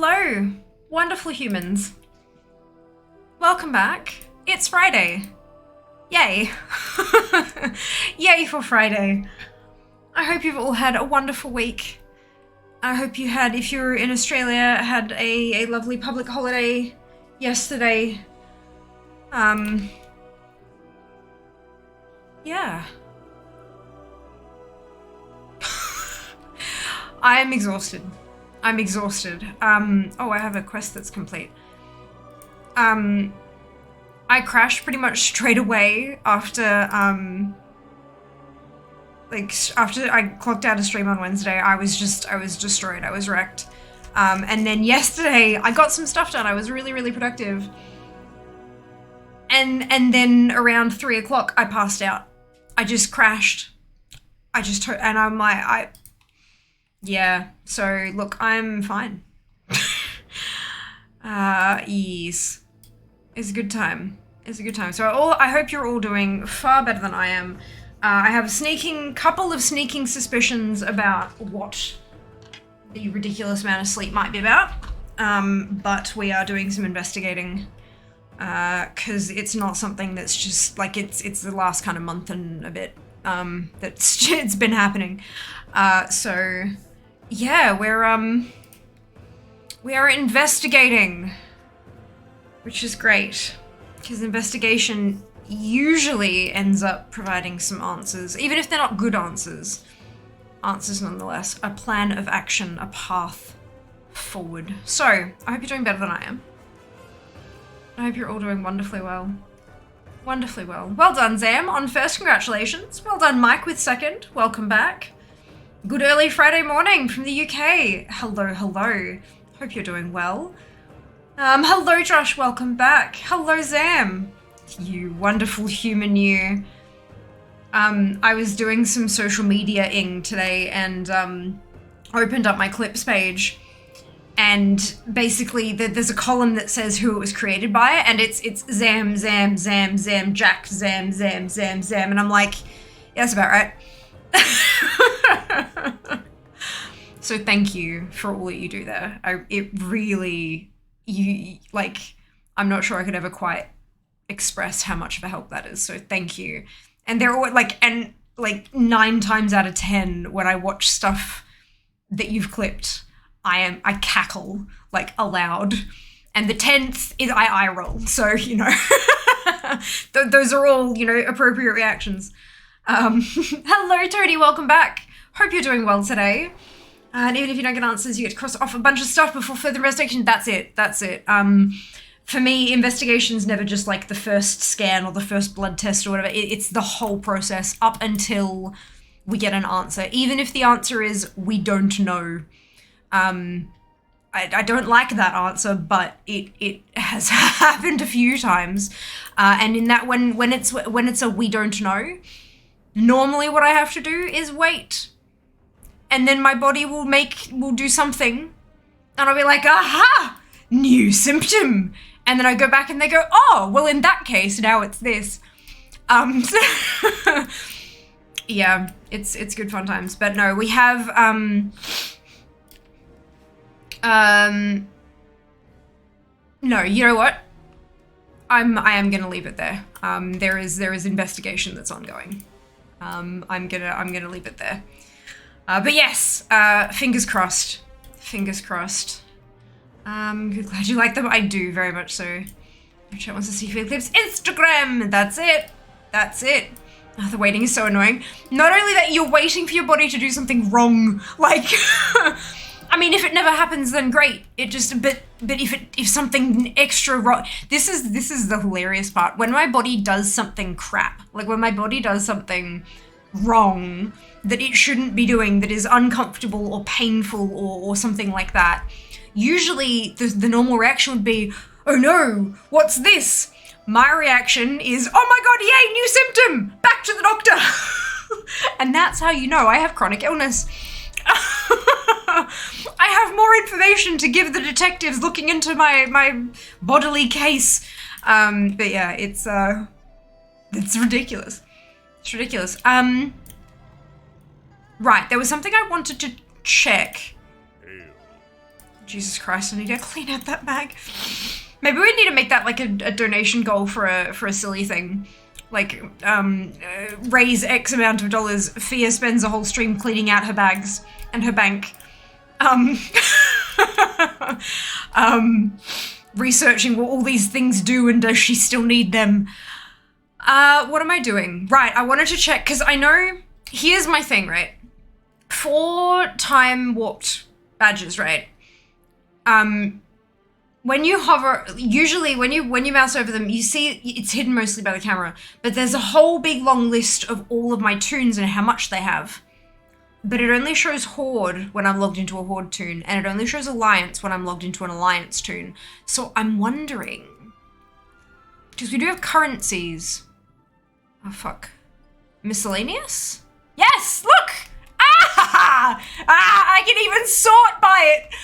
Hello, wonderful humans. Welcome back. It's Friday. Yay. Yay for Friday. I hope you've all had a wonderful week. I hope you had, if you're in Australia, had a lovely public holiday yesterday. Yeah. I'm exhausted. I'm exhausted. Oh, I have a quest that's complete. I crashed pretty much straight away after, after I clocked out a stream on Wednesday. I was destroyed. I was wrecked. And then yesterday, I got some stuff done. I was really, really productive. And then around 3 o'clock, I passed out. I just crashed. And I'm like, yeah, so look, I'm fine. Yes. It's a good time. It's a good time. So I hope you're all doing far better than I am. I have a couple of sneaking suspicions about what the ridiculous amount of sleep might be about. But we are doing some investigating. Cause it's not something that's just like, it's the last kind of month and a bit, it's been happening. So yeah, we are investigating, which is great, because investigation usually ends up providing some answers, even if they're not good answers. Answers nonetheless, a plan of action, a path forward. So, I hope you're doing better than I am. I hope you're all doing wonderfully well. Wonderfully well. Well done, Zam, on first, congratulations. Well done, Mike, with second. Welcome back. Good early Friday morning from the UK. Hello, hello. Hope you're doing well. Hello, Josh, welcome back. Hello, Zam. You wonderful human, you. I was doing some social media-ing today and opened up my clips page. And basically, there's a column that says who it was created by, and it's Zam, Zam, Zam, Zam, Jack, Zam, Zam, Zam, Zam, and I'm like, yeah, that's about right. So thank you for all that you do there. It really, I'm not sure I could ever quite express how much of a help that is, so thank you. And they're all and 9 times out of 10 when I watch stuff that you've clipped, I cackle, aloud. And the 10th is I eye roll. So, those are all, appropriate reactions. Hello, Tony, welcome back. Hope you're doing well today. And even if you don't get answers, you get to cross off a bunch of stuff before further investigation. That's it. For me, investigation's never just the first scan or the first blood test or whatever. It's the whole process up until we get an answer. Even if the answer is, we don't know. I don't like that answer, but it has happened a few times. And in that, when it's a we don't know, normally what I have to do is wait. And then my body will do something, and I'll be like, aha, new symptom. And then I go back and they go, oh, well, in that case, now it's this. Yeah, it's good fun times. But no, we have, no, you know what? I am gonna leave it there. There is investigation that's ongoing. I'm gonna leave it there. But yes, fingers crossed. Fingers crossed. Glad you like them. I do, very much so. Your chat wants to see field clips. Instagram! That's it. That's it. Oh, the waiting is so annoying. Not only that, you're waiting for your body to do something wrong. I mean, if it never happens, then great. But if something extra wrong, this is the hilarious part. When my body does something crap, when my body does something wrong that it shouldn't be doing, that is uncomfortable or painful or something like that, usually the normal reaction would be, oh no, what's this? My reaction is, oh my god, yay, new symptom, back to the doctor. And that's how you know I have chronic illness. I have more information to give the detectives looking into my bodily case. But yeah, it's ridiculous. It's ridiculous. Right, there was something I wanted to check Jesus Christ, I need to clean out that bag. Maybe we need to make that like a donation goal for a silly thing. Like, raise X amount of dollars. Fia spends a whole stream cleaning out her bags and her bank. Researching what all these things do and does she still need them. What am I doing? Right, I wanted to check, because I know, here's my thing, right? For time warped badges, right? When you hover, usually when you mouse over them, you see it's hidden mostly by the camera, but there's a whole big long list of all of my toons and how much they have. But it only shows Horde when I'm logged into a Horde toon, and it only shows Alliance when I'm logged into an Alliance toon. So I'm wondering, because we do have currencies. Oh fuck. Miscellaneous? Yes, look! I can even sort by it.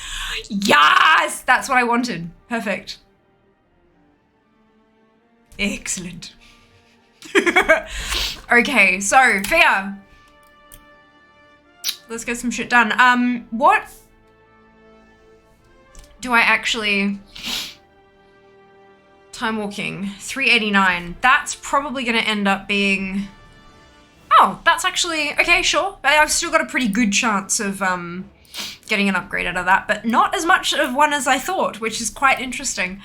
Yes, that's what I wanted. Perfect. Excellent. Okay, so Fia, let's get some shit done. What do I actually... Time walking, 389. That's probably gonna end up being... Oh, that's actually, okay, sure. I've still got a pretty good chance of getting an upgrade out of that, but not as much of one as I thought, which is quite interesting.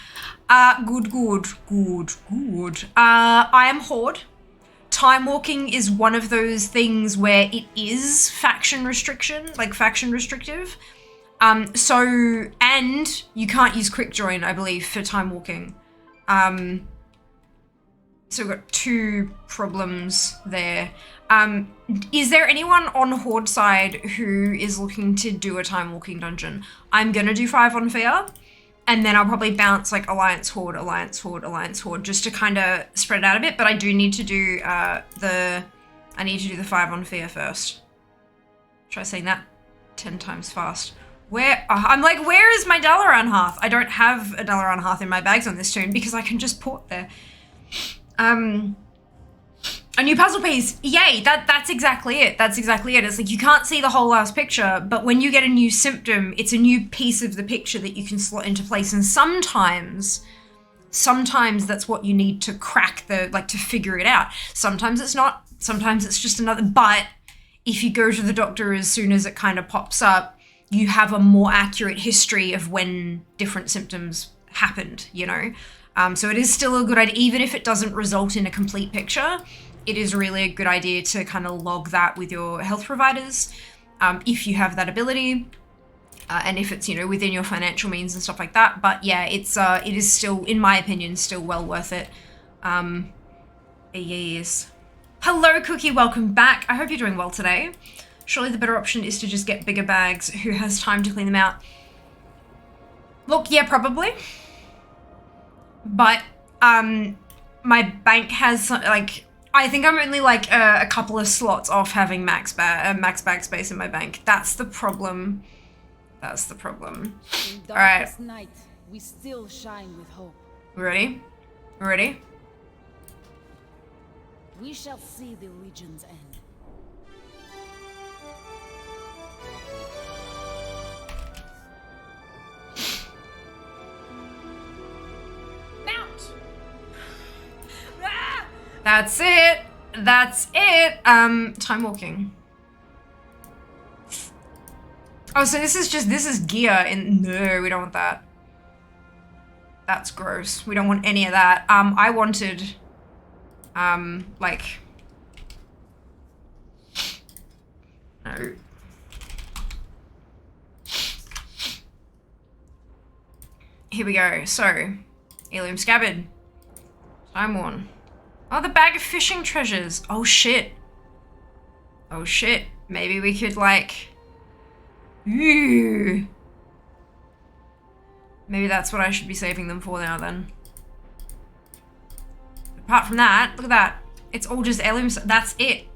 Good. I am Horde. Time walking is one of those things where it is faction restrictive. And you can't use quick join, I believe, for time walking. So we've got two problems there. Is there anyone on Horde side who is looking to do a time walking dungeon? I'm gonna do 5 on Fia, and then I'll probably bounce like Alliance Horde, just to kind of spread it out a bit, but I do need to do the 5 on Fia first. Try saying that 10 times fast. I'm like, where is my Dalaran Hearth? I don't have a Dalaran Hearth in my bags on this toon because I can just port there. A new puzzle piece. Yay, that's exactly it. It's like you can't see the whole last picture, but when you get a new symptom, it's a new piece of the picture that you can slot into place. And sometimes that's what you need to crack to figure it out. Sometimes it's not, sometimes it's just another, but if you go to the doctor as soon as it kind of pops up, you have a more accurate history of when different symptoms happened, you know? So it is still a good idea, even if it doesn't result in a complete picture, it is really a good idea to kind of log that with your health providers, if you have that ability, and if it's, you know, within your financial means and stuff like that. But yeah, it is still, in my opinion, still well worth it. Yes. Hello, Cookie, welcome back. I hope you're doing well today. Surely the better option is to just get bigger bags. Who has time to clean them out? Look, yeah, probably. But my bank has, like, I think I'm only like a couple of slots off having max bag space in my bank. That's the problem. All right. Night, we still shine with hope. Ready? We shall see the Legion's end. That's it. Time walking. Oh, so this is gear in, no, we don't want that. That's gross. We don't want any of that. I wanted, like, no. Here we go. So, Ilium Scabbard. Time worn. Oh, the bag of fishing treasures. Oh shit. Maybe we could like... Ooh. Maybe that's what I should be saving them for now then. Apart from that, look at that. It's all just heirloom. That's it.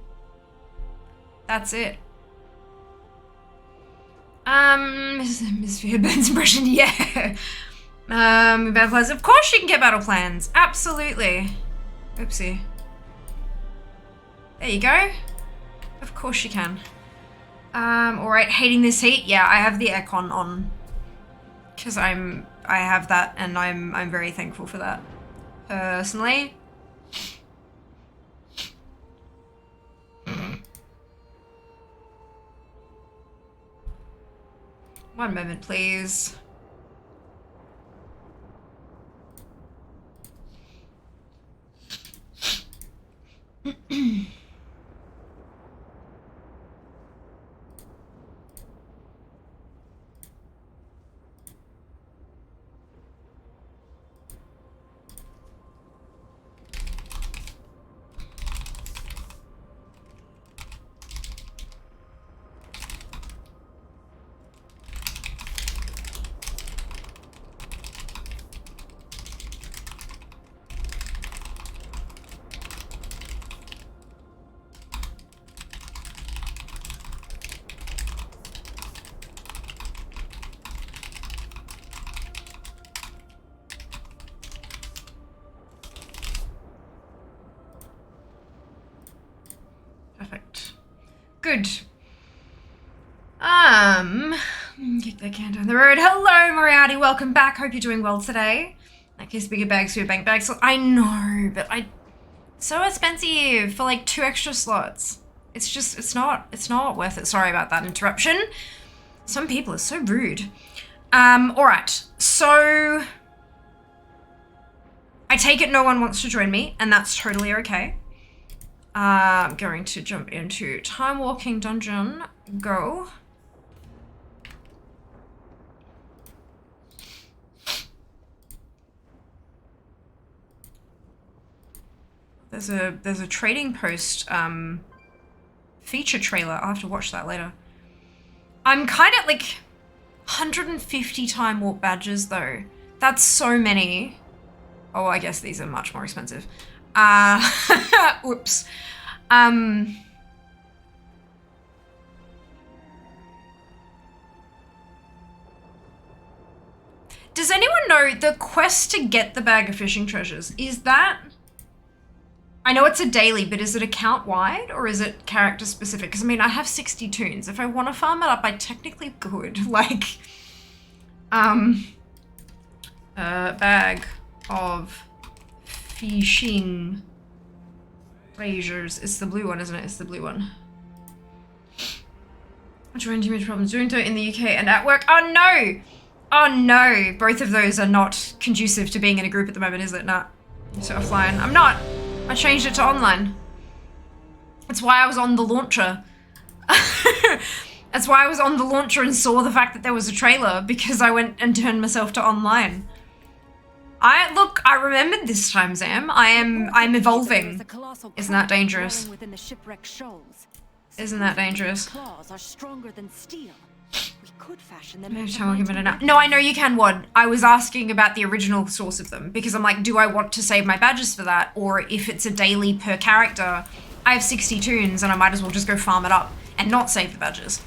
Miss Ben's impression, yeah. Battle plans. Of course you can get battle plans. Absolutely. Oopsie. There you go. Of course you can. Alright, hating this heat. Yeah, I have the aircon on because I have that, and I'm very thankful for that, personally. One moment, please. Perfect. Good. Kick that can down the road. Hello, Moriarty. Welcome back. Hope you're doing well today. That gives bigger bags for your bank bags. So I know, but so expensive for like 2 extra slots. It's just, it's not worth it. Sorry about that interruption. Some people are so rude. All right. So I take it no one wants to join me, and that's totally okay. I'm going to jump into Timewalking Dungeon. Go. There's a trading post feature trailer. I'll have to watch that later. I'm kind of like 150 time warp badges though. That's so many. Oh, I guess these are much more expensive. Oops. Does anyone know the quest to get the bag of fishing treasures? Is that... I know it's a daily, but is it account-wide or is it character-specific? Because, I mean, I have 60 toons. If I want to farm it up, I technically could. Like, bag of fishing treasures. It's the blue one, isn't it? It's the blue one. I'm trying too much problems doing so in the UK and at work. Oh, no! Oh, no! Both of those are not conducive to being in a group at the moment, is it? Nah. So offline. I'm not. I changed it to online. That's why I was on the launcher. That's why I was on the launcher and saw the fact that there was a trailer, because I went and turned myself to online. I remembered this time, Zam. I'm evolving. Isn't that dangerous? Isn't that dangerous? Claws are stronger than steel. We could fashion them. No, I know you can, Wad. I was asking about the original source of them, because I'm like, do I want to save my badges for that? Or if it's a daily per character, I have 60 toons and I might as well just go farm it up and not save the badges.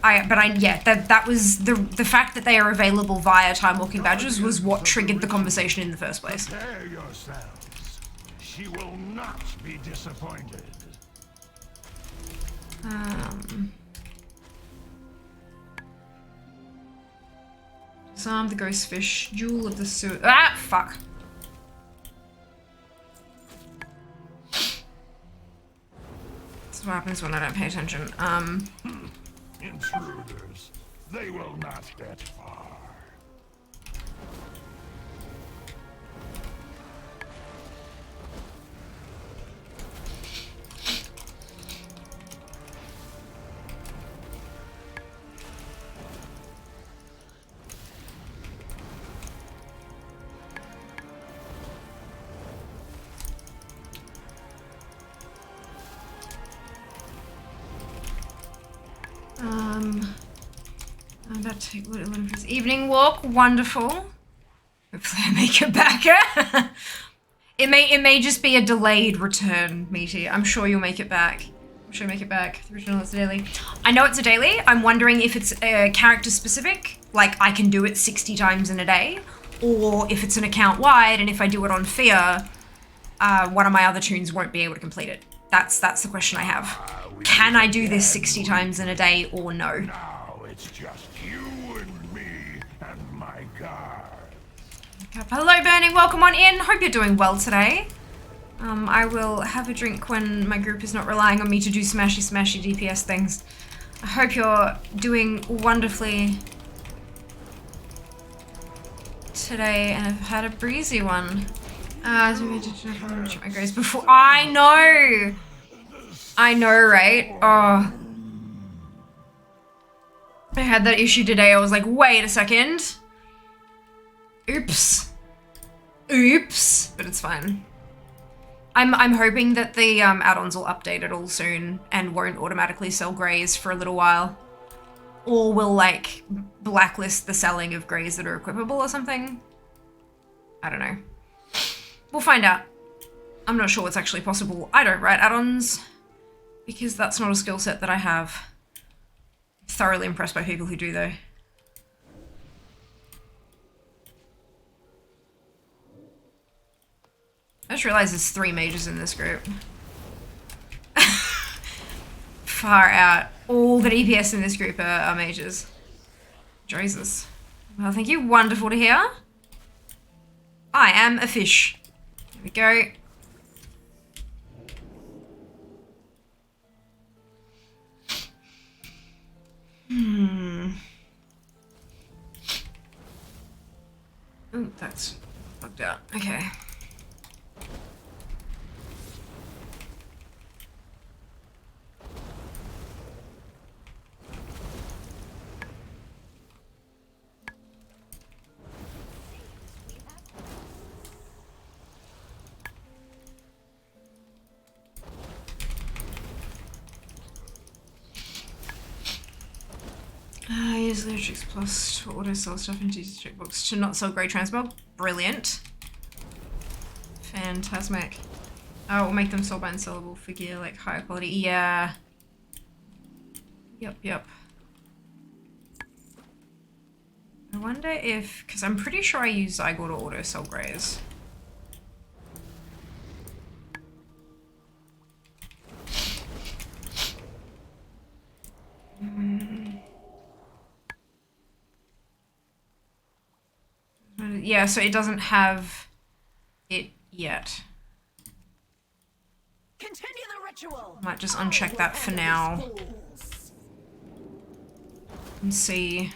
That was the fact that they are available via Timewalking badges was what triggered the conversation in the first place. Prepare yourselves. She will not be disappointed. Disarm the ghost fish, jewel of the sewer. Ah, fuck. That's what happens when I don't pay attention. Intruders, they will not get far. I'm about to take a little for his evening walk. Wonderful. Hopefully I make it back. It may just be a delayed return, Meaty. I'm sure you'll make it back. I'm sure you'll make it back. The original is a daily. I know it's a daily. I'm wondering if it's character specific, like I can do it 60 times in a day, or if it's an account wide, and if I do it on Fear, one of my other toons won't be able to complete it. That's the question I have. can I do this 60 times in a day or no? Now it's just you and me and my guard. Hello, Burning. Welcome on in. Hope you're doing well today. I will have a drink when my group is not relying on me to do smashy DPS things. I hope you're doing wonderfully today and have had a breezy one. As we did my grace before. I know, right? Oh, I had that issue today. I was like, wait a second. Oops. But it's fine. I'm hoping that the add-ons will update it all soon and won't automatically sell greys for a little while. Or will like blacklist the selling of greys that are equipable or something. I don't know. We'll find out. I'm not sure what's actually possible. I don't write add-ons because that's not a skill set that I have. I'm thoroughly impressed by people who do though. I just realized there's 3 mages in this group. Far out. All the DPS in this group are mages. Jesus. Well, thank you. Wonderful to hear. I am a fish. There we go. Oh, that's bugged out. Okay. Use Lyrics Plus to auto sell stuff into checkbox to not sell grey Transmog. Brilliant. Phantasmic. Oh, we'll make them sold by unsellable for gear, like higher quality. Yeah. Yep. I wonder if, because I'm pretty sure I use Zygour to auto sell greys. Yeah, so it doesn't have it yet. Continue the ritual. Might just uncheck that for now. And see.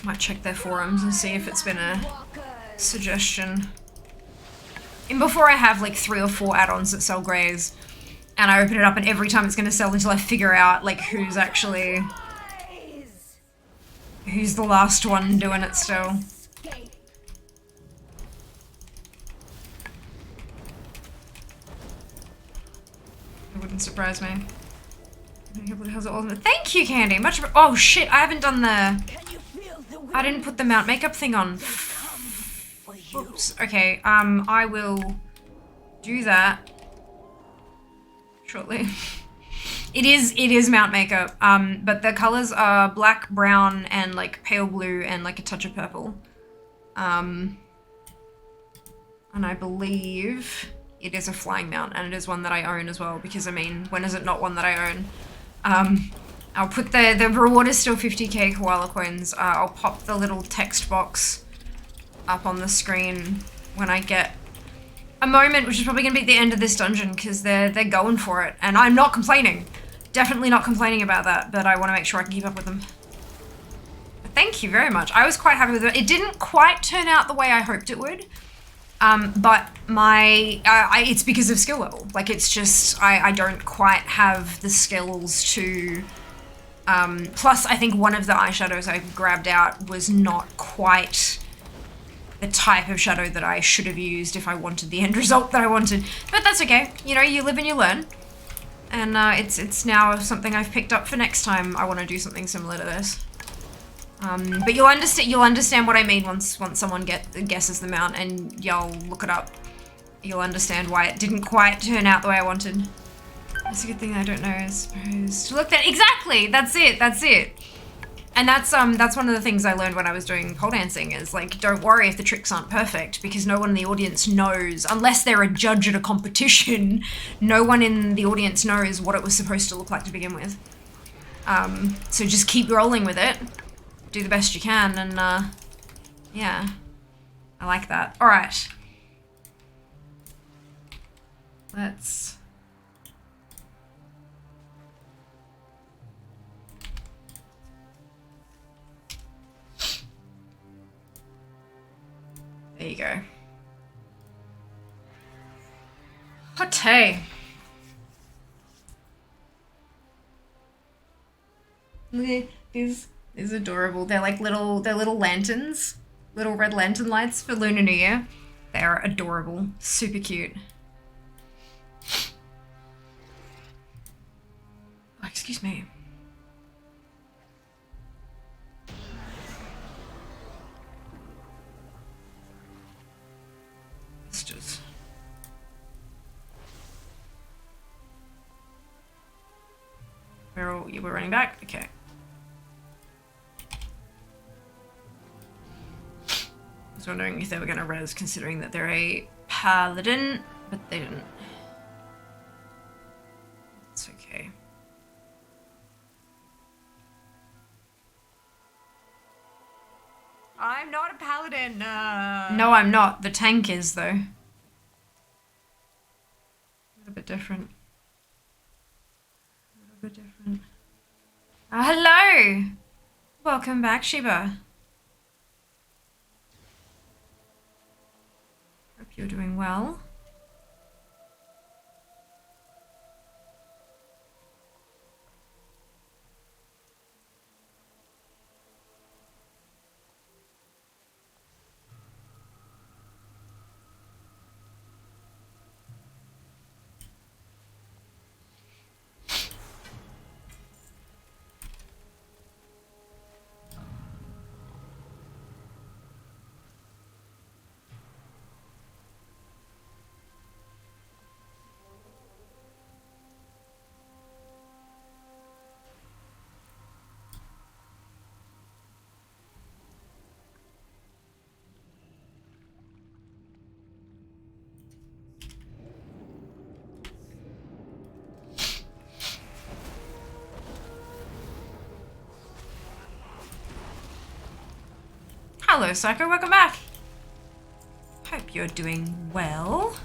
Might check their forums and see if it's been a suggestion. And before I have like 3 or 4 add-ons that sell greys, and I open it up and every time it's going to sell until I figure out like who's the last one doing it still. It wouldn't surprise me. Thank you, Candy. Much. Oh shit! I haven't done the. I didn't put the mount makeup thing on. Oops. Okay. I will do that shortly. It is mount makeup. But the colors are black, brown, and like pale blue, and like a touch of purple. And I believe it is a flying mount, and it is one that I own as well, because I mean, when is it not one that I own? I'll put the reward is still 50k koala coins. I'll pop the little text box up on the screen when I get a moment, which is probably gonna be at the end of this dungeon, because they're going for it, and I'm not complaining. Definitely not complaining about that, but I want to make sure I can keep up with them. Thank you very much. I was quite happy with it. It didn't quite turn out the way I hoped it would. But it's because of skill level. Like, it's just, I don't quite have the skills to, plus I think one of the eyeshadows I grabbed out was not quite the type of shadow that I should have used if I wanted the end result that I wanted. But that's okay. You know, you live and you learn. And it's now something I've picked up for next time I want to do something similar to this. But you'll understand what I mean once someone guesses the mount and y'all look it up. You'll understand why it didn't quite turn out the way I wanted. That's a good thing I don't know, I suppose. To look that exactly, that's it. and that's one of the things I learned when I was doing pole dancing is like, don't worry if the tricks aren't perfect, because no one in the audience knows, unless they're a judge at a competition, no one in the audience knows what it was supposed to look like to begin with. So just keep rolling with it, do the best you can, and yeah, I like that. All right, let's. There you go. Hot tea. Look at these adorable. They're like little lanterns, little red lantern lights for Lunar New Year. They're adorable, super cute. Oh, excuse me. It's just. We're running back? Okay. I was wondering if they were going to res considering that they're a paladin, but they didn't. It's okay. I'm not a paladin. No, I'm not. The tank is, though. A little bit different. Different. Hello! Welcome back, Shiba. Hope you're doing well. Hello, Psycho, welcome back. Hope you're doing well.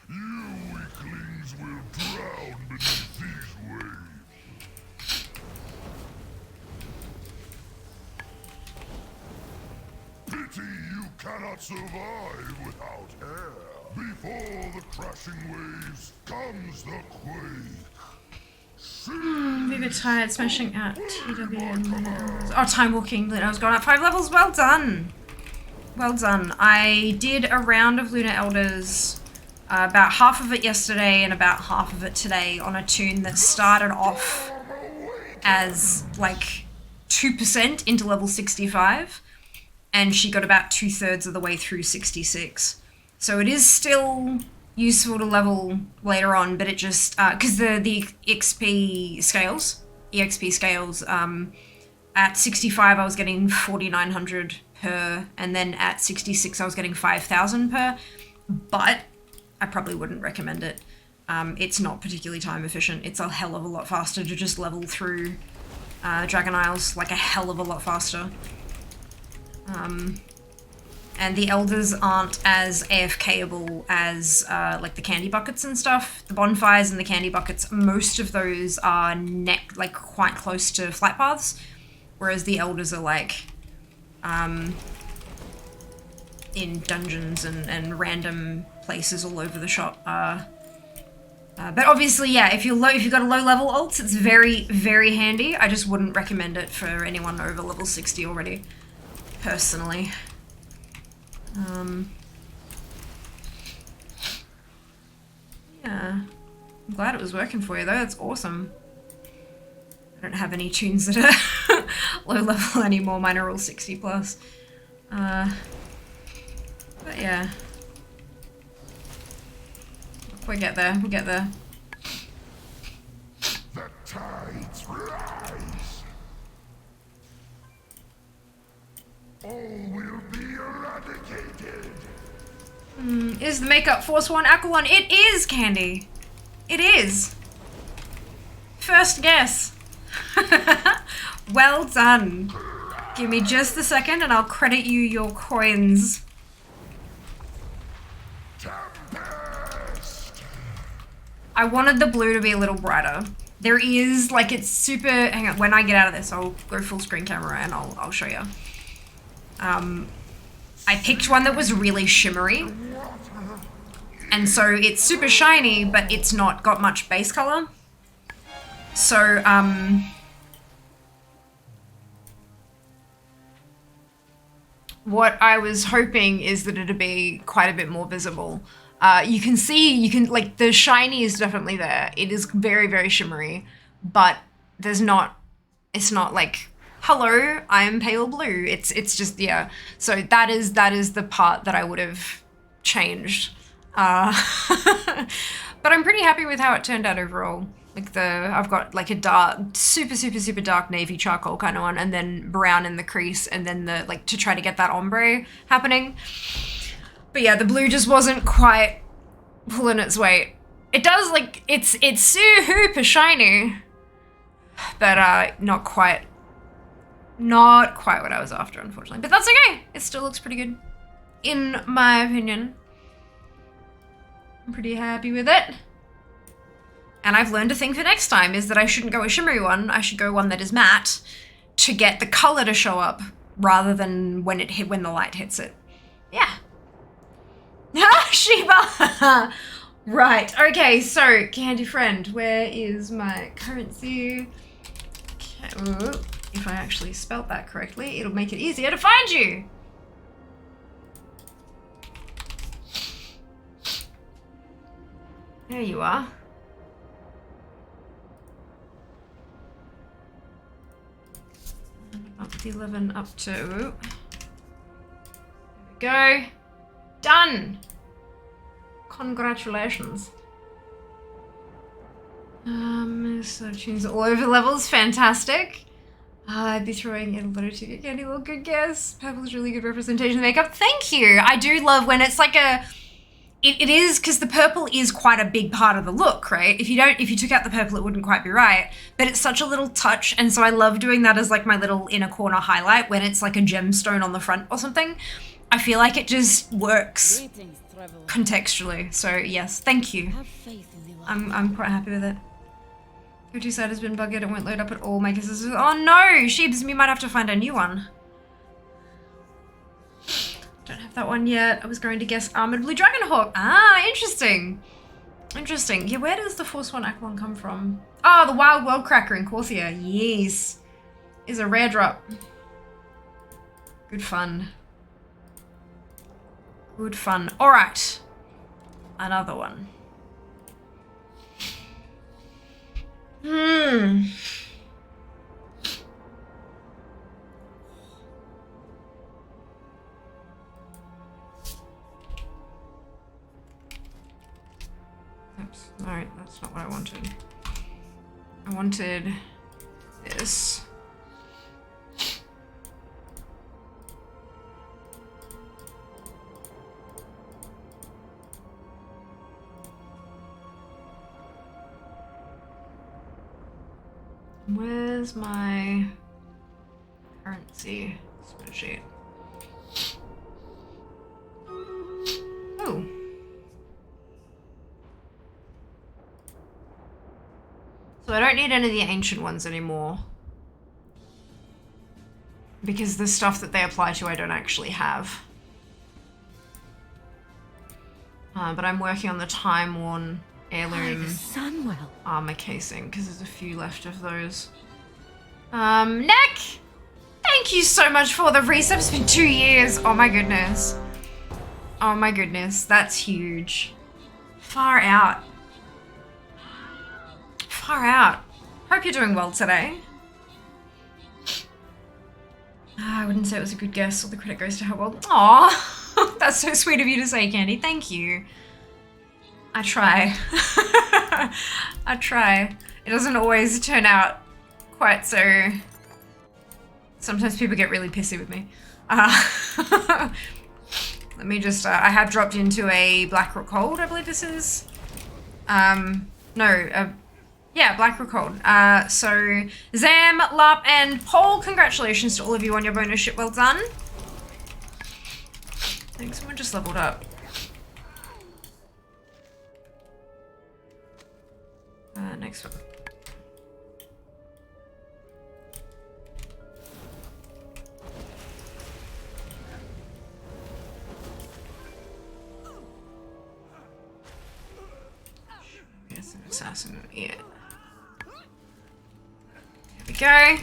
You weaklings will drown beneath these waves. Pity you cannot survive without air. Before the crashing waves comes the quake. Be a bit tired, smashing at TW and oh, time walking. I was going up 5 levels. Well done. Well done. I did a round of Lunar Elders, about half of it yesterday and about half of it today on a tune that started off as like 2% into level 65, and she got about 2/3 of the way through 66. So it is still useful to level later on, but it just, because the EXP scales, at 65 I was getting 4,900 per, and then at 66 I was getting 5,000 per, but I probably wouldn't recommend it. It's not particularly time efficient. It's a hell of a lot faster to just level through Dragon Isles, like a hell of a lot faster. And the elders aren't as AFKable as like the candy buckets and stuff. The bonfires and the candy buckets, most of those are like quite close to flight paths, whereas the elders are like in dungeons and random places all over the shop. But obviously, yeah, if you've got a low level ult, it's very, very handy. I just wouldn't recommend it for anyone over level 60 already, personally. Yeah, I'm glad it was working for you though. That's awesome. I don't have any tunes that are low level anymore. Mine are all 60 plus. But yeah. We'll get there. We'll get there. The tides rise. All will be eradicated. Is the makeup Forsworn Aqualon? It is, Candy. It is. First guess. Well done. Give me just a second and I'll credit you your coins. I wanted the blue to be a little brighter. There is, like, it's super, hang on, when I get out of this, I'll go full screen camera and I'll show you. I picked one that was really shimmery. And so it's super shiny, but it's not got much base color. So, what I was hoping is that it'd be quite a bit more visible. You can see, like, the shiny is definitely there. It is very, very shimmery, but it's not like, hello, I'm pale blue. It's just, yeah. So that is the part that I would have changed. But I'm pretty happy with how it turned out overall. Like I've got like a dark, super, super, super dark navy charcoal kind of one, and then brown in the crease, and then to try to get that ombre happening. But yeah, the blue just wasn't quite pulling its weight. It does, like, it's super shiny, but not quite what I was after, unfortunately. But that's okay. It still looks pretty good, in my opinion. I'm pretty happy with it. And I've learned a thing for next time is that I shouldn't go a shimmery one. I should go one that is matte to get the color to show up rather than when the light hits it. Yeah. Sheba! Right, okay, so, Candy Friend, where is my currency? Okay, ooh, if I actually spelt that correctly, it'll make it easier to find you! There you are. Up to 11, up to... There we go. Done! Congratulations. So tunes all over levels, fantastic. I'd be throwing in a little to get Candy, well, good guess. Purple's really good representation of makeup. Thank you. I do love when it's like it is, because the purple is quite a big part of the look, right? If you took out the purple, it wouldn't quite be right. But it's such a little touch, and so I love doing that as like my little inner corner highlight when it's like a gemstone on the front or something. I feel like it just works contextually. So yes, thank you. I'm quite happy with it. Your two-side has been bugged. It won't load up at all. My guess is, oh no, Sheebs, we might have to find a new one. Don't have that one yet. I was going to guess Armored Blue Dragonhawk. Ah, interesting. Interesting. Yeah, where does the Forsworn Aqualon come from? Oh, the Wild World Cracker in Corthia. Yes. Is a rare drop. Good fun. Good fun. All right. Another one. Oops, no, that's not what I wanted. I wanted this. Where's my currency spreadsheet? Oh. So I don't need any of the ancient ones anymore. Because the stuff that they apply to I don't actually have. But I'm working on the time-worn heirloom armor casing because there's a few left of those. Neck! Thank you so much for the resub. It's been 2 years. Oh my goodness. Oh my goodness. That's huge. Far out. Far out. Hope you're doing well today. I wouldn't say it was a good guess. All the credit goes to her. Well, aw. That's so sweet of you to say, Candy. Thank you. I try. I try. It doesn't always turn out quite so... Sometimes people get really pissy with me. Let me just... I have dropped into a Blackrock Hold, I believe this is. Yeah, Blackrock Hold. So, Zam, Larp, and Paul, congratulations to all of you on your bonus ship. Well done. I think someone just leveled up. Next one. Yes, an assassin. Yeah. There we go.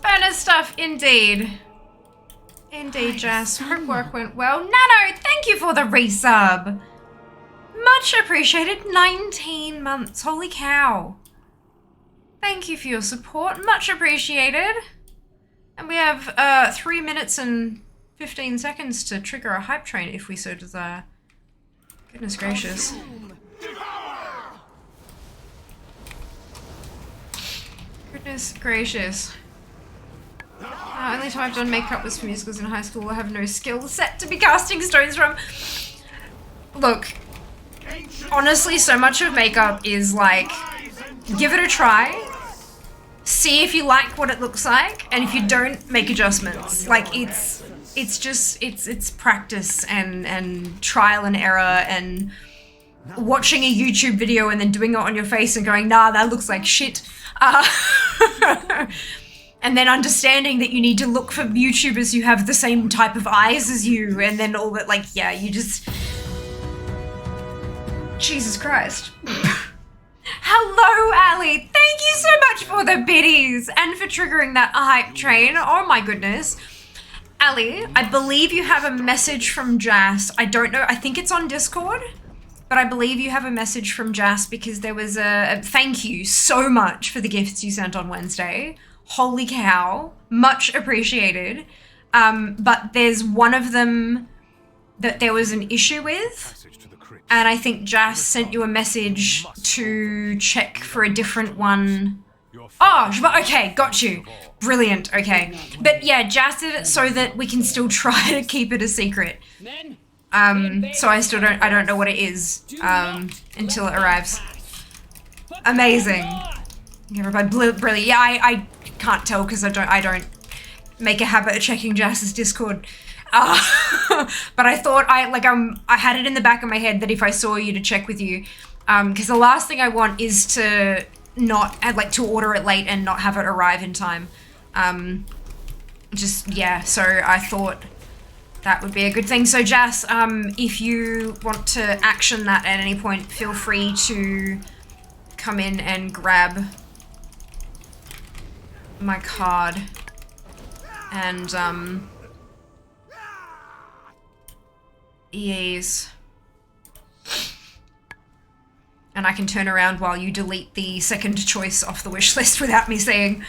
Bonus stuff, indeed. Indeed, Jess. Hope work went well. Nano, thank you for the resub. Much appreciated. 19 months. Holy cow. Thank you for your support. Much appreciated. And we have 3 minutes and 15 seconds to trigger a hype train if we so desire. Goodness gracious. Goodness gracious. Only time I've done makeup was for musicals in high school. I have no skill set to be casting stones from. Look, honestly, so much of makeup is like, give it a try, see if you like what it looks like, and if you don't, make adjustments. Like, it's practice and trial and error and watching a YouTube video and then doing it on your face and going, nah, that looks like shit. And then understanding that you need to look for YouTubers who have the same type of eyes as you, and then all that, like, yeah, you just... Jesus Christ. Hello, Ali. Thank you so much for the biddies and for triggering that hype train. Oh my goodness. Ali, I believe you have a message from Jas. I don't know. I think it's on Discord, but I believe you have a message from Jas because there was a thank you so much for the gifts you sent on Wednesday. Holy cow. Much appreciated. But there's one of them that there was an issue with. And I think Jas sent you a message to check for a different one. Oh, okay, got you. Brilliant, okay. But yeah, Jas did it so that we can still try to keep it a secret. So I don't know what it is until it arrives. Amazing. Everybody, brilliant. Yeah, I can't tell because I don't make a habit of checking Jas's Discord. But I thought I had it in the back of my head that if I saw you to check with you, because the last thing I want is to not to order it late and not have it arrive in time. Yeah, so I thought that would be a good thing. So Jas, if you want to action that at any point, feel free to come in and grab my card and EAs, and I can turn around while you delete the second choice off the wish list without me saying.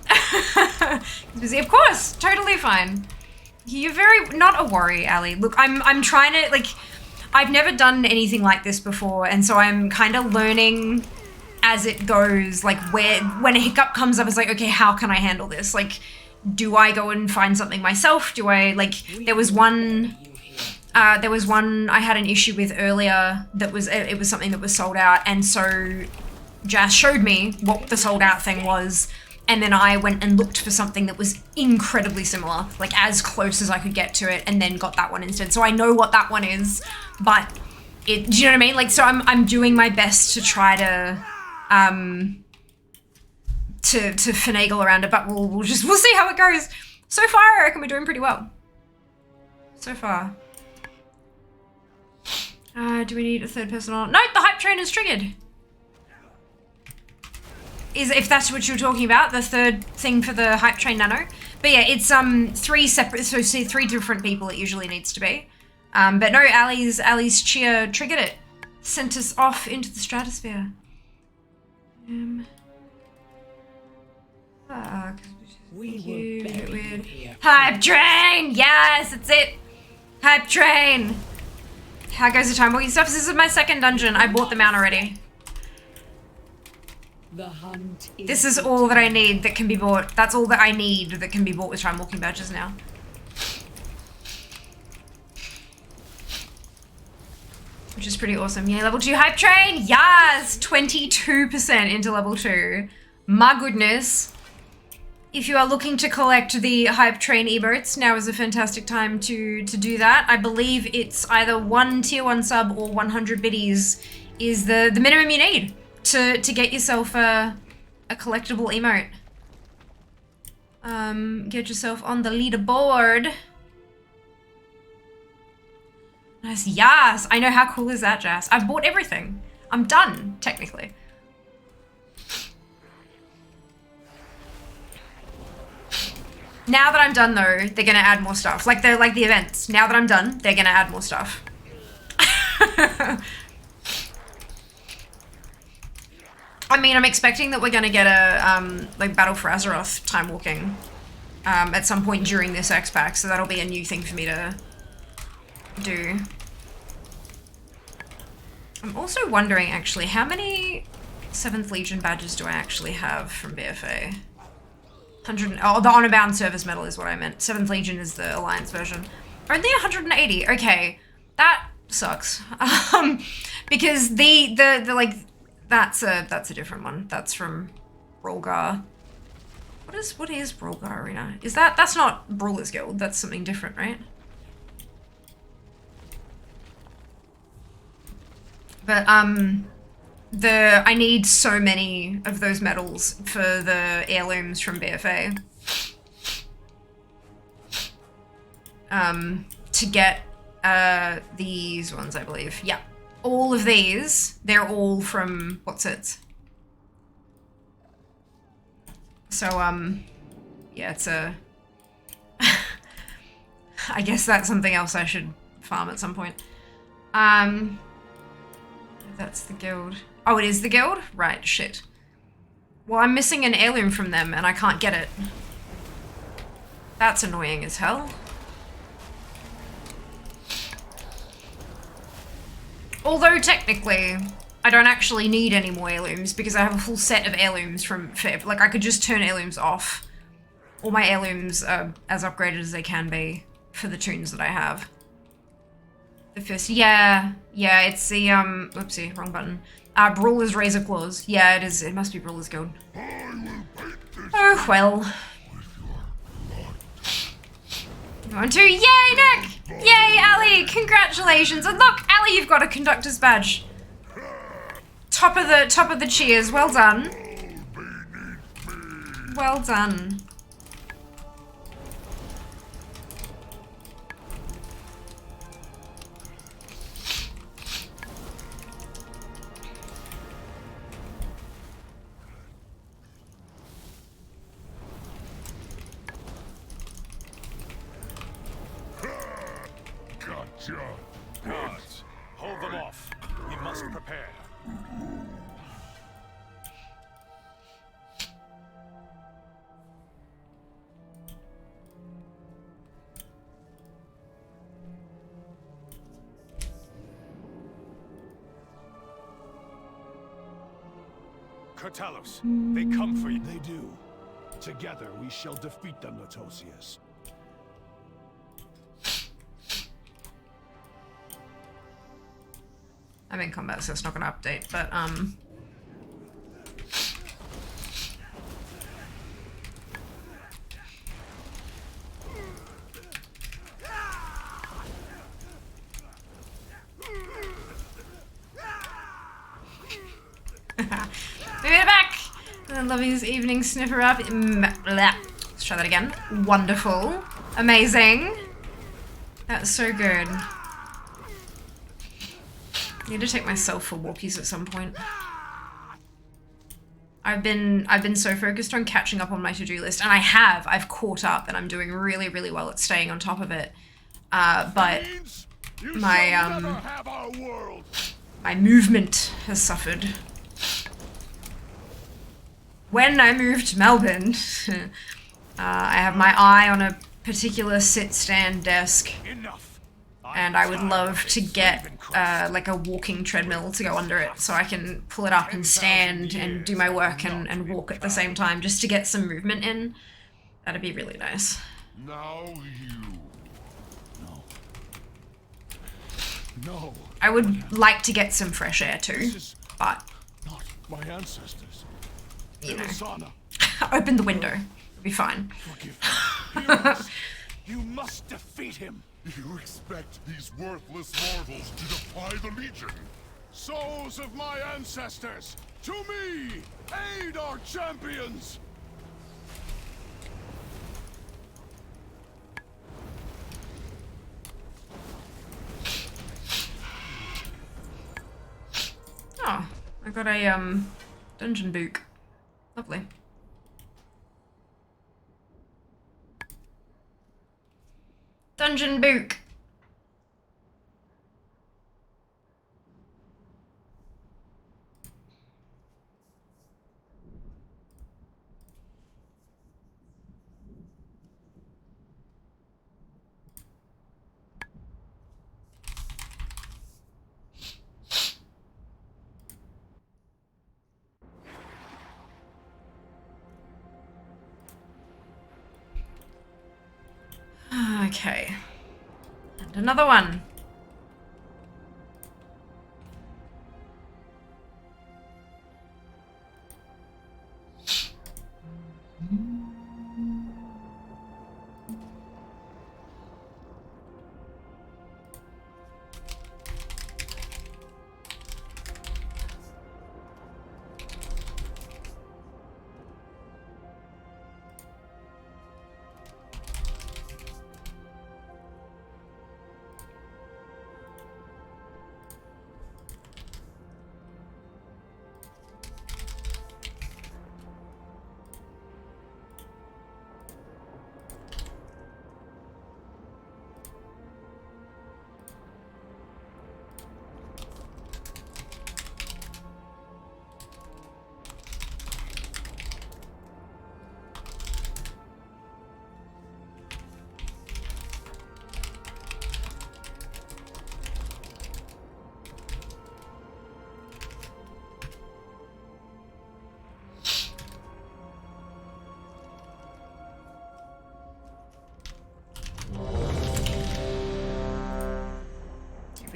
Of course, totally fine. You're very not a worry, Ali. Look, I'm trying to I've never done anything like this before, and so I'm kind of learning as it goes, like when a hiccup comes up, it's like, okay, how can I handle this? Like, do I go and find something myself? Do I, like, there was one I had an issue with earlier that was, it was something that was sold out, and so Jas showed me what the sold out thing was, and then I went and looked for something that was incredibly similar, like as close as I could get to it, and then got that one instead. So I know what that one is, but do you know what I mean? Like, so I'm doing my best to try to finagle around it, but we'll see how it goes. So far, I reckon we're doing pretty well. So far. Do we need a third person on? No, the hype train is triggered. If that's what you're talking about, the third thing for the hype train nano. But yeah, it's three separate, so see, 3 different people it usually needs to be. But no, Ali's cheer triggered it. Sent us off into the stratosphere. Weird. Hype train! Yes, it's it! Hype train! How goes the time walking stuff? This is my second dungeon. I bought them out already. The hunt is This is all that I need that can be bought. That's all that I need that can be bought with time walking badges now. Which is pretty awesome. Yeah, level 2 hype train! Yes! 22% into level 2. My goodness. If you are looking to collect the hype train emotes, now is a fantastic time to do that. I believe it's either 1 tier 1 sub or 100 biddies is the minimum you need to get yourself a collectible emote. Get yourself on the leaderboard. Nice. Yes! I know, how cool is that, Jas? I've bought everything. I'm done, technically. Now that I'm done, though, they're gonna add more stuff. Like the events. Now that I'm done, they're gonna add more stuff. I mean, I'm expecting that we're gonna get a like Battle for Azeroth time walking at some point during this X-Pack, so that'll be a new thing for me to do. I'm also wondering, actually, how many 7th Legion badges do I actually have from BFA? 100, oh, the Honor Bound Service Medal is what I meant. 7th Legion is the Alliance version. Only 180. Okay, that sucks. Because the like, that's a different one. That's from Rolgar. What is Rolgar Arena? Is that's not Brawler's Guild? That's something different, right? But I need so many of those medals for the heirlooms from BFA. To get these ones, I believe. Yeah. All of these, they're all from what's it? So yeah, it's a I guess that's something else I should farm at some point. That's the guild. Oh, it is the guild? Right, shit. Well, I'm missing an heirloom from them and I can't get it. That's annoying as hell. Although, technically, I don't actually need any more heirlooms because I have a full set of heirlooms from... Like, I could just turn heirlooms off. All my heirlooms are as upgraded as they can be for the tunes that I have. The first... Yeah, it's the, Whoopsie, wrong button. Brawler's Razor Claws. Yeah, it is. It must be Brawler's Guild. Oh, well. Going to... Yay, Nick! Yay, Ali! Congratulations! And look, Ali, you've got a conductor's badge. Top of the cheers. Well done. Well done. Guards, hold them off. We must prepare. Kurtalos, they come for you. They do. Together we shall defeat them, Latosius. I'm in combat, so it's not gonna update, but maybe it back! I'm loving this evening sniffer up. Let's try that again. Wonderful. Amazing. That's so good. I need to take myself for walkies at some point. I've been so focused on catching up on my to-do list, and I've caught up, and I'm doing really, really well at staying on top of it. But my my movement has suffered. When I moved to Melbourne, I have my eye on a particular sit-stand desk. And I would love to get like a walking treadmill to go under it so I can pull it up and stand and do my work and walk at the same time just to get some movement in. That'd be really nice. Now you. No. I would like to get some fresh air too, but Not my ancestors. you know, Ilisana, open the window. It'll be fine. forgive me. Heroes, you must defeat him. You expect these worthless mortals to defy the Legion? Souls of my ancestors, to me! Aid our champions! Oh, I got a dungeon book. Lovely. Dungeon book. Okay. And another one.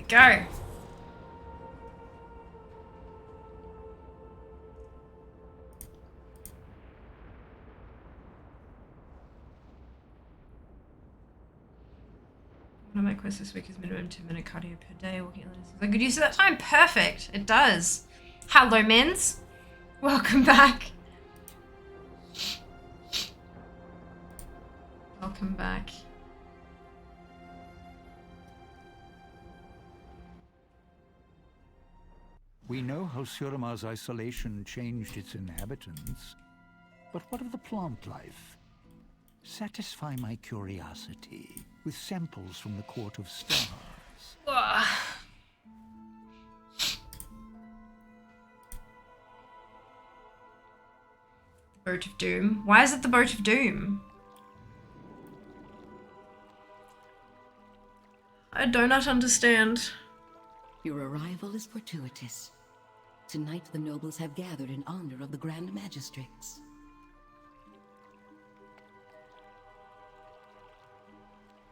Go. One of my quests this week is minimum 2-minute cardio per day. Walking at a good use of that time. Perfect. It does. Hello, Mins. Welcome back. Welcome back. We know how Surama's isolation changed its inhabitants, but what of the plant life? Satisfy my curiosity with samples from the Court of Stars. Ugh. Boat of Doom. Why is it the Boat of Doom? I do not understand. Your arrival is fortuitous. Tonight the nobles have gathered in honor of the Grand Magistrix.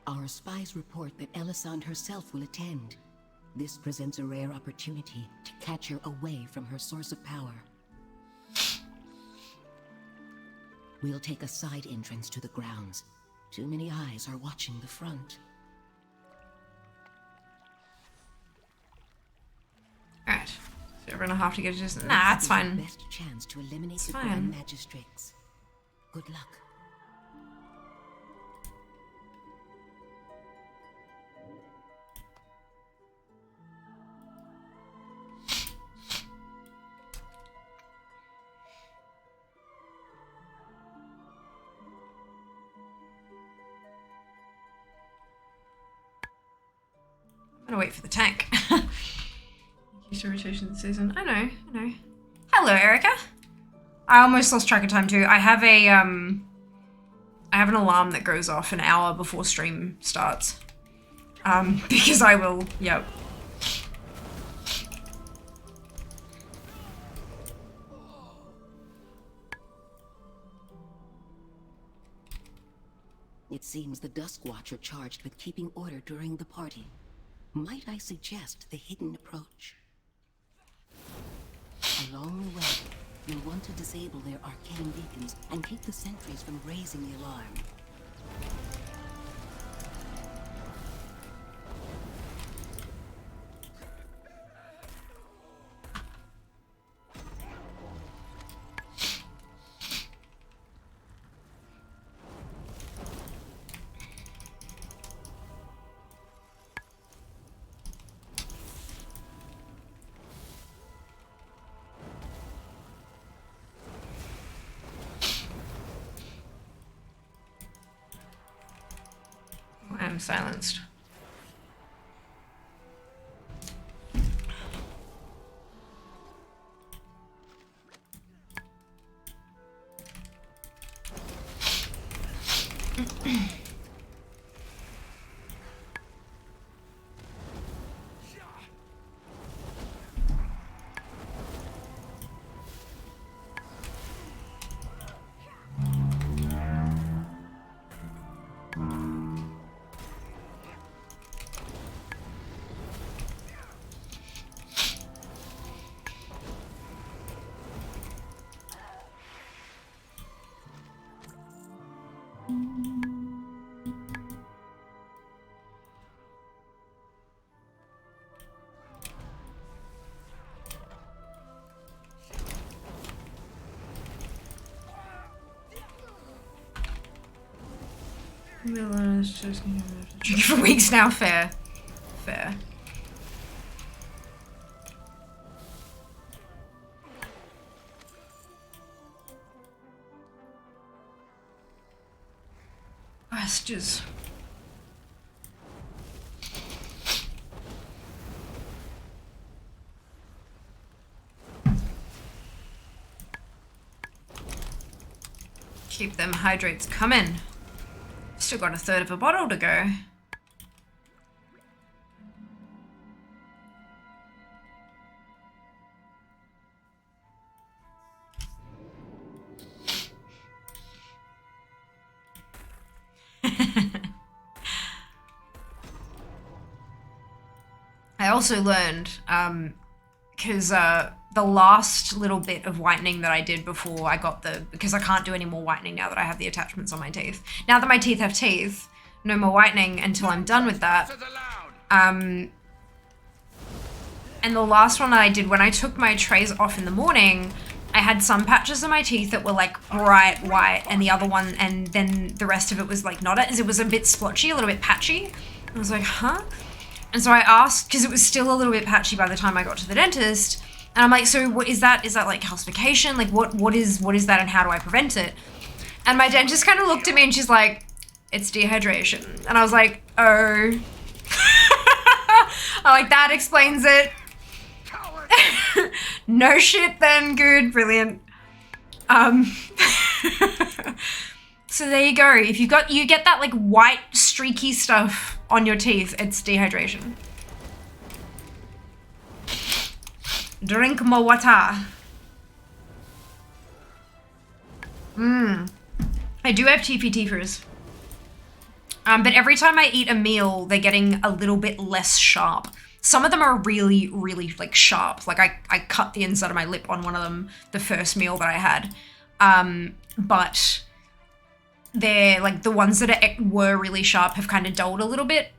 Our spies report that Elisande herself will attend. This presents a rare opportunity to catch her away from her source of power. We'll take a side entrance to the grounds. Too many eyes are watching the front. Alright. So we're gonna have to get just. Nah, it's fine. Best chance to eliminate It's the fine. Grand Magistrix. Good luck. I'm gonna wait for the tank. Used to rotation this season. I know. Hello, Erica. I almost lost track of time too. I have an alarm that goes off an hour before stream starts. Because I will, yep. It seems the Dusk Watcher charged with keeping order during the party. Might I suggest the hidden approach? Along the way, you'll want to disable their arcane beacons and keep the sentries from raising the alarm. I am silenced. Drinking for weeks now. Fair. Bastards. Keep them hydrates coming. Still got a third of a bottle to go. I also learned, because the last little bit of whitening that I did before I got because I can't do any more whitening now that I have the attachments on my teeth. Now that my teeth have teeth, no more whitening until I'm done with that. And the last one that I did, when I took my trays off in the morning, I had some patches of my teeth that were like bright white, and the other one, and then the rest of it was like not as it was a bit splotchy, a little bit patchy. I was like, huh? And so I asked, because it was still a little bit patchy by the time I got to the dentist, and I'm like, so what is that? Is that like calcification? Like what is that, and how do I prevent it? And my dentist kind of looked at me and she's like, it's dehydration. And I was like, oh. I'm like, that explains it. No shit then, good, brilliant. So there you go. If you get that like white streaky stuff on your teeth, it's dehydration. Drink more water. I do have TPT-fers. But every time I eat a meal, they're getting a little bit less sharp. Some of them are really, really like sharp. Like I cut the inside of my lip on one of them the first meal that I had. But they're like the ones that were really sharp have kind of dulled a little bit,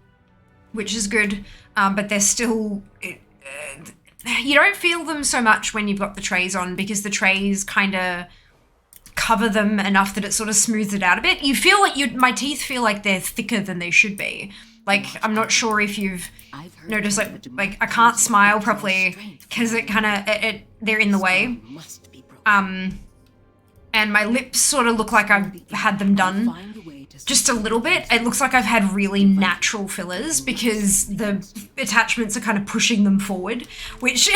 which is good. But they're still, you don't feel them so much when you've got the trays on because the trays kind of cover them enough that it sort of smooths it out a bit. You feel like my teeth feel like they're thicker than they should be. Like, I'm not sure if you've noticed, like I can't smile properly because it kind of, they're in the way. And my lips sort of look like I've had them done just a little bit. It looks like I've had really natural fillers because the attachments are kind of pushing them forward, which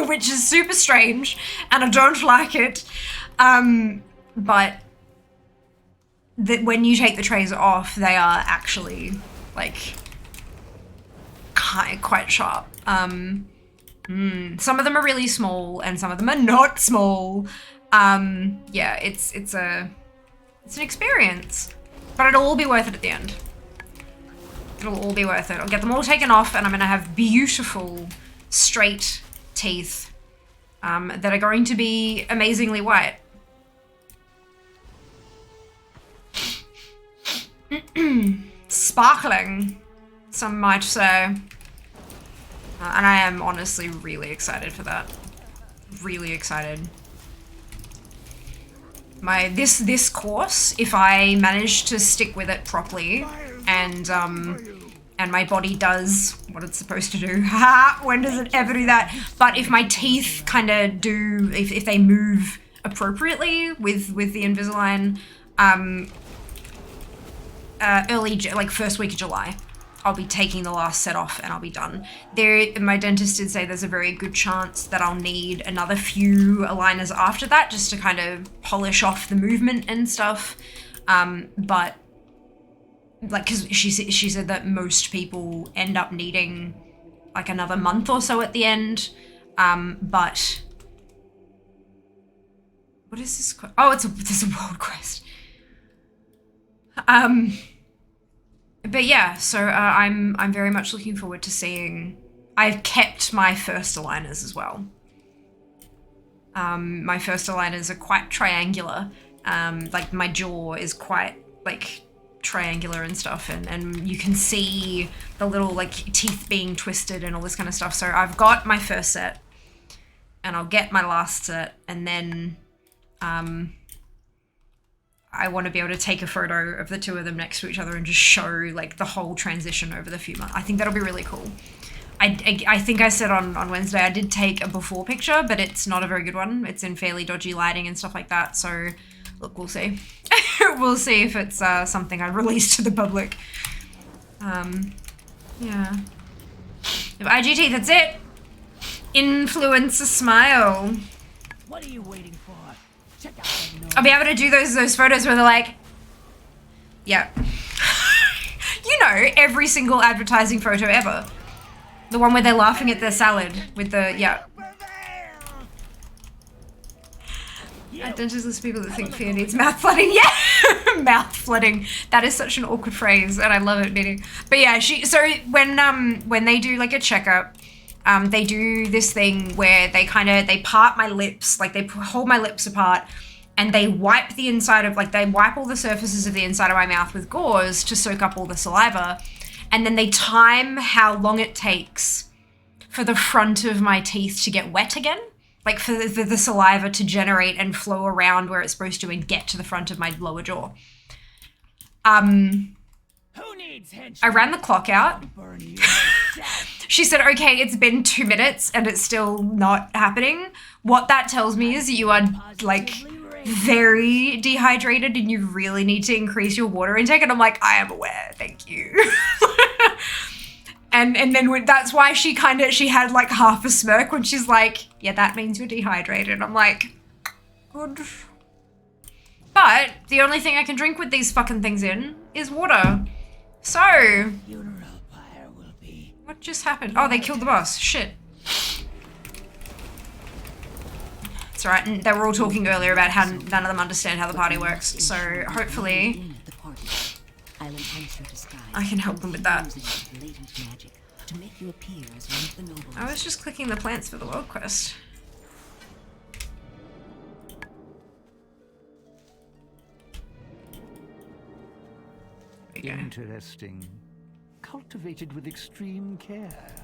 which is super strange, and I don't like it. But when you take the trays off, they are actually like quite sharp. Some of them are really small and some of them are not small. Yeah, it's an experience, but it'll all be worth it at the end. It'll all be worth it. I'll get them all taken off and I'm gonna have beautiful straight teeth that are going to be amazingly white. Sparkling, some might say. And I am honestly really excited for that. Really excited. This course, if I manage to stick with it properly and my body does what it's supposed to do. When does it ever do that? But if my teeth kind of do, if they move appropriately with the Invisalign, like first week of July, I'll be taking the last set off and I'll be done. My dentist did say there's a very good chance that I'll need another few aligners after that just to kind of polish off the movement and stuff. But like, cause she said that most people end up needing like another month or so at the end. But what is this? Oh, it's a world quest. But yeah, so I'm very much looking forward to seeing. I've kept my first aligners as well. My first aligners are quite triangular. Like my jaw is quite like triangular and stuff, and you can see the little like teeth being twisted and all this kind of stuff. So I've got my first set, and I'll get my last set, and then I want to be able to take a photo of the two of them next to each other and just show like the whole transition over the few months. I think that'll be really cool. I think I said on Wednesday I did take a before picture, but it's not a very good one. It's in fairly dodgy lighting and stuff like that. So look, we'll see. We'll see if it's something I release to the public. Yeah. IGT, that's it. Influencer smile. What are you waiting for? Check out that noise. I'll be able to do those photos where they're like, yeah. You know, every single advertising photo ever. The one where they're laughing at their salad with the, yeah. Dentists list people that think fear needs mouth flooding. Yeah, mouth flooding. That is such an awkward phrase, and I love it, Minnie. But yeah, so when they do like a checkup, they do this thing where they part my lips, like they hold my lips apart, and they wipe the inside of, like they wipe all the surfaces of the inside of my mouth with gauze to soak up all the saliva, and then they time how long it takes for the front of my teeth to get wet again. Like for the saliva to generate and flow around where it's supposed to and get to the front of my lower jaw. Who needs henchmen? I ran the clock out. She said, okay, it's been 2 minutes and it's still not happening. What that tells me is you are like very dehydrated and you really need to increase your water intake. And I'm like, I am aware, thank you. And then that's why she had like half a smirk when she's like, yeah, that means you're dehydrated. I'm like, good. But the only thing I can drink with these fucking things in is water. So, Funeral pyre will be. what just happened? Oh, they killed the boss. Shit. It's alright, and they were all talking earlier about how none of them understand how the party works, so hopefully I can help them with that. I was just clicking the plants for the world quest. Interesting. Cultivated with extreme care.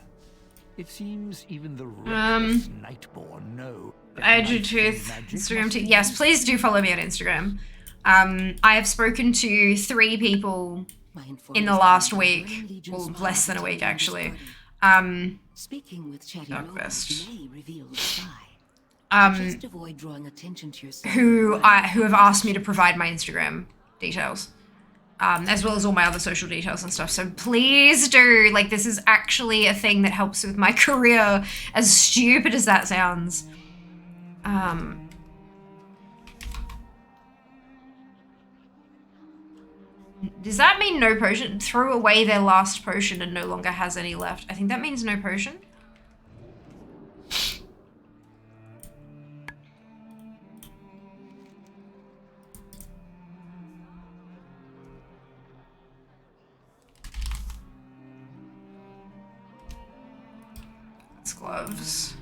It seems even the reckless Nightborn know. Edgetooth, Instagram. Yes, please do follow me on Instagram. I have spoken to 3 people in the last week, well, less than a week actually. Speaking with Chatty, Darkvest. just avoid drawing attention to yourself. Who have asked me to provide my Instagram details. As well as all my other social details and stuff. So please do, like, this is actually a thing that helps with my career, as stupid as that sounds. Does that mean no potion? Threw away their last potion and no longer has any left. I think that means no potion. Gloves.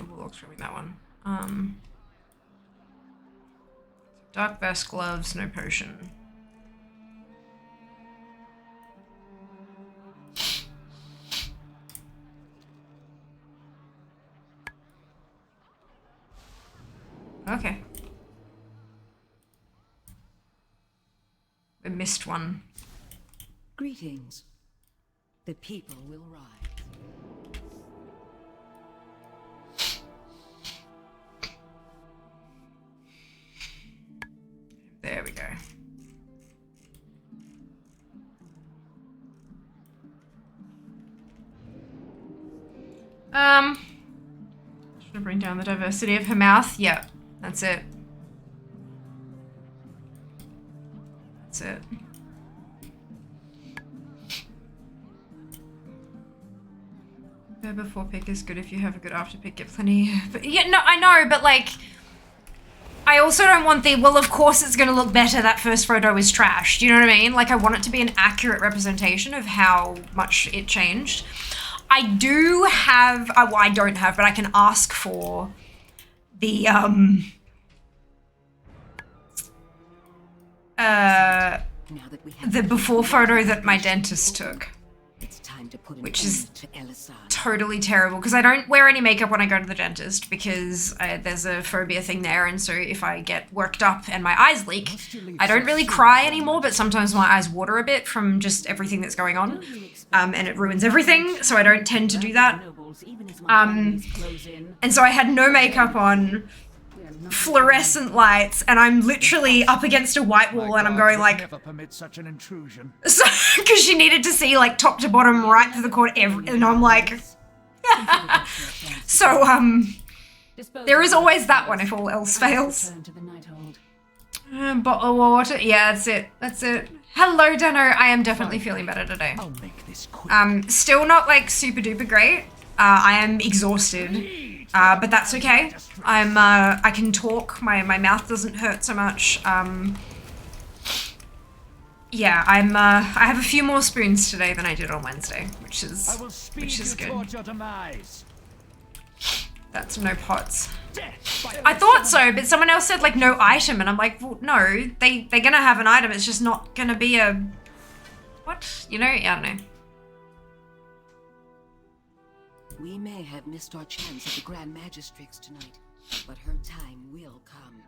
Warlock's grabbing that one. Dark vest, gloves, no potion. Okay. We missed one. Greetings. The people will rise. There we go. Should I bring down the diversity of her mouth? Yep. That's it. That's it. Fair before pick is good if you have a good after pick, get plenty. But yeah, no, I know, but like, I also don't want the, well, of course it's gonna look better, that first photo is trash. Do you know what I mean? Like, I want it to be an accurate representation of how much it changed. I do have, well, I don't have, but I can ask for the before photo that my dentist took, which is totally terrible because I don't wear any makeup when I go to the dentist because there's a phobia thing there, and so if I get worked up and my eyes leak, I don't really cry anymore, but sometimes my eyes water a bit from just everything that's going on, and it ruins everything, so I don't tend to do that. And so I had no makeup on, fluorescent lights, and I'm literally up against a white wall, and I'm going like, never permit such an intrusion. so because she needed to see like top to bottom, right to the corner, and I'm like, so there is always that one if all else fails. Bottle of water, yeah, that's it. That's it. Hello, Dano. I am definitely feeling better today. I'll make this quick. Still not like super duper great. I am exhausted, but that's okay. I can talk. My mouth doesn't hurt so much. Yeah, I have a few more spoons today than I did on Wednesday, which is good. That's no pots. I thought so, but someone else said like no item, and I'm like, well, no, they're gonna have an item. It's just not gonna be a what? You know? I don't know. We may have missed our chance at the Grand Magistrix tonight, but her time will come.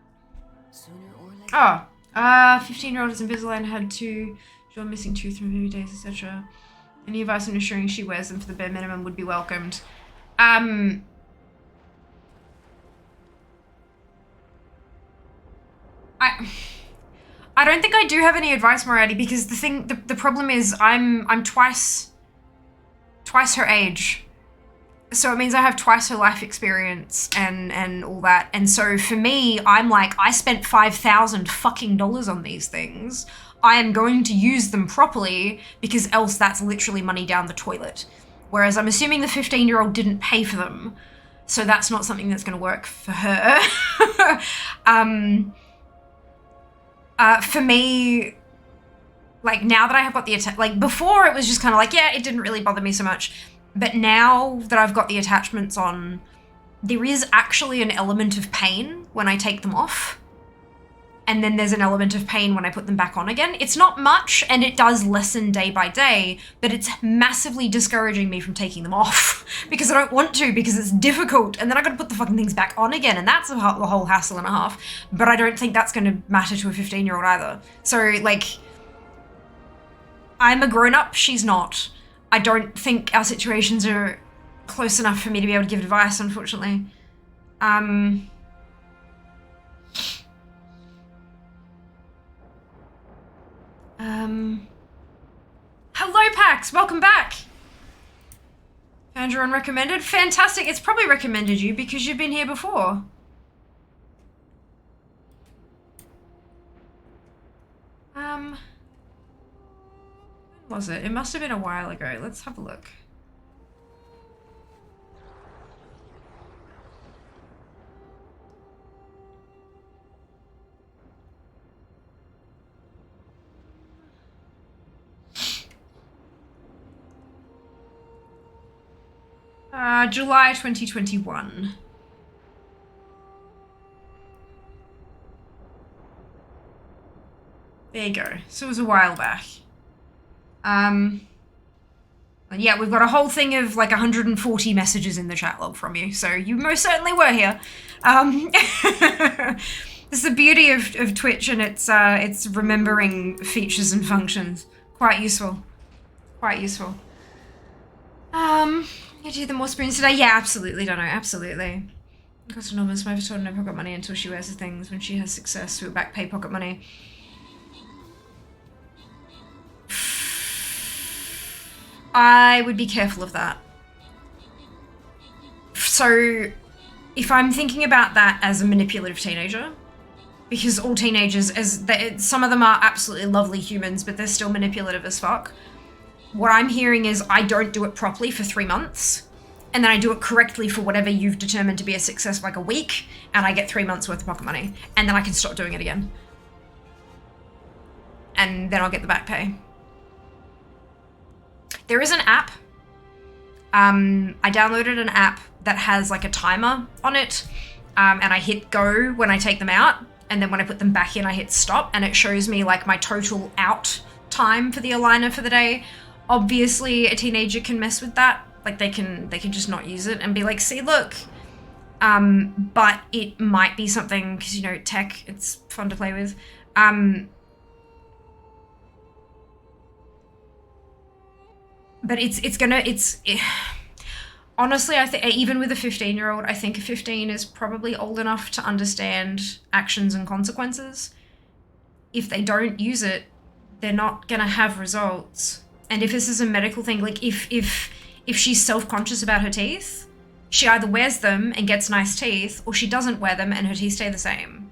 Sooner or later. Oh, 15-year-old is Invisalign, had to draw a missing tooth from movie days, etc. Any advice on ensuring she wears them for the bare minimum would be welcomed. I don't think I do have any advice, Moriarty, because the problem is I'm twice her age. So it means I have twice her life experience and all that. And so for me, I'm like, I spent $5,000 fucking dollars on these things. I am going to use them properly because else that's literally money down the toilet. Whereas I'm assuming the 15-year-old didn't pay for them. So that's not something that's going to work for her. For me, like now that I have got the like before it was just kind of like, yeah, it didn't really bother me so much. But now that I've got the attachments on, there is actually an element of pain when I take them off. And then there's an element of pain when I put them back on again. It's not much, and it does lessen day by day, but it's massively discouraging me from taking them off because I don't want to, because it's difficult, and then I gotta put the fucking things back on again, and that's a whole hassle and a half. But I don't think that's gonna matter to a 15-year-old either. So, like, I'm a grown-up, she's not. I don't think our situations are close enough for me to be able to give advice, unfortunately. Hello, Pax! Welcome back! Found you on recommended? Fantastic! It's probably recommended you because you've been here before. When was it? It must have been a while ago. Let's have a look. July 2021. There you go. So it was a while back. Yeah, we've got a whole thing of like 140 messages in the chat log from you, so you most certainly were here. It's the beauty of Twitch, and it's remembering features and functions. Quite useful. Quite useful. You do the more spoons today? Yeah, absolutely, don't know, absolutely. Cost enormous. My told no pocket money until she wears the things. When she has success, we'll back pay pocket money. I would be careful of that. So, if I'm thinking about that as a manipulative teenager, because all teenagers, some of them are absolutely lovely humans, but they're still manipulative as fuck. What I'm hearing is I don't do it properly for 3 months, and then I do it correctly for whatever you've determined to be a success, like a week, and I get 3 months worth of pocket money, and then I can stop doing it again. And then I'll get the back pay. There is an app. I downloaded an app that has like a timer on it, and I hit go when I take them out, and then when I put them back in, I hit stop, and it shows me like my total out time for the aligner for the day. Obviously, a teenager can mess with that. Like they can just not use it and be like, see, look. But it might be something, because, you know, tech, it's fun to play with. But honestly, I think even with a 15-year-old, I think a 15 is probably old enough to understand actions and consequences. If they don't use it, they're not gonna have results. And if this is a medical thing, like if she's self-conscious about her teeth, she either wears them and gets nice teeth, or she doesn't wear them and her teeth stay the same.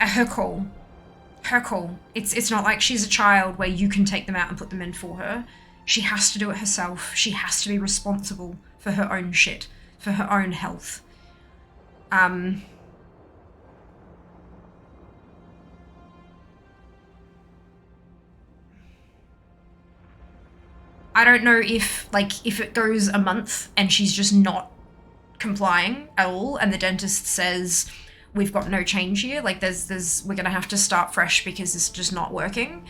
Her call. Her call. It's not like she's a child where you can take them out and put them in for her. She has to do it herself. She has to be responsible for her own shit, for her own health. I don't know if it goes a month and she's just not complying at all, and the dentist says, we've got no change here, like we're gonna have to start fresh because it's just not working.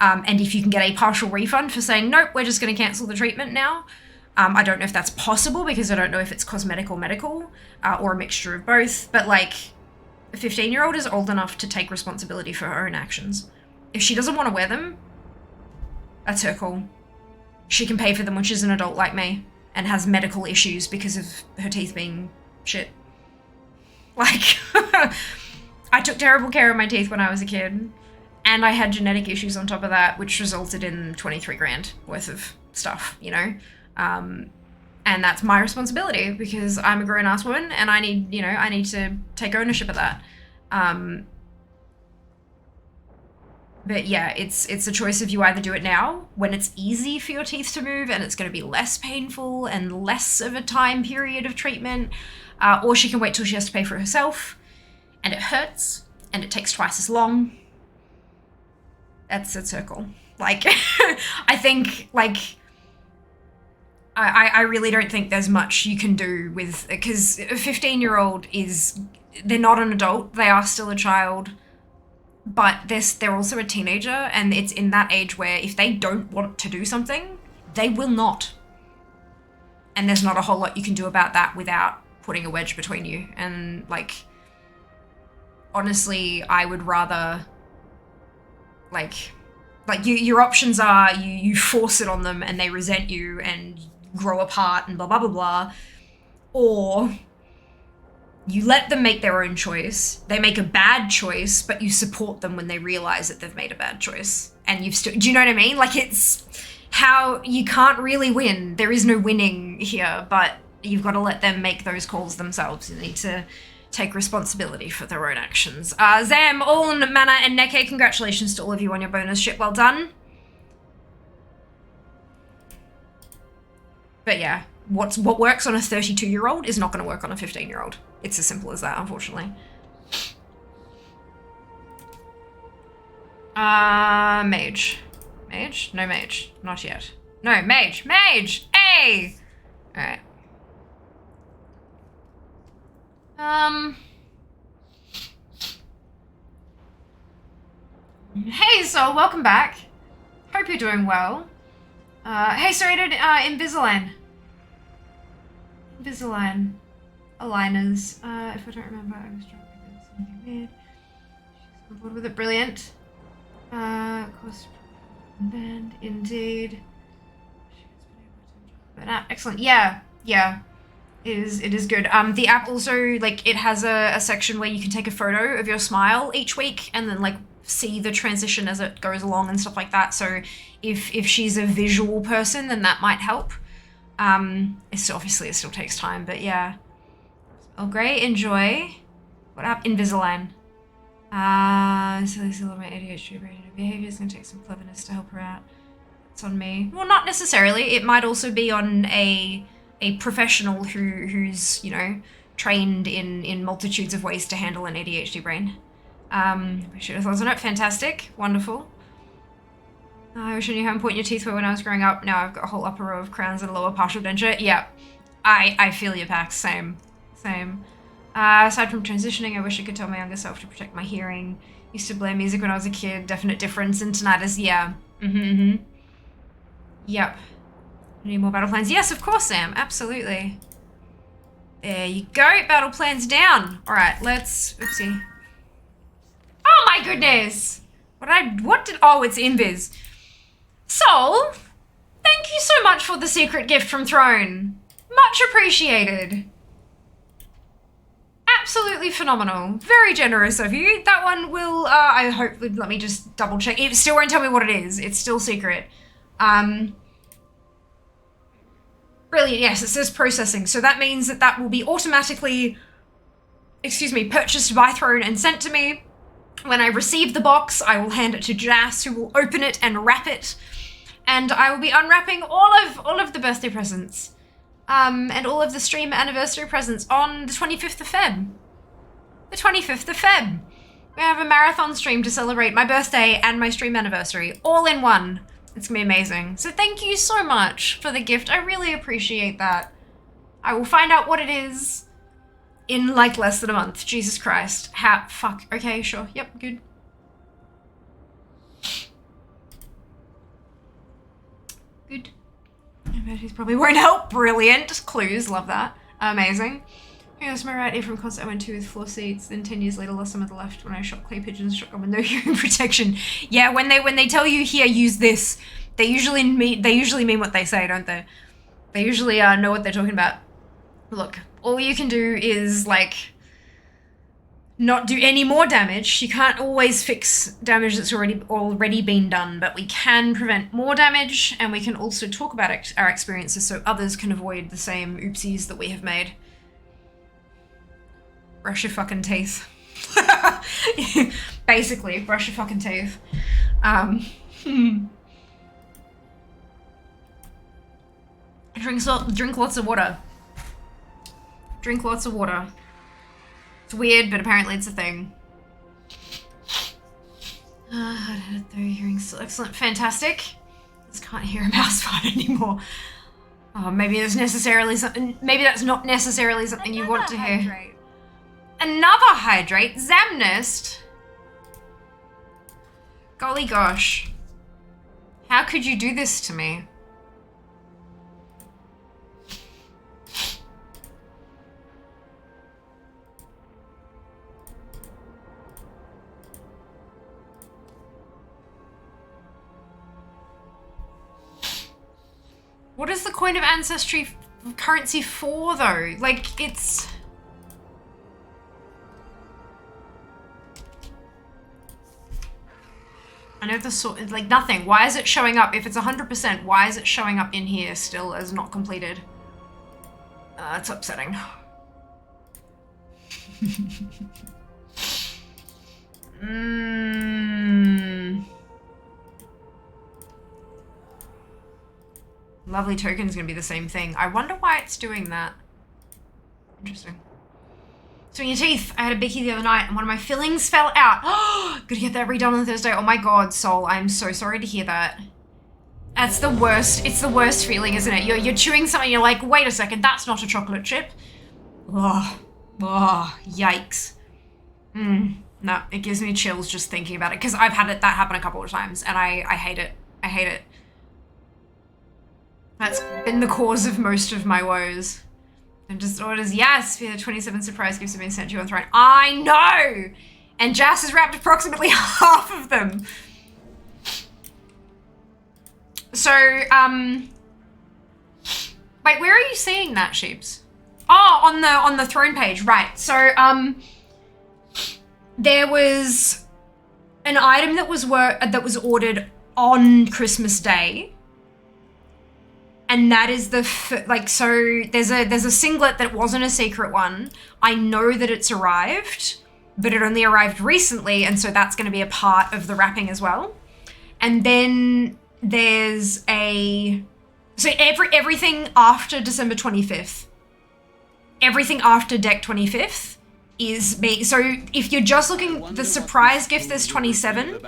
And if you can get a partial refund for saying, nope, we're just gonna cancel the treatment now. I don't know if that's possible because I don't know if it's cosmetic or medical, or a mixture of both, but like, a 15-year-old is old enough to take responsibility for her own actions. If she doesn't want to wear them, that's her call. She can pay for them when she's an adult like me and has medical issues because of her teeth being shit. Like, I took terrible care of my teeth when I was a kid, and I had genetic issues on top of that, which resulted in 23 grand worth of stuff, you know? And And that's my responsibility because I'm a grown-ass woman and I need, you know, I need to take ownership of that. But yeah, it's a choice if you either do it now when it's easy for your teeth to move and it's going to be less painful and less of a time period of treatment, or she can wait till she has to pay for it herself and it hurts and it takes twice as long. That's a circle. Like, I think, like, I really don't think there's much you can do with, because a 15-year-old is, they're not an adult, they are still a child, but they're also a teenager, and it's in that age where if they don't want to do something, they will not. And there's not a whole lot you can do about that without putting a wedge between you. And, like, honestly, I would rather, like your options are you force it on them and they resent you and grow apart and blah, blah, blah, blah. Or you let them make their own choice. They make a bad choice, but you support them when they realize that they've made a bad choice. And you've still, do you know what I mean? Like, it's how you can't really win. There is no winning here, but you've got to let them make those calls themselves. You need to take responsibility for their own actions. Zam, Uln, Mana, and Neke, congratulations to all of you on your bonus ship. Well done. But yeah, what works on a 32-year-old is not going to work on a 15-year-old. It's as simple as that, unfortunately. Mage. Mage? No mage. Not yet. No, mage. Mage! Hey! Alright. Hey, Soul, welcome back. Hope you're doing well. Hey, sorry, Invisalign. Invisalign. Aligners. If I don't remember, I was trying to do something weird. She's on board with it. Brilliant. Course band, indeed. Excellent. Yeah. It is good. The app also, like, it has a section where you can take a photo of your smile each week and then, like, see the transition as it goes along and stuff like that. So if she's a visual person, then that might help. It's obviously, it still takes time, but yeah. Oh, great. Enjoy. What app? Invisalign. So this is a little bit ADHD related behavior. It's gonna take some cleverness to help her out. It's on me. Well, not necessarily. It might also be on a professional who's, you know, trained in multitudes of ways to handle an ADHD brain. Appreciate your thoughts on it. Fantastic. Wonderful. I wish I knew how important your teeth were when I was growing up. Now I've got a whole upper row of crowns and a lower partial denture. Yeah. I feel your Pax. Same. Aside from transitioning, I wish I could tell my younger self to protect my hearing. Used to blame music when I was a kid. Definite difference in tinnitus. Yeah. Yep. Need more battle plans? Yes, of course, Sam. Absolutely. There you go. Battle plans down. All right, let's. Oopsie. Oh my goodness. Oh, it's Invis. Soul, thank you so much for the secret gift from Throne. Much appreciated. Absolutely phenomenal. Very generous of you. That one will, I hope, let me just double check. It still won't tell me what it is. It's still secret. Brilliant, yes, it says processing. So that means that will be automatically, purchased by Throne and sent to me. When I receive the box, I will hand it to Jas, who will open it and wrap it. And I will be unwrapping all of the birthday presents. And all of the stream anniversary presents on the 25th of Feb. The 25th of Feb. We have a marathon stream to celebrate my birthday and my stream anniversary, all in one. It's gonna be amazing. So thank you so much for the gift. I really appreciate that. I will find out what it is in, like, less than a month. Jesus Christ. Fuck. Okay, sure. Yep, good. Good. He probably won't help. Brilliant. Clues, love that. Amazing. Here's my right ear from concert I went to with 4 seats. Then 10 years later, lost some of the left when I shot clay pigeons, shotgun with no hearing protection. Yeah, when they tell you here, use this, they usually mean what they say, don't they? They usually know what they're talking about. Look, all you can do is, like, not do any more damage. She can't always fix damage that's already been done, but we can prevent more damage, and we can also talk about our experiences so others can avoid the same oopsies that we have made. Brush your fucking teeth. Basically, brush your fucking teeth. Drink lots of water. Drink lots of water. It's weird, but apparently it's a thing. Hearing still excellent, fantastic. Just can't hear a mouse fart anymore. Oh, maybe there's necessarily something. Maybe that's not necessarily something you want to hear. Another hydrate, Zamnist. Golly gosh, how could you do this to me? What is the coin of ancestry currency for, though? Like, it's... I know the sort, like, nothing. Why is it showing up? If it's 100%, why is it showing up in here still as not completed? It's upsetting. Lovely token's gonna be the same thing. I wonder why it's doing that. Interesting. Swing your teeth. I had a bicky the other night and one of my fillings fell out. Oh, gotta get that redone on Thursday. Oh my god, Soul, I'm so sorry to hear that. That's the worst. It's the worst feeling, isn't it? You're chewing something, you're like, wait a second, that's not a chocolate chip. Oh, yikes. No, it gives me chills just thinking about it because I've had that happen a couple of times and I hate it. I hate it. That's been the cause of most of my woes. And just orders, yes, for the 27 surprise gifts have been sent to you on Throne. I know! And Jas has wrapped approximately half of them. So, wait, where are you seeing that, Sheeps? Oh, on the Throne page, right. So, there was an item that was ordered on Christmas Day. And that is the, so there's a singlet that wasn't a secret one. I know that it's arrived, but it only arrived recently. And so that's going to be a part of the wrapping as well. And then there's so everything after December 25th, everything after Deck 25th is so if you're just looking, the surprise gift, there's 27,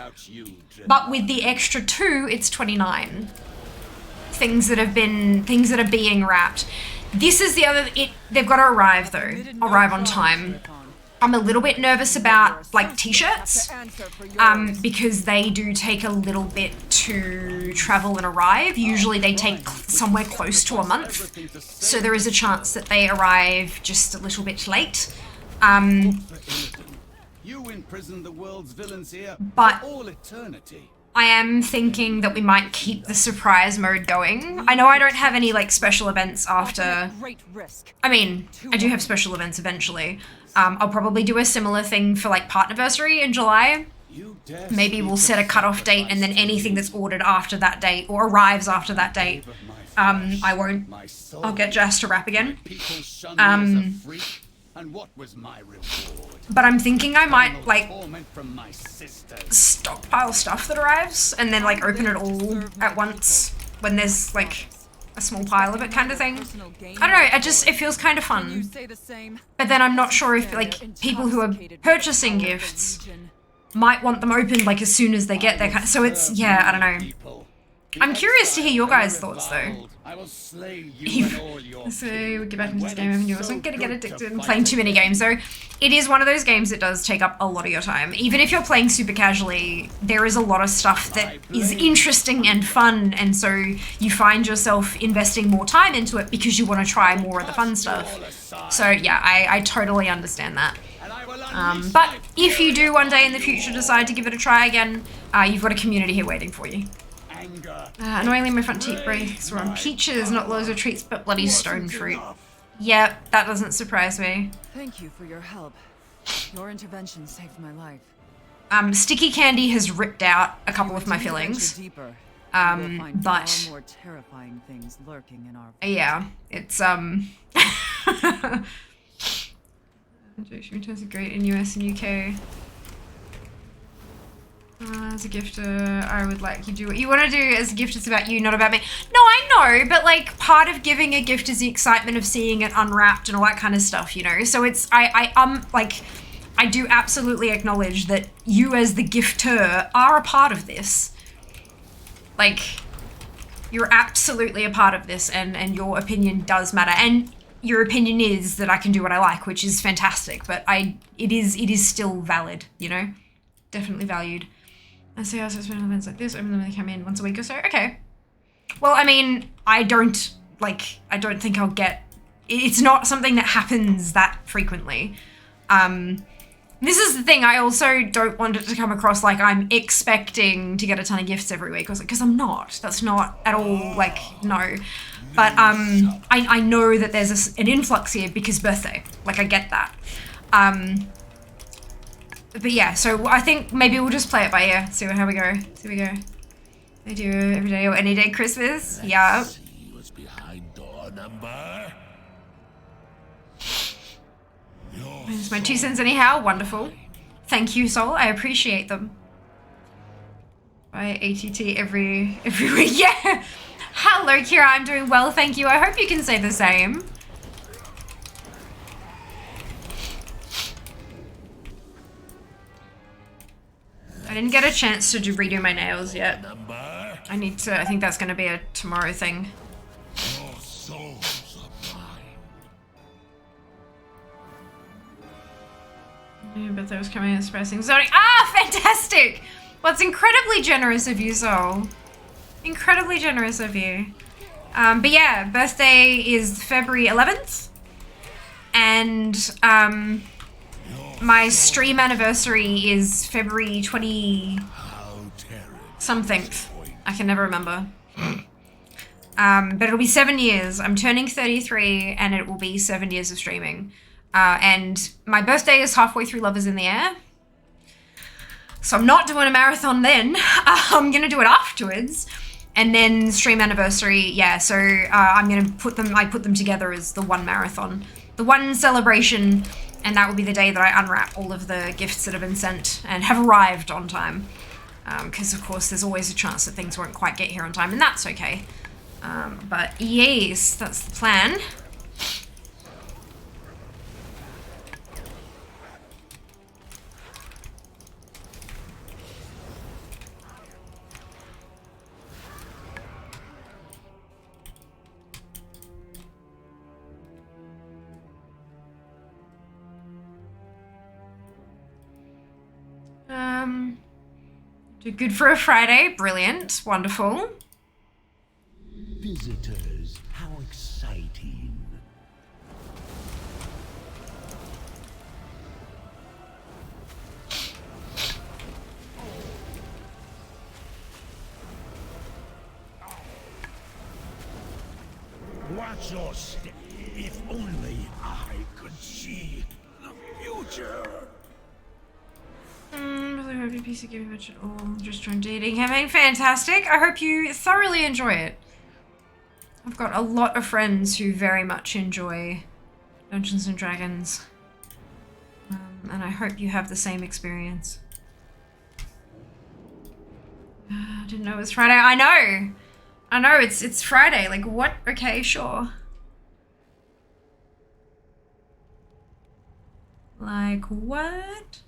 but with the extra 2, it's 29. Things that are being wrapped. This is the other, they've got to arrive though, arrive on time. I'm a little bit nervous about like t-shirts, because they do take a little bit to travel and arrive. Usually they take somewhere close to a month. So there is a chance that they arrive just a little bit late. You imprison the world's villains here but for all eternity. I am thinking that we might keep the surprise mode going. I know I don't have any like special events after. I mean, I do have special events eventually. I'll probably do a similar thing for like Partnerversary in July. Maybe we'll set a cutoff date and then anything that's ordered after that date or arrives after that date, I won't. I'll get Jas to wrap again. And what was my reward? But I'm thinking I might like stockpile stuff that arrives and then like open it all at once when there's like a small pile of it kind of thing. I don't know, it feels kind of fun. But then I'm not sure if like people who are purchasing gifts might want them opened like as soon as they get there. So it's, yeah, I don't know. I'm curious to hear your guys' thoughts though. I will slay you and all your So we get back into this game and you're also gonna get addicted and playing too many games. So it is one of those games that does take up a lot of your time. Even if you're playing super casually, there is a lot of stuff that is interesting and fun, and so you find yourself investing more time into it because you want to try more of the fun stuff. So yeah, I totally understand that. But if you do one day in the future decide to give it a try again, you've got a community here waiting for you. Annoyingly, my front teeth breaks were on peaches, not loads of treats, but bloody stone fruit. Yep, that doesn't surprise me. Thank you for your help. Your intervention saved my life. Sticky candy has ripped out a couple of my Continue to fillings. venture deeper, you will find But far more terrifying things lurking in our. yeah, it's returns are great in US and UK. As a gifter, I would like you do what you want to do. As a gift, it's about you, not about me. No, I know, but like part of giving a gift is the excitement of seeing it unwrapped and all that kind of stuff, you know? So it's, I do absolutely acknowledge that you as the gifter are a part of this. Like, you're absolutely a part of this and your opinion does matter. And your opinion is that I can do what I like, which is fantastic, but it is still valid, you know? Definitely valued. I see also spend events like this, even though they come in once a week or so. Okay. Well, I mean, I don't think I'll get, it's not something that happens that frequently. This is the thing, I also don't want it to come across like I'm expecting to get a ton of gifts every week, because I'm not. That's not at all, like, no. But I know that there's an influx here because birthday. Like, I get that. But yeah, so I think maybe we'll just play it by ear, see how we go. They do every day or any day Christmas. Yeah. See what's behind door number. It's my 2 cents anyhow. Wonderful. Thank you, Soul. I appreciate them. By ATT every week. Yeah. Hello, Kira. I'm doing well, thank you. I hope you can say the same. I didn't get a chance to redo my nails yet. I need to, I think that's going to be a tomorrow thing. Your souls are mine. Yeah, but that was coming as pressing. Sorry. Ah, fantastic! Well, it's incredibly generous of you, Soul. Incredibly generous of you. But yeah, birthday is February 11th. And, my stream anniversary is February 20 something. I can never remember. But it'll be 7 years. I'm turning 33 and it will be 7 years of streaming. And my birthday is halfway through Love is in the Air. So I'm not doing a marathon then. I'm going to do it afterwards. And then stream anniversary, yeah. So I'm going to I put them together as the one marathon. The one celebration. And that will be the day that I unwrap all of the gifts that have been sent and have arrived on time. Because, of course, there's always a chance that things won't quite get here on time, and that's okay. But, yes, that's the plan. Do good for a Friday. Brilliant. Wonderful. Visitors, how exciting. Watch your step. If only I could see the future. Really hope your PC gave you much at all. Just joined dating campaign. Fantastic. I hope you thoroughly enjoy it. I've got a lot of friends who very much enjoy Dungeons and Dragons. And I hope you have the same experience. I didn't know it was Friday. I know, it's Friday. Like, what? Okay, sure. Like, what?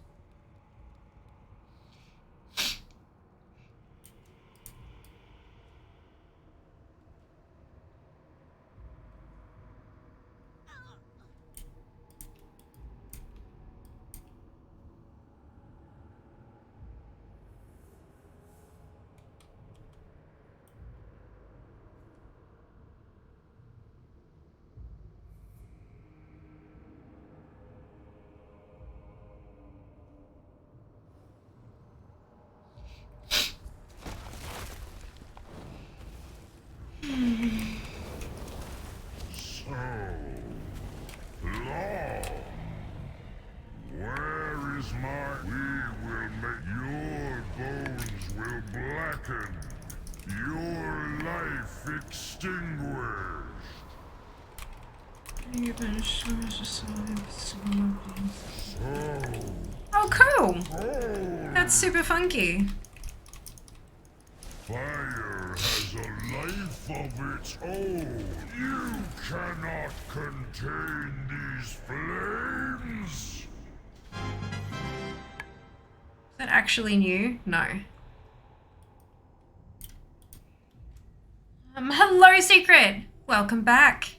Kraken. Your life extinguished. Oh, cool. That's super funky. Fire has a life of its own. You cannot contain these flames. Is that actually new? No. Hello, Secret! Welcome back.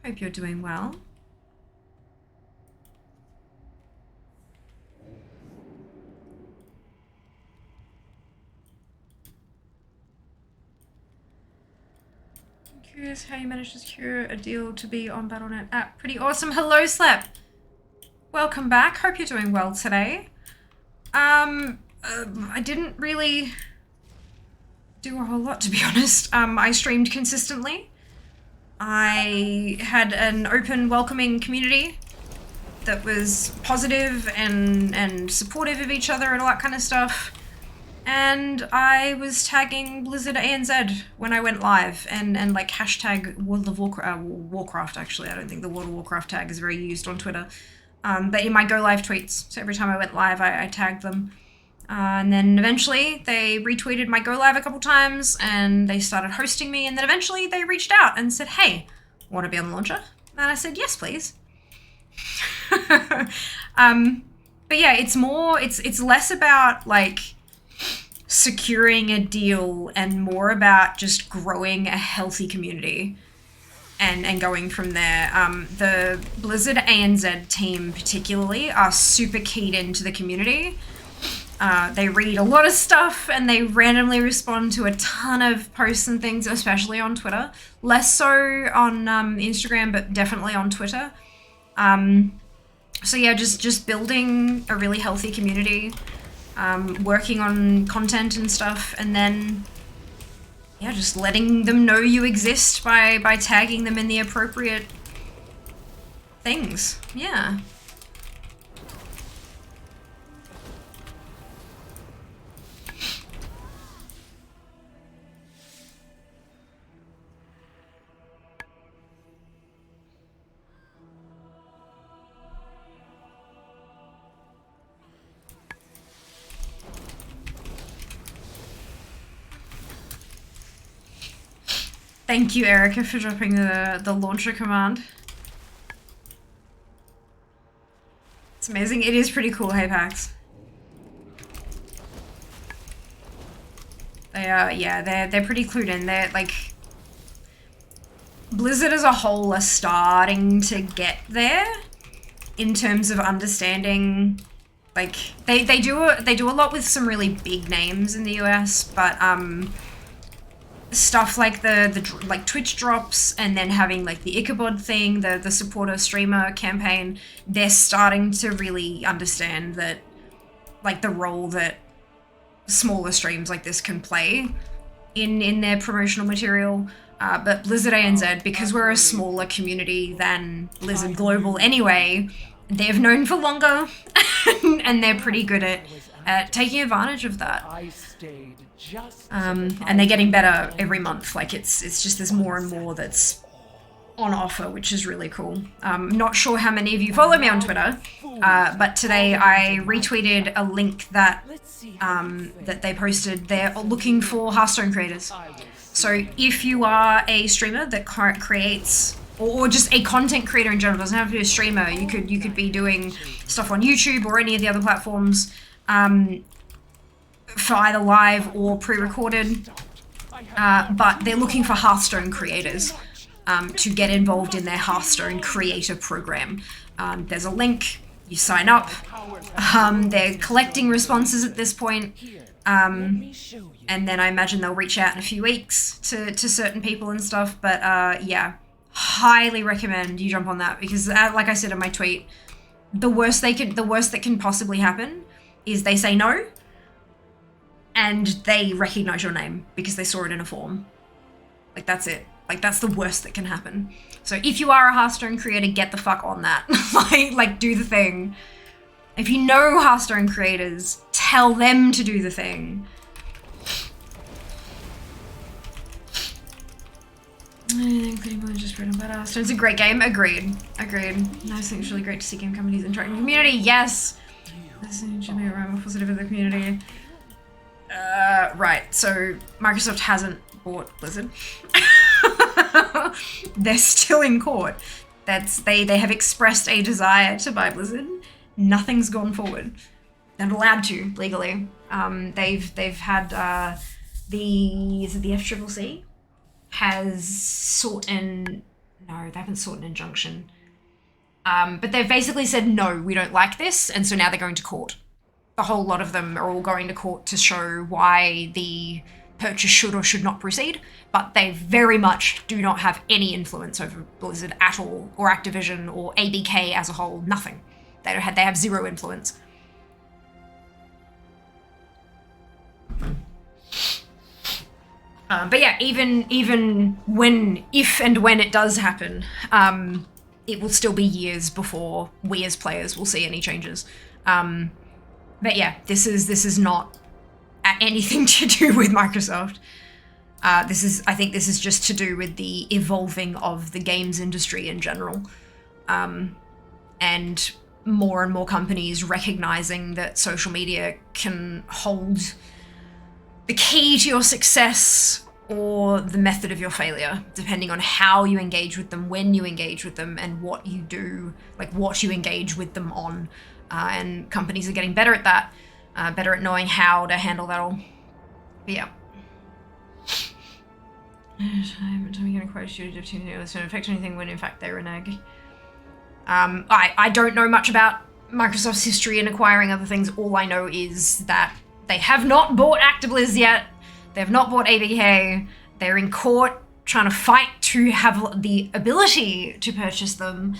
Hope you're doing well. I'm curious how you managed to secure a deal to be on Battle.net app. Pretty awesome. Hello, Slep. Welcome back. Hope you're doing well today. I didn't really do a whole lot, to be honest. I streamed consistently. I had an open, welcoming community that was positive and supportive of each other and all that kind of stuff. And I was tagging Blizzard ANZ when I went live and like hashtag World of Warcraft, actually. I don't think the World of Warcraft tag is very used on Twitter. But in my go live tweets, so every time I went live, I tagged them. And then eventually they retweeted my go live a couple times and they started hosting me. And then eventually they reached out and said, hey, want to be on the launcher? And I said, yes, please. But yeah, it's less about like securing a deal and more about just growing a healthy community and going from there. The Blizzard ANZ team particularly are super keyed into the community. They read a lot of stuff and they randomly respond to a ton of posts and things, especially on Twitter. Less so on Instagram, but definitely on Twitter. So yeah, just building a really healthy community, working on content and stuff, and then yeah, just letting them know you exist by tagging them in the appropriate things. Yeah. Thank you, Erica, for dropping the launcher command. It's amazing. It is pretty cool, hey Pax. They are, yeah, they're pretty clued in. They're like, Blizzard as a whole are starting to get there in terms of understanding. Like they do a lot with some really big names in the US, but stuff like the like Twitch drops and then having like the Ichabod thing, the supporter streamer campaign, they're starting to really understand that like the role that smaller streams like this can play in their promotional material. But Blizzard ANZ, because we're a smaller community than Blizzard Global anyway, they've known for longer and they're pretty good at taking advantage of that. And they're getting better every month. Like it's just there's more and more that's on offer, which is really cool. Not sure how many of you follow me on Twitter, but today I retweeted a link that that they posted. They're looking for Hearthstone creators. So if you are a streamer that creates, or just a content creator in general, doesn't have to be a streamer. You could be doing stuff on YouTube or any of the other platforms. For either live or pre-recorded, but they're looking for Hearthstone creators to get involved in their Hearthstone creator program. There's a link, you sign up, they're collecting responses at this point, and then I imagine they'll reach out in a few weeks to certain people and stuff, but yeah, highly recommend you jump on that, because like I said in my tweet, the worst that can possibly happen is they say no, and they recognize your name because they saw it in a form. Like, that's it. Like, that's the worst that can happen. So if you are a Hearthstone creator, get the fuck on that. like, do the thing. If you know Hearthstone creators, tell them to do the thing. Including more than just bread and butter. So it's a great game. Agreed. Nice thing. It's really great to see game companies interact with the community. Yes. This should be around more positive in the community. Right. So Microsoft hasn't bought Blizzard. They're still in court. They have expressed a desire to buy Blizzard. Nothing's gone forward. They're not allowed to legally. They've had the FCCC has sought an no, they haven't sought an injunction. But they've basically said no, we don't like this, and so now they're going to court. A whole lot of them are all going to court to show why the purchase should or should not proceed, but they very much do not have any influence over Blizzard at all, or Activision, or ABK as a whole. Nothing. They have zero influence. But yeah, even when, if and when it does happen, it will still be years before we as players will see any changes. But yeah, this is not anything to do with Microsoft. I think this is just to do with the evolving of the games industry in general. And more and more companies recognizing that social media can hold the key to your success or the method of your failure, depending on how you engage with them, when you engage with them, and what you do, like what you engage with them on. And companies are getting better at that, better at knowing how to handle that all. But yeah. Time you get a quote studio to it's going to affect anything when in fact they renege. I don't know much about Microsoft's history in acquiring other things. All I know is that they have not bought Activision yet. They have not bought ABK. They're in court trying to fight to have the ability to purchase them.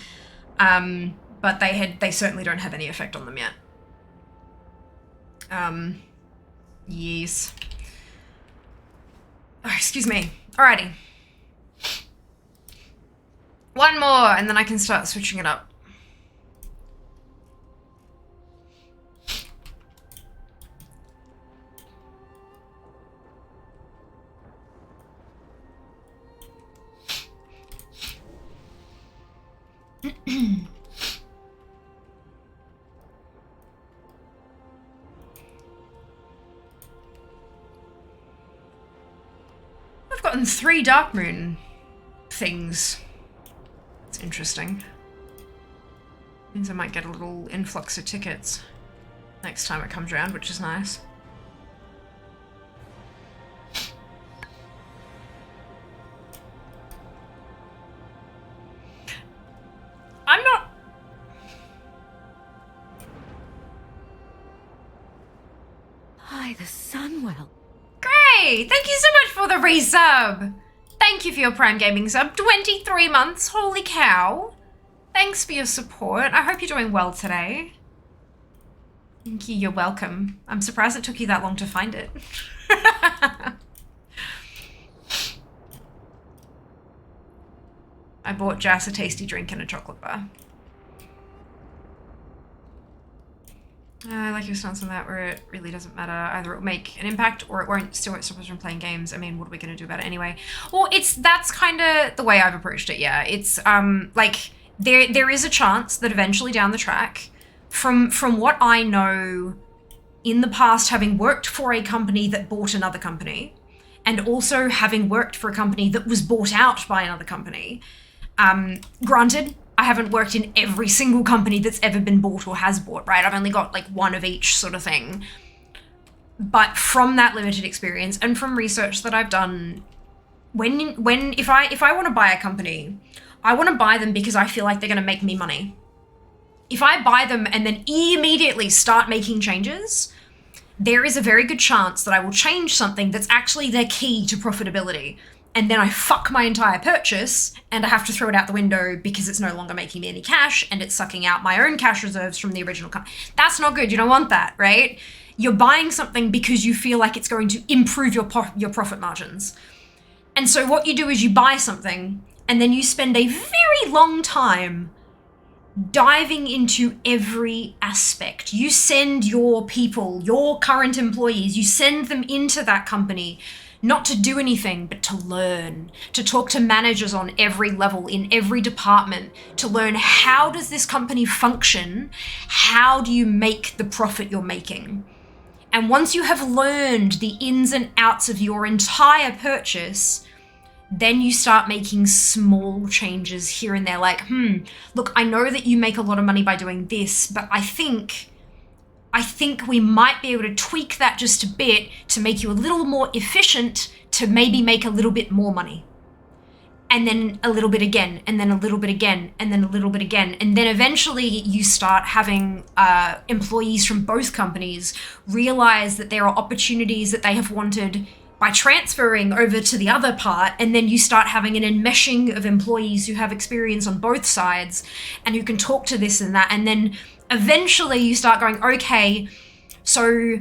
But they certainly don't have any effect on them yet. Yes. Oh, excuse me. Alrighty. One more, and then I can start switching it up. I've gotten 3 Darkmoon things. It's interesting. Means I might get a little influx of tickets next time it comes around, which is nice. I'm not... Hi, the Sunwell. Great! Thank you so much for the resub! Thank you for your Prime Gaming sub. 23 months, holy cow. Thanks for your support. I hope you're doing well today. Thank you, you're welcome. I'm surprised it took you that long to find it. I bought Jas a tasty drink and a chocolate bar. I like your stance on that, where it really doesn't matter. Either it will make an impact or it won't. Still won't stop us from playing games. I mean, what are we going to do about it anyway? Well, that's kind of the way I've approached it. Yeah, it's like there is a chance that eventually down the track, from what I know, in the past, having worked for a company that bought another company, and also having worked for a company that was bought out by another company. Granted, I haven't worked in every single company that's ever been bought or has bought, right? I've only got like one of each sort of thing. But from that limited experience and from research that I've done, if I want to buy a company, I want to buy them because I feel like they're going to make me money. If I buy them and then immediately start making changes, there is a very good chance that I will change something that's actually their key to profitability. And then I fuck my entire purchase and I have to throw it out the window because it's no longer making me any cash and it's sucking out my own cash reserves from the original company. That's not good. You don't want that, right? You're buying something because you feel like it's going to improve your profit margins. And so what you do is you buy something and then you spend a very long time diving into every aspect. You send your people, your current employees, you send them into that company, not to do anything, but to learn, to talk to managers on every level, in every department, to learn how does this company function? How do you make the profit you're making? And once you have learned the ins and outs of your entire purchase, then you start making small changes here and there, like, look, I know that you make a lot of money by doing this, but I think we might be able to tweak that just a bit to make you a little more efficient, to maybe make a little bit more money. And then a little bit again, and then a little bit again, and then a little bit again. And then eventually you start having employees from both companies realize that there are opportunities that they have wanted by transferring over to the other part, and then you start having an enmeshing of employees who have experience on both sides and who can talk to this and that, and then eventually you start going, okay, so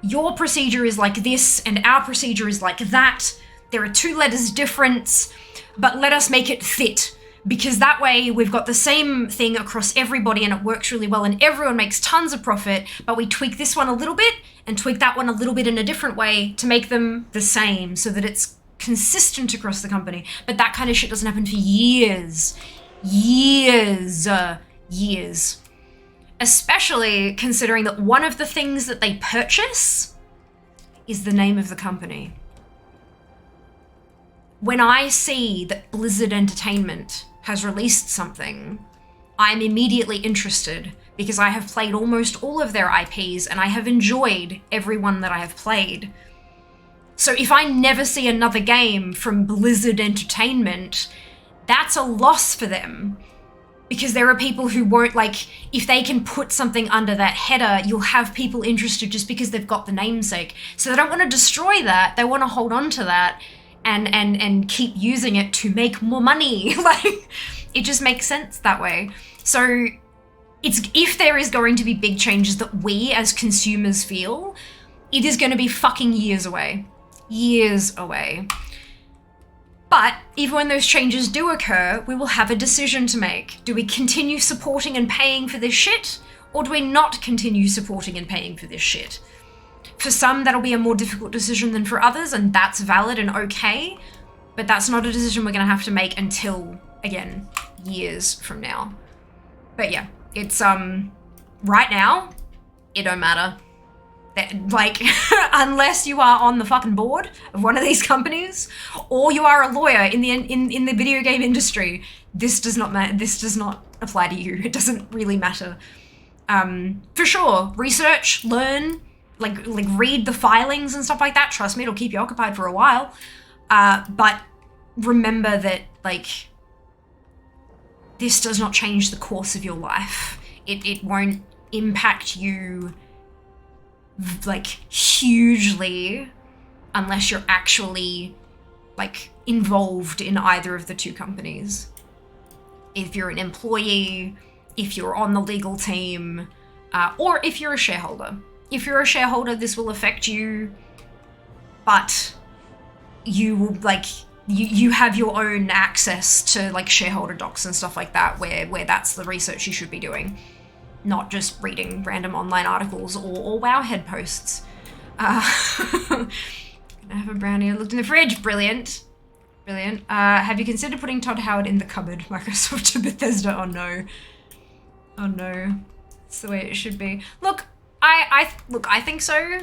your procedure is like this and our procedure is like that. There are 2 letters difference, but let us make it fit, because that way we've got the same thing across everybody and it works really well and everyone makes tons of profit, but we tweak this one a little bit and tweak that one a little bit in a different way to make them the same so that it's consistent across the company. But that kind of shit doesn't happen for years. Especially considering that one of the things that they purchase is the name of the company. When I see that Blizzard Entertainment has released something, I'm immediately interested because I have played almost all of their IPs and I have enjoyed every one that I have played. So if I never see another game from Blizzard Entertainment, that's a loss for them. Because there are people who won't, like, if they can put something under that header, you'll have people interested just because they've got the namesake. So they don't want to destroy that, they want to hold on to that and keep using it to make more money. Like, it just makes sense that way. So if there is going to be big changes that we as consumers feel, it is going to be fucking years away. Years away. But even when those changes do occur, we will have a decision to make. Do we continue supporting and paying for this shit? Or do we not continue supporting and paying for this shit? For some, that'll be a more difficult decision than for others, and that's valid and okay. But that's not a decision we're going to have to make until, again, years from now. But yeah, it's, right now, it don't matter. Like, unless you are on the fucking board of one of these companies, or you are a lawyer in the video game industry, this does not apply to you. It doesn't really matter. For sure, research, learn, like read the filings and stuff like that. Trust me, it'll keep you occupied for a while. But remember that, like, this does not change the course of your life. It won't impact you like hugely unless you're actually like involved in either of the 2 companies. If you're an employee, if you're on the legal team, or if you're a shareholder. If you're a shareholder, this will affect you, but you will, like, you have your own access to like shareholder docs and stuff like that where that's the research you should be doing. Not just reading random online articles or Wowhead posts. Can I have a brownie? I looked in the fridge. Brilliant. Brilliant. Have you considered putting Todd Howard in the cupboard? Microsoft to Bethesda. Oh no. Oh no. It's the way it should be. Look, I think so.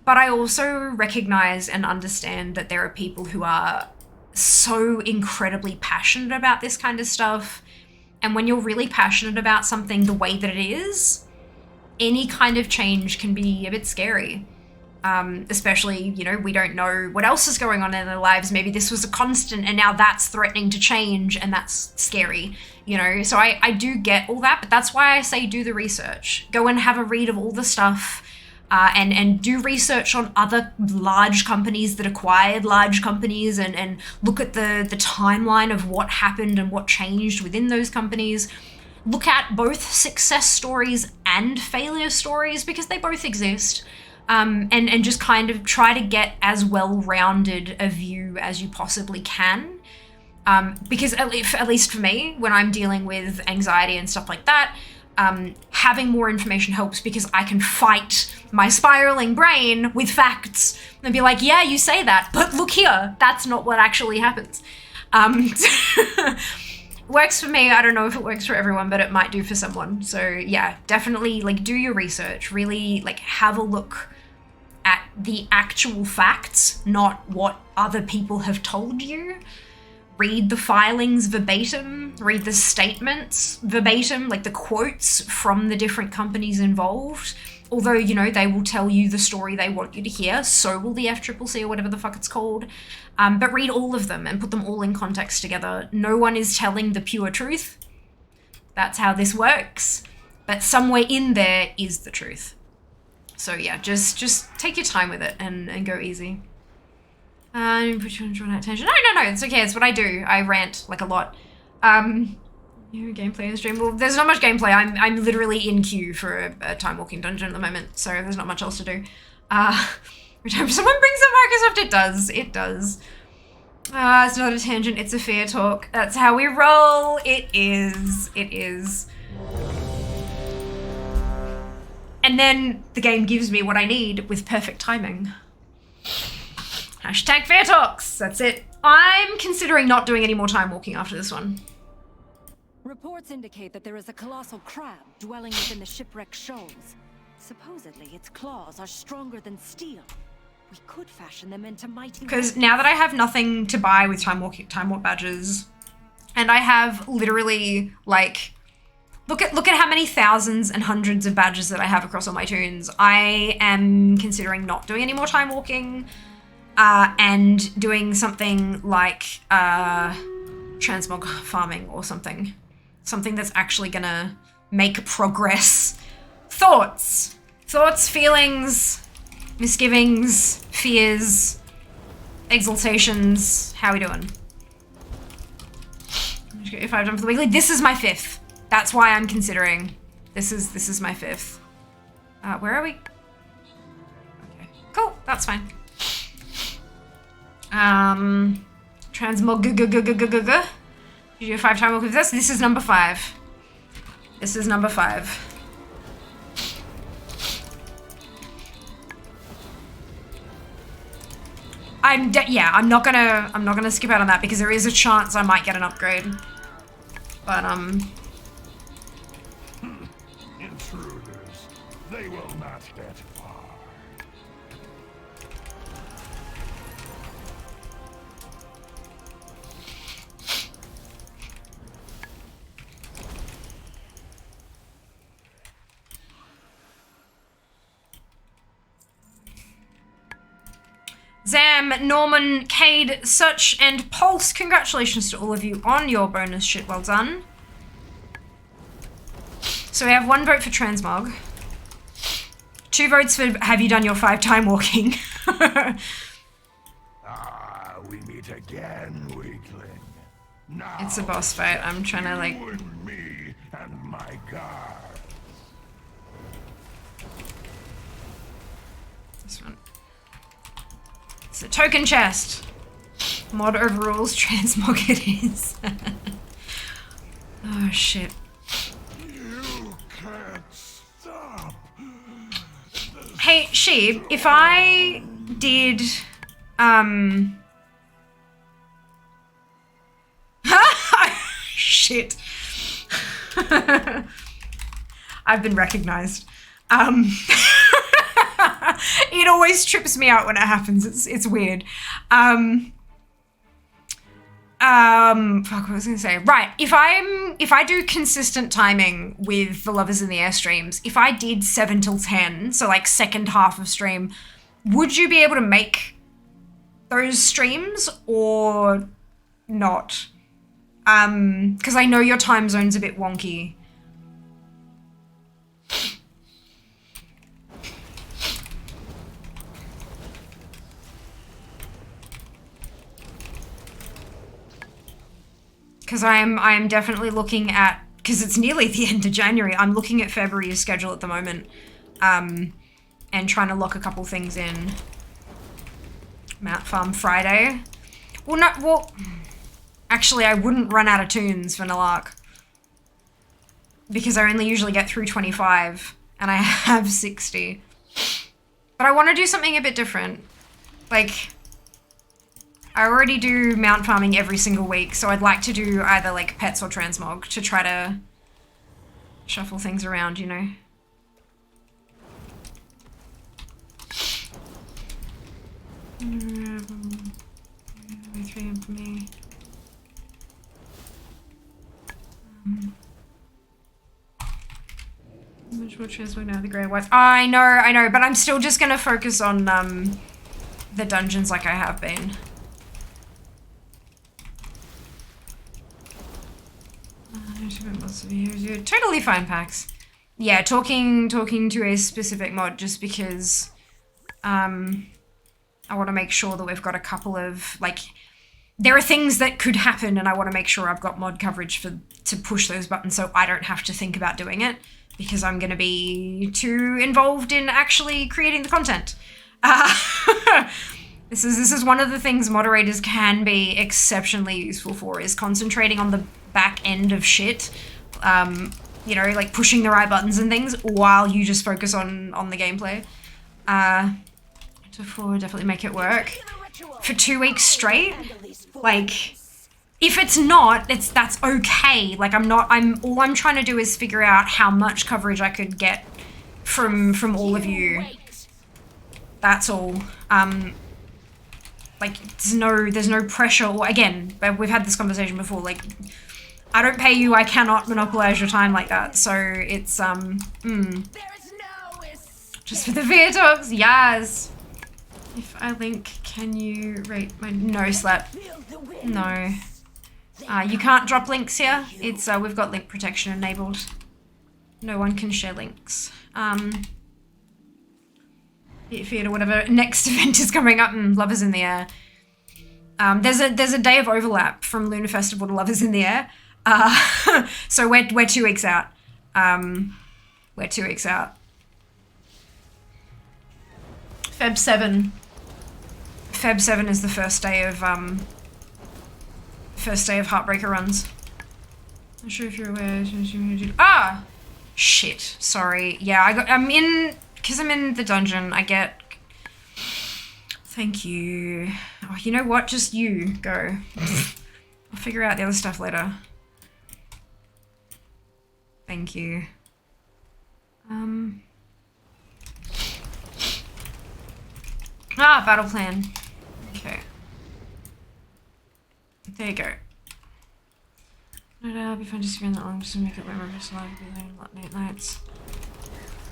But I also recognize and understand that there are people who are so incredibly passionate about this kind of stuff. And when you're really passionate about something the way that it is, any kind of change can be a bit scary. Especially, you know, we don't know what else is going on in their lives. Maybe this was a constant and now that's threatening to change and that's scary, you know? So I do get all that, but that's why I say do the research. Go and have a read of all the stuff. And do research on other large companies that acquired large companies and look at the timeline of what happened and what changed within those companies. Look at both success stories and failure stories because they both exist. And just kind of try to get as well-rounded a view as you possibly can. Because at least for me, when I'm dealing with anxiety and stuff like that, having more information helps because I can fight my spiraling brain with facts and be like, yeah, you say that, but look here, that's not what actually happens. Works for me. I don't know if it works for everyone, but it might do for someone. So yeah, definitely like do your research, really like have a look at the actual facts, not what other people have told you. Read the filings verbatim, read the statements verbatim, like the quotes from the different companies involved. Although, you know, they will tell you the story they want you to hear, so will the FCCC or whatever the fuck it's called. But read all of them and put them all in context together. No one is telling the pure truth. That's how this works. But somewhere in there is the truth. So yeah, just take your time with it and go easy. Put you on drawn out attention. No, it's okay. It's what I do. I rant like a lot. New gameplay in the stream. Well, there's not much gameplay. I'm literally in queue for a time walking dungeon at the moment, so there's not much else to do. Every time someone brings up Microsoft, it does. It does. It's not a tangent. It's a fair talk. That's how we roll. It is. It is. And then the game gives me what I need with perfect timing. Hashtag fair talks. That's it. I'm considering not doing any more time walking after this one. Reports indicate that there is a colossal crab dwelling within the shipwreck shoals. Supposedly, its claws are stronger than steel. We could fashion them into mighty... Because now that I have nothing to buy with time walk badges, and I have literally, like... Look at how many thousands and hundreds of badges that I have across all my toons. I am considering not doing any more time walking, and doing something like transmog farming or something. Something that's actually gonna make progress. Thoughts, feelings, misgivings, fears, exaltations. How are we doing? If I've done for the weekly, this is my 5th. That's why I'm considering. This is my 5th. Where are we? Okay, cool. That's fine. Transmog. You do a 5 time walk with this. This is number 5. This is number 5. I'm not gonna skip out on that because there is a chance I might get an upgrade. But Intruders, they will not get far. Zam, Norman, Cade, Such, and Pulse, congratulations to all of you on your bonus shit, well done. So we have 1 vote for Transmog. 2 votes for have you done your 5 time walking. We meet again, weakling. Now, it's a boss fight, I'm trying to like... you and me and my guard. This one. It's a token chest. Mod overrules, transmog it is. Oh shit. You can't stop. Hey, Sheeb, if I did, shit. I've been recognized. It always trips me out when it happens. It's weird. Fuck, what was I gonna say? Right, if I do consistent timing with the Lovers in the Air streams, if I did 7 till 10, so like second half of stream, would you be able to make those streams or not? Because I know your time zone's a bit wonky. Because I'm definitely looking at, because it's nearly the end of January, I'm looking at February's schedule at the moment, and trying to lock a couple things in. Mount Farm Friday. Well, actually I wouldn't run out of tunes for Nalark. because I only usually get through 25 and I have 60. But I want to do something a bit different. Like, I already do mount farming every single week, so I'd like to do either like pets or transmog to try to shuffle things around, you know? Three for me. Much more transmog now, the grey whites. I know, but I'm still just gonna focus on the dungeons like I have been. Totally fine, Pax. Yeah, talking to a specific mod just because I want to make sure that we've got a couple of, like, there are things that could happen and I want to make sure I've got mod coverage to push those buttons so I don't have to think about doing it because I'm going to be too involved in actually creating the content. This is one of the things moderators can be exceptionally useful for, is concentrating on the back end of shit. You know, like pushing the right buttons and things while you just focus on the gameplay. To definitely make it work. For 2 weeks straight, like, if it's not, that's okay. Like, all I'm trying to do is figure out how much coverage I could get from all of you. That's all. Like, there's no pressure, or again, we've had this conversation before, like, I don't pay you, I cannot monopolize your time like that, so it's, just for the VOD talks, yes! If I link, can you rate my, no slap, no. You can't drop links here, it's, we've got link protection enabled. No one can share links. Feed or whatever, next event is coming up, Love is in the Air. There's a day of overlap from Lunar Festival to Love is in the Air. So we're 2 weeks out. We're 2 weeks out. Feb 7 is the first day of Heartbreaker runs. Not sure if you're aware. Ah, shit. Sorry. Yeah, I'm in the dungeon. I get. Thank you. Oh, you know what? Just you go. I'll figure out the other stuff later. Thank you. Battle plan. Okay. There you go. No doubt it'll be fun to spend that long just to make it where my first life will be there late nights.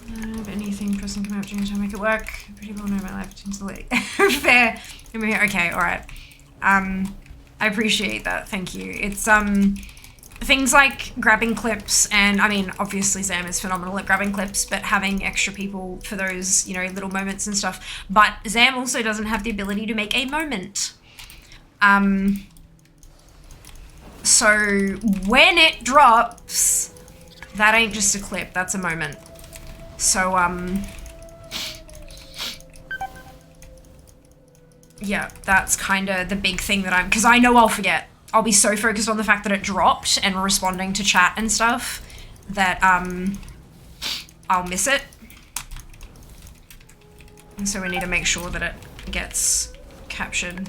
If anything person come out during time, make it work. Pretty well know my life seems to late. Fair. Okay, alright. I appreciate that, thank you. It's things like grabbing clips, and I mean obviously Sam is phenomenal at grabbing clips, but having extra people for those, you know, little moments and stuff. But Sam also doesn't have the ability to make a moment. So when it drops, that ain't just a clip, that's a moment. So yeah, that's kind of the big thing that because I know I'll forget. I'll be so focused on the fact that it dropped and responding to chat and stuff that I'll miss it. And so we need to make sure that it gets captured.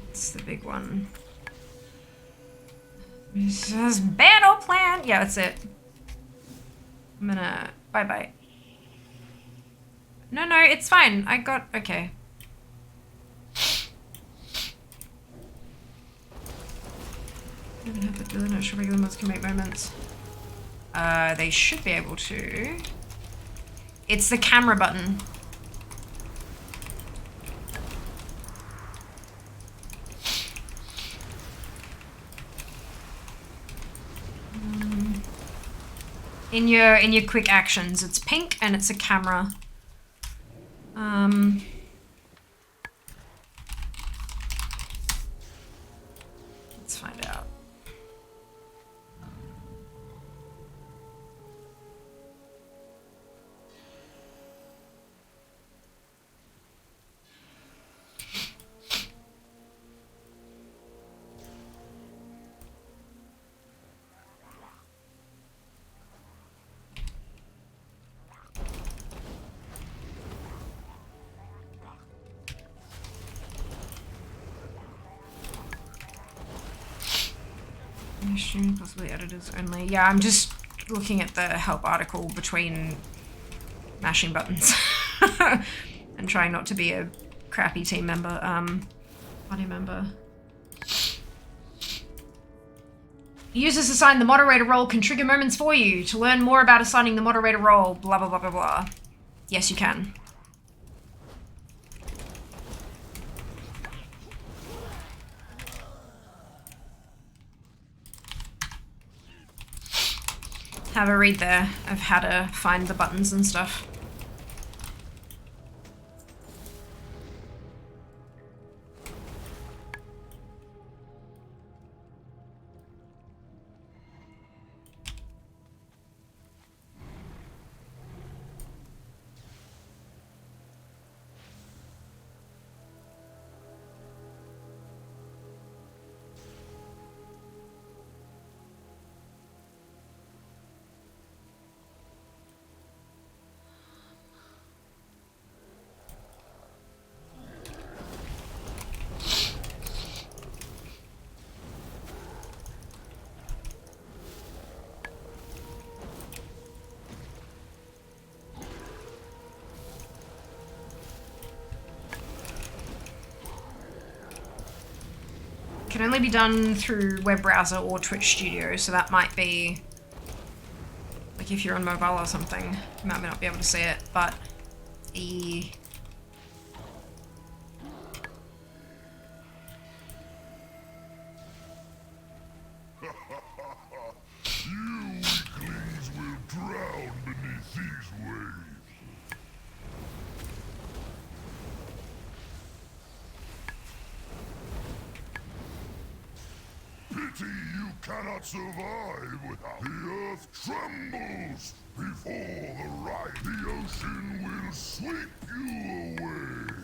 It's the big one. This is battle plan. Yeah, that's it. I'm gonna bye. No, it's fine. Okay. Really not sure regular mods can make moments. They should be able to. It's the camera button. In your quick actions, it's pink and it's a camera. Let's find out. Possibly editors only. Yeah, I'm just looking at the help article between mashing buttons and trying not to be a crappy team member, party member. Users assign the moderator role can trigger moments for you. To learn more about assigning the moderator role, blah blah blah blah blah. Yes, you can. Have a read there of how to find the buttons and stuff. Can only be done through web browser or Twitch Studio, so that might be like if you're on mobile or something, you might not be able to see it, but You weaklings will drown beneath these waves. Pity you cannot survive without. The earth trembles before the right. The ocean will sweep you away.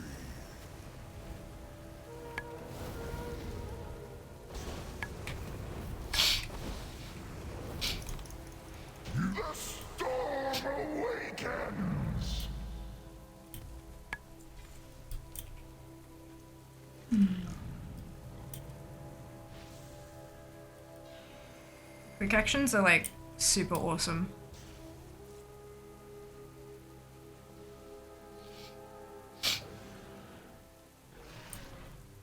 The storm awakens. quick actions are like super awesome.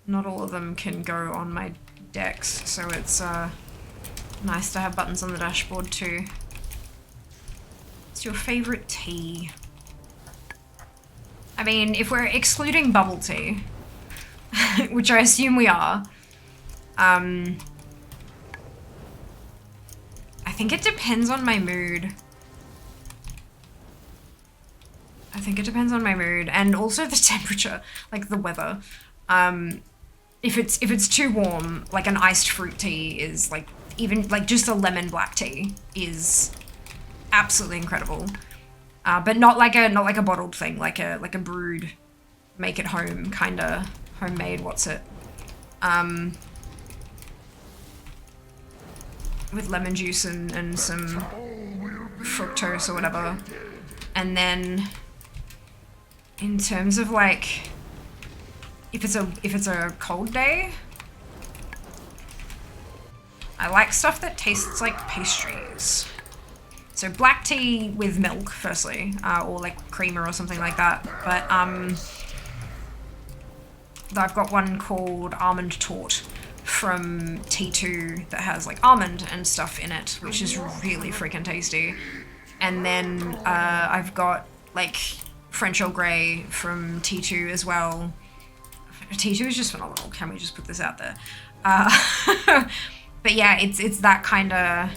Not all of them can go on my decks, so it's nice to have buttons on the dashboard too. What's your favorite tea? I mean, if we're excluding bubble tea, which I assume we are, I think it depends on my mood. I think it depends on my mood and also the temperature, like the weather. If it's too warm, like an iced fruit tea is like, even like just a lemon black tea is absolutely incredible. But not like a bottled thing, like a brewed, make it home kinda homemade. What's it? With lemon juice and some fructose or whatever. And then in terms of like, if it's a cold day, I like stuff that tastes like pastries. So black tea with milk, firstly, or like creamer or something like that. But I've got one called Almond Tort from T2 that has like almond and stuff in it, which is really freaking tasty. And then I've got like French Earl Grey from T2 as well. T2 is just phenomenal. Can we just put this out there? But yeah, it's that kind of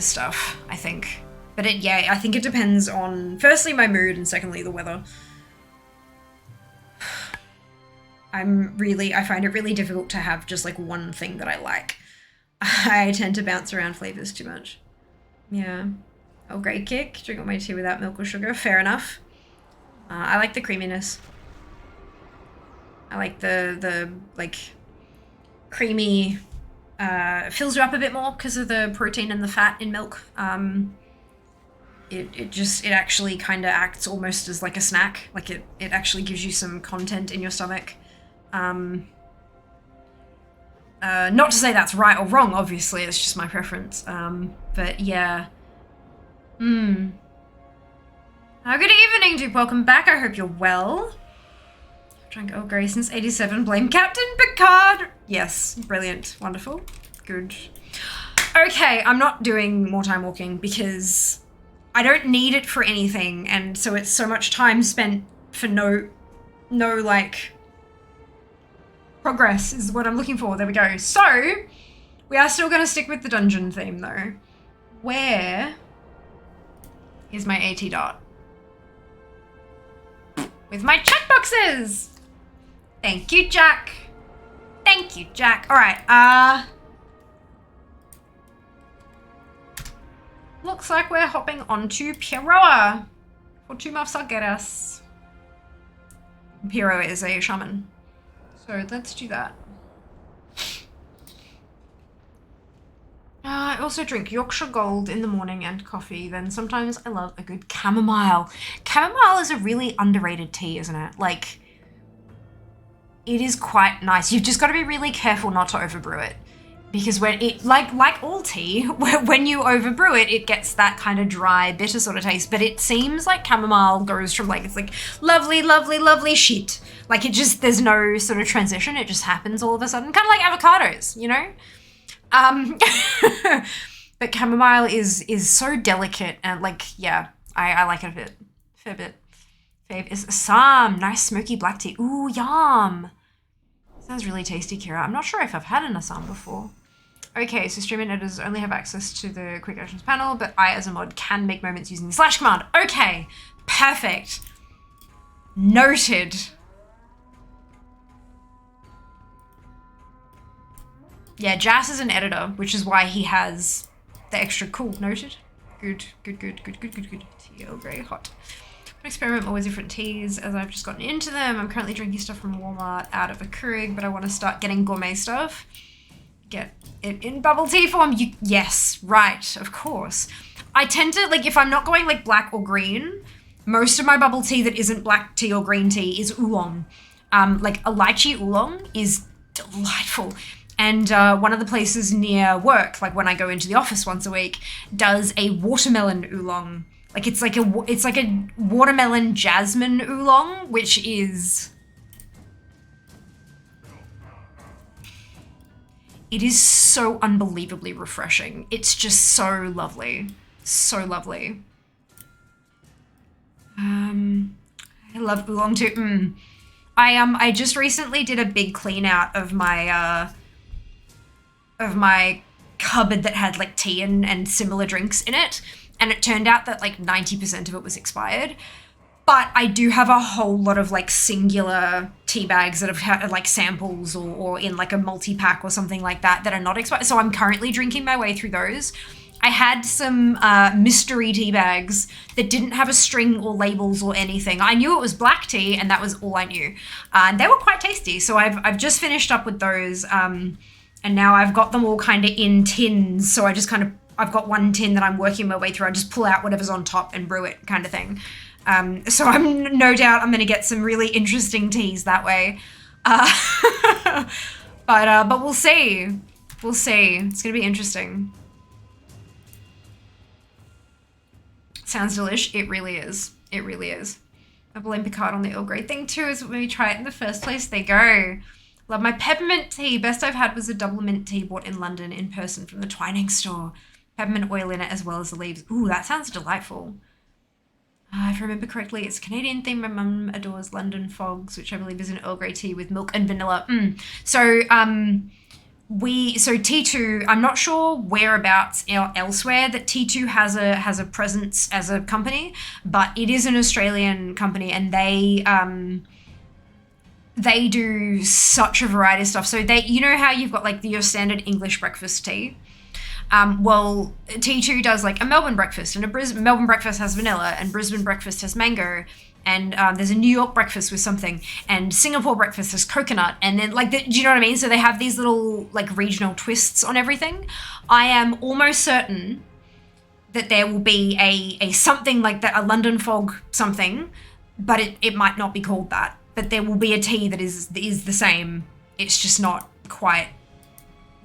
stuff, I think. But I think it depends on, firstly, my mood, and secondly, the weather. I find it really difficult to have just like one thing that I like. I tend to bounce around flavors too much. Yeah. Oh, great kick. Drink all my tea without milk or sugar. Fair enough. I like the creaminess. I like the like creamy, fills you up a bit more because of the protein and the fat in milk. It actually kind of acts almost as like a snack. Like it actually gives you some content in your stomach. Not to say that's right or wrong, obviously, it's just my preference. But yeah. Good evening, Duke. Welcome back. I hope you're well. Drank Earl Grey since 87. Blame Captain Picard. Yes, brilliant. Wonderful. Good. Okay, I'm not doing more time walking because I don't need it for anything, and so it's so much time spent for no like progress is what I'm looking for. There we go. So we are still gonna stick with the dungeon theme though. Where is my AT dot? With my chat boxes! Thank you, Jack. Thank you, Jack. Alright, looks like we're hopping onto Pieroa for 2 Muffs Argueras. Pieroa is a shaman. So let's do that. I also drink Yorkshire Gold in the morning and coffee. Then sometimes I love a good chamomile. Chamomile is a really underrated tea, isn't it? Like, it is quite nice. You've just got to be really careful not to overbrew it. Because when it, like all tea, when you overbrew it, it gets that kind of dry, bitter sort of taste. But it seems like chamomile goes from like, it's like lovely, lovely, lovely shit. Like it just, there's no sort of transition. It just happens all of a sudden. Kind of like avocados, you know? But chamomile is so delicate and like, yeah, I like it a bit, fair bit. Fave is Assam, nice smoky black tea. Ooh, yum. Sounds really tasty, Kira. I'm not sure if I've had an Assam before. Okay, so streaming editors only have access to the quick actions panel, but I as a mod can make moments using the slash command. Okay, perfect. Noted. Yeah, Jas is an editor, which is why he has the extra cool. Noted. Good. Tea Earl Grey, hot. Experiment more with different teas as I've just gotten into them. I'm currently drinking stuff from Walmart out of a Keurig, but I want to start getting gourmet stuff. Get it in bubble tea form. Yes, right, of course. I tend to, like, if I'm not going like black or green, most of my bubble tea that isn't black tea or green tea is oolong. Like a lychee oolong is delightful. And one of the places near work, like when I go into the office once a week, does a watermelon oolong. Like it's like a watermelon jasmine oolong, which is, it is so unbelievably refreshing. It's just so lovely, so lovely. I love oolong too. I just recently did a big clean out of my cupboard that had like tea and similar drinks in it. And it turned out that like 90% of it was expired. But I do have a whole lot of like singular tea bags that have had like samples or in like a multi-pack or something like that are not expired. So I'm currently drinking my way through those. I had some mystery tea bags that didn't have a string or labels or anything. I knew it was black tea and that was all I knew. And they were quite tasty. So I've just finished up with those. And now I've got them all kind of in tins. So I've got one tin that I'm working my way through. I just pull out whatever's on top and brew it kind of thing. So I'm no doubt I'm going to get some really interesting teas that way. But we'll see. We'll see. It's going to be interesting. Sounds delish. It really is. It really is. I blame Picard on the Earl Grey thing too, is when we try it in the first place, they go. Love my peppermint tea. Best I've had was a double mint tea bought in London in person from the Twining store. Peppermint oil in it as well as the leaves. Ooh, that sounds delightful. If I remember correctly, it's a Canadian thing. My mum adores London Fogs, which I believe is an Earl Grey tea with milk and vanilla. So T2, I'm not sure whereabouts elsewhere that T2 has a presence as a company, but it is an Australian company and they do such a variety of stuff. So you know how you've got like your standard English breakfast tea? Well, T2 does like a Melbourne breakfast, and Melbourne breakfast has vanilla, and Brisbane breakfast has mango, and there's a New York breakfast with something, and Singapore breakfast has coconut, and then like, do you know what I mean? So they have these little like regional twists on everything. I am almost certain that there will be a something like that, a London Fog something, but it might not be called that. But there will be a tea that is the same. It's just not quite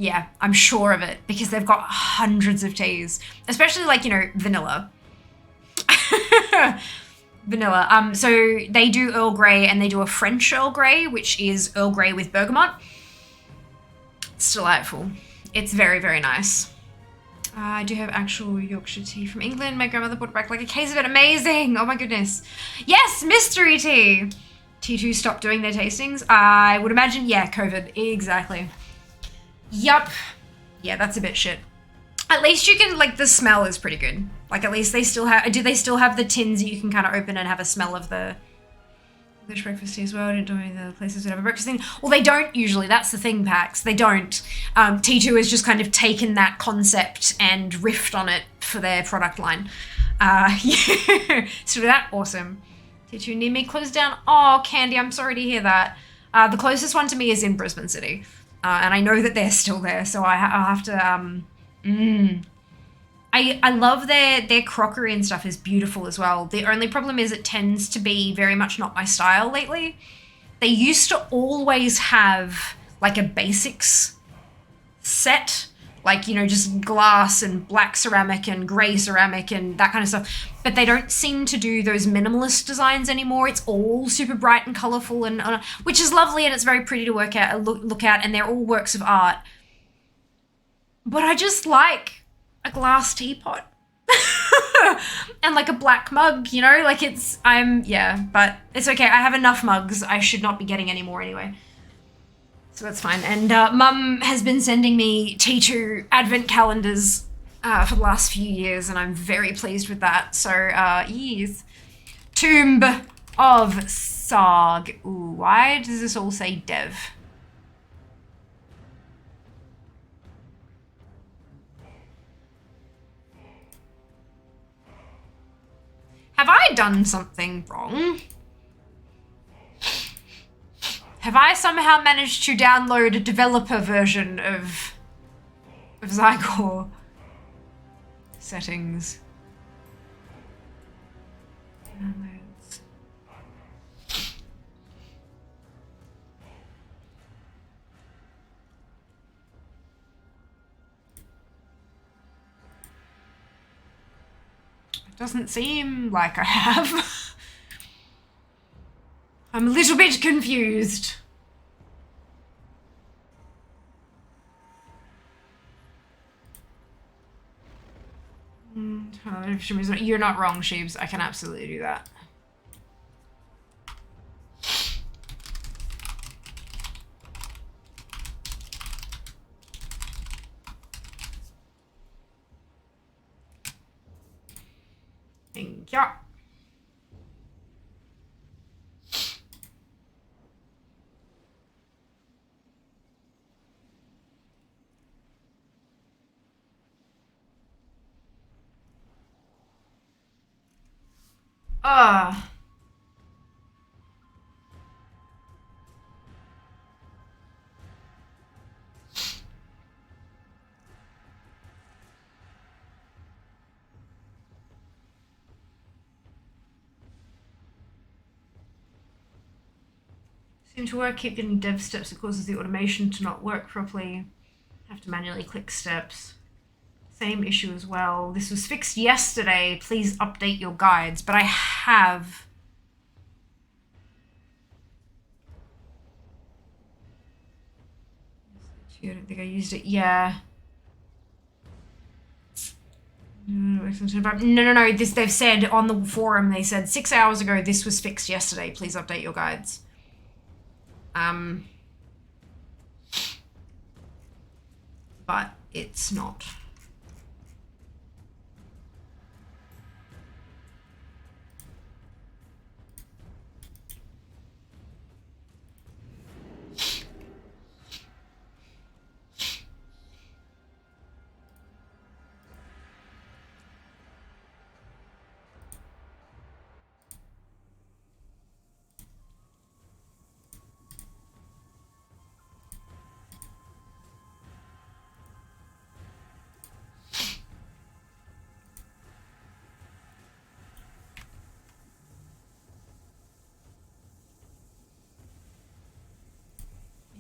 Yeah, I'm sure of it because they've got hundreds of teas, especially like, you know, vanilla. Vanilla. So they do Earl Grey and they do a French Earl Grey, which is Earl Grey with bergamot. It's delightful. It's very, very nice. I do have actual Yorkshire tea from England. My grandmother brought back like a case of it. Amazing. Oh my goodness. Yes, mystery tea. T2 stopped doing their tastings. I would imagine, yeah, COVID. Exactly. Yup. Yeah, that's a bit shit. At least you can, like, the smell is pretty good. Like, at least they still have, do they still have the tins that you can kind of open and have a smell of the English breakfast tea as well? I didn't know any of the places that have a breakfast thing. Well, they don't usually. That's the thing, Pax. They don't. T2 has just kind of taken that concept and riffed on it for their product line. Yeah. So that, awesome. T2 near me closed down. Oh, Candy, I'm sorry to hear that. The closest one to me is in Brisbane City. And I know that they're still there, so I'll have to, I love their crockery and stuff is beautiful as well. The only problem is it tends to be very much not my style lately. They used to always have like a basics set, like, you know, just glass and black ceramic and gray ceramic and that kind of stuff. But they don't seem to do those minimalist designs anymore. It's all super bright and colorful and which is lovely and it's very pretty to look at and they're all works of art. But I just like a glass teapot and like a black mug, you know, like yeah, but it's okay. I have enough mugs. I should not be getting any more anyway. So that's fine. And Mum has been sending me T2 advent calendars for the last few years and I'm very pleased with that. So yes. Tomb of Sarg. Ooh, why does this all say Dev? Have I done something wrong? Have I somehow managed to download a developer version of Zygor settings? Downloads. It doesn't seem like I have. I'm a little bit confused. You're not wrong, Sheebs. I can absolutely do that. Thank you. Seem to work. Keep getting dev steps. It causes the automation to not work properly. Have to manually click steps. Same issue as well. This was fixed yesterday. Please update your guides. But I have. I don't think I used it. Yeah. No. They've said on the forum. They said 6 hours ago. This was fixed yesterday. Please update your guides. But it's not.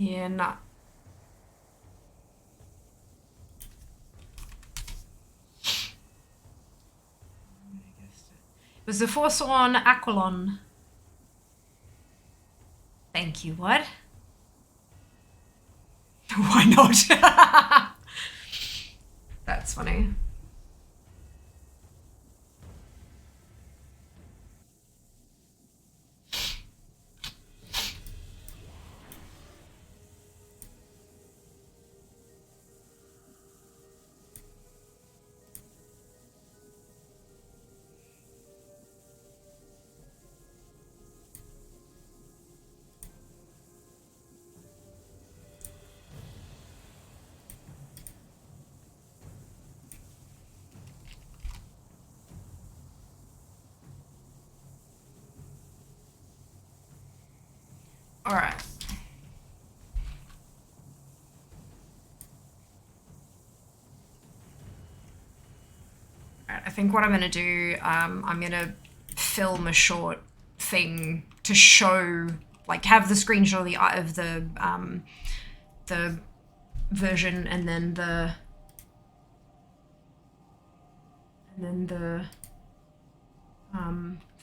Yeah, nah. Was the Forsworn Aquilon? Thank you, what? Why not? That's funny. All right. I think what I'm gonna do, I'm gonna film a short thing to show, like, have the screenshot of the version, and then the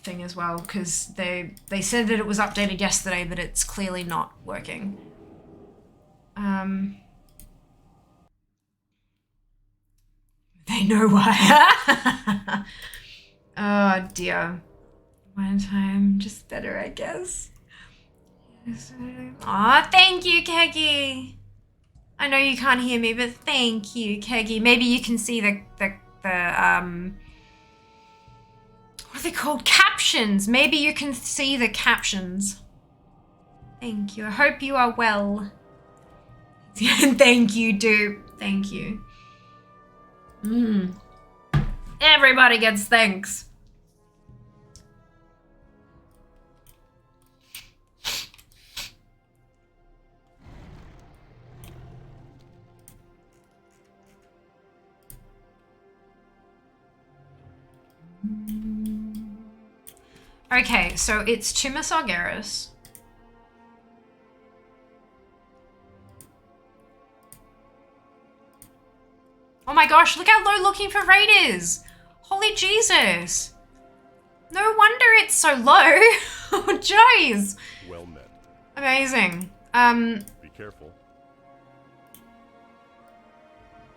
thing as well, because they said that it was updated yesterday, but it's clearly not working. They know why. Oh dear. One time, just better, I guess. Aw, thank you, Keggy. I know you can't hear me, but thank you, Keggy. Maybe you can see the what are they called? Captions. Maybe you can see the captions. Thank you. I hope you are well. Thank you, dupe. Thank you. Everybody gets thanks. Okay, so it's Tumus Argeris. Oh my gosh, look how low looking for raid is! Holy Jesus! No wonder it's so low! Oh, jeez! Well met. Amazing. Be careful.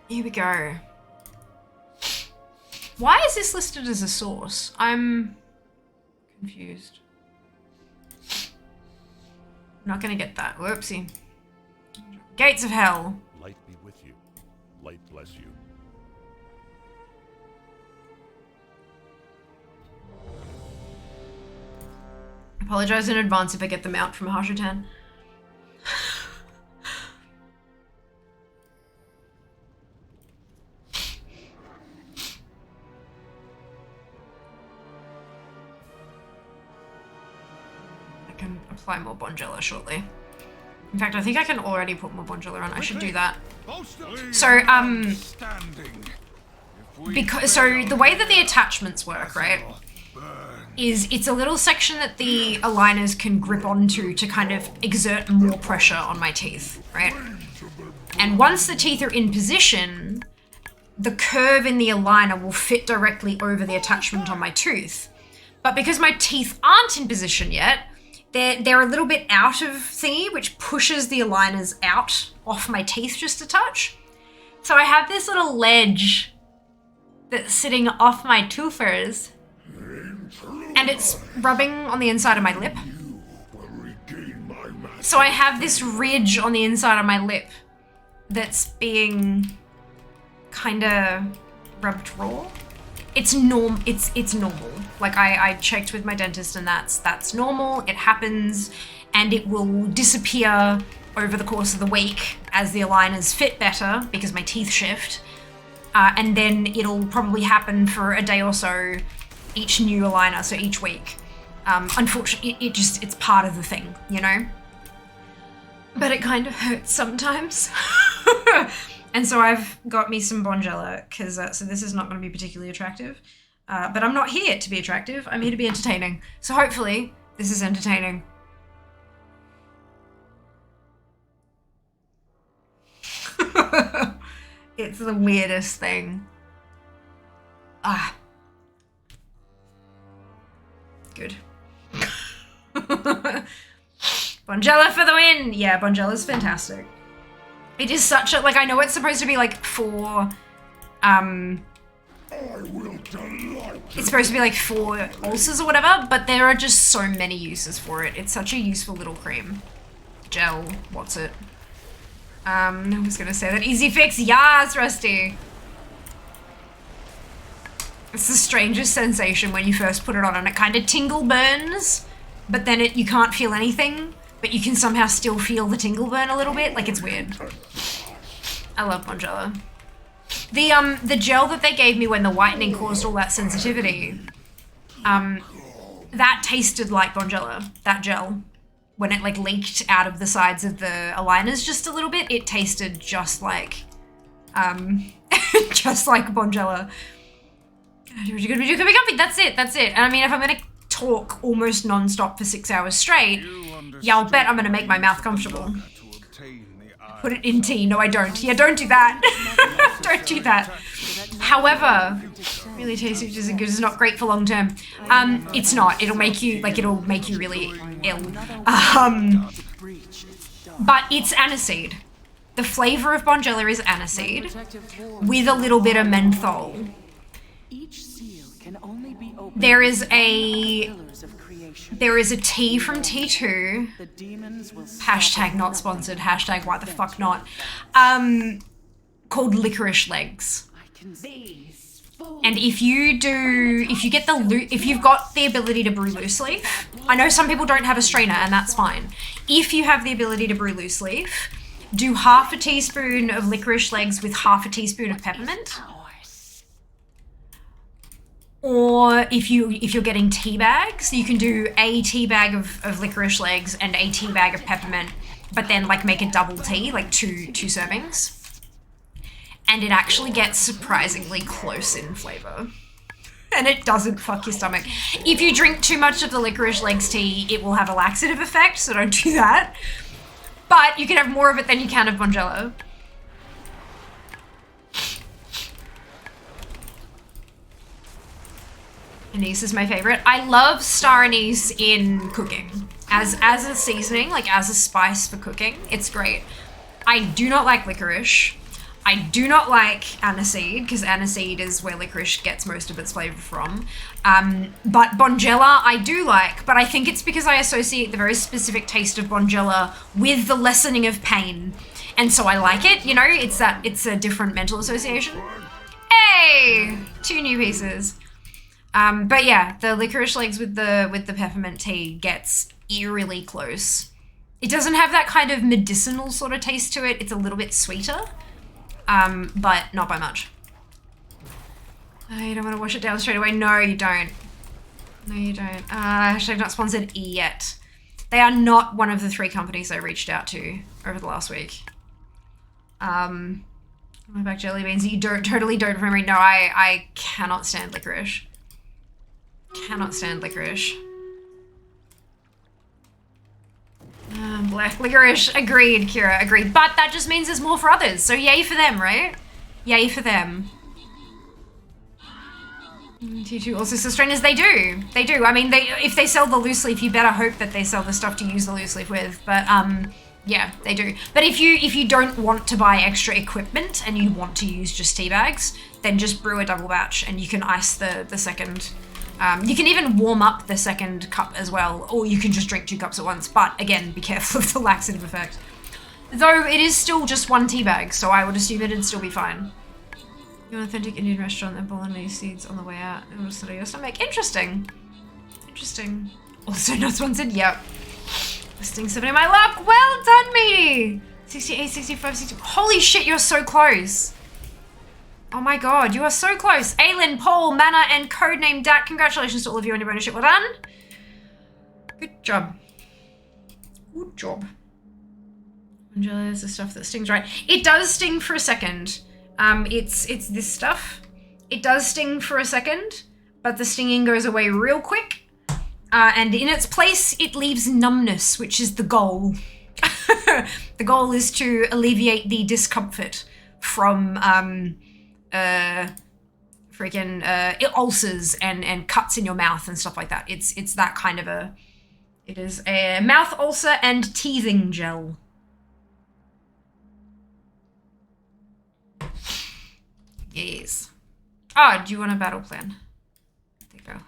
Here we go. Why is this listed as a source? I'm confused. I'm not gonna get that. Whoopsie. Gates of Hell. Light be with you. Light bless you. Apologize in advance if I get the mount from Harshitan. I can apply more Bonjela shortly. In fact, I think I can already put more Bonjela on. I should do that. So, because the way that the attachments work, right, is it's a little section that the aligners can grip onto to kind of exert more pressure on my teeth, right? And once the teeth are in position, the curve in the aligner will fit directly over the attachment on my tooth. But because my teeth aren't in position yet, they're a little bit out of thingy, which pushes the aligners out off my teeth just a touch. So I have this little ledge that's sitting off my toofers, and it's rubbing on the inside of my lip. So I have this ridge on the inside of my lip that's being kind of rubbed raw. It's normal. Like I checked with my dentist, and that's normal. It happens, and it will disappear over the course of the week as the aligners fit better because my teeth shift. And then it'll probably happen for a day or so each new aligner, so each week. Unfortunately, it's part of the thing, you know? But it kind of hurts sometimes. And so I've got me some Bonjela, because so this is not going to be particularly attractive. But I'm not here to be attractive, I'm here to be entertaining. So hopefully, this is entertaining. It's the weirdest thing. Good. Bonjela for the win! Yeah, Bonjela's fantastic. It is such a, like, I know it's supposed to be like for, it's supposed to be like for ulcers or whatever, but there are just so many uses for it. It's such a useful little cream. Gel, what's it? I was gonna say that. Easy fix, yes, Rusty! It's the strangest sensation when you first put it on and it kind of tingle burns, but then you can't feel anything, but you can somehow still feel the tingle burn a little bit. Like, it's weird. I love Bonjela. The gel that they gave me when the whitening caused all that sensitivity, that tasted like Bonjela, that gel. When it like leaked out of the sides of the aligners just a little bit, it tasted just like, just like Bonjela. You're gonna be comfy. That's it. And I mean, if I'm gonna talk almost non-stop for 6 hours straight, yeah, I'll bet I'm gonna make my mouth comfortable. Put it in tea. No, I don't. Yeah, don't do that. Don't do that. However, really tasty, which isn't good. It's not great for long term. It's not. It'll make you really ill. But it's aniseed. The flavor of Bonjela is aniseed with a little bit of menthol. There is a tea from T2, hashtag not sponsored, hashtag why the fuck not, called Licorice Legs. And if you've got the ability to brew loose leaf, I know some people don't have a strainer and that's fine. If you have the ability to brew loose leaf, do half a teaspoon of Licorice Legs with half a teaspoon of peppermint. Or if you're getting tea bags, you can do a tea bag of Licorice Legs and a tea bag of peppermint, but then like make a double tea, like two servings. And it actually gets surprisingly close in flavor. And it doesn't fuck your stomach. If you drink too much of the Licorice Legs tea, it will have a laxative effect, so don't do that. But you can have more of it than you can of Bonjela. Anise is my favorite. I love star anise in cooking. As a seasoning, like as a spice for cooking, it's great. I do not like licorice. I do not like aniseed, because aniseed is where licorice gets most of its flavor from. But Bonjela I do like, but I think it's because I associate the very specific taste of Bonjela with the lessening of pain. And so I like it, you know, it's a different mental association. Hey! 2 new pieces. But yeah, the Licorice Legs with the peppermint tea gets eerily close. It doesn't have that kind of medicinal sort of taste to it. It's a little bit sweeter, but not by much. You don't want to wash it down straight away? No, you don't. No, you don't. Hashtag not sponsored yet. They are not one of the 3 companies I reached out to over the last week. What about jelly beans? You totally don't remember me. No, I cannot stand licorice. Cannot stand licorice. Black licorice. Agreed, Kira. Agreed. But that just means there's more for others. So yay for them, right? Yay for them. T2 also sells strainers. They do. They do. I mean, if they sell the loose leaf, you better hope that they sell the stuff to use the loose leaf with. But yeah, they do. But if you don't want to buy extra equipment and you want to use just tea bags, then just brew a double batch and you can ice the second. You can even warm up the second cup as well, or you can just drink 2 cups at once. But again, be careful of the laxative effect. Though it is still just 1 tea bag, so I would assume it'd still be fine. An authentic Indian restaurant and bolognese seeds on the way out. It will settle your stomach. Interesting. Interesting. Also not sponsored. Yep. Listing 70 my luck. Well done, me. 68, 65, 62. Holy shit, you're so close. Oh my god, you are so close. Aylin, Paul, Mana, and codename Dat. Congratulations to all of you on your ownership. Well done. Good job. Good job. Angela is the stuff that stings, right? It does sting for a second. It's this stuff. It does sting for a second, but the stinging goes away real quick. And in its place, it leaves numbness, which is the goal. The goal is to alleviate the discomfort from freaking ulcers and cuts in your mouth and stuff like that. It's that kind of a... It is a mouth ulcer and teething gel. Yes. Oh, do you want a battle plan? There you go.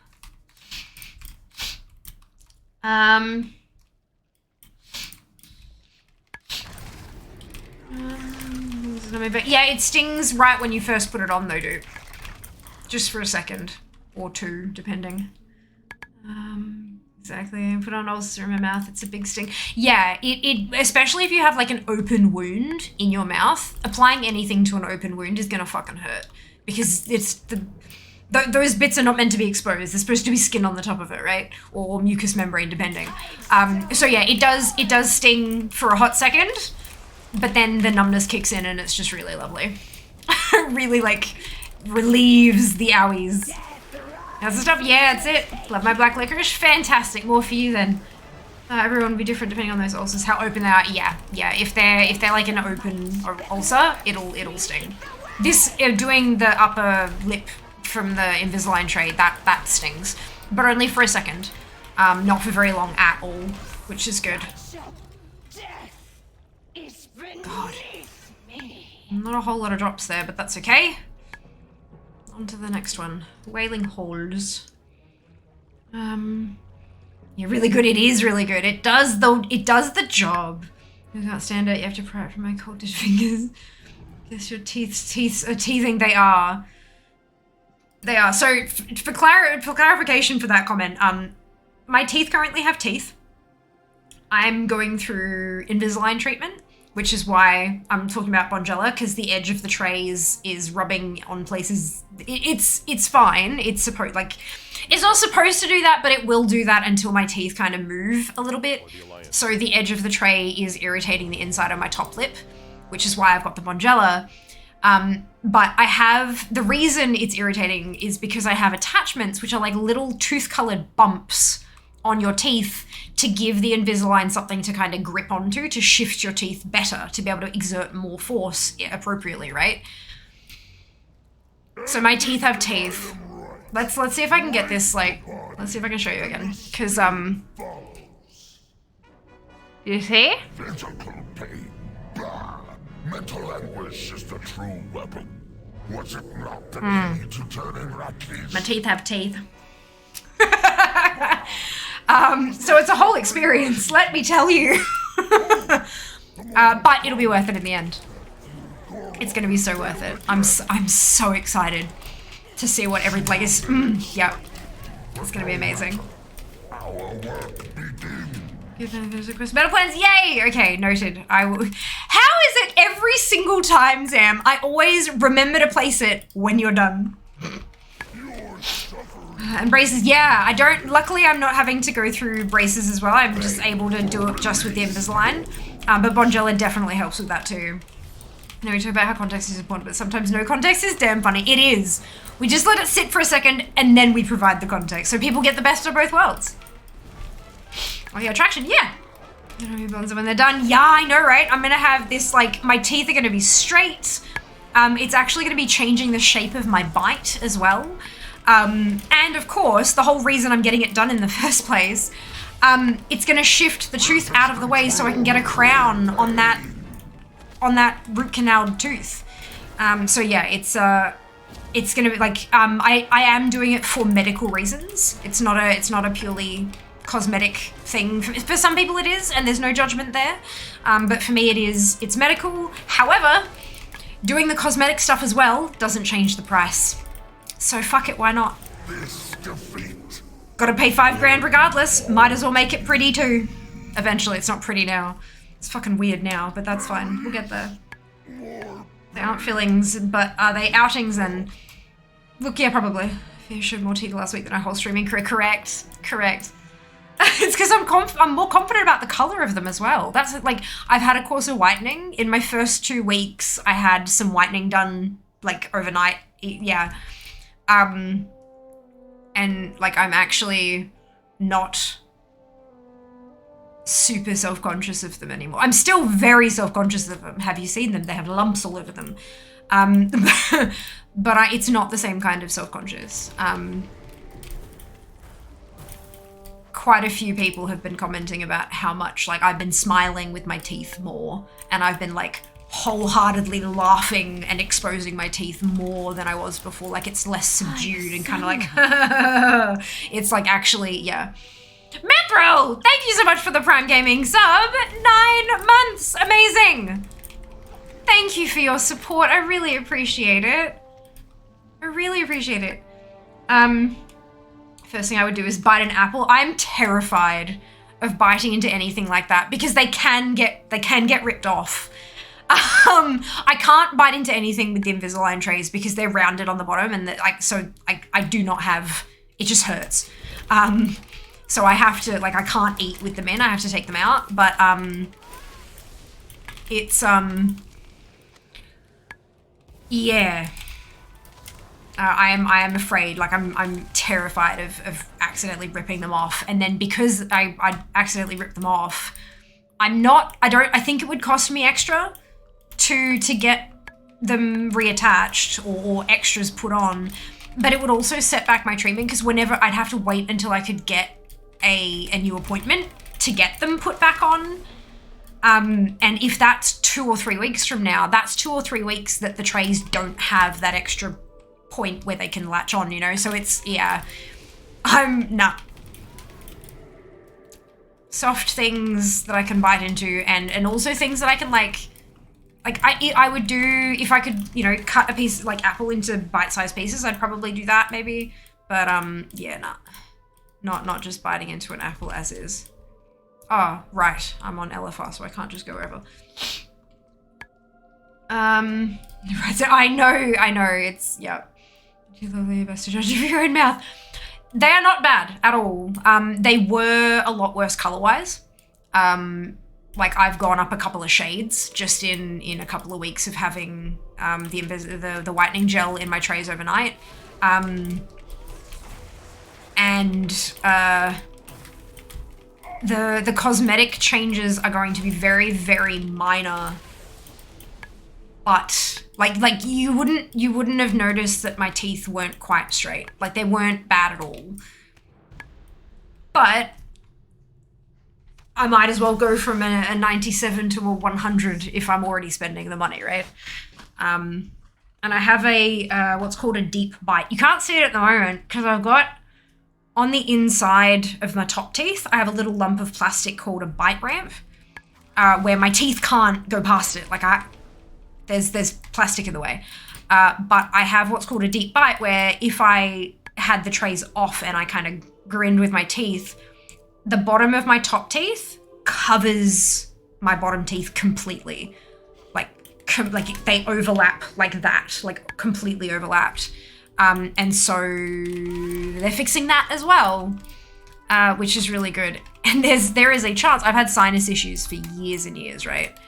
Yeah, it stings right when you first put it on though, dude. Just for a second. Or two, depending. Exactly. Put on ulcer in my mouth, it's a big sting. Yeah, it especially if you have like an open wound in your mouth, applying anything to an open wound is gonna fucking hurt. Because it's those bits are not meant to be exposed. There's supposed to be skin on the top of it, right? Or mucous membrane, depending. So yeah, it does sting for a hot second, but then the numbness kicks in and it's just really lovely. Really like relieves the owies. That's the stuff. Yeah, that's it. Love my black licorice. Fantastic. More for you then. Everyone will be different depending on those ulcers. How open they are. Yeah. If they're like an open ulcer, it'll sting. This doing the upper lip from the Invisalign tray, that stings, but only for a second. Not for very long at all, which is good. God. Not a whole lot of drops there, but that's okay. On to the next one. Wailing Holes. Yeah, really good. It is really good. It does the job. I can't stand it. You have to pry it from my cultish fingers. Guess your teeth are teething. They are. They are. So for clarification for that comment, my teeth currently have teeth. I'm going through Invisalign treatment, which is why I'm talking about Bonjela, because the edge of the tray is rubbing on places. It's fine. It's not supposed to do that, but it will do that until my teeth kind of move a little bit. So the edge of the tray is irritating the inside of my top lip, which is why I've got the Bonjela. But the reason it's irritating is because I have attachments, which are like little tooth-colored bumps on your teeth to give the Invisalign something to kind of grip onto, to shift your teeth better, to be able to exert more force appropriately, right? So my teeth have teeth. Let's see if I can get this, let's see if I can show you again. Because, you see? Physical pain. Blah. Mental anguish is the true weapon. Was it not the key to turning Rakis? My teeth have teeth. So it's a whole experience, let me tell you. But it'll be worth it in the end. It's gonna be so worth it. I'm so excited to see what every is. Yeah, it's gonna be amazing. Our work begins. Battle plans, yay! Okay, noted. I will. How is it every single time, Zam? I always remember to place it when you're done. And braces, yeah, I don't, luckily I'm not having to go through braces as well. I'm just able to do it just with the Invisalign. But Bonjela definitely helps with that too. I know we talk about how context is important, but sometimes no context is damn funny. It is. We just let it sit for a second and then we provide the context. So people get the best of both worlds. Oh yeah, attraction, yeah. You know, bones when they're done. Yeah, I know, right? I'm gonna have this, my teeth are gonna be straight. It's actually gonna be changing the shape of my bite as well. And of course, the whole reason I'm getting it done in the first place, it's gonna shift the tooth out of the way so I can get a crown on that root canal tooth. So yeah, it's gonna be I am doing it for medical reasons. It's not a purely cosmetic thing. For some people it is, and there's no judgment there. But for me it's medical. However, doing the cosmetic stuff as well doesn't change the price. So fuck it, why not? This defeat. Gotta pay $5,000 regardless. Might as well make it pretty too. Eventually, it's not pretty now. It's fucking weird now, but that's fine. We'll get there. They aren't fillings, but are they outings then? Look, yeah, probably. You showed more teeth last week than our whole streaming career. Correct. It's because I'm more confident about the color of them as well. That's I've had a course of whitening. In my first 2 weeks, I had some whitening done overnight. Yeah. And I'm actually not super self-conscious of them anymore. I'm still very self-conscious of them. Have you seen them? They have lumps all over them. But it's not the same kind of self-conscious. Quite a few people have been commenting about how much like I've been smiling with my teeth more, and I've been like wholeheartedly laughing and exposing my teeth more than I was before. Like it's less subdued and kind of like it's like actually, yeah. Metro, thank you so much for the Prime Gaming sub. 9 months, amazing. Thank you for your support. I really appreciate it. I really appreciate it. First thing I would do is bite an apple. I'm terrified of biting into anything like that because they can get ripped off. I can't bite into anything with the Invisalign trays because they're rounded on the bottom, and I do not have, it just hurts. So I have to, like, I can't eat with them in, I have to take them out, but it's yeah. I am afraid, like I'm terrified of accidentally ripping them off, and then because I accidentally ripped them off, I think it would cost me extra to get them reattached or extras put on, but it would also set back my treatment because whenever I'd have to wait until I could get a new appointment to get them put back on. And if that's 2 or 3 weeks from now, that's 2 or 3 weeks that the trays don't have that extra point where they can latch on, you know? So it's, yeah, nah. Soft things that I can bite into, and also things that I can like I would do, if I could, you know, cut a piece, like apple into bite-sized pieces, I'd probably do that maybe. But yeah, nah. Not just biting into an apple as is. Oh, right. I'm on LFR, so I can't just go wherever. Right, so I know, it's, yeah. Do you love the best to judge of your own mouth? They are not bad at all. They were a lot worse color-wise. Like I've gone up a couple of shades just in a couple of weeks of having the whitening gel in my trays overnight. And the cosmetic changes are going to be very, very minor. But like you wouldn't have noticed that my teeth weren't quite straight. Like they weren't bad at all. But I might as well go from a 97 to a 100 if I'm already spending the money, right? And I have a what's called a deep bite. You can't see it at the moment because I've got on the inside of my top teeth, I have a little lump of plastic called a bite ramp, where my teeth can't go past it. Like there's plastic in the way. But I have what's called a deep bite, where if I had the trays off and I kind of grinned with my teeth, the bottom of my top teeth covers my bottom teeth completely. Like they overlap like that, like completely overlapped. And so they're fixing that as well, which is really good. And there is a chance, I've had sinus issues for years and years, right?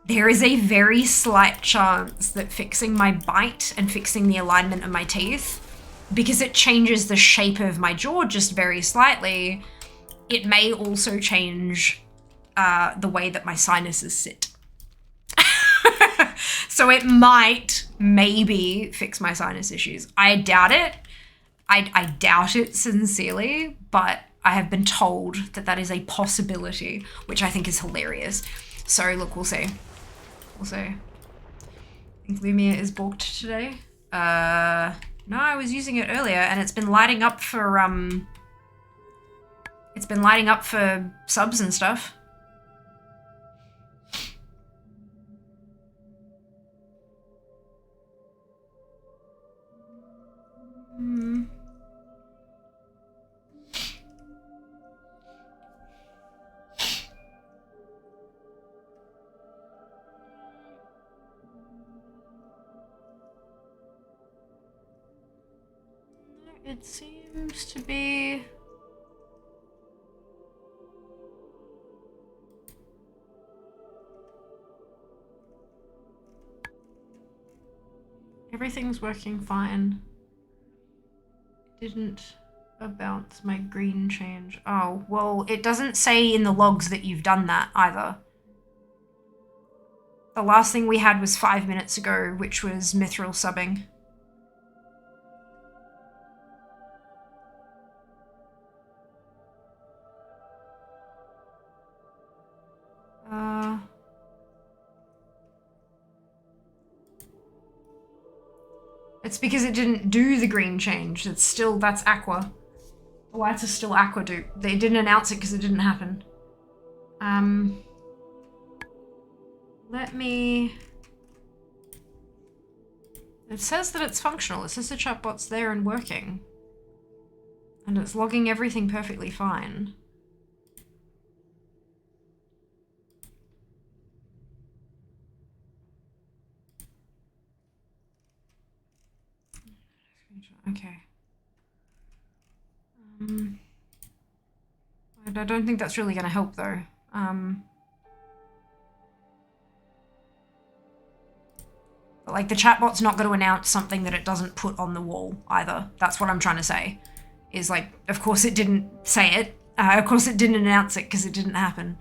There is a very slight chance that fixing my bite and fixing the alignment of my teeth, because it changes the shape of my jaw just very slightly, it may also change the way that my sinuses sit. So it might maybe fix my sinus issues. I doubt it. I doubt it sincerely, but I have been told that that is a possibility, which I think is hilarious. So look, we'll see. We'll see. I think Lumia is booked today. No, I was using it earlier and it's been lighting up for subs and stuff. It seems to be... Everything's working fine. Didn't bounce my green change. Oh, well, it doesn't say in the logs that you've done that either. The last thing we had was 5 minutes ago, which was Mithril subbing. It's because it didn't do the green change. It's still, that's Aqua. The lights are still Aqua dupe. They didn't announce it because it didn't happen. Let me... It says that it's functional. It says the chatbot's there and working. And it's logging everything perfectly fine. Okay. I don't think that's really going to help though. But like the chatbot's not going to announce something that it doesn't put on the wall either. That's what I'm trying to say. Is like, of course it didn't say it. Of course it didn't announce it because it didn't happen.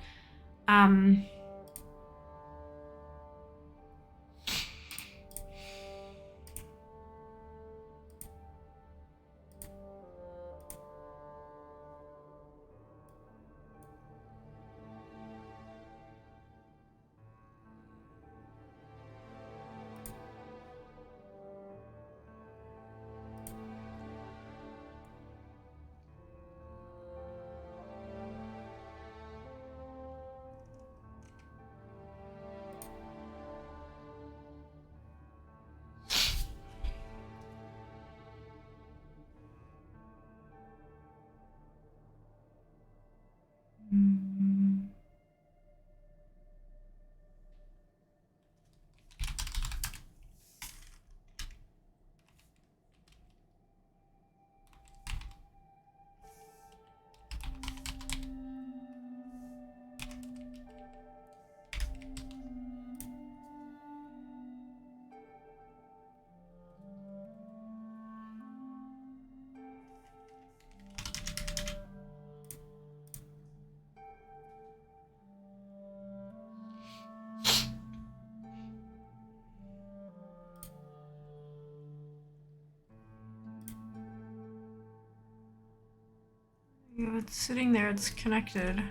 Yeah, it's sitting there, it's connected.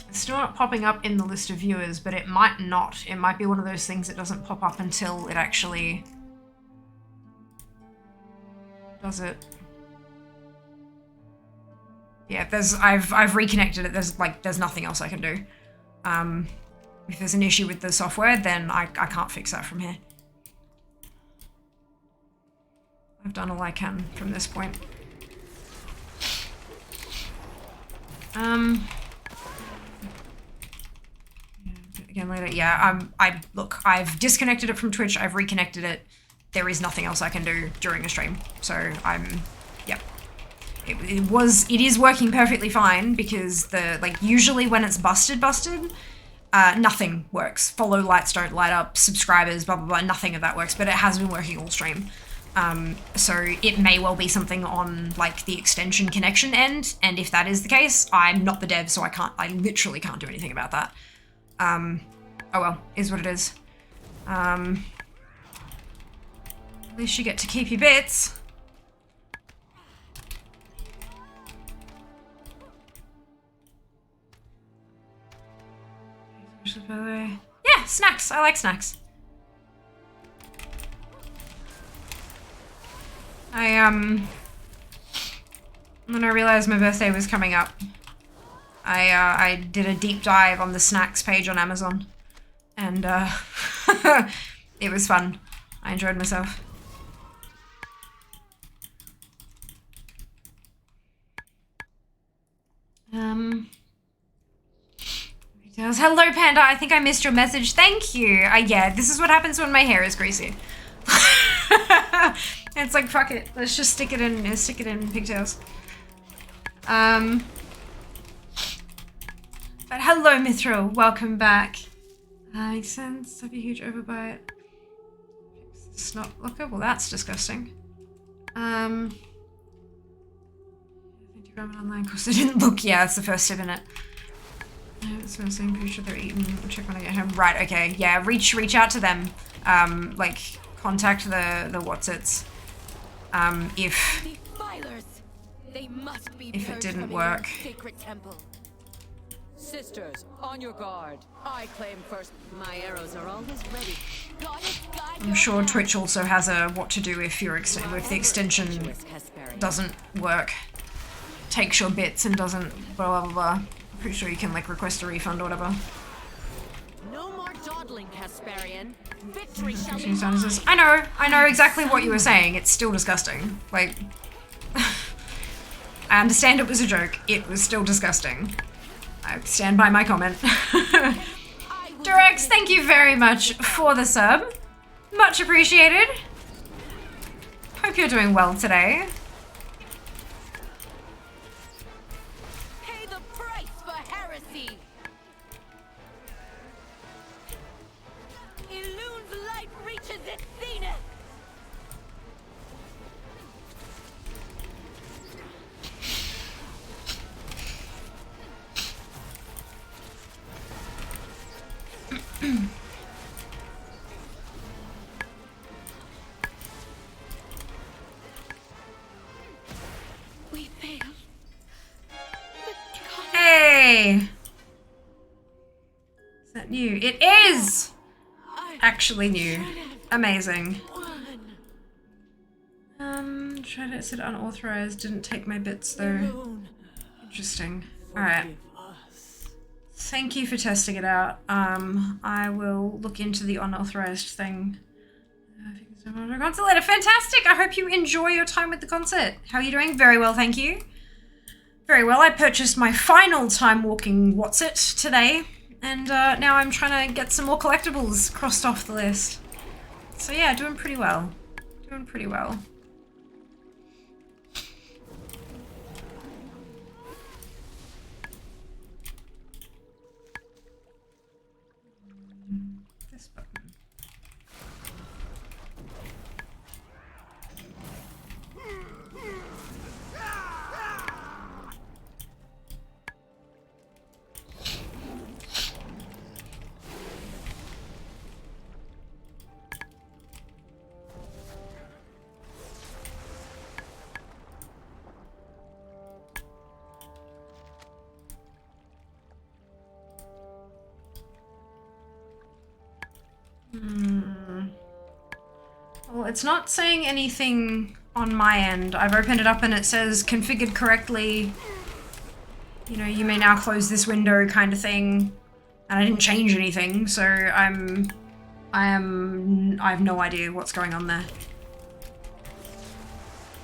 It's still not popping up in the list of viewers, but it might not. It might be one of those things that doesn't pop up until it actually does it. Yeah, I've reconnected it. There's nothing else I can do. If there's an issue with the software, then I can't fix that from here. I've done all I can from this point. Again later. Yeah, look, I've disconnected it from Twitch, I've reconnected it. There is nothing else I can do during a stream. So yep. It is working perfectly fine because usually when it's busted, nothing works. Follow lights don't light up, subscribers, blah, blah, blah, nothing of that works, but it has been working all stream. So it may well be something on like the extension connection end, and if that is the case, I'm not the dev, so I literally can't do anything about that. Oh well, is what it is. At least you get to keep your bits. Yeah, snacks. I like snacks. When I realized my birthday was coming up, I did a deep dive on the snacks page on Amazon, and it was fun. I enjoyed myself. Hello, Panda. I think I missed your message. Thank you. Yeah, this is what happens when my hair is greasy. It's like, fuck it. Let's just stick it in pigtails. But hello, Mithril. Welcome back. Makes sense. Have a huge overbite. Snot locker. Well, that's disgusting. I think you ran an online course. I didn't look. Yeah, it's the first step in it. So I'm saying pretty sure they're eating. I'll check when I get home. Right, okay. Yeah, reach out to them. Like, contact the what's-its. If it didn't work. Sisters, on your guard. I claim first. My arrows are always ready. I'm sure Twitch also has a what to do if your if the extension doesn't work. Takes your bits and doesn't blah blah blah. I'm pretty sure you can like request a refund or whatever. No more dawdling, Casparian. Victory shall be I know exactly what you were saying. It's still disgusting. Like, I understand it was a joke. It was still disgusting. I stand by my comment. Durex, thank you very much for the sub. Much appreciated. Hope you're doing well today. pay the price for heresy. Ilune's light reaches its zenith. We failed. Hey! Is that new? It is! Actually new. Amazing. Tried to exit unauthorized, didn't take my bits though. Interesting. Alright. Thank you for testing it out. I will look into the unauthorized thing. Concert later. Fantastic! I hope you enjoy your time with the concert. How are you doing? Very well, thank you. Very well. I purchased my final Timewalking What's-It today, and now I'm trying to get some more collectibles crossed off the list. So yeah, doing pretty well. Doing pretty well. This button. Well, it's not saying anything on my end. I've opened it up and it says configured correctly. You know, you may now close this window kind of thing. And I didn't change anything, so I have no idea what's going on there.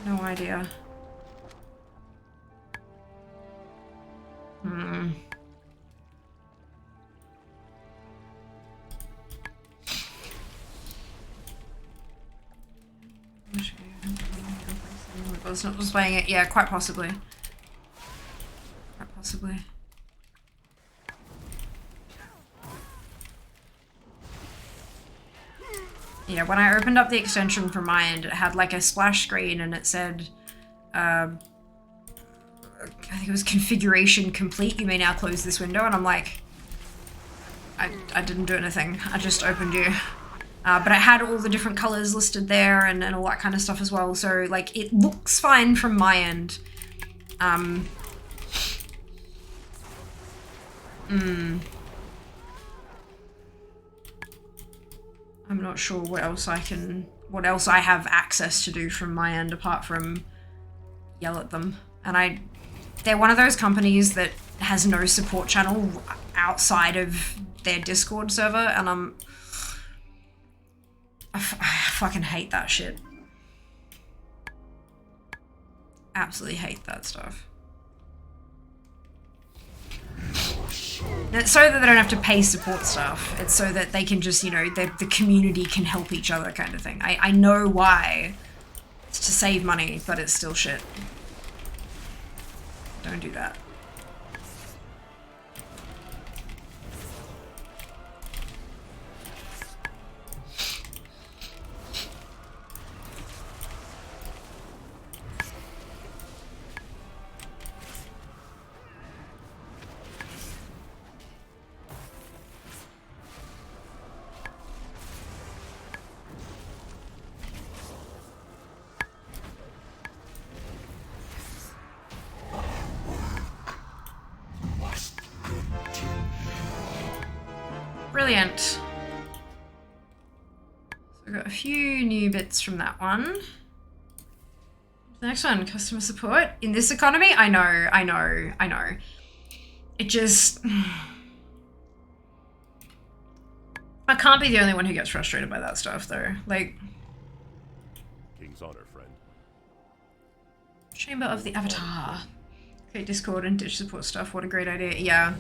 No idea. It's not displaying it. Yeah, quite possibly. Quite possibly. Yeah, when I opened up the extension from my end, it had like a splash screen and it said, I think it was configuration complete. You may now close this window. And I'm like, I didn't do anything. I just opened you. But it had all the different colors listed there and all that kind of stuff as well. So, like, it looks fine from my end. I'm not sure what else I have access to do from my end apart from yell at them. And they're one of those companies that has no support channel outside of their Discord server, and I fucking hate that shit. Absolutely hate that stuff. And it's so that they don't have to pay support staff. It's so that they can just, you know, the community can help each other kind of thing. I know why. It's to save money, but it's still shit. Don't do that. Brilliant. So I got a few new bits from that one. The next one, customer support. In this economy, I know. It just... I can't be the only one who gets frustrated by that stuff, though. Like... King's honor, friend. Chamber of the Avatar. Okay, Discord and ditch support stuff. What a great idea. Yeah.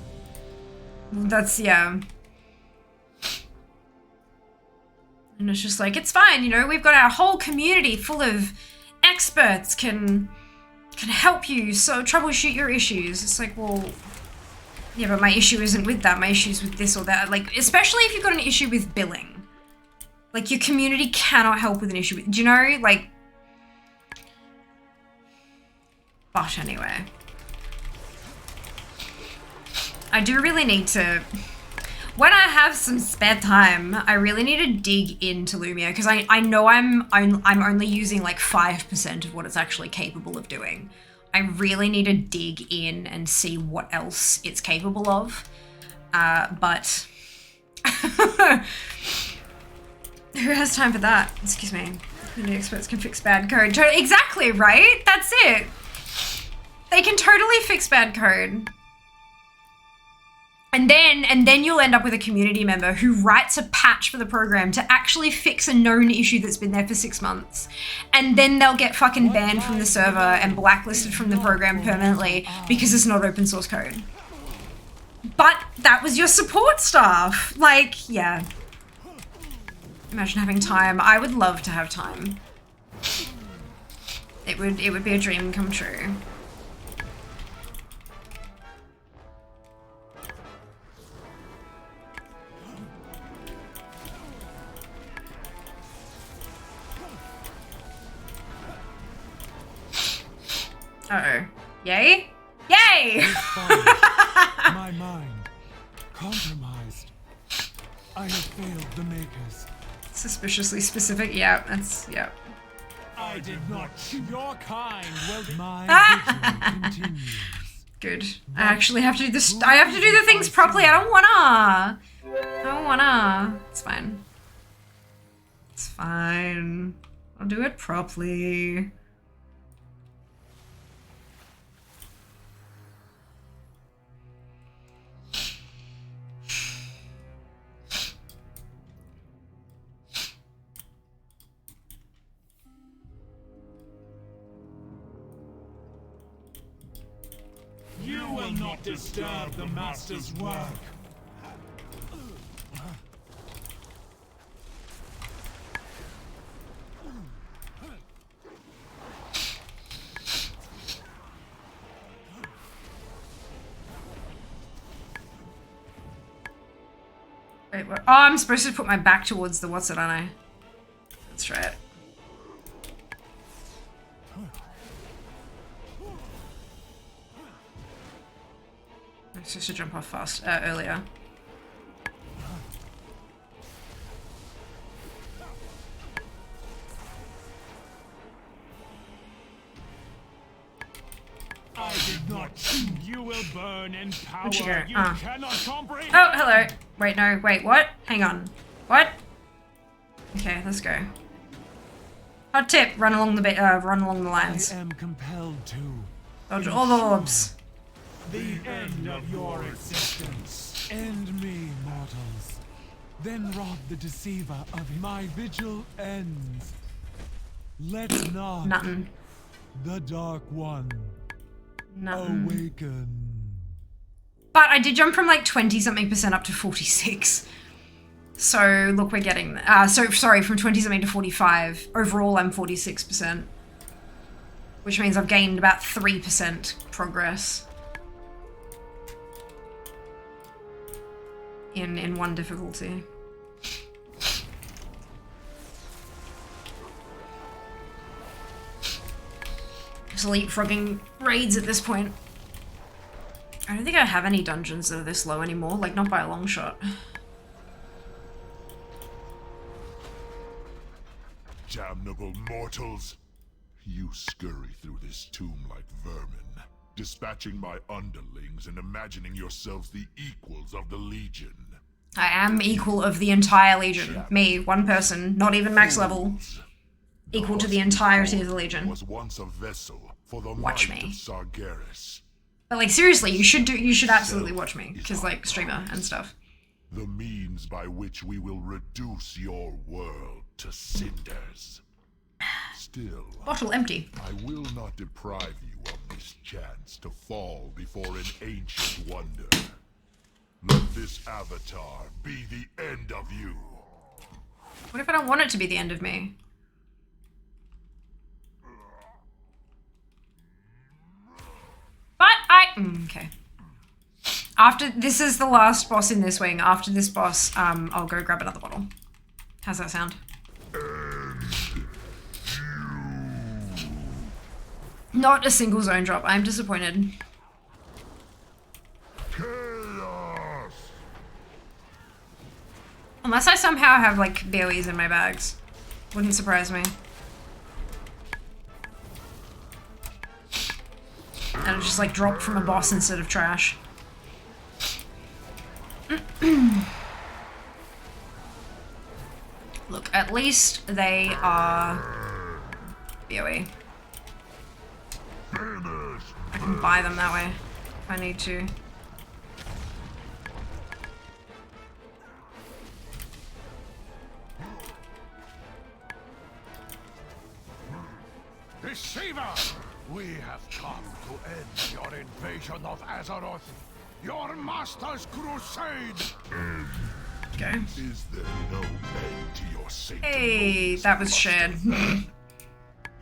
That's, yeah. And it's just like, it's fine, you know, we've got our whole community full of experts can help you so troubleshoot your issues. It's like, well, yeah, but my issue isn't with that. My issue's with this or that. Like, especially if you've got an issue with billing. Like, your community cannot help with an issue with, do you know? Like, but anyway. I do really need to... When I have some spare time, I really need to dig into Lumia because I know I'm only using like 5% of what it's actually capable of doing. I really need to dig in and see what else it's capable of. But who has time for that? Excuse me. Community experts can fix bad code. Exactly, right? That's it. They can totally fix bad code. And then you'll end up with a community member who writes a patch for the program to actually fix a known issue that's been there for 6 months. And then they'll get fucking banned from the server and blacklisted from the program permanently because it's not open source code. But that was your support staff. Like, yeah. Imagine having time. I would love to have time. It would be a dream come true. Uh-oh. Yay? Yay! My mind compromised. I have failed the makers. Suspiciously specific. Yeah, that's, yeah. I did not. Your kind will... My vigil continues. Good. I actually have to do this. I have to do the things properly. I don't wanna. It's fine. It's fine. I'll do it properly. You will not disturb the Master's work. Wait, what? Oh, I'm supposed to put my back towards the what's it, aren't I? That's right. I'm supposed to jump off fast earlier. I did not. You will burn in power. Where'd you go? You cannot comprehend. Oh, hello. Wait, no, wait, what? Hang on. What? Okay, let's go. Hot tip: run along the lines. I am compelled to Dodge all the orbs. the end of your existence. End me, mortals. Then rob the deceiver of my vigil ends. Let not Nothing. the Dark One Nothing. awaken. But I did jump from like 20-something% up to 46. So look, we're getting sorry, from 20-something to 45. Overall, I'm 46%, which means I've gained about 3% progress in one difficulty. Just leapfrogging raids at this point. I don't think I have any dungeons that are this low anymore, like not by a long shot. Damnable mortals! You scurry through this tomb like vermin, dispatching my underlings and imagining yourselves the equals of the Legion. I am equal of the entire Legion. Me, one person, not even max level, equal to the entirety of the Legion. Was once a vessel for the Watch might me. of Sargeras. But like seriously, you should absolutely watch me, because like streamer and stuff. The means by which we will reduce your world to cinders. Still, Bottle empty. I will not deprive you of this chance to fall before an ancient wonder. Let this avatar be the end of you. What if I don't want it to be the end of me? But okay. After this is the last boss in this wing. After this boss, I'll go grab another bottle. How's that sound? Not a single zone drop. I'm disappointed. Chaos. Unless I somehow have like BOEs in my bags. Wouldn't surprise me. And it just like dropped from a boss instead of trash. Look, at least they are BOE. I can buy them that way if I need to. Deceiver! We have come to end your invasion of Azeroth. Your master's crusade! Okay. Is there no end to your sanctum? Hey, that was shared.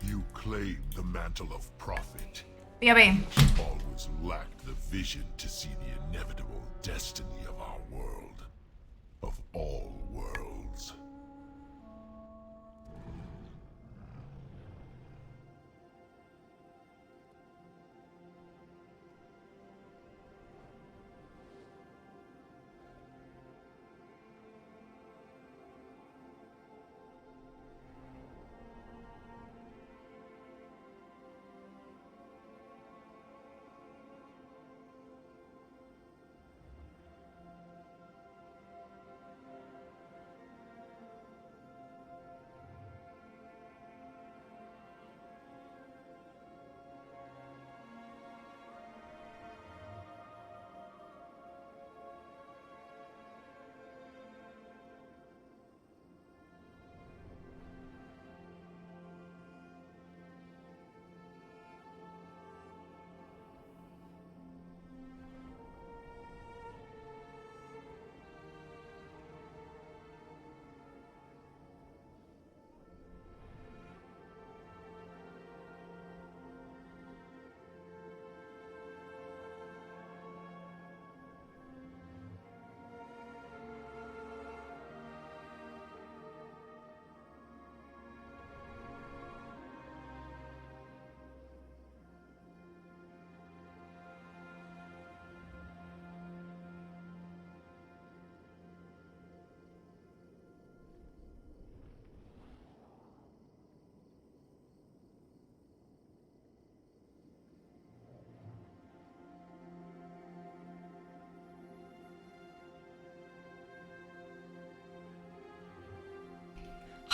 You claim the mantle of prophet. BRB. Always lacked the vision to see the inevitable destiny of our world. Of all worlds.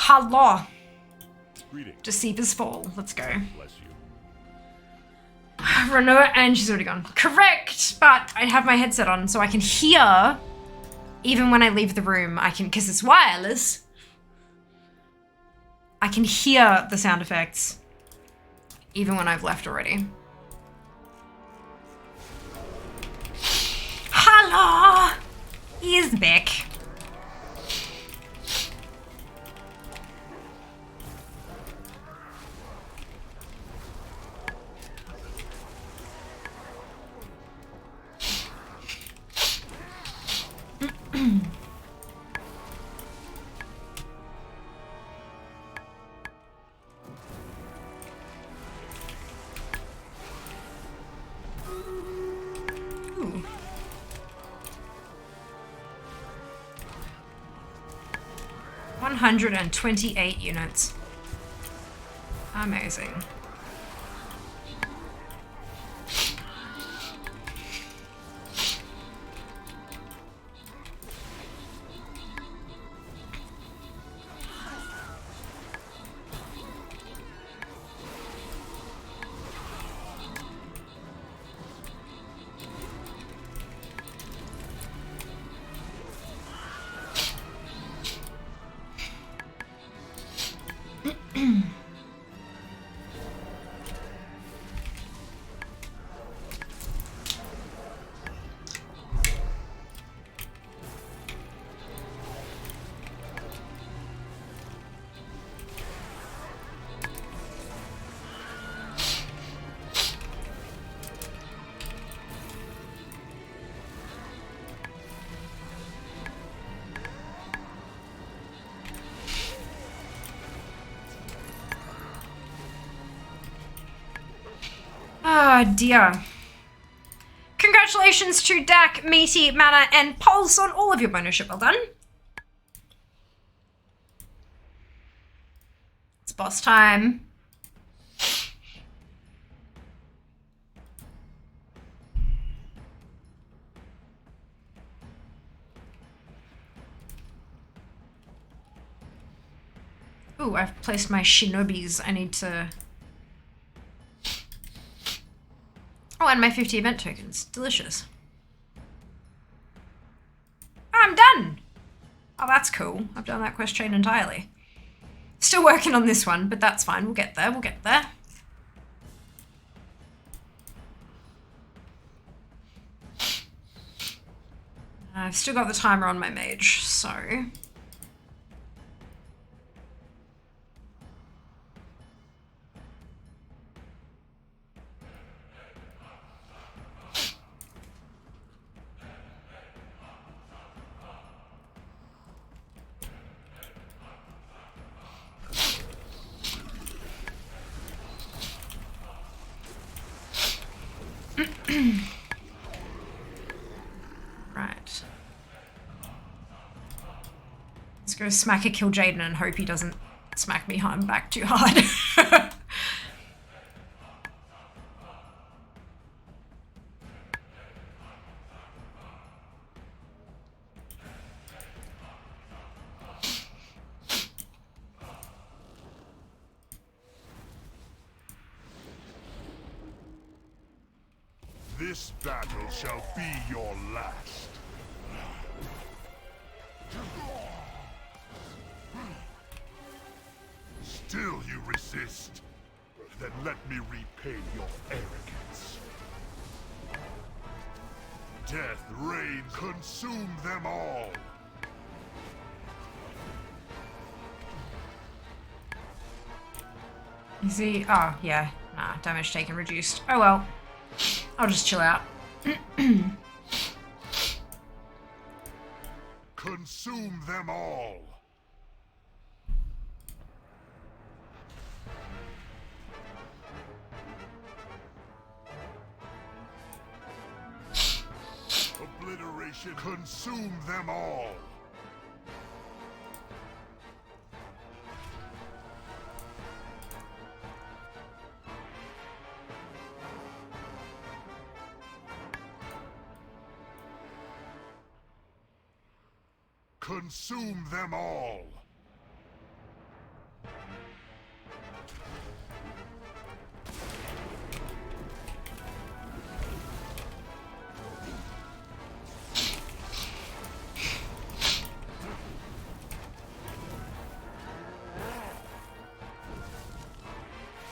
Hello. Greetings. Deceiver's Fall. Let's go. Bless you. Renault, and she's already gone. Correct, but I have my headset on so I can hear even when I leave the room. I can, because it's wireless. I can hear the sound effects even when I've left already. Hello! He is back. Ooh. 128 units. Amazing. Ah, dear. Congratulations to Dak, Meaty, Mana, and Pulse on all of your bonus ship. Well done. It's boss time. Ooh, I've placed my shinobis. I need to... Oh, and my 50 event tokens. Delicious. Oh, I'm done! Oh, that's cool. I've done that quest chain entirely. Still working on this one, but that's fine. We'll get there. We'll get there. I've still got the timer on my mage, so... Right. Let's go smack a kill Jaden and hope he doesn't smack me back too hard. This battle shall be your last. Still you resist? Then let me repay your arrogance. Death reigns, consume them all! You see? Oh, yeah. Nah, damage taken reduced. Oh well. I'll just chill out. Consume them all! Obliteration, consume them all! Consume them all!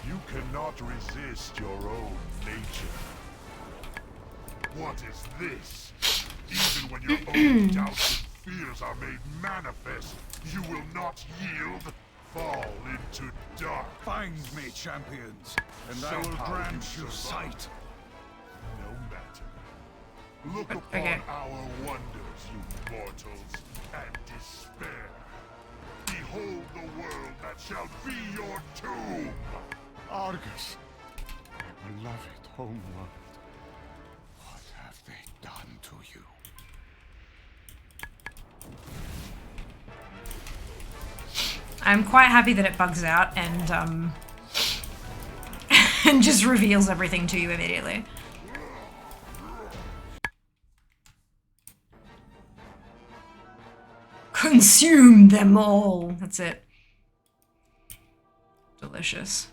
You cannot resist your own nature. What is this? Even when your own doubts and fears are made manifest, you will not yield? Fall into dark. Find me, champions, and I will grant you sight. No matter. Look upon our wonders, you mortals, and despair. Behold the world that shall be your tomb! Argus, my beloved homeworld, what have they done to you? I'm quite happy that it bugs out and and just reveals everything to you immediately. Consume them all. That's it. Delicious.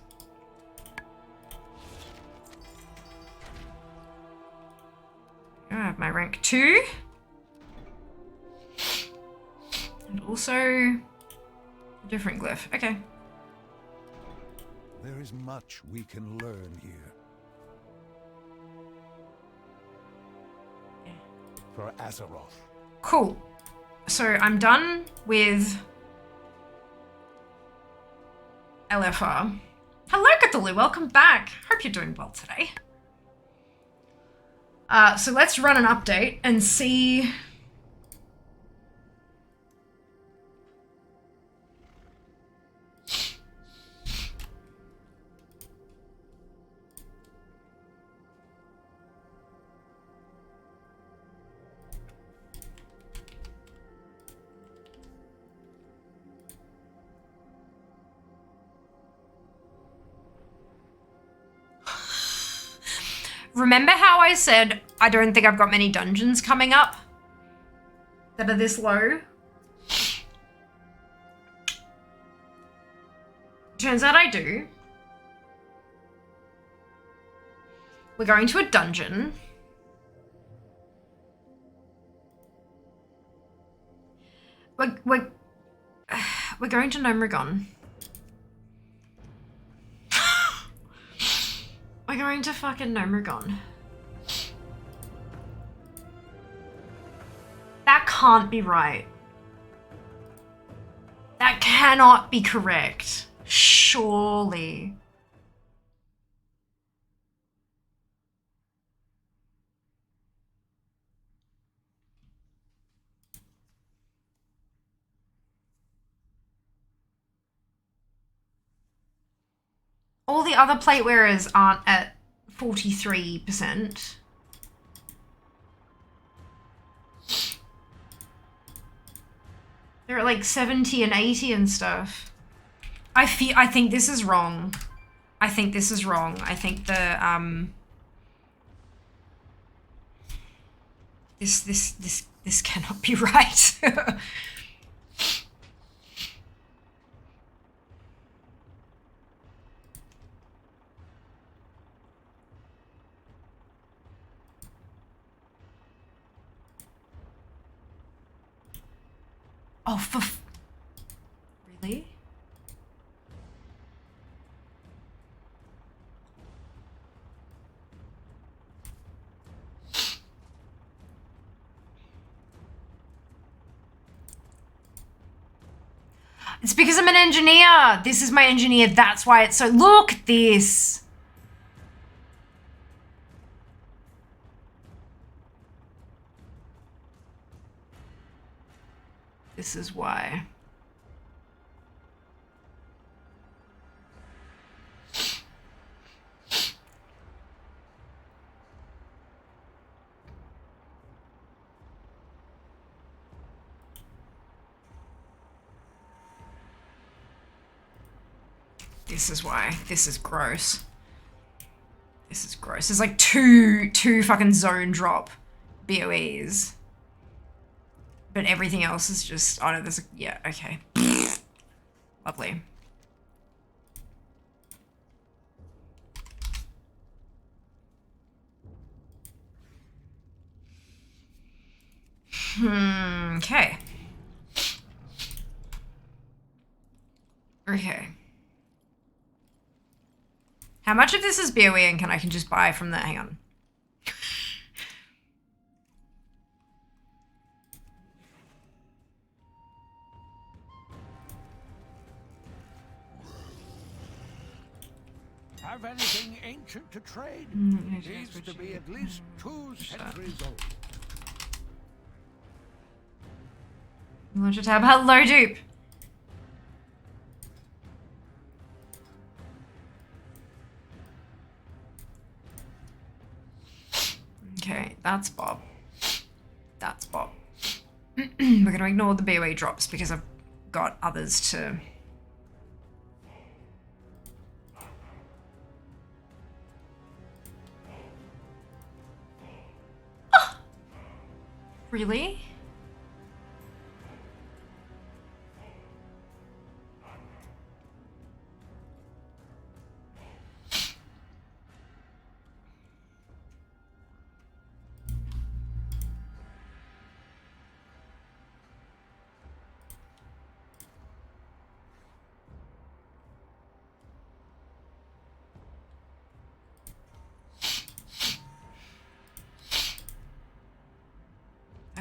I have my rank 2. And also a different glyph. Okay. There is much we can learn here. For Azeroth. Cool. So I'm done with LFR. Hello, Cthulhu. Welcome back. Hope you're doing well today. So let's run an update and see. Remember how I said I don't think I've got many dungeons coming up that are this low? Turns out I do. We're going to a dungeon. We're going to Nomragon. We're going to fucking Nomragon. That can't be right. That cannot be correct. Surely. All the other plate wearers aren't at 43%. They're at like 70 and 80 and stuff. I think this is wrong. I think this is wrong. I think the this cannot be right. Oh, really? It's because I'm an engineer. This is my engineer. That's why it's so... Look at this. This is why. This is why. This is gross. This is gross. There's like two fucking zone drop BOEs. But everything else is just, oh no, there's a, yeah, okay. Lovely. Okay. Okay. How much of this is BOE and I can just buy from there? Hang on. Have anything ancient to trade? Needs to be at least 2 centuries old. Launch a tab. Hello, dupe. Okay, that's Bob. That's Bob. We're going to ignore the BOE drops because I've got others to... Really?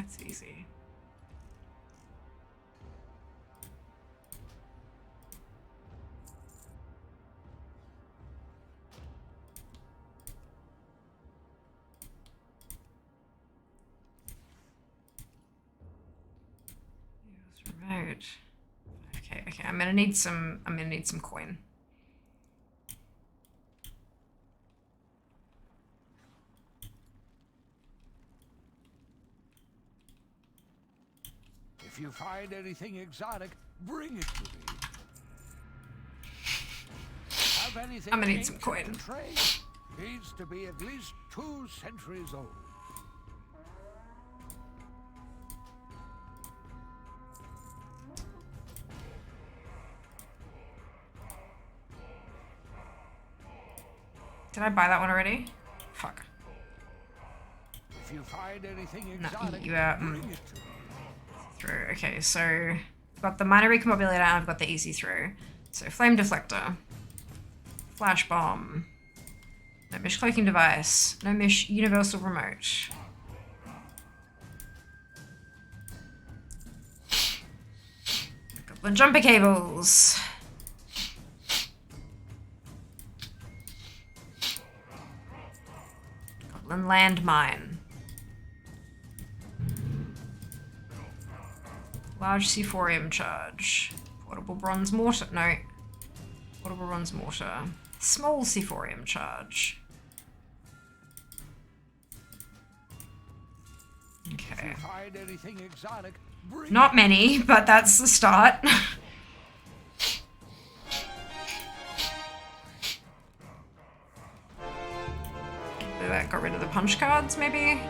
That's easy. Remote. Okay, I'm gonna need some coin. If you find anything exotic, bring it to me. Have anything I'm gonna need some ancient coin. to trade? Needs to be at least 2 centuries old. Did I buy that one already? Fuck. If you find anything No, exotic, you bring it to me. through. Okay, so I've got the minor recombobulator and I've got the easy through. So flame deflector, flash bomb, no mish cloaking device, no mish universal remote. Goblin jumper cables. Goblin landmine. Large C4M charge. Portable bronze mortar. No. Portable bronze mortar. Small C4M charge. Okay. If you find anything exotic, bring Not many, but that's the start. That got rid of the punch cards, maybe?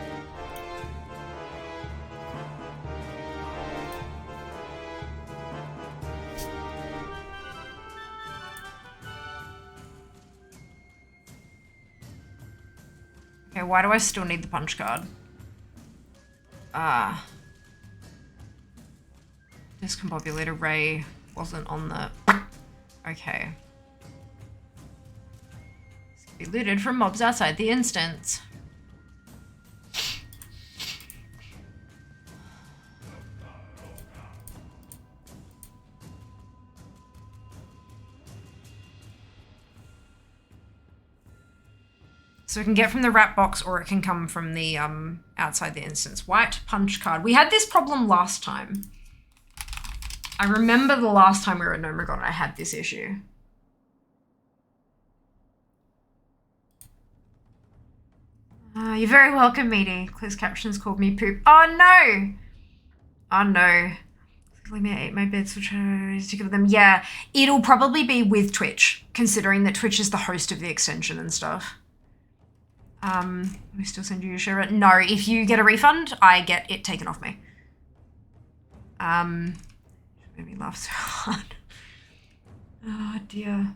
Okay, why do I still need the punch card? Discombobulator ray wasn't on the... Okay. This can be looted from mobs outside the instance. So it can get from the wrap box or it can come from the outside the instance. White punch card. We had this problem last time. I remember the last time we were at Nomagon, I had this issue. You're very welcome, Meaty. Closed captions called me poop. Oh no! Oh no. Let me ate my beds for trying to give them. Yeah, it'll probably be with Twitch, considering that Twitch is the host of the extension and stuff. We still send you a share. No, if you get a refund, I get it taken off me. Made me laugh so hard. Oh dear.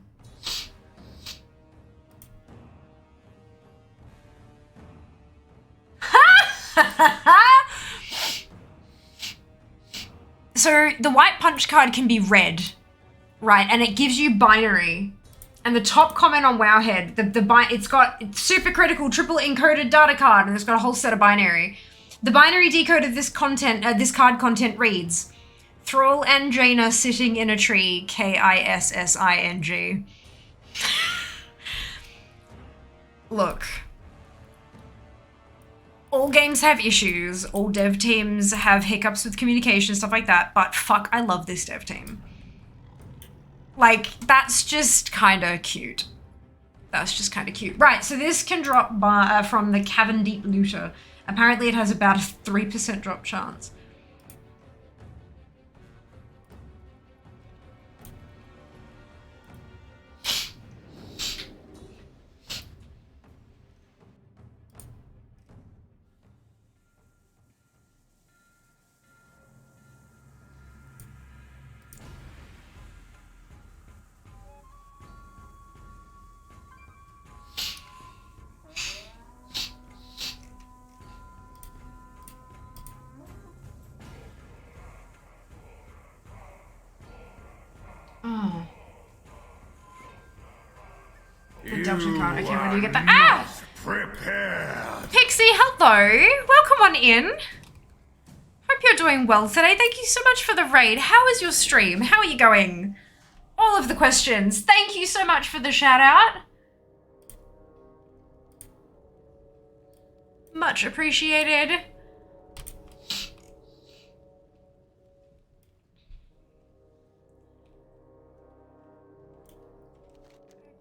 So the white punch card can be red, right? And it gives you binary. And the top comment on Wowhead, it's super critical, triple encoded data card, and it's got a whole set of binary. The binary decode of this card content reads, Thrall and Jaina sitting in a tree, KISSING. Look. All games have issues, all dev teams have hiccups with communication, stuff like that, but fuck, I love this dev team. Like, that's just kind of cute. That's just kind of cute. Right, so this can drop from the Cavern Deep Looter. Apparently it has about a 3% drop chance. Oh. The Delta card. Okay, where do you get that? Ah! Prepared. Pixie, hello. Welcome on in. doing well today. Thank you so much for the raid. How is your stream? How are you going? All of the questions. Thank you so much for the shout out. Much appreciated.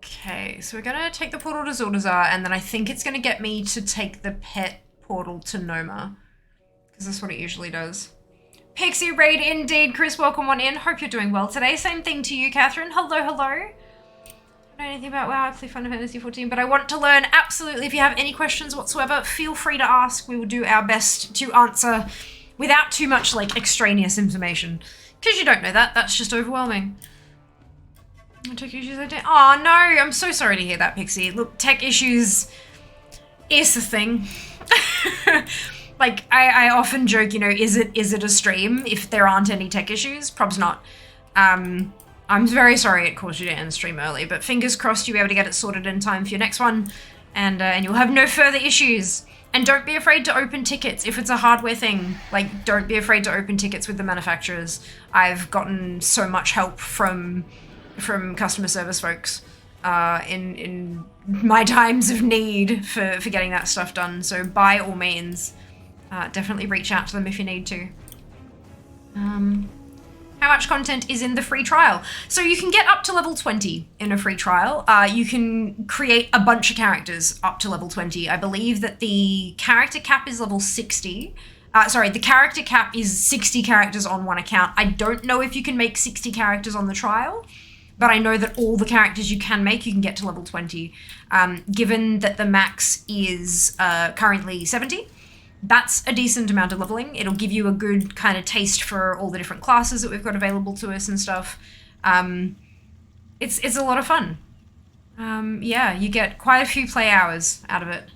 Okay, so we're gonna take the portal to Zordazar, and then I think it's gonna get me to take the pet portal to Noma, because that's what it usually does. Pixie raid indeed. Chris, welcome on in. Hope you're doing well today. Same thing to you, Catherine. Hello, hello. I don't know anything about WoW. I play Final Fantasy 14, but I want to learn. Absolutely. If you have any questions whatsoever, feel free to ask. We will do our best to answer without too much like extraneous information, because you don't know that. That's just overwhelming. Tech issues I did. Oh no, I'm so sorry to hear that, Pixie. Look, tech issues is the thing. Like, I often joke, you know, is it a stream if there aren't any tech issues? Probs not. I'm very sorry it caused you to end stream early, but fingers crossed you'll be able to get it sorted in time for your next one, and you'll have no further issues. And don't be afraid to open tickets if it's a hardware thing. Like, don't be afraid to open tickets with the manufacturers. I've gotten so much help from customer service folks in my times of need for getting that stuff done. So by all means, definitely reach out to them if you need to. How much content is in the free trial? So you can get up to level 20 in a free trial. You can create a bunch of characters up to level 20. I believe that the character cap is level 60. Sorry, the character cap is 60 characters on one account. I don't know if you can make 60 characters on the trial, but I know that all the characters you can make, you can get to level 20. Given that the max is currently 70, that's a decent amount of leveling. It'll give you a good kind of taste for all the different classes that we've got available to us and stuff. It's a lot of fun. Yeah, you get quite a few play hours out of it.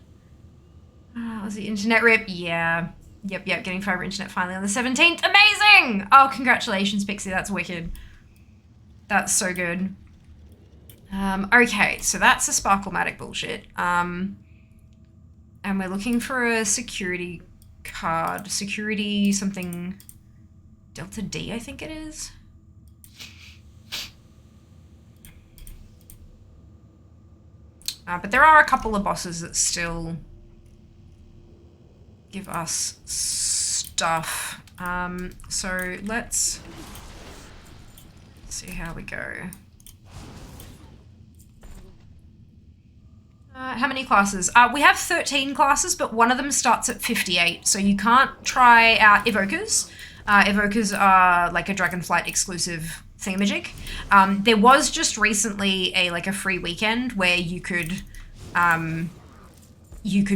Was the internet rip? Yeah. Yep, getting fiber internet finally on the 17th. Amazing! Oh, congratulations, Pixie, that's wicked. That's so good. Okay, so that's the Sparklematic bullshit. And we're looking for a security card. Security something... Delta D, I think it is. But there are a couple of bosses that still give us stuff. So let's see how we go. How many classes? We have 13 classes, but one of them starts at 58, so you can't try out Evokers. Evokers are like a Dragonflight exclusive thingamajig. There was just recently a free weekend where you could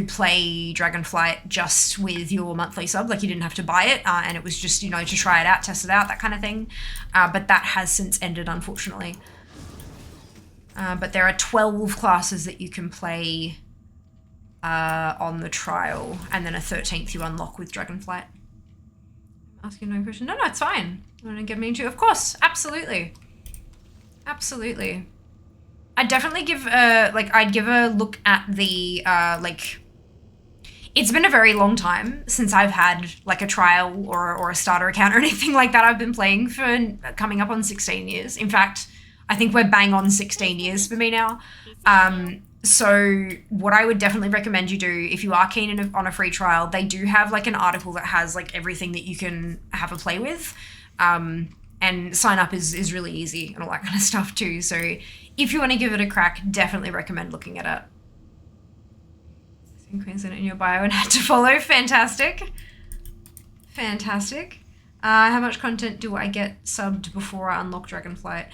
play Dragonflight just with your monthly sub, like you didn't have to buy it, and it was just, you know, to try it out, test it out, that kind of thing. But that has since ended, unfortunately. But there are 12 classes that you can play on the trial, and then a 13th you unlock with Dragonflight. I'm asking no question. No, it's fine. You want to get me into? Of course, absolutely. Absolutely. I'd definitely give I'd give a look at the it's been a very long time since I've had like a trial or a starter account or anything like that. I've been playing for coming up on 16 years. In fact, I think we're bang on 16 years for me now. So what I would definitely recommend you do, if you are keen on a free trial, they do have like an article that has like everything that you can have a play with. And sign up is really easy and all that kind of stuff too. So if you want to give it a crack, definitely recommend looking at it. Queensland in your bio and had to follow. Fantastic. Fantastic. How much content do I get subbed before I unlock Dragonflight?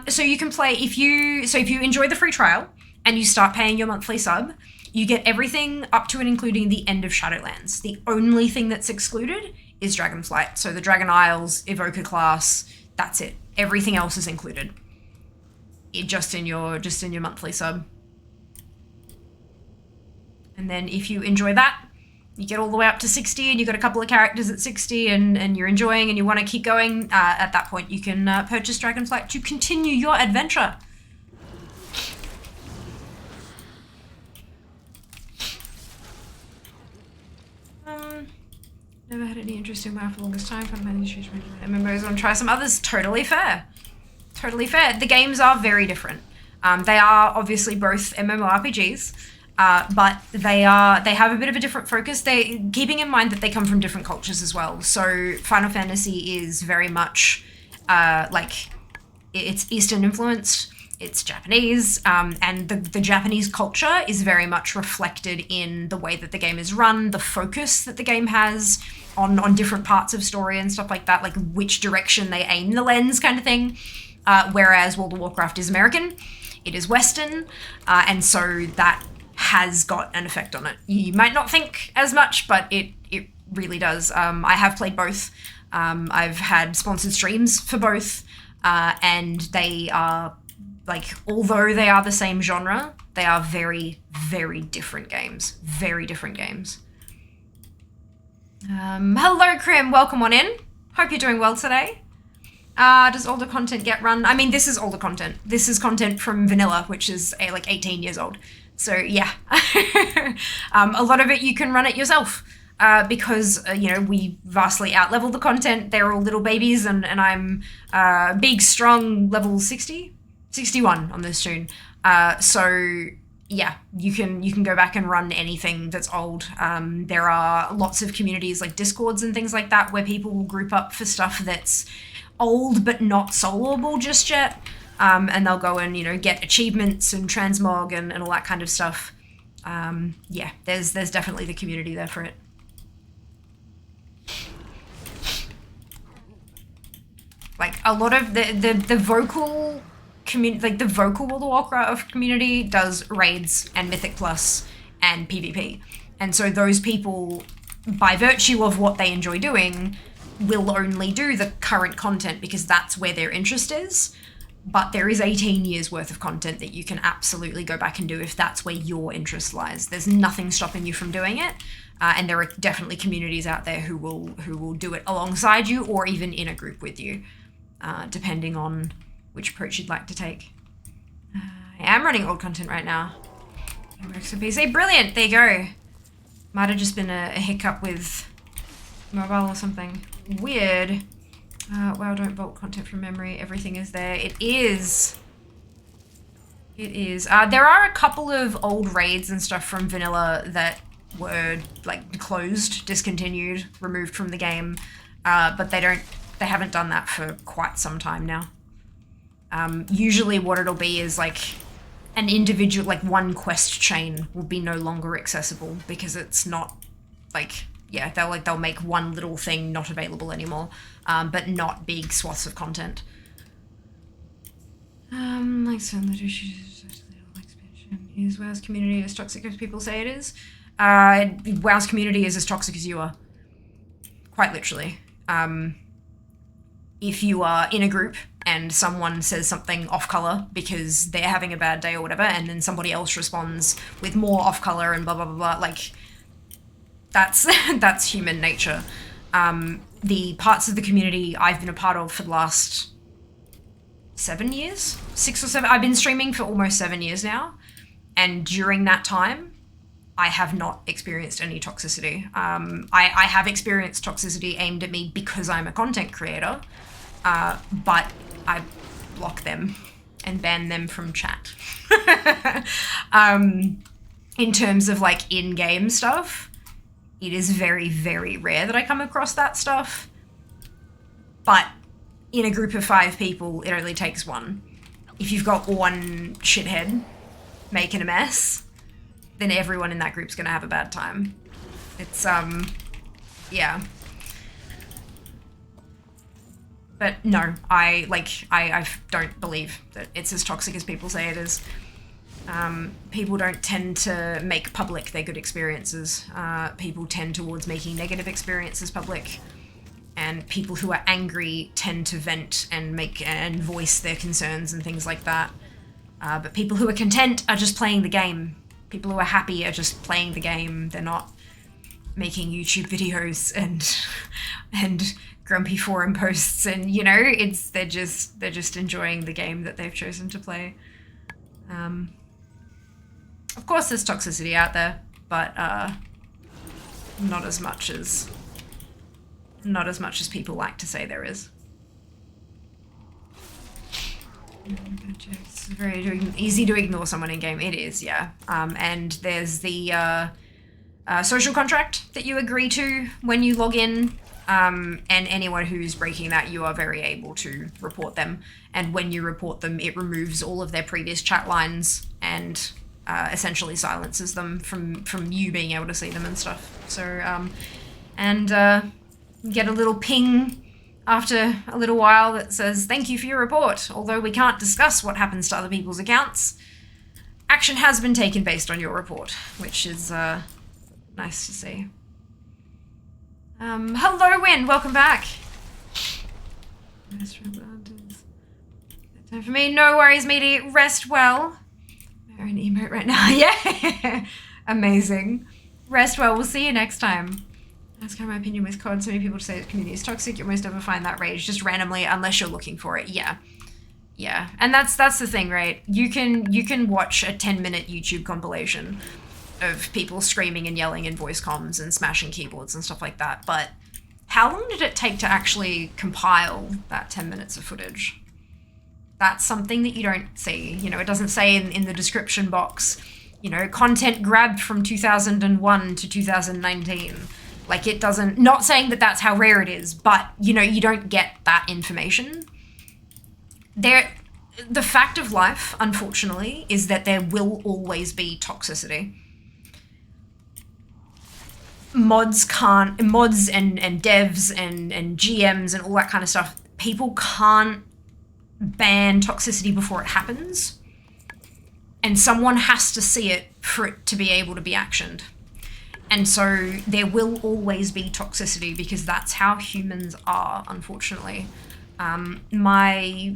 So you can play, if you enjoy the free trial and you start paying your monthly sub, you get everything up to and including the end of Shadowlands. The only thing that's excluded is Dragonflight. So the Dragon Isles, Evoker class, that's it. Everything else is included. Just in your monthly sub. And then if you enjoy that, you get all the way up to 60 and you've got a couple of characters at 60 and you're enjoying and you want to keep going, at that point you can purchase Dragonflight to continue your adventure. No Never had any interest in WoW for the longest time. Can't manage to choose MMOs. Want to try some others? Totally fair. Totally fair. The games are very different. They are obviously both MMORPGs, but they have a bit of a different focus. Keeping in mind that they come from different cultures as well. So Final Fantasy is very much like it's Eastern influenced. It's Japanese, and the Japanese culture is very much reflected in the way that the game is run, the focus that the game has on different parts of story and stuff like that, like which direction they aim the lens kind of thing. Whereas World of Warcraft is American, it is Western, and so that has got an effect on it. You might not think as much, but it really does. I have played both. I've had sponsored streams for both, and they are... like, although they are the same genre, they are very, very different games. Very different games. Hello, Krim. Welcome on in. Hope you're doing well today. Does older content get run? I mean, this is older content. This is content from vanilla, which is like 18 years old. So, yeah. A lot of it, you can run it yourself. Because, you know, we vastly out-level the content. They're all little babies, and I'm big, strong, level 60? 61 on this tune. So yeah, you can go back and run anything that's old. There are lots of communities like Discords and things like that where people will group up for stuff that's old but not soloable just yet. And they'll go and, you know, get achievements and transmog and all that kind of stuff. Yeah, there's definitely the community there for it. Like a lot of the vocal like the vocal World of Warcraft community does raids and Mythic Plus and PvP. And so those people, by virtue of what they enjoy doing, will only do the current content because that's where their interest is. But there is 18 years worth of content that you can absolutely go back and do if that's where your interest lies. There's nothing stopping you from doing it. And there are definitely communities out there who will do it alongside you or even in a group with you, depending on which approach you'd like to take. I am running old content right now. It works for PC. Brilliant! There you go. Might have just been a hiccup with mobile or something. Weird. Wow, don't bulk content from memory. Everything is there. It is. It is. There are a couple of old raids and stuff from vanilla that were like closed, discontinued, removed from the game. But they haven't done that for quite some time now. Usually what it'll be is like an individual, like one quest chain will be no longer accessible because it's not like, yeah, they'll make one little thing not available anymore, but not big swaths of content. Like some little issues, expansion. Is WoW's community as toxic as people say it is? WoW's community is as toxic as you are. Quite literally. If you are in a group and someone says something off color because they're having a bad day or whatever, and then somebody else responds with more off color and blah, blah, blah, blah, like, that's human nature. The parts of the community I've been a part of for the last 7 years? 6 or 7? I've been streaming for almost 7 years now. And during that time, I have not experienced any toxicity. I have experienced toxicity aimed at me because I'm a content creator, but I block them and ban them from chat. In terms of like in-game stuff, it is very, very rare that I come across that stuff. But in a group of 5 people, it only takes one. If you've got one shithead making a mess, then everyone in that group's gonna have a bad time. It's, yeah. But no, I don't believe that it's as toxic as people say it is. People don't tend to make public their good experiences. People tend towards making negative experiences public. And people who are angry tend to vent and voice their concerns and things like that. But people who are content are just playing the game. People who are happy are just playing the game. They're not making YouTube videos and grumpy forum posts, and you know, they're just enjoying the game that they've chosen to play. Of course, there's toxicity out there, but not as much as Not as much as people like to say there is. It's very easy to ignore someone in game. It is, yeah. And there's the social contract that you agree to when you log in. And anyone who's breaking that, you are very able to report them. And when you report them, it removes all of their previous chat lines and essentially silences them from you being able to see them and stuff. So, get a little ping after a little while that says, "Thank you for your report. Although we can't discuss what happens to other people's accounts, action has been taken based on your report," which is nice to see. Hello, Win. Welcome back. Time for me. No worries, matey. Rest well. We're in emote right now. Yeah. Amazing. Rest well. We'll see you next time. That's kind of my opinion with COD. So many people say the community is toxic. You almost never find that rage just randomly unless you're looking for it. Yeah. Yeah. And that's the thing, right? You can watch a 10-minute YouTube compilation of people screaming and yelling in voice comms and smashing keyboards and stuff like that. But how long did it take to actually compile that 10 minutes of footage? That's something that you don't see. You know, it doesn't say in the description box, you know, content grabbed from 2001 to 2019. Like, it doesn't, not saying that that's how rare it is, but, you know, you don't get that information. The fact of life, unfortunately, is that there will always be toxicity. Mods and devs and GMs and all that kind of stuff, people can't ban toxicity before it happens. And someone has to see it for it to be able to be actioned. And so there will always be toxicity because that's how humans are, unfortunately. My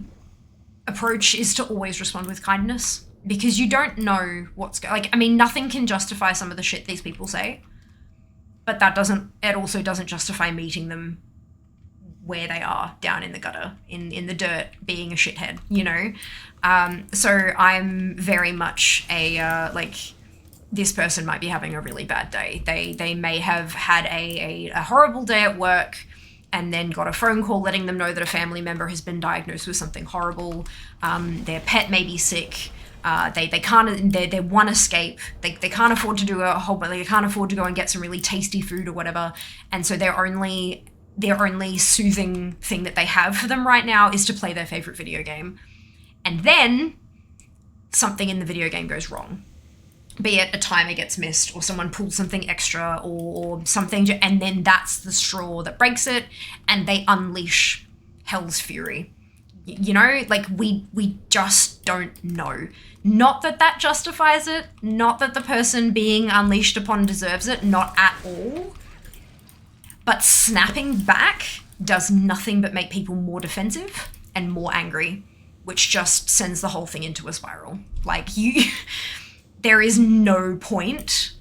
approach is to always respond with kindness because you don't know I mean, nothing can justify some of the shit these people say, but it also doesn't justify meeting them where they are, down in the gutter, in the dirt, being a shithead, you know? So I'm very much this person might be having a really bad day. They may have had a horrible day at work and then got a phone call letting them know that a family member has been diagnosed with something horrible. Their pet may be sick. They want to escape. They can't afford to do they can't afford to go and get some really tasty food or whatever. And so their only soothing thing that they have for them right now is to play their favorite video game. And then something in the video game goes wrong. Be it a timer gets missed or someone pulls something extra or something, and then that's the straw that breaks it and they unleash hell's fury. You know, like we just don't know. Not that justifies it, not that the person being unleashed upon deserves it, not at all. But snapping back does nothing but make people more defensive and more angry, which just sends the whole thing into a spiral. Like, there is no point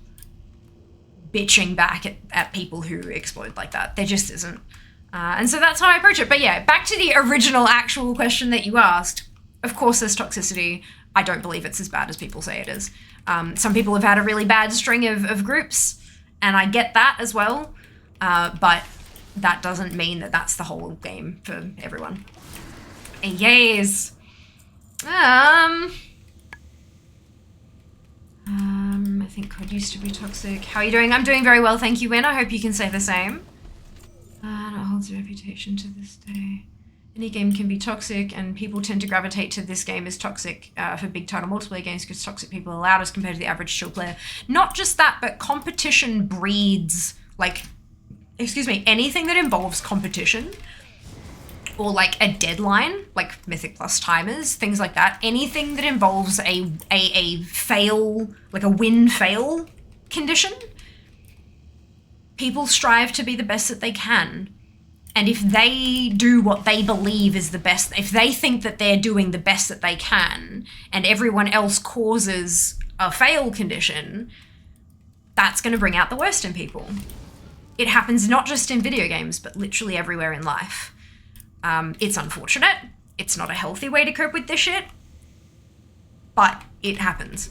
bitching back at people who explode like that. There just isn't. And so that's how I approach it. But yeah, back to the original actual question that you asked. Of course there's toxicity. I don't believe it's as bad as people say it is. Some people have had a really bad string of groups, and I get that as well. But that doesn't mean that that's the whole game for everyone. Yes. I think COD used to be toxic. How are you doing? I'm doing very well, thank you, Win. I hope you can say the same. And it holds a reputation to this day. Any game can be toxic, and people tend to gravitate to this game as toxic for big title multiplayer games because toxic people are loud as compared to the average chill player. Not just that, but competition breeds, anything that involves competition or like a deadline, like Mythic Plus timers, things like that. Anything that involves a fail, like a win-fail condition, people strive to be the best that they can. And if they do what they believe is the best, if they think that they're doing the best that they can and everyone else causes a fail condition, that's going to bring out the worst in people. It happens not just in video games, but literally everywhere in life. It's unfortunate. It's not a healthy way to cope with this shit, but it happens.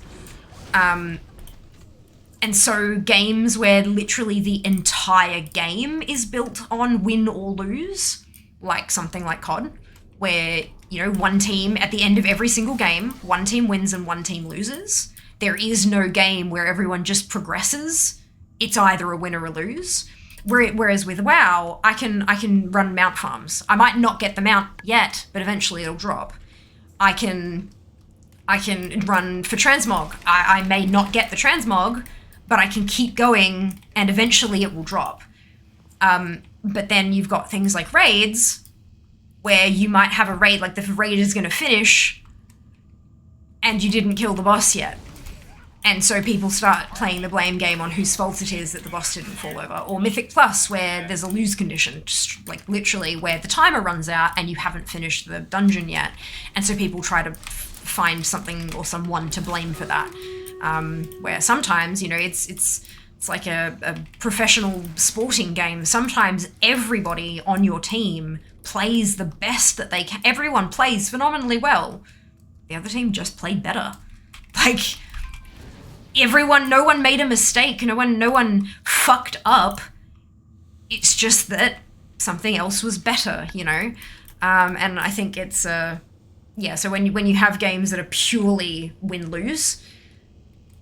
And so games where literally the entire game is built on win or lose, like something like COD, where, you know, one team at the end of every single game, one team wins and one team loses. There is no game where everyone just progresses. It's either a win or a lose. Whereas with WoW, I can run mount farms. I might not get the mount yet, but eventually it'll drop. I can run for Transmog. I may not get the Transmog, but I can keep going and eventually it will drop. But then you've got things like raids where you might have a raid, like the raid is going to finish and you didn't kill the boss yet. And so people start playing the blame game on whose fault it is that the boss didn't fall over. Or Mythic Plus, where there's a lose condition, just like literally where the timer runs out and you haven't finished the dungeon yet. And so people try to find something or someone to blame for that. Where sometimes, you know, it's like a professional sporting game. Sometimes everybody on your team plays the best that they can. Everyone plays phenomenally well. The other team just played better. Like, no one made a mistake. No one fucked up. It's just that something else was better, you know? And I think it's, yeah, so when you have games that are purely win-lose,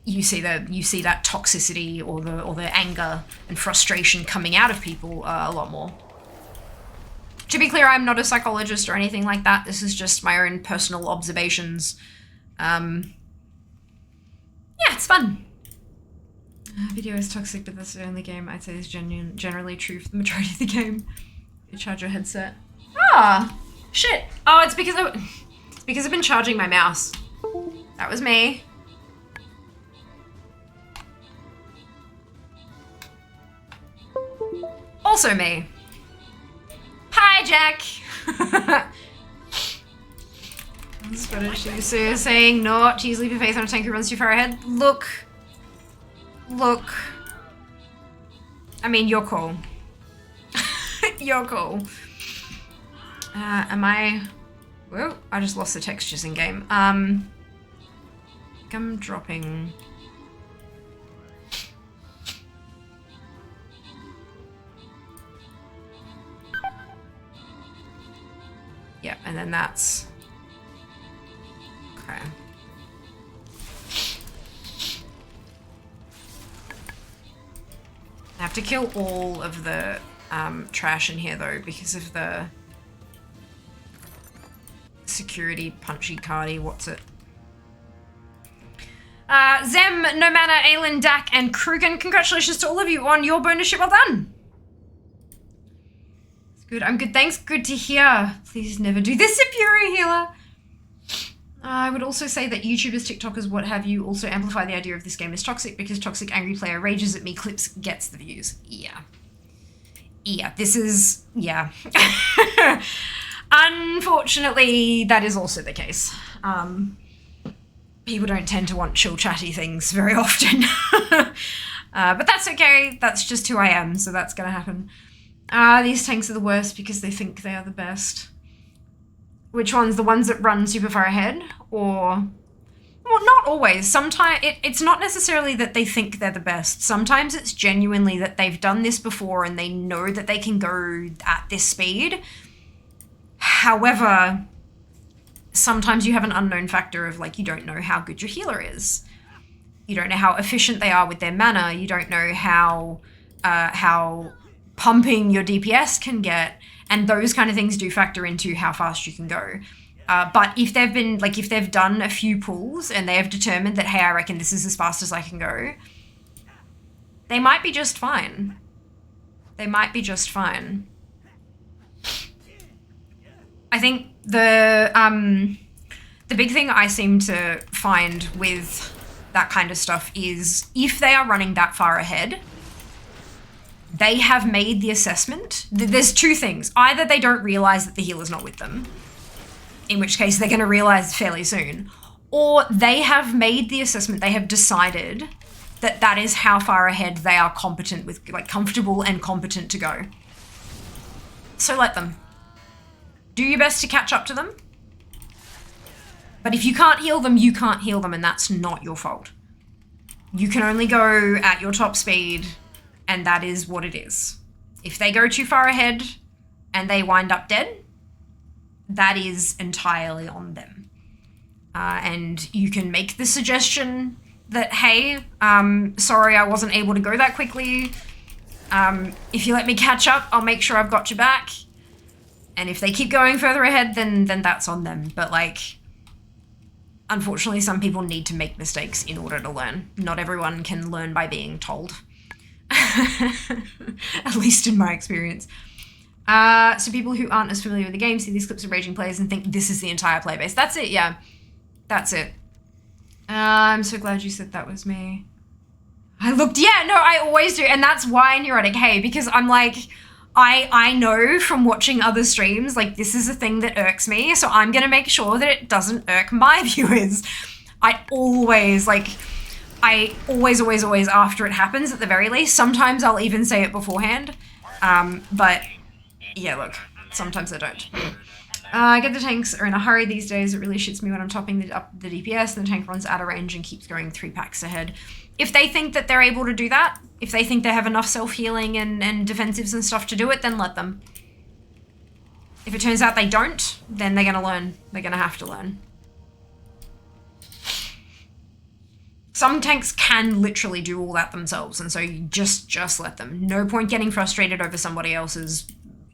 you see that toxicity or the anger and frustration coming out of people a lot more. To be clear, I'm not a psychologist or anything like that. This is just my own personal observations. Yeah, it's fun. Video is toxic, but that's the only game I'd say is generally true for the majority of the game. You charge your headset. Ah, shit. Oh, it's because I've been charging my mouse. That was me. Also me. Hi, Jack. So you're saying not to use leap of faith on a tank who runs too far ahead? Look. I mean, you're cool. You're cool. Am I... Whoa, I just lost the textures in game. I'm dropping... Yeah, and then that's... Okay. I have to kill all of the trash in here though because of the security punchy cardy, what's it? Zem, No Mana, Aelin, Dak, and Krugen, congratulations to all of you on your bonus ship, well done! It's good, I'm good, thanks, good to hear. Please never do this, Superior Healer! I would also say that YouTubers, TikTokers, what have you, also amplify the idea of this game is toxic because toxic angry player rages at me, clips, gets the views. Yeah. Yeah, this is... yeah. Unfortunately, that is also the case. People don't tend to want chill, chatty things very often. But that's okay. That's just who I am, so that's gonna happen. These tanks are the worst because they think they are the best. Which ones? The ones that run super far ahead? Or... well, not always. Sometimes it's not necessarily that they think they're the best. Sometimes it's genuinely that they've done this before and they know that they can go at this speed. However, sometimes you have an unknown factor of, like, you don't know how good your healer is. You don't know how efficient they are with their mana. You don't know how pumping your DPS can get. And those kind of things do factor into how fast you can go. But if they've done a few pulls and they have determined that, hey, I reckon this is as fast as I can go, they might be just fine. They might be just fine. I think the big thing I seem to find with that kind of stuff is if they are running that far ahead, they have made the assessment. There's two things. Either they don't realize that the healer's not with them, in which case they're going to realize fairly soon, or they have made the assessment, they have decided that that is how far ahead they are competent with, like, comfortable and competent to go. So let them. Do your best to catch up to them. But if you can't heal them, you can't heal them, and that's not your fault. You can only go at your top speed, and that is what it is. If they go too far ahead and they wind up dead, that is entirely on them. And you can make the suggestion that, hey, sorry I wasn't able to go that quickly. If you let me catch up, I'll make sure I've got your back. And if they keep going further ahead, then that's on them. But, like, unfortunately, some people need to make mistakes in order to learn. Not everyone can learn by being told. At least in my experience. So people who aren't as familiar with the game see these clips of raging players and think this is the entire playbase. That's it, yeah. That's it. I'm so glad you said that was me. I looked, yeah, no, I always do. And that's why Neurotic, hey, because I'm like, I know from watching other streams, like, this is a thing that irks me, so I'm gonna make sure that it doesn't irk my viewers. I always, always, after it happens, at the very least. Sometimes I'll even say it beforehand. But, yeah, look, sometimes I don't. I get the tanks are in a hurry these days. It really shits me when I'm topping up the DPS and the tank runs out of range and keeps going 3 packs ahead. If they think that they're able to do that, if they think they have enough self-healing and defensives and stuff to do it, then let them. If it turns out they don't, then they're gonna learn. They're gonna have to learn. Some tanks can literally do all that themselves, and so you just let them. No point getting frustrated over somebody else's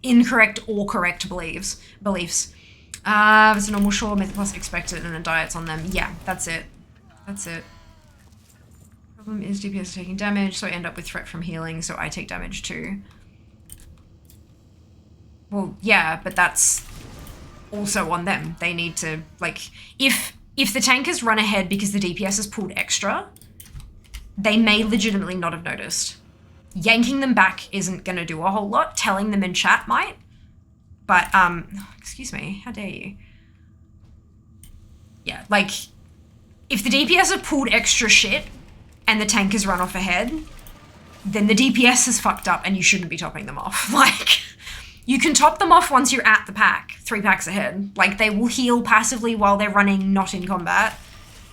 incorrect or correct beliefs. It's a normal shore, Myth Plus expected, and a diet's on them. Yeah, that's it. That's it. Problem is DPS are taking damage, so I end up with threat from healing, so I take damage too. Well, yeah, but that's also on them. They need to, like, if the tankers run ahead because the DPS has pulled extra, they may legitimately not have noticed. Yanking them back isn't going to do a whole lot. Telling them in chat might. But, excuse me, how dare you? Yeah, like, if the DPS have pulled extra shit and the tankers run off ahead, then the DPS is fucked up and you shouldn't be topping them off. Like, you can top them off once you're at the pack, 3 packs ahead. Like, they will heal passively while they're running not in combat,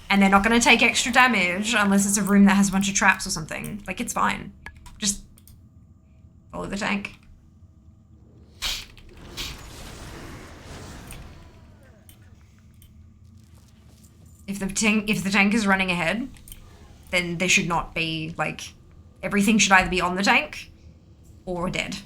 and they're not going to take extra damage unless it's a room that has a bunch of traps or something. Like, it's fine. Just follow the tank. If the tank is running ahead, then there should not be, like, everything should either be on the tank or dead.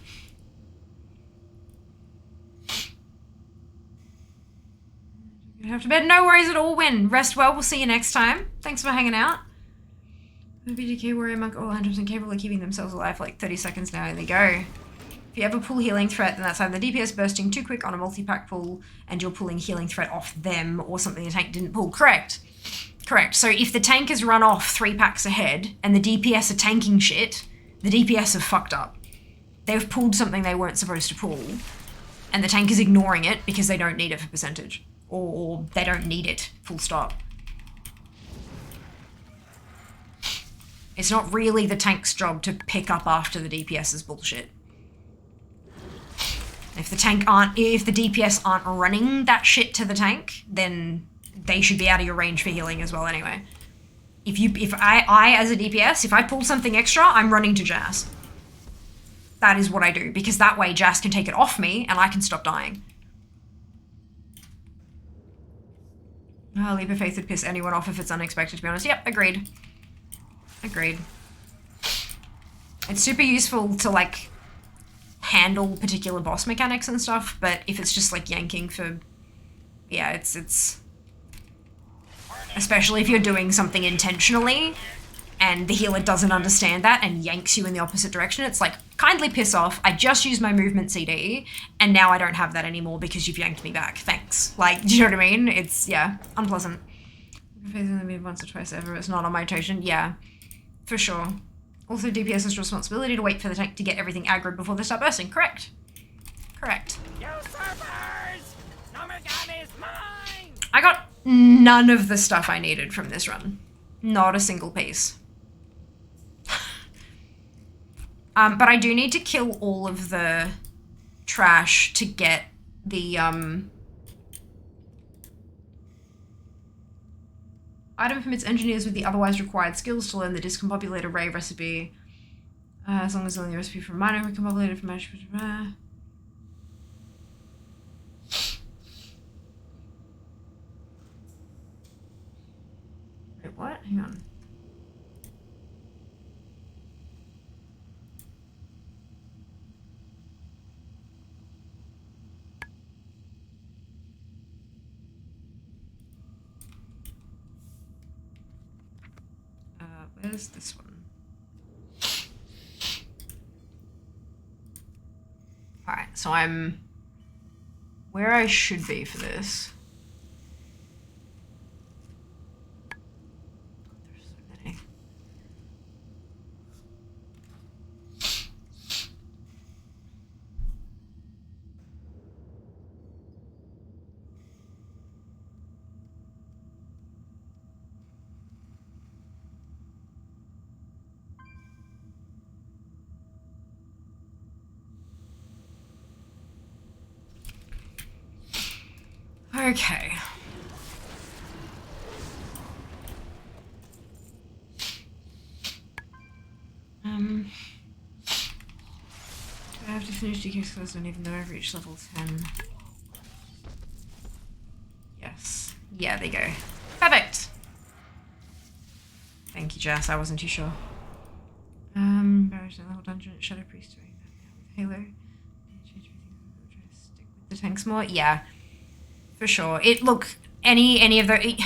You have to bed. No worries at all, Win. Rest well. We'll see you next time. Thanks for hanging out. BDK Warrior Monk all 100% capable of keeping themselves alive for like 30 seconds now. There they go. If you ever pull healing threat, then that's either the DPS bursting too quick on a multi-pack pull and you're pulling healing threat off them, or something the tank didn't pull. Correct. Correct. So if the tank has run off 3 packs ahead and the DPS are tanking shit, the DPS have fucked up. They've pulled something they weren't supposed to pull, and the tank is ignoring it because they don't need it for percentage. Or they don't need it, full stop. It's not really the tank's job to pick up after the DPS's bullshit. If the DPS aren't running that shit to the tank, then they should be out of your range for healing as well anyway. If I as a DPS, if I pull something extra, I'm running to Jazz. That is what I do, because that way Jazz can take it off me and I can stop dying. Leap of Faith would piss anyone off if it's unexpected, to be honest. Yep, agreed. Agreed. It's super useful to, like, handle particular boss mechanics and stuff, but if it's just, like, yanking for... Yeah, it's... Especially if you're doing something intentionally, and the healer doesn't understand that and yanks you in the opposite direction, it's like, kindly piss off, I just used my movement CD, and now I don't have that anymore because you've yanked me back. Thanks. Like, do you know what I mean? It's, yeah, unpleasant. Once or twice ever, it's not on my rotation. Yeah, for sure. Also, DPS's responsibility to wait for the tank to get everything aggroed before they start bursting. Correct. Correct. You surfers! Nomigami is mine! I got none of the stuff I needed from this run. Not a single piece. But I do need to kill all of the trash to get the, Item permits engineers with the otherwise required skills to learn the discombobulated ray recipe. As long as learning the recipe from minor recombobulated from Wait, what? Hang on. Where's this one? Alright, so I'm where I should be for this. There's so many. Okay. Do I have to finish DK first one even though I've reached level 10? Yes. Yeah, there you go. Perfect! Thank you, Jess. I wasn't too sure. Barrage level dungeon, Shadow Priest doing that now with Halo. Change everything. Stick with the tanks more. Yeah. For sure. Look, any of the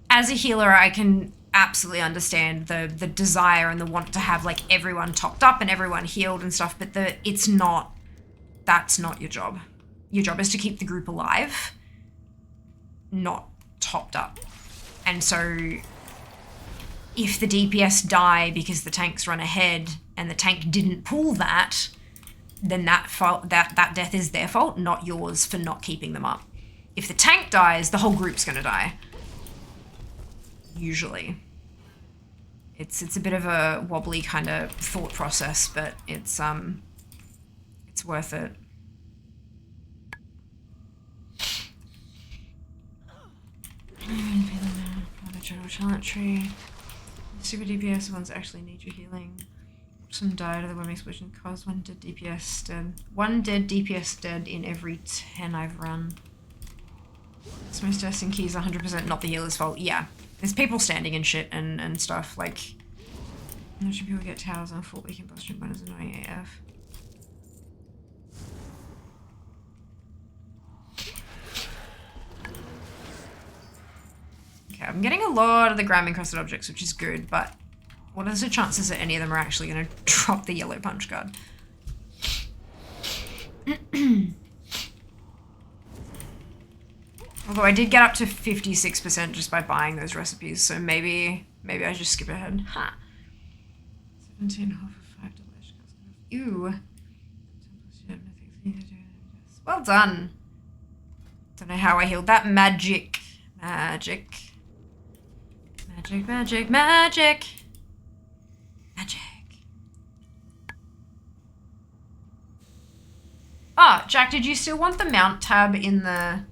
as a healer, I can absolutely understand the desire and the want to have like everyone topped up and everyone healed and stuff, but that's not your job. Your job is to keep the group alive, not topped up. And so if the DPS die because the tanks run ahead and the tank didn't pull that, then that death is their fault, not yours for not keeping them up. If the tank dies, the whole group's gonna die. Usually. It's a bit of a wobbly kind of thought process, but it's worth it. General talent tree. Super DPS ones actually need your healing. Some died of the one explosion caused one dead DPS dead. One dead DPS dead in every 10 I've run. Smash testing keys 100% not the healer's fault. Yeah. There's people standing and shit and stuff. Like, no sure people get towers on full weekend boss jump is annoying AF. Okay, I'm getting a lot of the gram encrusted objects, which is good, but what is the chances that any of them are actually going to drop the yellow punch card? Although I did get up to 56% just by buying those recipes, so maybe I just skip ahead. Ha! 17 half of 5 delicious. Ew. Well done. Don't know how I healed that. Magic. Magic. Magic, magic, magic. Magic. Ah, Jack, did you still want the mount tab in the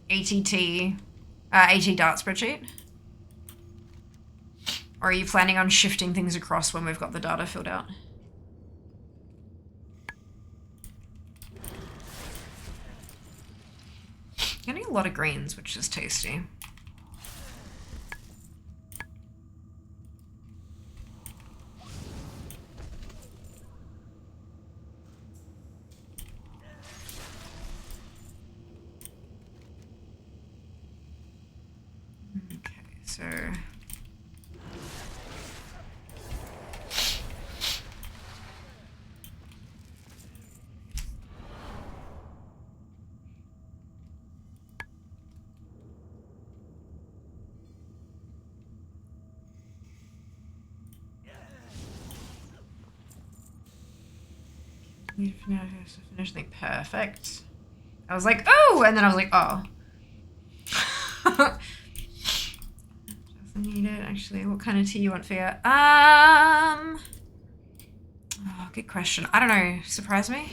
AT Dart spreadsheet? Or are you planning on shifting things across when we've got the data filled out? Getting a lot of greens, which is tasty. So need to finish thing. Perfect. I was like, oh, and then I was like, oh. Need it actually. What kind of tea you want for your oh, good question. I don't know. Surprise me.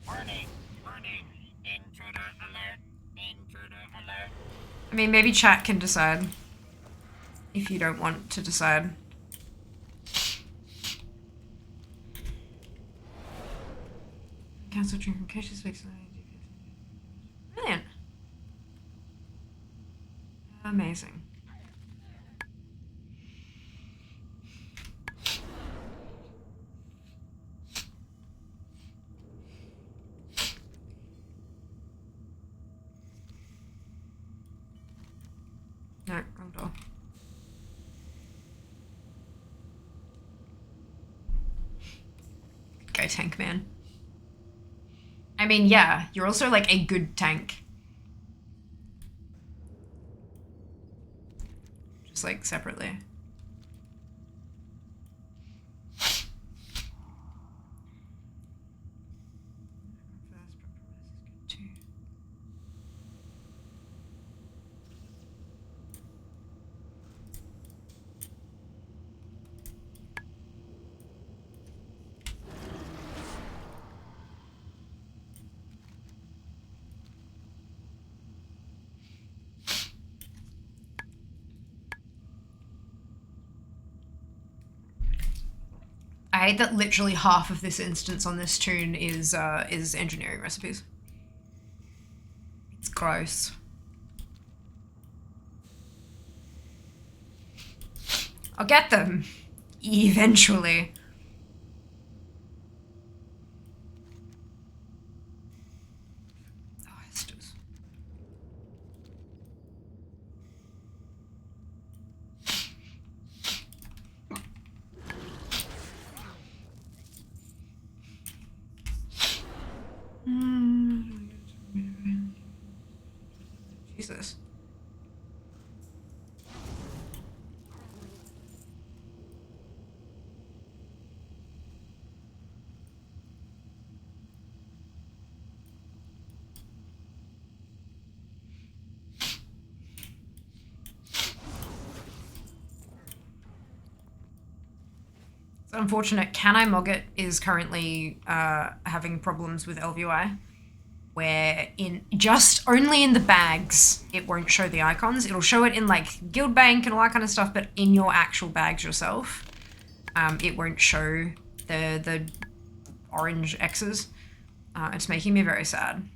Warning, warning, intruder alert. I mean, maybe chat can decide. If you don't want to decide. Cancel drink from cases fix. Brilliant. Amazing. No, wrong door. Go tank man. I mean, yeah, you're also like a good tank. Just like separately. I hate that literally half of this instance on this toon is engineering recipes. It's gross. I'll get them. Eventually. Jesus. It's unfortunate. Can I Mog It is currently having problems with LVI, where only in the bags it won't show the icons. It'll show it in like guild bank and all that kind of stuff, but in your actual bags yourself, it won't show the orange X's. It's making me very sad.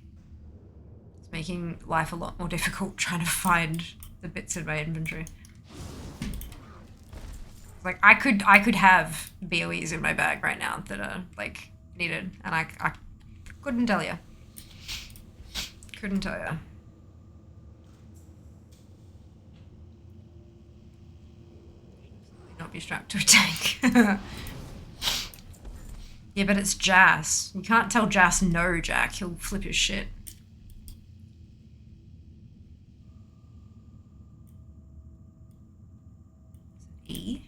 It's making life a lot more difficult trying to find the bits in my inventory. Like I could have BOEs in my bag right now that are like needed, and I couldn't tell you. Couldn't tell you. Not be strapped to a tank. Yeah, but it's Jas. You can't tell Jas no, Jack. He'll flip his shit. E?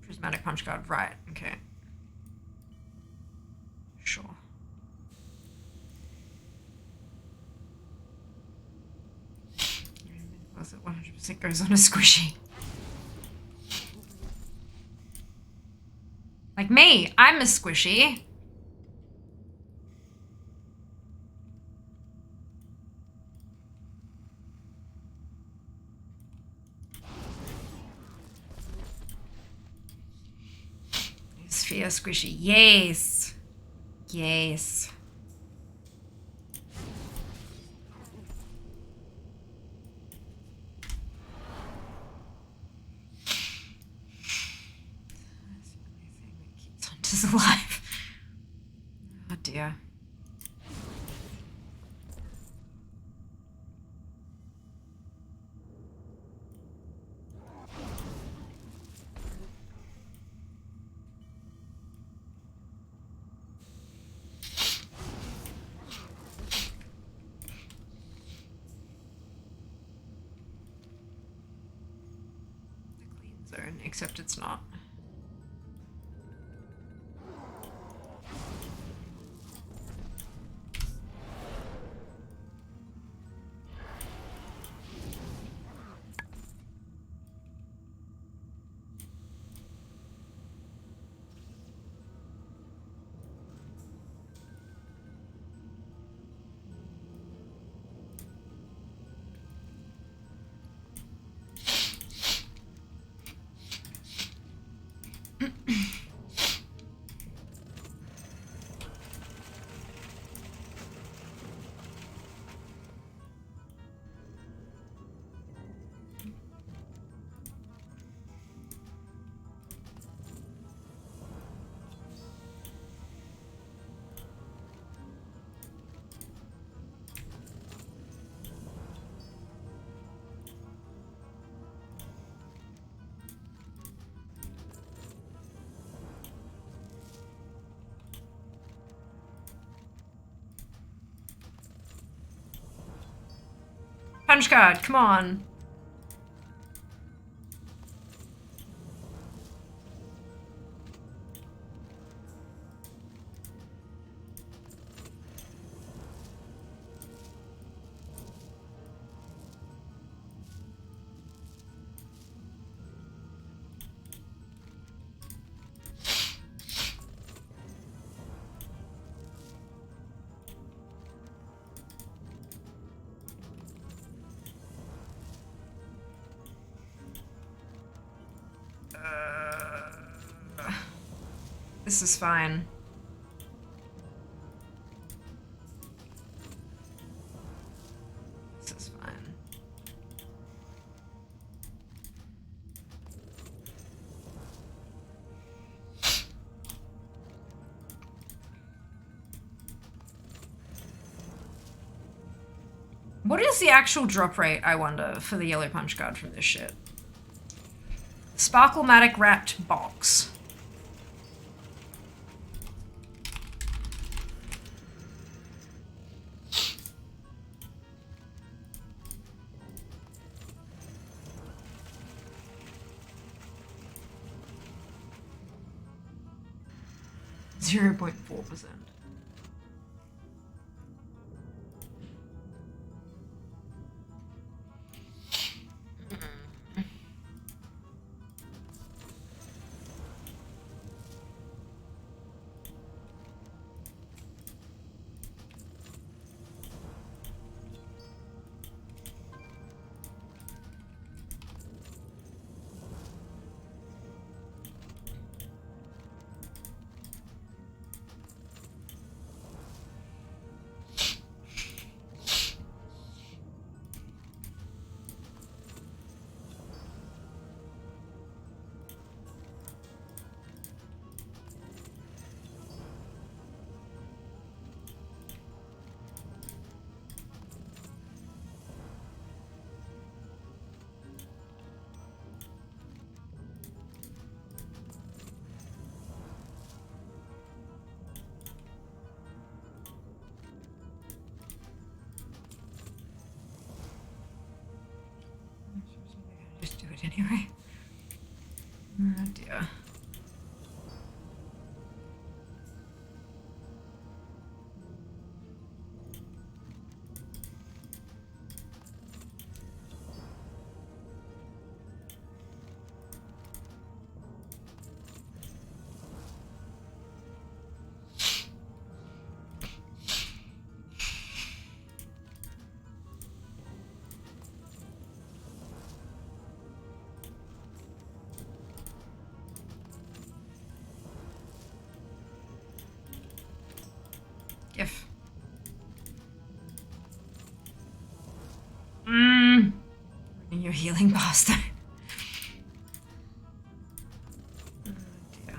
Prismatic punch card, right, okay. Sure. Was it 100% goes on a squishy? Like me, I'm a squishy. Sphere squishy, yes. Yes. Hunters alive. Oh dear. Zone, except it's not. Punch card, come on. This is fine. This is fine. What is the actual drop rate, I wonder, for the yellow punch card from this shit? Sparklematic wrapped box. Zero 0.4%. Just do it anyway. Oh dear. If. You're healing pasta. Oh dear.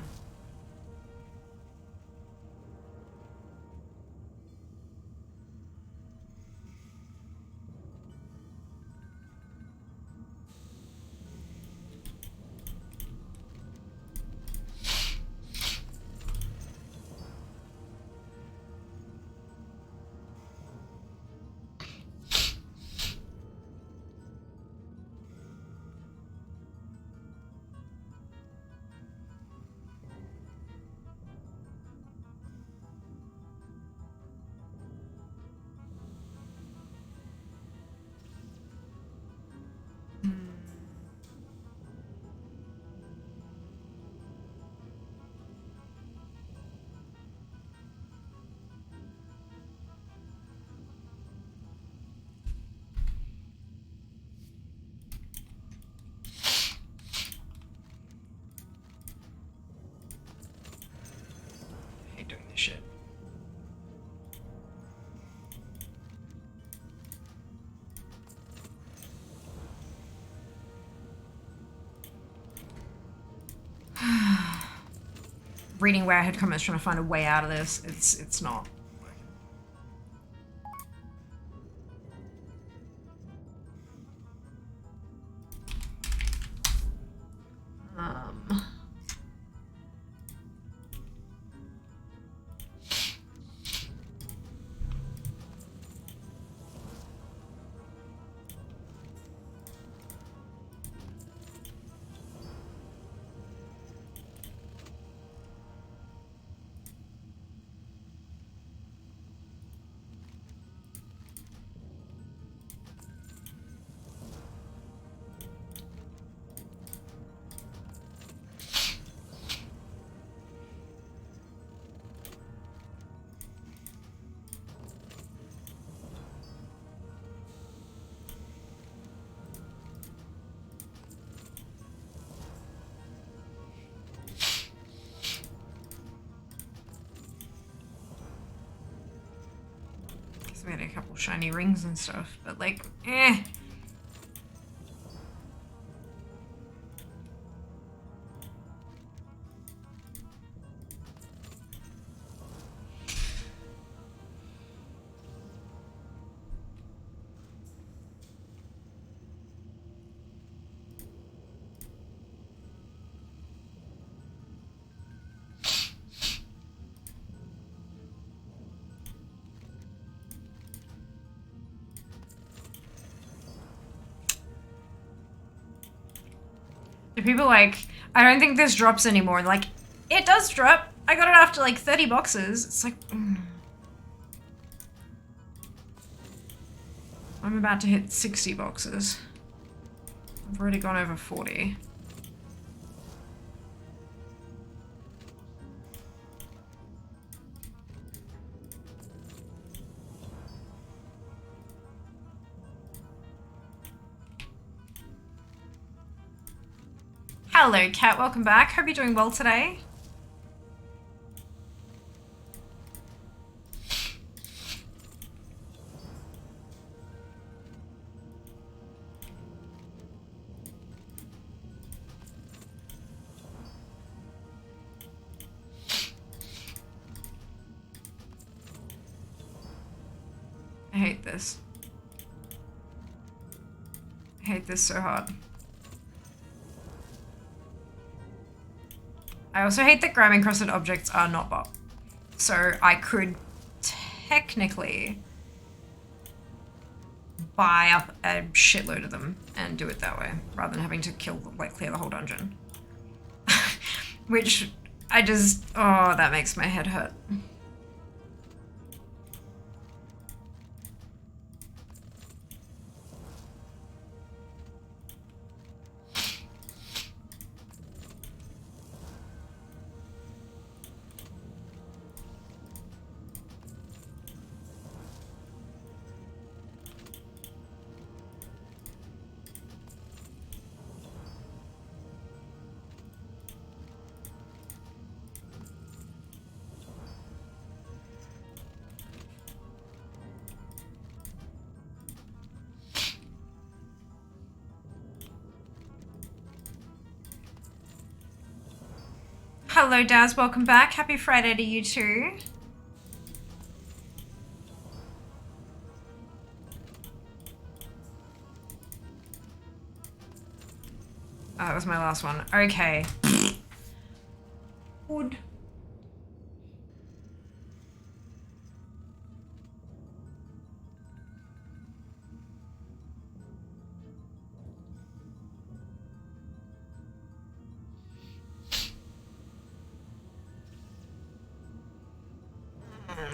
reading Warhead comments trying to find a way out of this. It's not. We had a couple shiny rings and stuff, but like, eh. Do people like, I don't think this drops anymore. Like, it does drop. I got it after like 30 boxes. It's like, I'm about to hit 60 boxes. I've already gone over 40. Hello, Kat. Welcome back. Hope you're doing well today. I hate this. I hate this so hard. I also hate that gram encrusted objects are not bot. So I could technically buy up a shitload of them and do it that way, rather than having to clear the whole dungeon. Which I just, oh, that makes my head hurt. Hello, Daz. Welcome back. Happy Friday to you too. Oh, that was my last one. Okay. Good.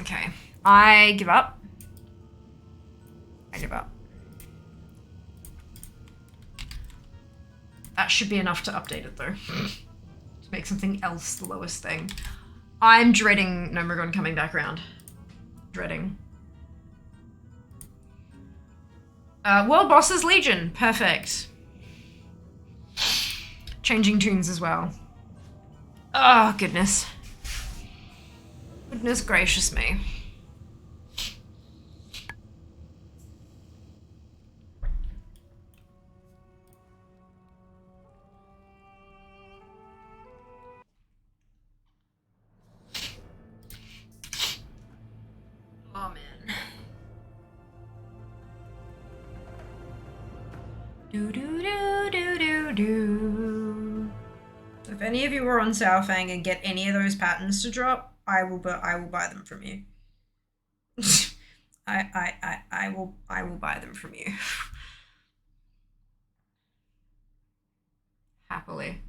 Okay. I give up. I give up. That should be enough to update it though. To make something else the lowest thing. I'm dreading Nomagon coming back around. Dreading. World Bosses Legion. Perfect. Changing tunes as well. Oh, goodness. Goodness gracious me. Oh man. Do do do do do do. If any of you are on Sourfang and get any of those patterns to drop, I will buy them from you. I will buy them from you. Happily.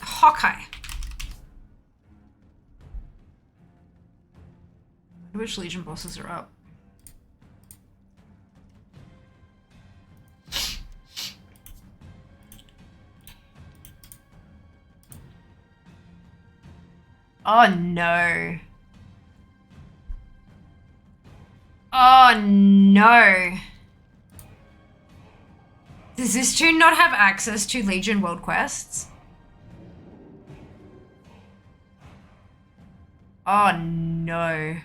Hawkeye. Which Legion bosses are up? Oh no. Oh no. Does this tune not have access to Legion World Quests? Oh no.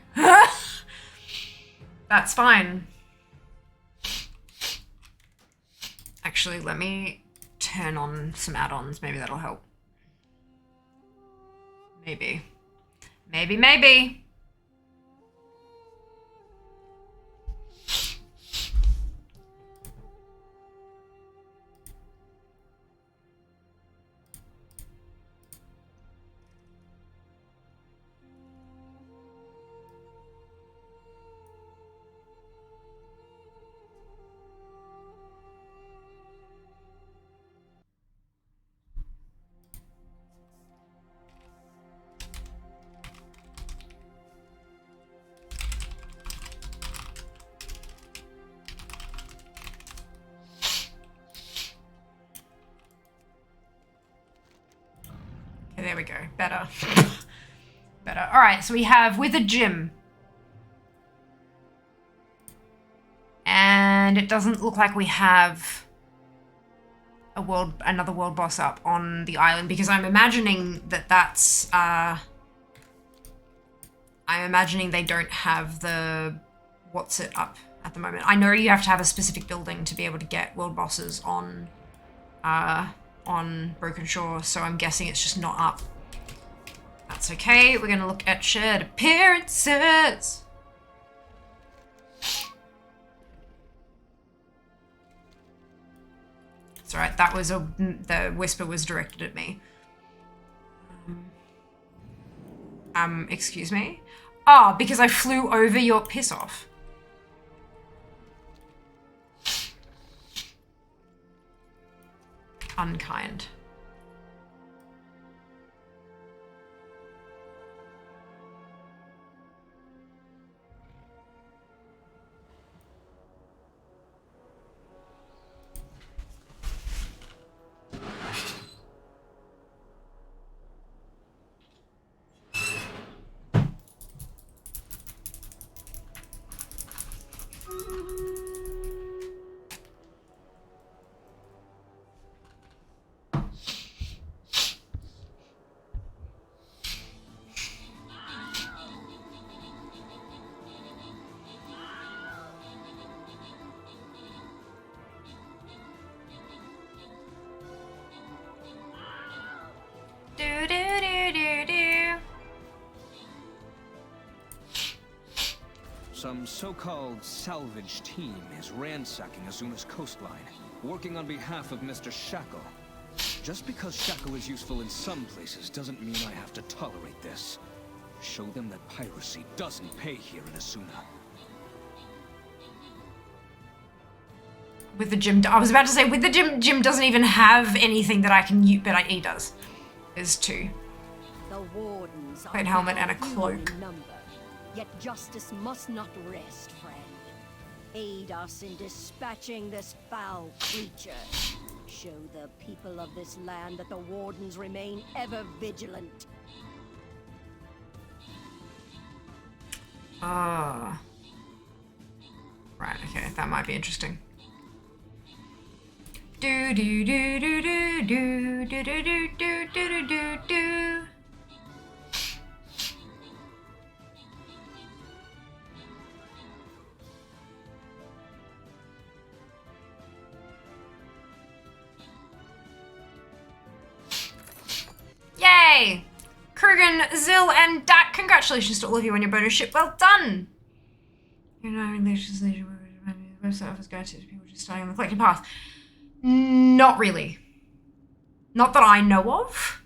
That's fine. Actually, let me turn on some add-ons. Maybe that'll help. Maybe. Maybe. There we go. Better. Better. All right, so we have with a gym. And it doesn't look like we have another world boss up on the island, because I'm imagining that's I'm imagining they don't have the what's it up at the moment. I know you have to have a specific building to be able to get world bosses on Broken Shore, so I'm guessing it's just not up. That's okay. We're gonna look at shared appearances. It's alright, that was the whisper was directed at me. Excuse me? Oh, because I flew over your piss off. Unkind. Some so-called salvage team is ransacking Azuna's coastline, working on behalf of Mr. Shackle. Just because Shackle is useful in some places doesn't mean I have to tolerate this. Show them that piracy doesn't pay here in Azuna. With the gym, I was about to say, with the gym doesn't even have anything that I can use, but he does. There's two. The wardens Plate helmet and a cloak. Yet justice must not rest, friend. Aid us in dispatching this foul creature. Show the people of this land that the wardens remain ever vigilant. Right, okay, that might be interesting. Do do do do do do do do do do do do do. Yay! Crew Krugen, Zill, and Dak, congratulations to all of you on your bonus ship. Well done! You know, legislation, the website offers guides to people just starting on the collecting path. Not really. Not that I know of.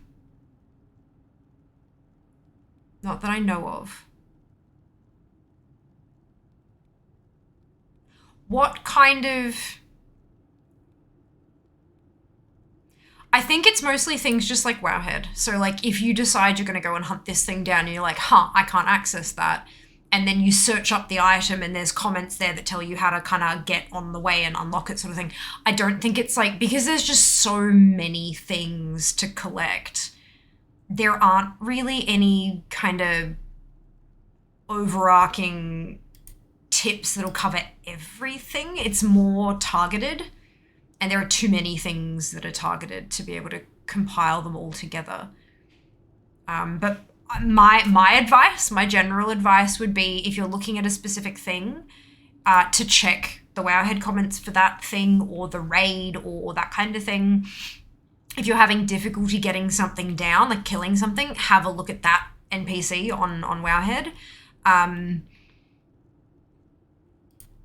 Not that I know of. What kind of... I think it's mostly things just like Wowhead. So like if you decide you're going to go and hunt this thing down and you're like, I can't access that. And then you search up the item and there's comments there that tell you how to kind of get on the way and unlock it sort of thing. I don't think it's like, because there's just so many things to collect, there aren't really any kind of overarching tips that'll cover everything. It's more targeted. And there are too many things that are targeted to be able to compile them all together. But my advice, my general advice would be, if you're looking at a specific thing, to check the Wowhead comments for that thing or the raid or that kind of thing. If you're having difficulty getting something down, like killing something, have a look at that NPC on Wowhead.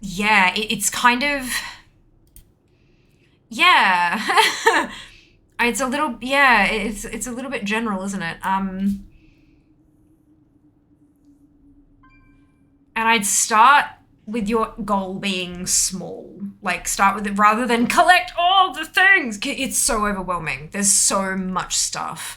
Yeah, it's kind of... Yeah, it's a little, yeah, it's a little bit general, isn't it? And I'd start with your goal being small. Like, start with it rather than collect all the things. It's so overwhelming. There's so much stuff.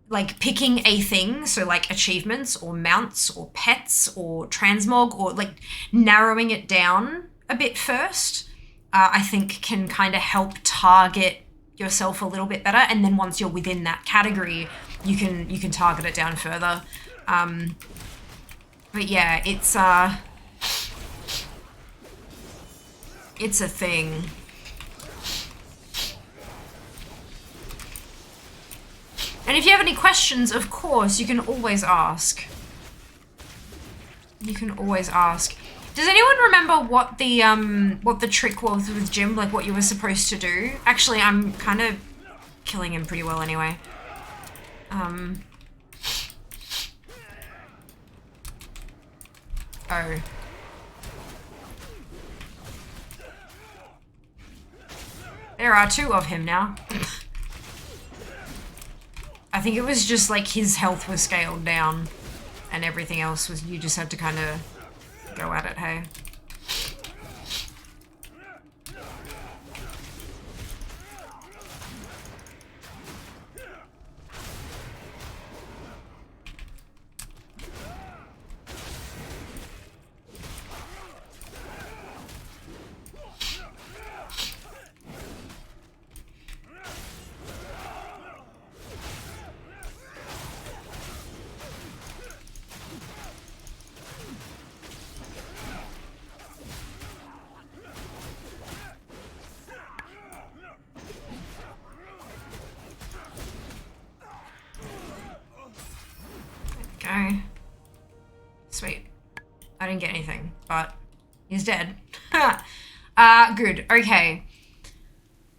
Like picking a thing, so like achievements or mounts or pets or transmog, or like narrowing it down a bit first. I think can kind of help target yourself a little bit better, and then once you're within that category, you can target it down further. But yeah, it's a thing. And if you have any questions, of course, you can always ask. You can always ask. Does anyone remember what the trick was with Jim? Like what you were supposed to do? Actually, I'm kind of killing him pretty well anyway. Oh. There are two of him now. I think it was just like his health was scaled down and everything else was, you just had to kind of go at it, hey? Sweet. I didn't get anything, but he's dead. Good. Okay.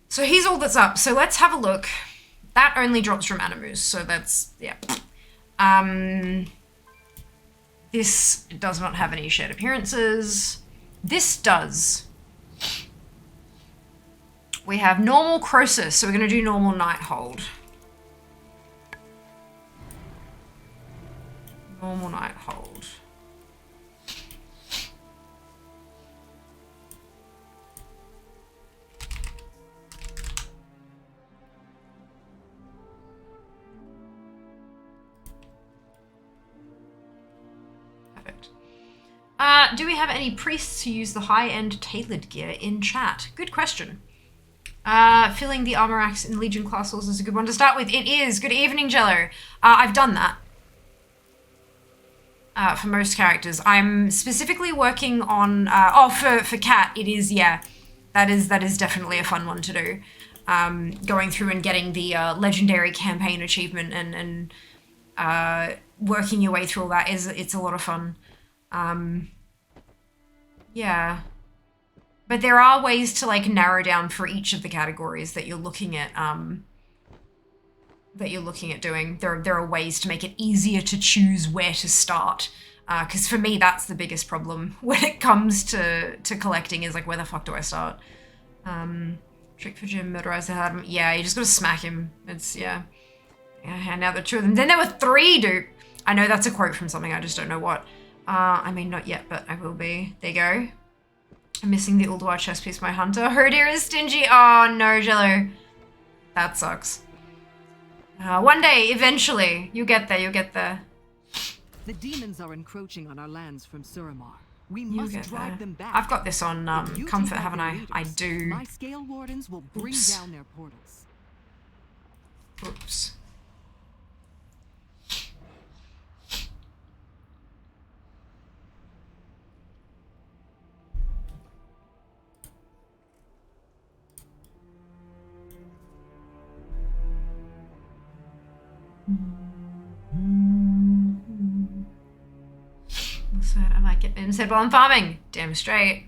So he's all that's up. So let's have a look. That only drops from Animus, so that's, yeah. This does not have any shared appearances. This does. We have normal Croesus, so we're going to do normal Nighthold. Normal Nighthold. Perfect. Do we have any priests who use the high-end tailored gear in chat? Good question. Filling the armor axe in Legion class also is a good one to start with. It is. Good evening, Jello. I've done that. For most characters. I'm specifically working on, for Cat, it is, yeah, that is definitely a fun one to do. Going through and getting the legendary campaign achievement and working your way through all that it's a lot of fun. Yeah. But there are ways to like narrow down for each of the categories that you're looking at. that you're looking at doing. There are ways to make it easier to choose where to start. Because for me, that's the biggest problem when it comes to collecting is like, where the fuck do I start? Trick for Jim, murderize the hard. Yeah, you just gotta smack him. It's, yeah. Yeah, now the two of them. Then there were 3, dude. I know that's a quote from something, I just don't know what. I mean, not yet, but I will be. There you go. I'm missing the Ulduar chest piece, my hunter. Oh dear, is stingy. Oh no, Jello. That sucks. One day, eventually, you'll get there, you'll get there. The demons are encroaching on our lands from Suramar. We must drive them back. I've got this on comfort, haven't I? I do. My scale wardens will bring down their portals. Oops. I might get in said while I'm farming. Damn straight.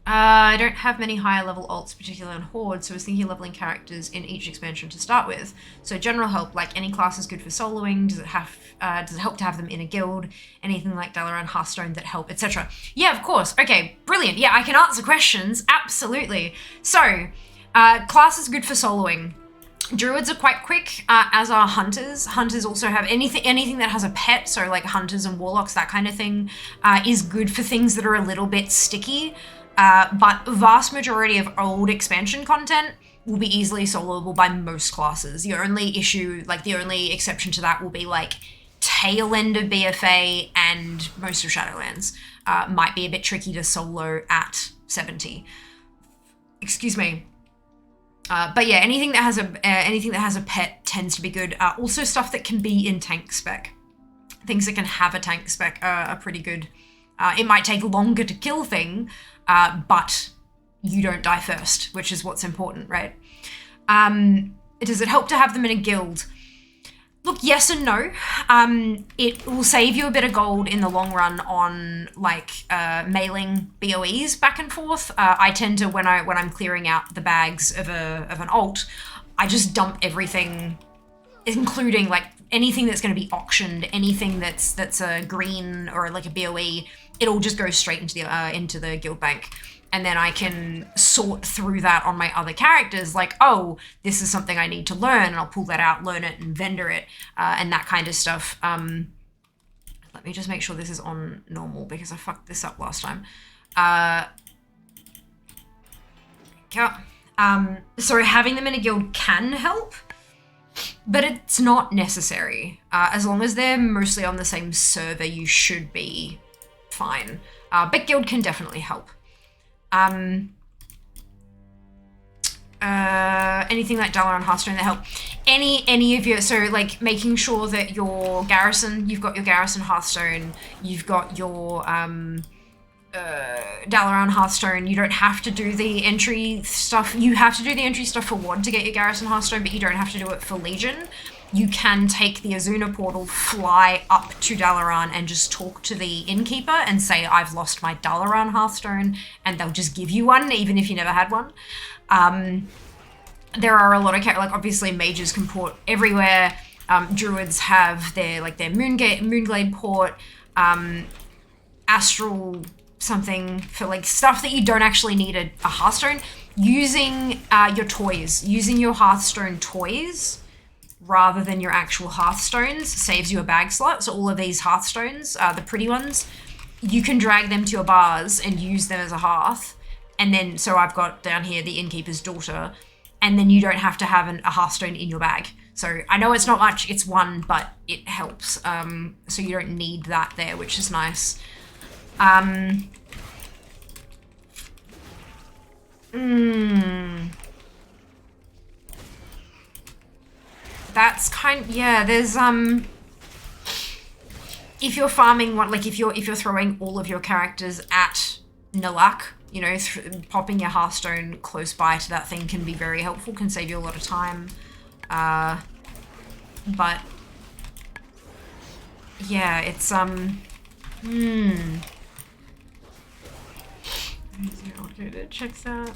I don't have many higher level alts, particularly on Horde, so I was thinking of leveling characters in each expansion to start with. So general help, like any class is good for soloing. Does it help to have them in a guild? Anything like Dalaran, Hearthstone that help, etc. Yeah, of course. Okay, brilliant. Yeah, I can answer questions. Absolutely. So, class is good for soloing. Druids are quite quick, as are hunters. Hunters also have anything that has a pet, so like hunters and warlocks, that kind of thing, is good for things that are a little bit sticky. But vast majority of old expansion content will be easily soloable by most classes. The only issue, like the only exception to that will be like tail end of BFA and most of Shadowlands. Might be a bit tricky to solo at 70. Excuse me. But yeah, anything that has a pet tends to be good. Also stuff that can be in tank spec. Things that can have a tank spec are pretty good. It might take longer to kill thing, but you don't die first, which is what's important, right? Does it help to have them in a guild? Look, yes and no. It will save you a bit of gold in the long run on like mailing BOEs back and forth. I tend to, when I'm clearing out the bags of an alt, I just dump everything, including like anything that's going to be auctioned, anything that's a green or like a BOE. It all just goes straight into the guild bank. And then I can sort through that on my other characters, like, oh, this is something I need to learn, and I'll pull that out, learn it, and vendor it, and that kind of stuff. Let me just make sure this is on normal, because I fucked this up last time. So having them in a guild can help, but it's not necessary. As long as they're mostly on the same server, you should be fine. But guild can definitely help. Anything like Dalaran Hearthstone that help. Any of your, so like making sure that your garrison, you've got your garrison Hearthstone, you've got your Dalaran Hearthstone. You don't have to do the entry stuff. You have to do the entry stuff for WOD to get your garrison Hearthstone, but you don't have to do it for Legion. You can take the Azuna portal, fly up to Dalaran and just talk to the innkeeper and say, I've lost my Dalaran Hearthstone, and they'll just give you one, even if you never had one. There are a lot of, like obviously mages can port everywhere. Druids have their Moonglade port, Astral something for like stuff that you don't actually need a Hearthstone. Using your toys, using your Hearthstone toys, rather than your actual Hearthstones, saves you a bag slot. So all of these Hearthstones, the pretty ones, you can drag them to your bars and use them as a hearth. And then, so I've got down here the innkeeper's daughter, and then you don't have to have a Hearthstone in your bag. So I know it's not much, it's one, but it helps. So you don't need that there, which is nice. That's yeah, there's if you're farming one, like if you're throwing all of your characters at Nalak, you know, popping your Hearthstone close by to that thing can be very helpful, can save you a lot of time. But yeah, it's Checks out.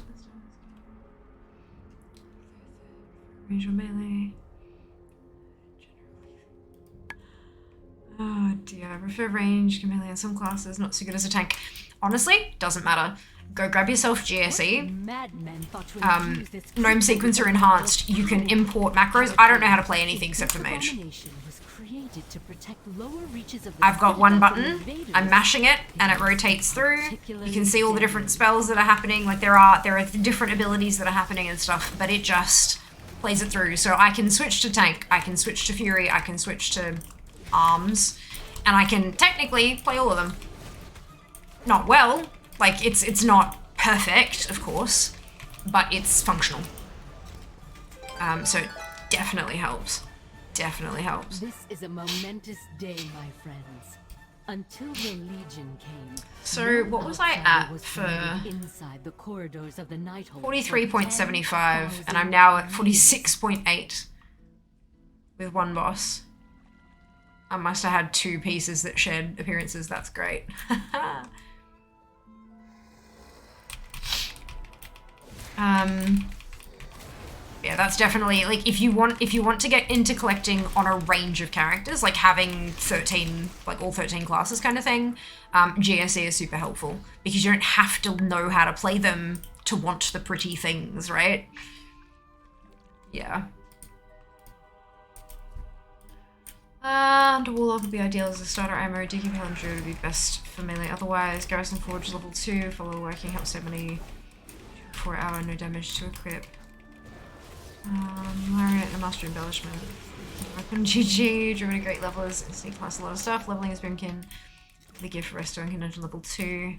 Range or melee. Oh dear, I prefer range, melee in some classes, not so good as a tank. Honestly, doesn't matter. Go grab yourself GSE. Gnome Sequencer Enhanced, you can import macros. I don't know how to play anything except for mage. I've got one button, I'm mashing it, and it rotates through. You can see all the different spells that are happening, like there are different abilities that are happening and stuff, but it just plays it through. So I can switch to tank, I can switch to fury, I can switch to arms, and I can technically play all of them. Not well, like it's not perfect, of course, but it's functional. So it definitely helps. Definitely helps. This is a momentous day, my friends. Until the Legion came. So what was I at for inside the corridors of the Nighthold? 43.75, and I'm now at 46.8 with one boss. I must have had 2 pieces that shared appearances. That's great. Yeah, that's definitely, like, if you want to get into collecting on a range of characters, like having 13, like all 13 classes kind of thing, GSE is super helpful because you don't have to know how to play them to want the pretty things, right? Yeah. And Warlock would be ideal as a starter ammo. Digging Palandra would be best for melee. Otherwise, Garrison Forge level 2 for level working helps so many 4-hour no damage to equip. Lariat and Master Embellishment. Weapon GG, driven a great levelers, sneak past a lot of stuff. Leveling is Brimkin. The gift for Resto and Convention level 2.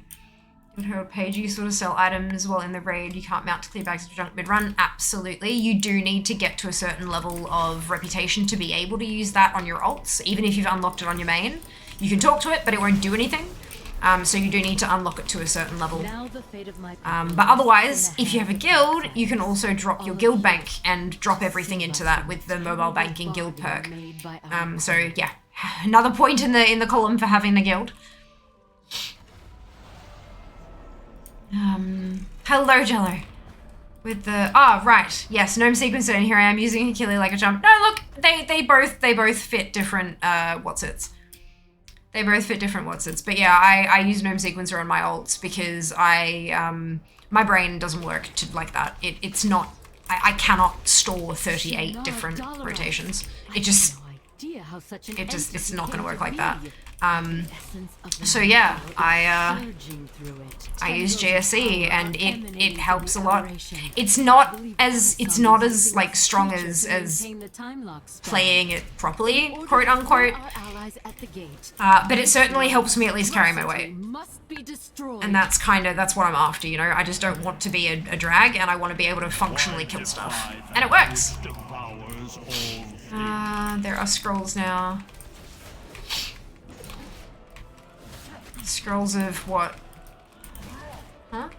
Good Herald Page, you sort of sell items while in the raid. You can't mount to clear bags of junk mid-run. Absolutely. You do need to get to a certain level of reputation to be able to use that on your alts, even if you've unlocked it on your main. You can talk to it, but it won't do anything. So you do need to unlock it to a certain level. But otherwise, if you have a guild, you can also drop your guild bank and drop everything into that with the mobile banking guild perk. So yeah, another point in the column for having a guild. Hello, Jello. With the right, yes, Gnome Sequencer, and here I am using Achille like a jump. No, look, they both fit different whatsits. They both fit different whatsits. But yeah, I use Gnome Sequencer on my alts because my brain doesn't work like that. It's not, I cannot store 38 different rotations. It's not gonna work like that. So yeah, I use GSE and it helps a lot. It's not as like strong as playing it properly, quote unquote. But it certainly helps me at least carry my weight. And that's what I'm after, you know. I just don't want to be a drag, and I want to be able to functionally kill stuff. And it works. There are scrolls now. Scrolls of what? Huh?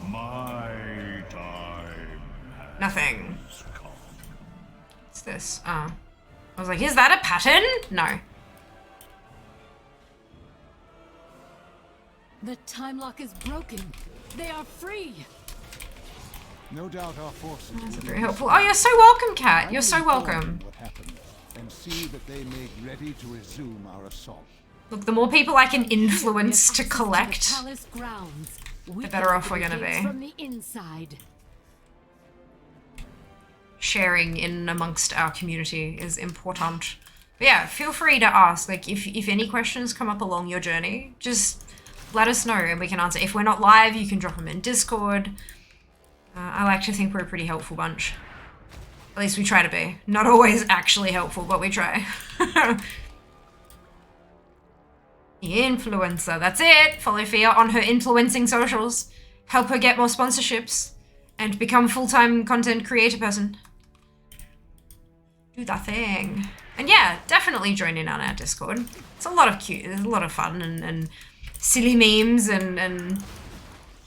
My time. Nothing. What's this? Oh. I was like, is that a pattern? No. The time lock is broken. They are free. No doubt our forces. That's very helpful. Oh, you're so welcome, Kat. You're so welcome. What happened, and see that they make ready to resume our assault. Look, the more people I can influence to collect, the better off we're gonna be. From the inside. Sharing in amongst our community is important. But yeah, feel free to ask. Like, if any questions come up along your journey, just let us know and we can answer. If we're not live, you can drop them in Discord. I like to think we're a pretty helpful bunch. At least we try to be. Not always actually helpful, but we try. The influencer, that's it. Follow Fia on her influencing socials. Help her get more sponsorships and become a full-time content creator person. Do that thing. And yeah, definitely join in on our Discord. It's a lot of cute, there's a lot of fun and silly memes and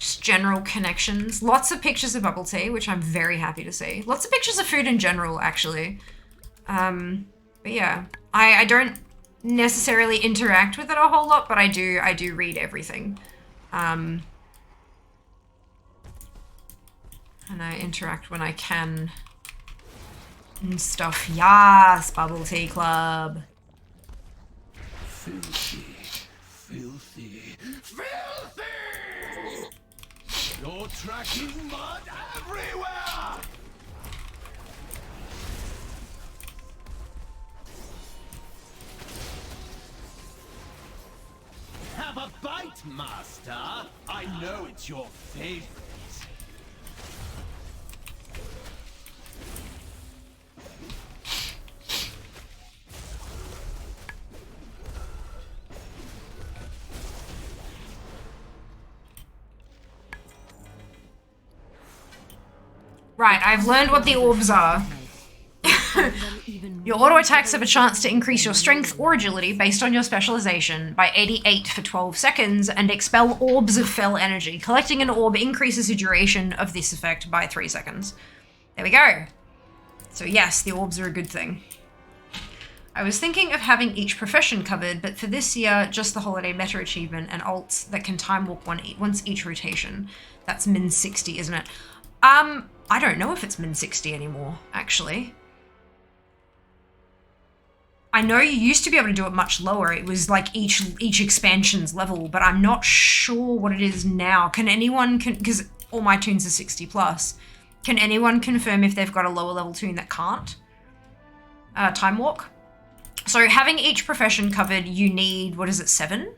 Just general connections. Lots of pictures of bubble tea, which I'm very happy to see. Lots of pictures of food in general, actually. But yeah, I don't necessarily interact with it a whole lot, but I do read everything. And I interact when I can and stuff. Yes, bubble tea club. Filthy. Filthy. Filthy! You're tracking mud everywhere! Have a bite, Master. I know it's your favorite. Right, I've learned what the orbs are. Your auto attacks have a chance to increase your strength or agility based on your specialization by 88 for 12 seconds and expel orbs of fell energy. Collecting an orb increases the duration of this effect by 3 seconds. There we go. So yes, the orbs are a good thing. I was thinking of having each profession covered, but for this year, just the holiday meta achievement and alts that can time walk once each rotation. That's min 60, isn't it? I don't know if it's min 60 anymore, actually. I know you used to be able to do it much lower. It was like each expansion's level, but I'm not sure what it is now. Can anyone, because all my tunes are 60 plus, can anyone confirm if they've got a lower level tune that can't time walk? So having each profession covered, you need, what is it, 7?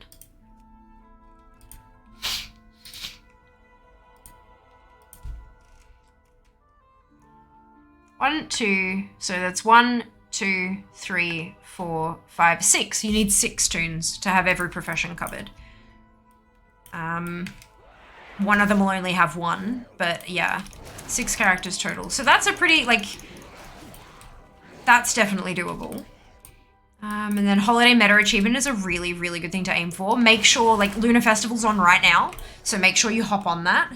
One, two, so that's 1, 2, 3, 4, 5, 6. You need 6 tunes to have every profession covered. One of them will only have 1, but yeah, 6 characters total. So that's a pretty, like, that's definitely doable. And then Holiday Meta Achievement is a really, really good thing to aim for. Make sure, like, Lunar Festival's on right now, so make sure you hop on that.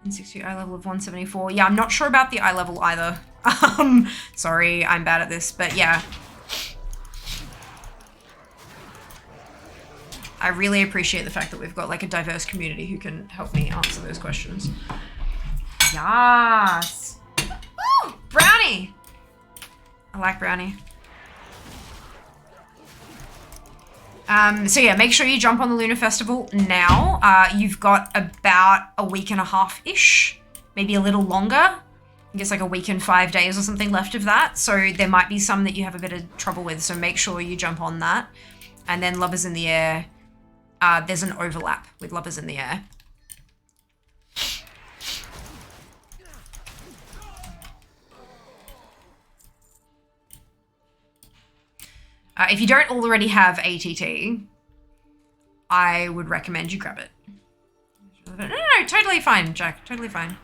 In 60 eye level of 174. Yeah, I'm not sure about the eye level either. Sorry, I'm bad at this, but yeah. I really appreciate the fact that we've got like a diverse community who can help me answer those questions. Yes. Woo! Brownie. I like brownie. So yeah, make sure you jump on the Lunar Festival now. You've got about a week and a half-ish, maybe a little longer. I guess like a week and 5 days or something left of that. So there might be some that you have a bit of trouble with. So make sure you jump on that. And then Lovers in the Air. There's an overlap with Lovers in the Air. If you don't already have ATT, I would recommend you grab it. No, totally fine, Jack. Totally fine.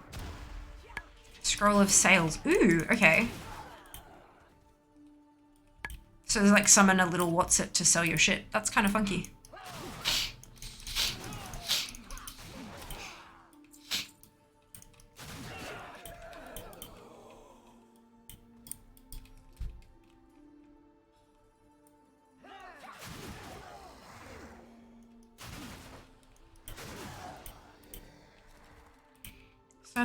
Scroll of Sales. Ooh, okay. So there's like summon a little what's it to sell your shit. That's kind of funky.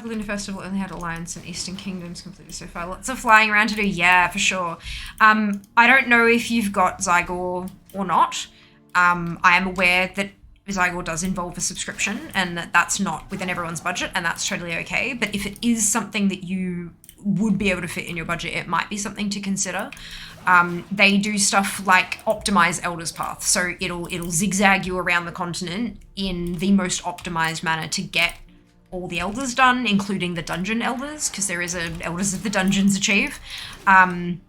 Lunar Festival only had Alliance and Eastern Kingdoms completed so far. Lots of flying around to do. Yeah, for sure. I don't know if you've got Zygor or not. I am aware that Zygor does involve a subscription and that's not within everyone's budget, and that's totally okay. But if it is something that you would be able to fit in your budget, it might be something to consider. They do stuff like optimize Elder's Path. So it'll zigzag you around the continent in the most optimized manner to get all the elders done, including the dungeon elders, because there is a Elders of the Dungeons achieve. And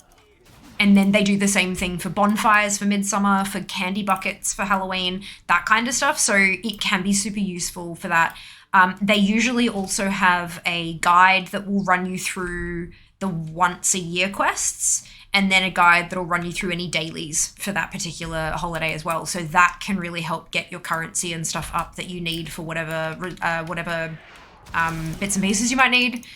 then they do the same thing for bonfires for Midsummer, for candy buckets for Halloween, that kind of stuff. So it can be super useful for that. They usually also have a guide that will run you through the once a year quests, and then a guide that'll run you through any dailies for that particular holiday as well. So that can really help get your currency and stuff up that you need for whatever bits and pieces you might need.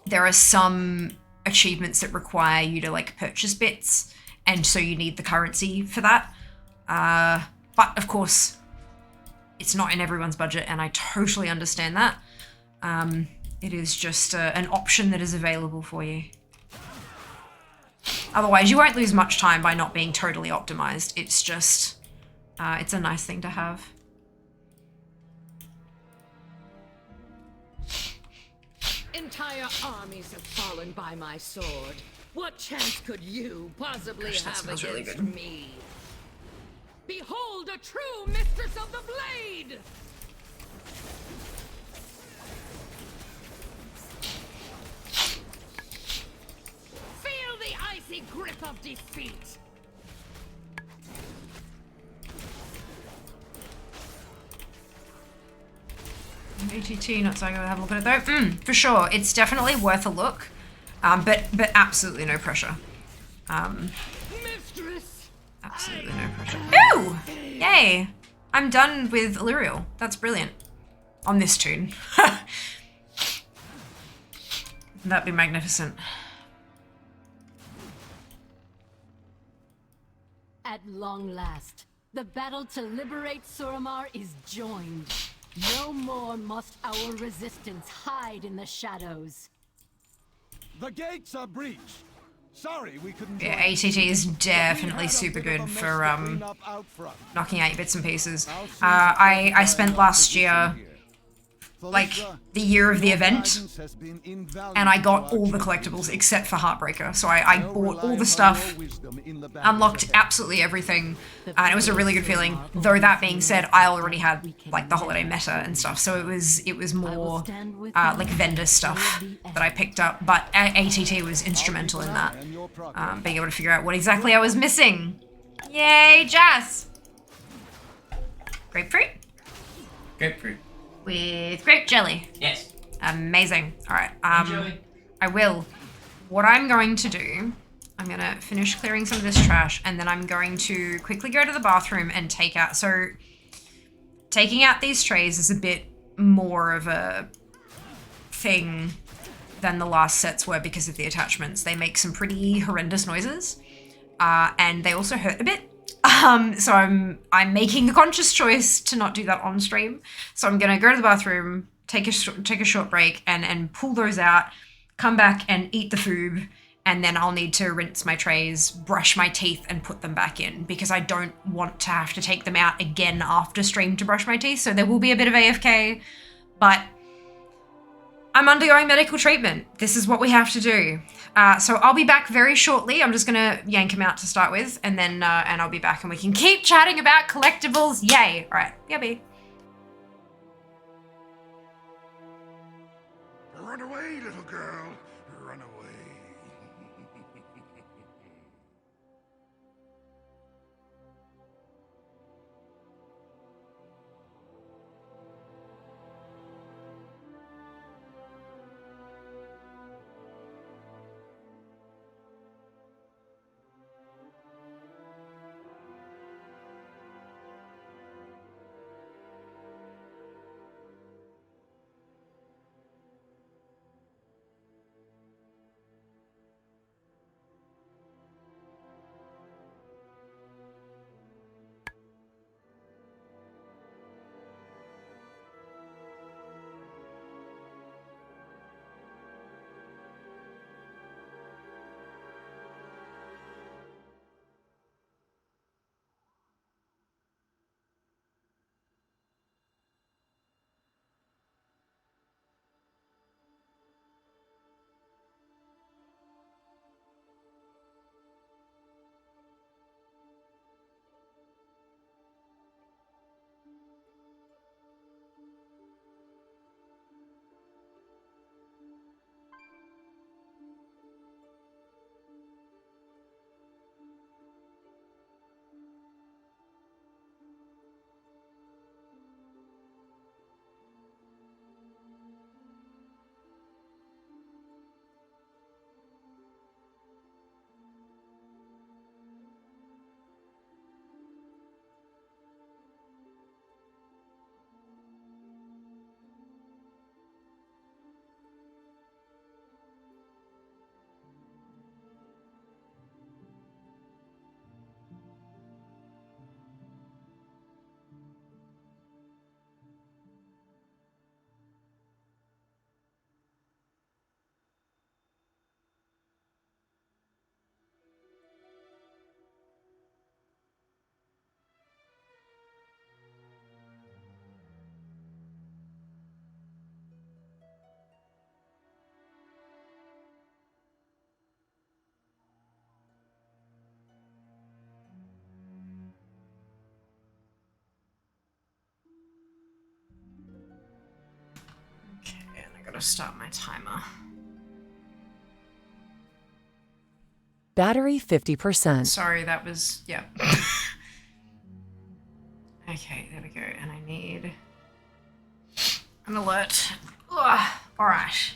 There are some achievements that require you to like purchase bits, and so you need the currency for that. But of course, it's not in everyone's budget, and I totally understand that. It is just an option that is available for you. Otherwise, you won't lose much time by not being totally optimized. It's just, it's a nice thing to have. Entire armies have fallen by my sword. What chance could you possibly have against really me? Behold a true mistress of the blade! Feel the icy grip of defeat! ATT, not saying I'm gonna have a look at it though. For sure, it's definitely worth a look, but absolutely no pressure. Absolutely no pressure. Ooh! Yay! I'm done with Illyrial. That's brilliant. On this tune. That'd be magnificent. At long last, the battle to liberate Suramar is joined. No more must our resistance hide in the shadows. The gates are breached. Sorry, we couldn't. Yeah, ATT is definitely super good for knocking out your bits and pieces. I spent last year, like the year of the event, and I got all the collectibles except for Heartbreaker. So I bought all the stuff, unlocked absolutely everything, and it was a really good feeling. Though that being said, I already had like the holiday meta and stuff, so it was more like vendor stuff that I picked up. But ATT was instrumental in that, being able to figure out what exactly I was missing. Yay, Jazz! Grapefruit? Grapefruit. With grape jelly. Yes. Amazing. All right. Enjoy. I will. What I'm going to do, I'm going to finish clearing some of this trash, and then I'm going to quickly go to the bathroom and take out. So taking out these trays is a bit more of a thing than the last sets were because of the attachments. They make some pretty horrendous noises, and they also hurt a bit. So I'm making the conscious choice to not do that on stream. So I'm gonna go to the bathroom, take a short break, and pull those out, come back and eat the food, and then I'll need to rinse my trays, brush my teeth, and put them back in because I don't want to have to take them out again after stream to brush my teeth. So there will be a bit of AFK, but I'm undergoing medical treatment. This is what we have to do. So I'll be back very shortly. I'm just gonna yank him out to start with, and then and I'll be back and we can keep chatting about collectibles. Yay! All right, BRB. Run away, little girl. Run away. start my timer. Battery 50%. Sorry, that was, yeah. Okay, there we go. And I need an alert. Ugh, all right.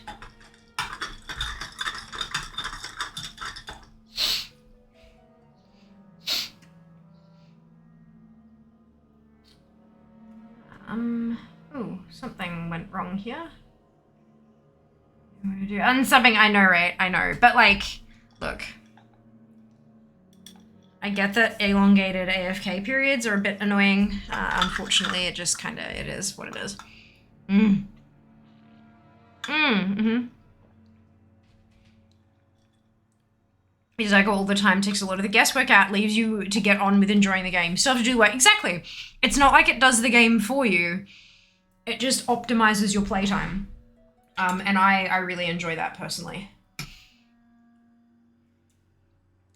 Oh, something went wrong here. Unsubbing, I know, right? I know. But, like, look. I get that elongated AFK periods are a bit annoying. Unfortunately, it just kind of, it is what it is. It's like all the time takes a lot of the guesswork out, leaves you to get on with enjoying the game. You still have to do the work. Exactly. It's not like it does the game for you. It just optimizes your playtime. And I really enjoy that personally.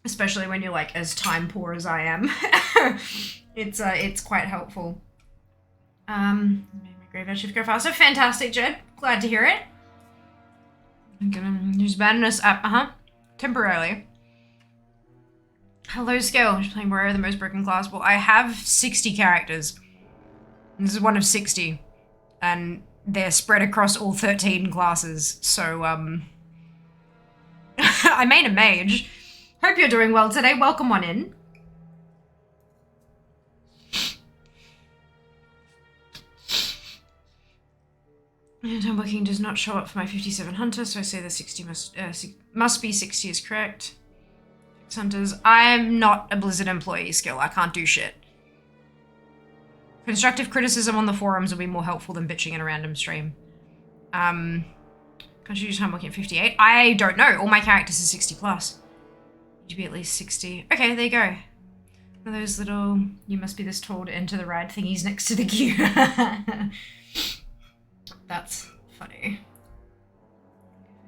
Especially when you're like as time poor as I am. It's quite helpful. My graveyard shift go faster. Fantastic, Jed. Glad to hear it. I'm gonna use badness up, temporarily. Hello, Scale. I'm just playing Warrior, the most broken class. Well, I have 60 characters. This is one of 60. And they're spread across all 13 classes. So, I made a mage. Hope you're doing well today. Welcome on in. Timewalking does not show up for my 57 hunter, so I say the 60 must be 60 is correct. Hunters. I'm not a Blizzard employee, Skill. I can't do shit. Constructive criticism on the forums will be more helpful than bitching in a random stream. Can't you do Timewalking at 58? I don't know. All my characters are 60 plus. Need to be at least 60. Okay, there you go. One of those little, you must be this tall to enter the ride thingies next to the queue. That's funny.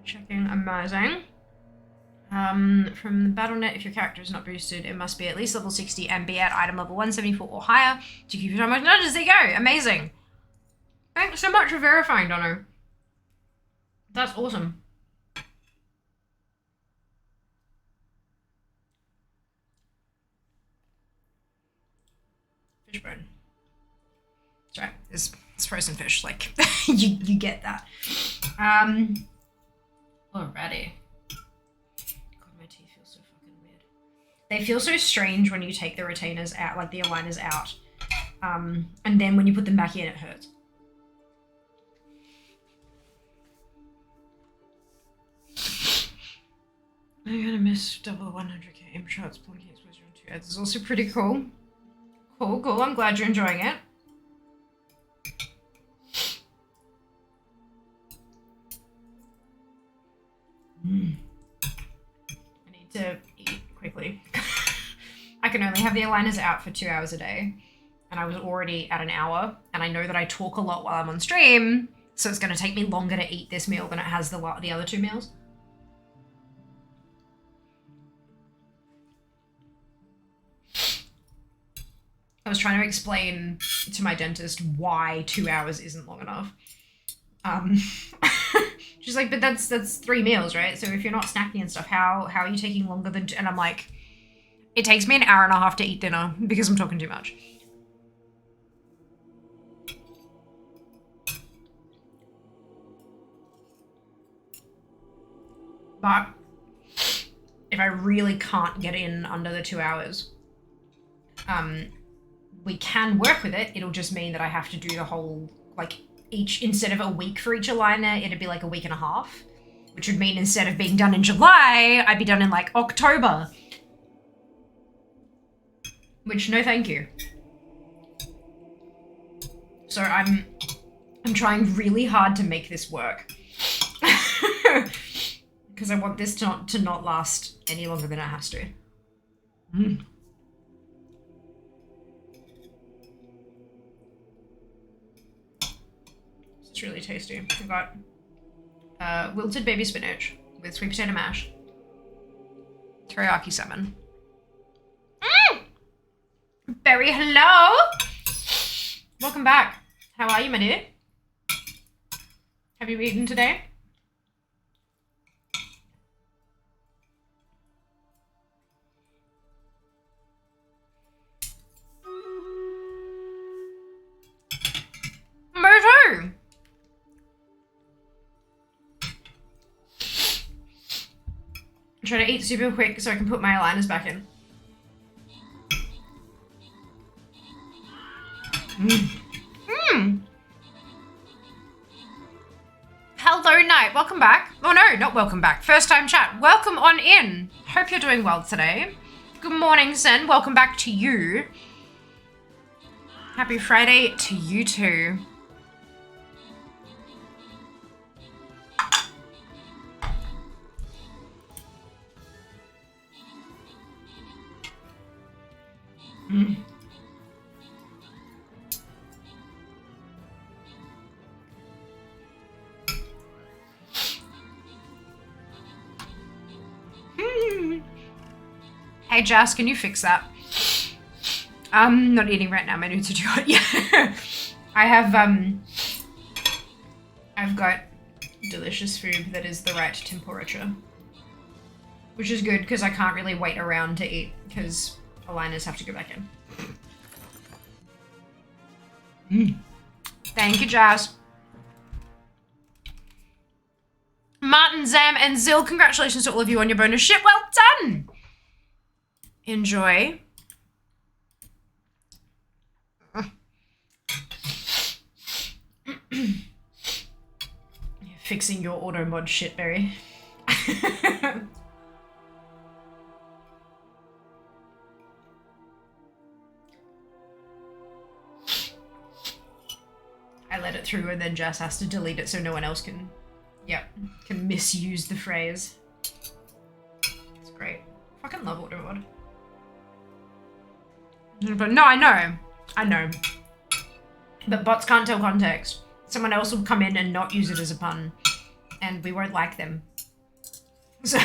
Checking. Amazing. From the BattleNet, if your character is not boosted, it must be at least level 60 and be at item level 174 or higher to keep your time like nudges. There you go. Amazing. Thanks so much for verifying, Dono. That's awesome. Fishbone. That's right. It's frozen fish. Like, you get that. Alrighty. They feel so strange when you take the retainers out, like the aligners out. And then when you put them back in, it hurts. I'm gonna miss double 100k aim shots, plunking exposure on 2 ads. It's also pretty cool. Cool. I'm glad you're enjoying it. I need to eat quickly. I can only have the aligners out for 2 hours a day, and I was already at an hour, and I know that I talk a lot while I'm on stream, so it's going to take me longer to eat this meal than it has the other 2 meals. I was trying to explain to my dentist why 2 hours isn't long enough. She's like, but that's 3 meals, right? So if you're not snacking and stuff, how are you taking longer than 2? And I'm like, it takes me an hour and a half to eat dinner because I'm talking too much. But if I really can't get in under the 2 hours, we can work with it. It'll just mean that I have to do the whole, like, instead of a week for each aligner, it'd be like a week and a half, which would mean instead of being done in July, I'd be done in like October. Which, no thank you. So I'm trying really hard to make this work. Because I want this to not last any longer than it has to. It's really tasty. I've got wilted baby spinach with sweet potato mash, teriyaki salmon. Berry, hello! Welcome back. How are you, my dear? Have you eaten today? try to eat super quick so I can put my aligners back in. Hello, Night. Welcome back. Oh no, not welcome back. First time chat. Welcome on in. Hope you're doing well today. Good morning, Sen. Welcome back to you. Happy Friday to you too. Hey Jas, can you fix that? I'm not eating right now, my nudes are too hot. Yeah. I've got delicious food that is the right temperature. Which is good because I can't really wait around to eat because aligners have to go back in. Thank you, Jas. Martin, Zam, and Zill, congratulations to all of you on your bonus ship. Well done! Enjoy. Fixing your auto mod shit, Berry. I let it through and then Jess has to delete it so no one else can, can misuse the phrase. It's great. Fucking love auto mod. But no, I know. But bots can't tell context. Someone else will come in and not use it as a pun, and we won't like them. So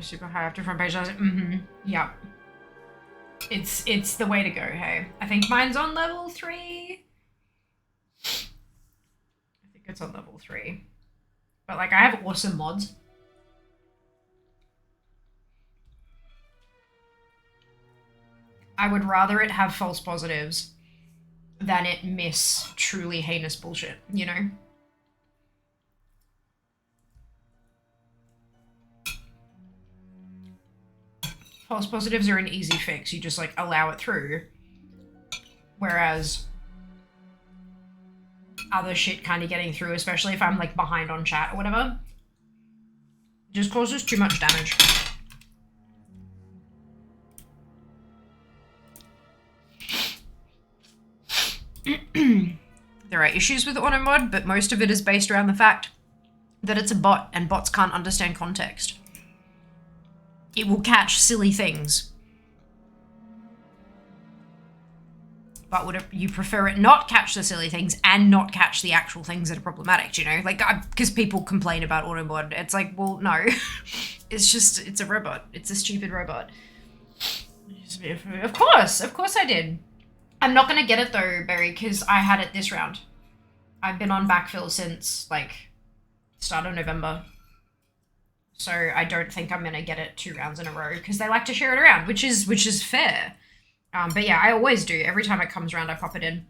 super high after front page. I was like, yeah. It's the way to go, hey. I think mine's on level 3. I think it's on level 3. But like I have awesome mods. I would rather it have false positives than it miss truly heinous bullshit, you know? False positives are an easy fix. You just like allow it through. Whereas other shit kind of getting through, especially if I'm like behind on chat or whatever, just causes too much damage. There are issues with automod, but most of it is based around the fact that it's a bot and bots can't understand context. It will catch silly things. But would you prefer it not catch the silly things and not catch the actual things that are problematic, you know? Like, because people complain about automod. It's like, well, no. It's a robot. It's a stupid robot. Of course I did. I'm not going to get it though, Barry, because I had it this round. I've been on backfill since, like, start of November. So I don't think I'm going to get it 2 rounds in a row because they like to share it around, which is fair. But yeah, I always do. Every time it comes around, I pop it in.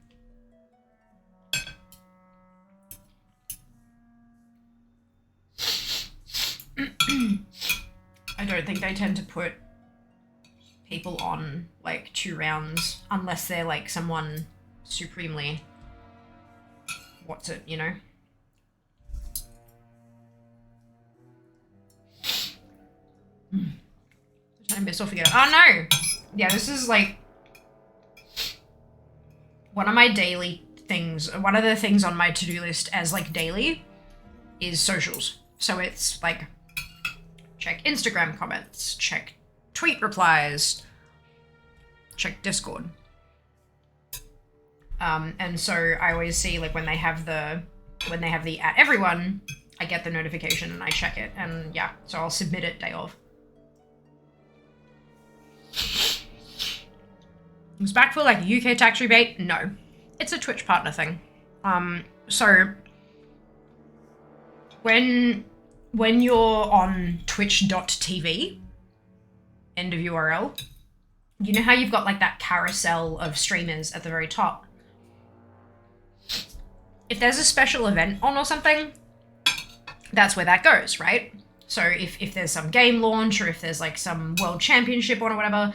I don't think they tend to put people on like 2 rounds unless they're like someone supremely what's it, you know? Did I miss or forget? Oh no! Yeah, this is like one of my daily things. One of the things on my to-do list as like daily is socials. So it's like check Instagram comments, check tweet replies, check Discord. And so I always see like when they have the at everyone, I get the notification and I check it, and yeah, so I'll submit it day of. Was back for like UK tax rebate? No, it's a Twitch partner thing. So when you're on twitch.tv, end of URL, you know how you've got like that carousel of streamers at the very top? If there's a special event on or something, that's where that goes, right? So if there's some game launch, or if there's like some world championship on or whatever,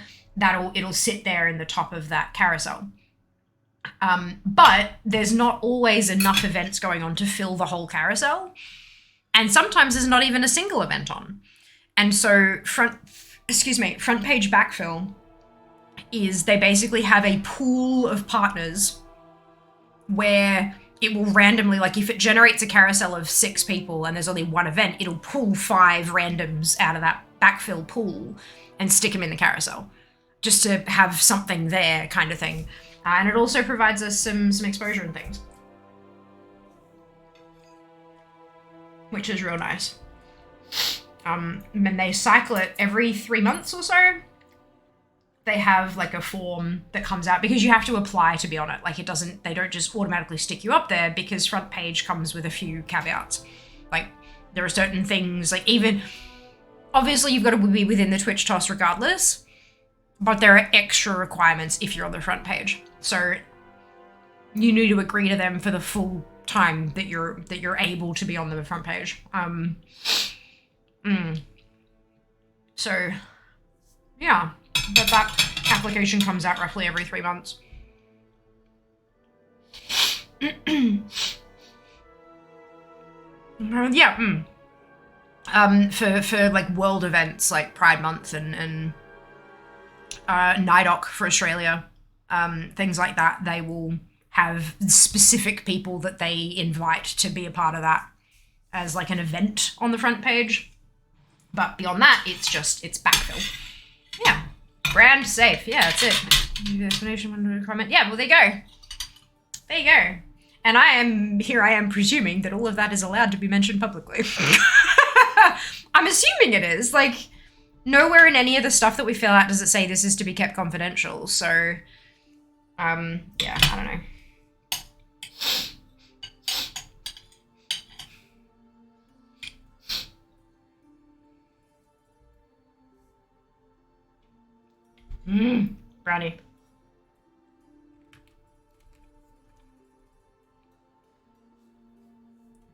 it'll sit there in the top of that carousel. But there's not always enough events going on to fill the whole carousel. And sometimes there's not even a single event on. And so front page backfill is they basically have a pool of partners where it will randomly, like if it generates a carousel of 6 people and there's only one event, it'll pull 5 randoms out of that backfill pool and stick them in the carousel, just to have something there kind of thing. And it also provides us some exposure and things, which is real nice. And they cycle it every 3 months or so. They have like a form that comes out because you have to apply to be on it. Like they don't just automatically stick you up there, because front page comes with a few caveats. Like there are certain things, like even, obviously you've got to be within the Twitch toss regardless, but there are extra requirements if you're on the front page. So you need to agree to them for the full time that you're able to be on the front page. So yeah, but that application comes out roughly every 3 months. Yeah. For like world events like Pride Month and NIDOC for Australia, things like that, they will have specific people that they invite to be a part of that as like an event on the front page. But beyond that, it's backfill. Yeah. Brand safe. Yeah, that's it. Explanation, comment. Yeah, well, there you go. There you go. And I am presuming that all of that is allowed to be mentioned publicly. I'm assuming it is. Like, nowhere in any of the stuff that we fill out does it say this is to be kept confidential. So, yeah, I don't know. Brownie.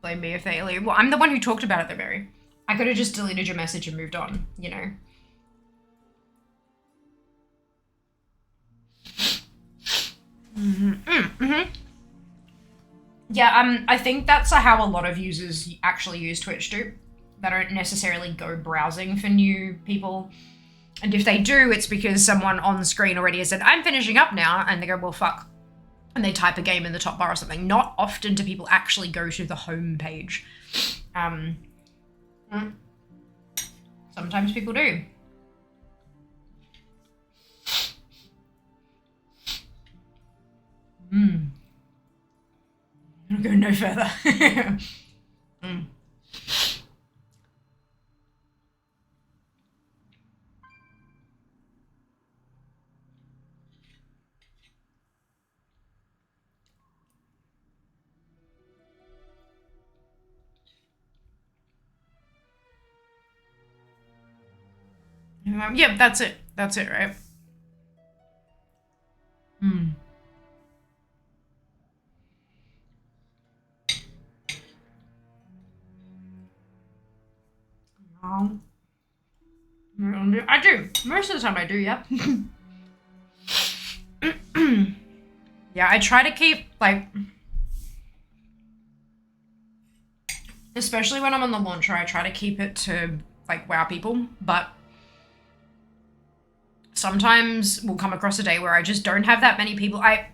Blame me if they leave. Well, I'm the one who talked about it though, Mary. I could have just deleted your message and moved on, you know. Yeah, I think that's how a lot of users actually use Twitch too. They don't necessarily go browsing for new people. And if they do, it's because someone on screen already has said, I'm finishing up now, and they go, well, fuck. And they type a game in the top bar or something. Not often do people actually go to the home page. Sometimes people do. I'll go no further. Yeah, that's it. That's it, right? I do. Most of the time I do, yeah. Yeah, I try to keep, like, especially when I'm on the launcher, I try to keep it to, like, wow people, but sometimes we'll come across a day where I just don't have that many people. I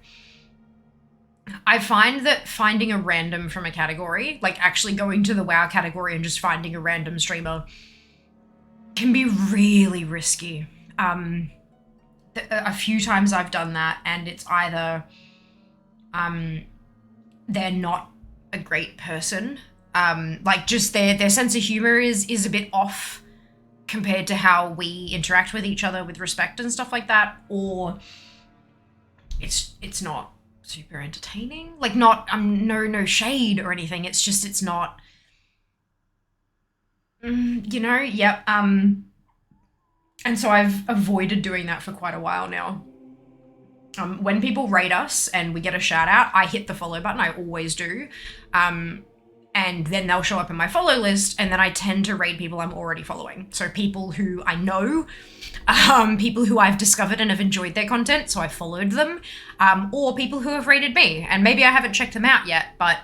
find that finding a random from a category, like actually going to the WoW category and just finding a random streamer, can be really risky. A few times I've done that, and it's either they're not a great person. Like just their sense of humor is a bit off compared to how we interact with each other with respect and stuff like that, or it's not super entertaining. Like not no shade or anything. It's just it's not you know, yep. And so I've avoided doing that for quite a while now. When people rate us and we get a shout out, I hit the follow button. I always do. And then they'll show up in my follow list, and then I tend to raid people I'm already following. So people who I know, people who I've discovered and have enjoyed their content, so I followed them, or people who have rated me. And maybe I haven't checked them out yet, but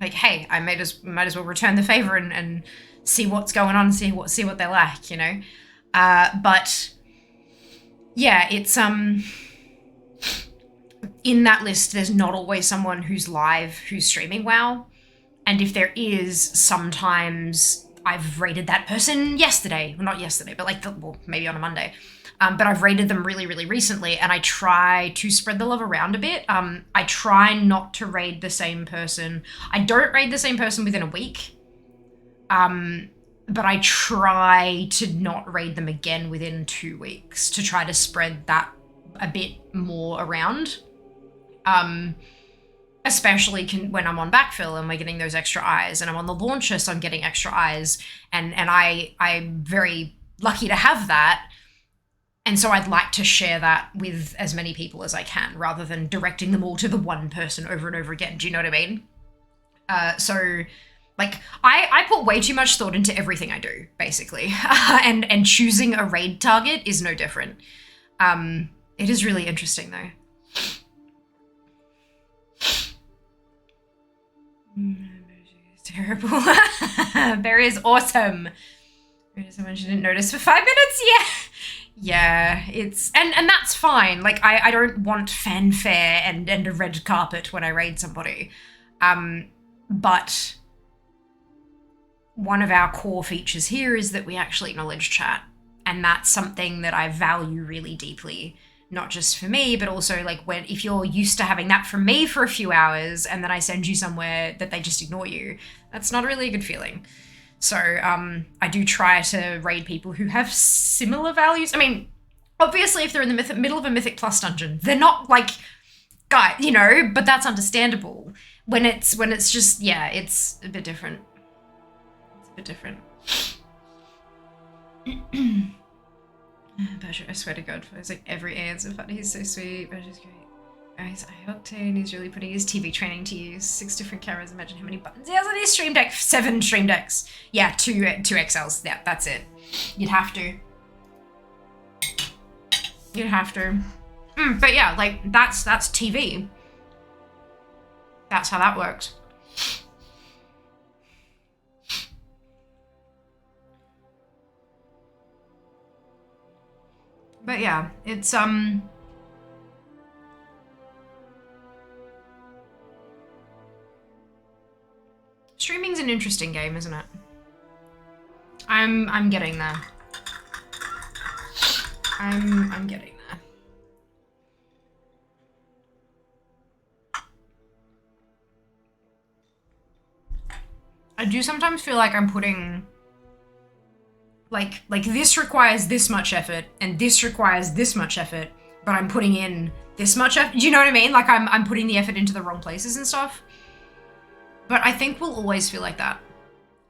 like, hey, I might as well return the favor and see what's going on, see what they're like, you know? But yeah, it's in that list, there's not always someone who's live, who's streaming WoW. And if there is, sometimes I've rated that person yesterday. Well, not yesterday, but like, well, maybe on a Monday. But I've rated them really, really recently, and I try to spread the love around a bit. I try not to raid the same person. I don't raid the same person within a week. But I try to not raid them again within 2 weeks to try to spread that a bit more around. Especially when I'm on backfill and we're getting those extra eyes, and I'm on the launcher, so I'm getting extra eyes, and I'm very lucky to have that. And so I'd like to share that with as many people as I can, rather than directing them all to the one person over and over again. Do you know what I mean? So like I put way too much thought into everything I do, basically. and choosing a raid target is no different. It is really interesting though. It's terrible. Barry is awesome. Someone she didn't notice for 5 minutes. Yeah, it's and that's fine. Like I don't want fanfare and a red carpet when I raid somebody. But one of our core features here is that we actually acknowledge chat, and that's something that I value really deeply. Not just for me, but also like if you're used to having that from me for a few hours and then I send you somewhere that they just ignore you, that's not really a good feeling. So I do try to raid people who have similar values. I mean, obviously if they're in the middle of a Mythic Plus dungeon, they're not like, guy, you know, but that's understandable. When it's just, yeah, it's a bit different. It's a bit different. Basher, I swear to God, it's like every answer, but he's so sweet. Basher's great. Guys, I octane. He's really putting his TV training to use. 6 different cameras. Imagine how many buttons he has on his stream deck. 7 stream decks. Yeah, 2 XLs. Yeah, that's it. You'd have to. You'd have to. But yeah, like that's TV. That's how that works. But yeah, it's streaming's an interesting game, isn't it? I'm getting there. I'm getting there. I do sometimes feel like I'm putting like this requires this much effort and this requires this much effort, but I'm putting in this much effort. Do you know what I mean? Like I'm putting the effort into the wrong places and stuff. But I think we'll always feel like that.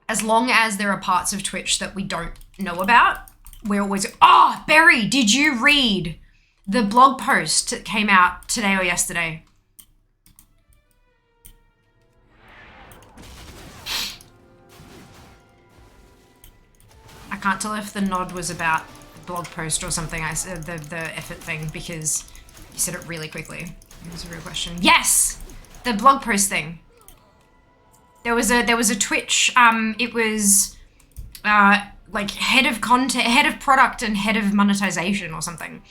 As long as there are parts of Twitch that we don't know about, we're always, oh, Barry, did you read the blog post that came out today or yesterday? I can't tell if the nod was about the blog post or something. I said the effort thing because you said it really quickly. It was a real question. Yes, the blog post thing. There was a Twitch. It was like head of content, head of product, and head of monetization or something.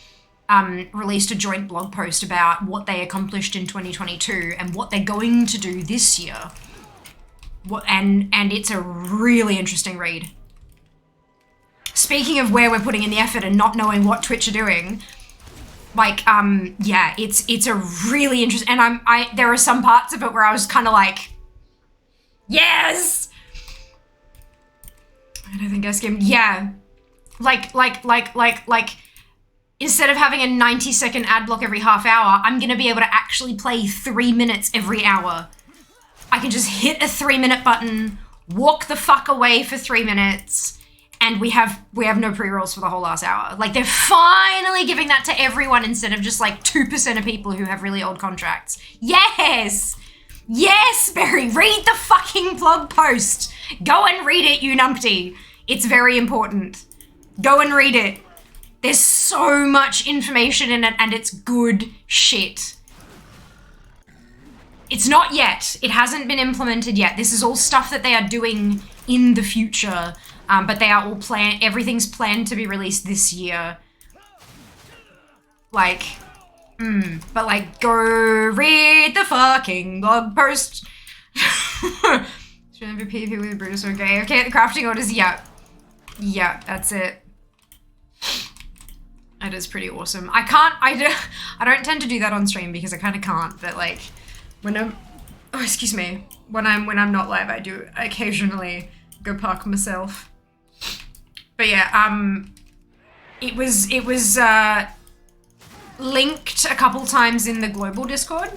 Released a joint blog post about what they accomplished in 2022 and what they're going to do this year. And it's a really interesting read. Speaking of where we're putting in the effort and not knowing what Twitch are doing, yeah, it's a really interesting, and there are some parts of it where I was kind of like, yes! I don't think I skimmed, yeah. Like, instead of having a 90-second ad block every half hour, I'm gonna be able to actually play 3 minutes every hour. I can just hit a 3-minute button, walk the fuck away for 3 minutes, and we have no pre-rolls for the whole last hour. Like, they're finally giving that to everyone instead of just like 2% of people who have really old contracts. Yes! Yes, Barry, read the fucking blog post. Go and read it, you numpty. It's very important. Go and read it. There's so much information in it, and it's good shit. It's not yet. It hasn't been implemented yet. This is all stuff that they are doing in the future, but they are all planned. Everything's planned to be released this year. Like, but like, go read the fucking blog post. Should MVP with Brutus or gay? Okay, the crafting orders. Yeah, that's it. It is pretty awesome. I don't tend to do that on stream because I kind of can't, but like when I'm, oh, excuse me, when I'm not live, I do occasionally go park myself. But yeah, it was linked a couple times in the global Discord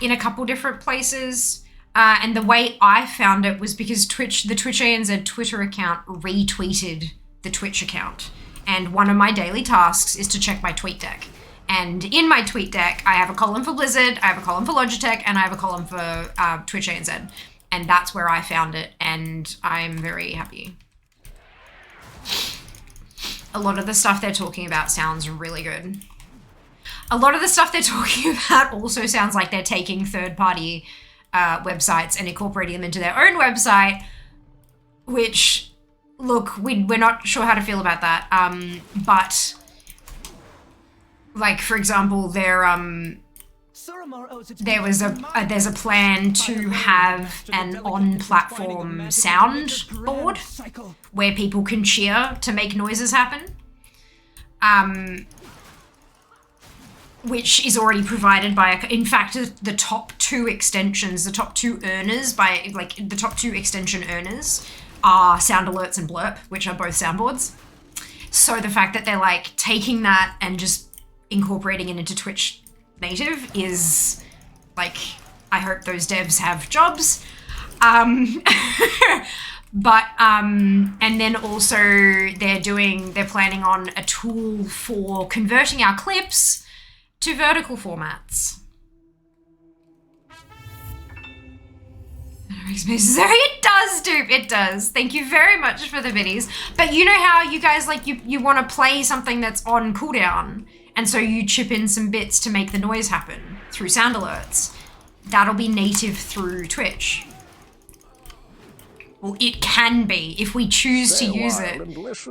in a couple different places. And the way I found it was because the Twitch ANZ Twitter account retweeted the Twitch account. And one of my daily tasks is to check my tweet deck. And in my tweet deck, I have a column for Blizzard, I have a column for Logitech, and I have a column for Twitch ANZ. And that's where I found it, and I'm very happy. A lot of the stuff they're talking about sounds really good. A lot of the stuff they're talking about also sounds like they're taking third-party websites and incorporating them into their own website, which... Look, we're not sure how to feel about that, but, like, for example, there's a plan to have an on-platform soundboard where people can cheer to make noises happen, which is already provided by, in fact, the top two extensions, the top two earners the top two extension earners are Sound Alerts and Blurp, which are both soundboards. So the fact that they're like taking that and just incorporating it into Twitch native is like, I hope those devs have jobs. But, and then also they're planning on a tool for converting our clips to vertical formats. It does, dude. It does. Thank you very much for the biddies. But you know how you guys, like, you want to play something that's on cooldown, and so you chip in some bits to make the noise happen through sound alerts. That'll be native through Twitch. Well, it can be. If we choose to use it,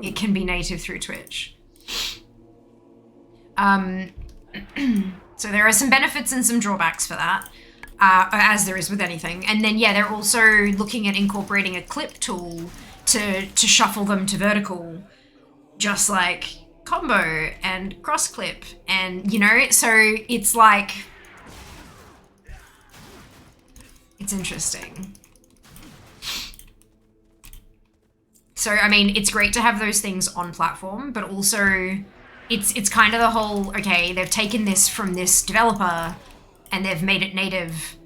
it can be native through Twitch. So there are some benefits and some drawbacks for that. As there is with anything. And then, yeah, they're also looking at incorporating a clip tool to shuffle them to vertical, just like combo and cross clip. And, you know, so it's like, it's interesting. So, I mean, it's great to have those things on platform, but also it's kind of the whole, okay, they've taken this from this developer and they've made it native.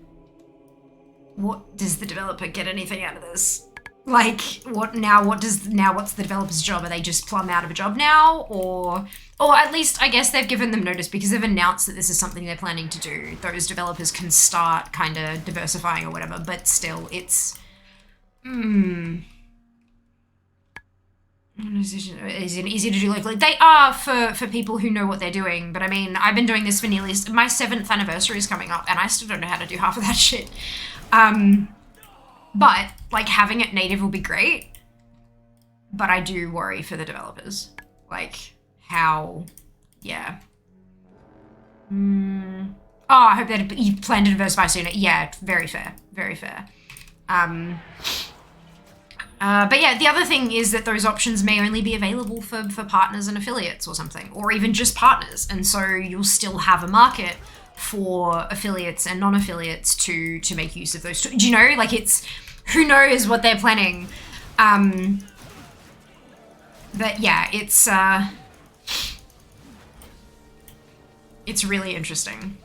What does the developer get anything out of this? Like, what's the developer's job? Are they just plumb out of a job now? Or at least, I guess they've given them notice because they've announced that this is something they're planning to do. Those developers can start kind of diversifying or whatever, but still, it's... Is it easy to do locally? They are for people who know what they're doing, but I mean, I've been doing this for nearly... My 7th anniversary is coming up, and I still don't know how to do half of that shit. But, like, having it native will be great, but I do worry for the developers. Like, how... Yeah. Oh, I hope that you plan to diversify sooner. Yeah, very fair. Very fair. But yeah, the other thing is that those options may only be available for partners and affiliates or something, or even just partners. And so you'll still have a market for affiliates and non-affiliates to make use of those. Do you know, like it's, who knows what they're planning. But yeah, it's really interesting.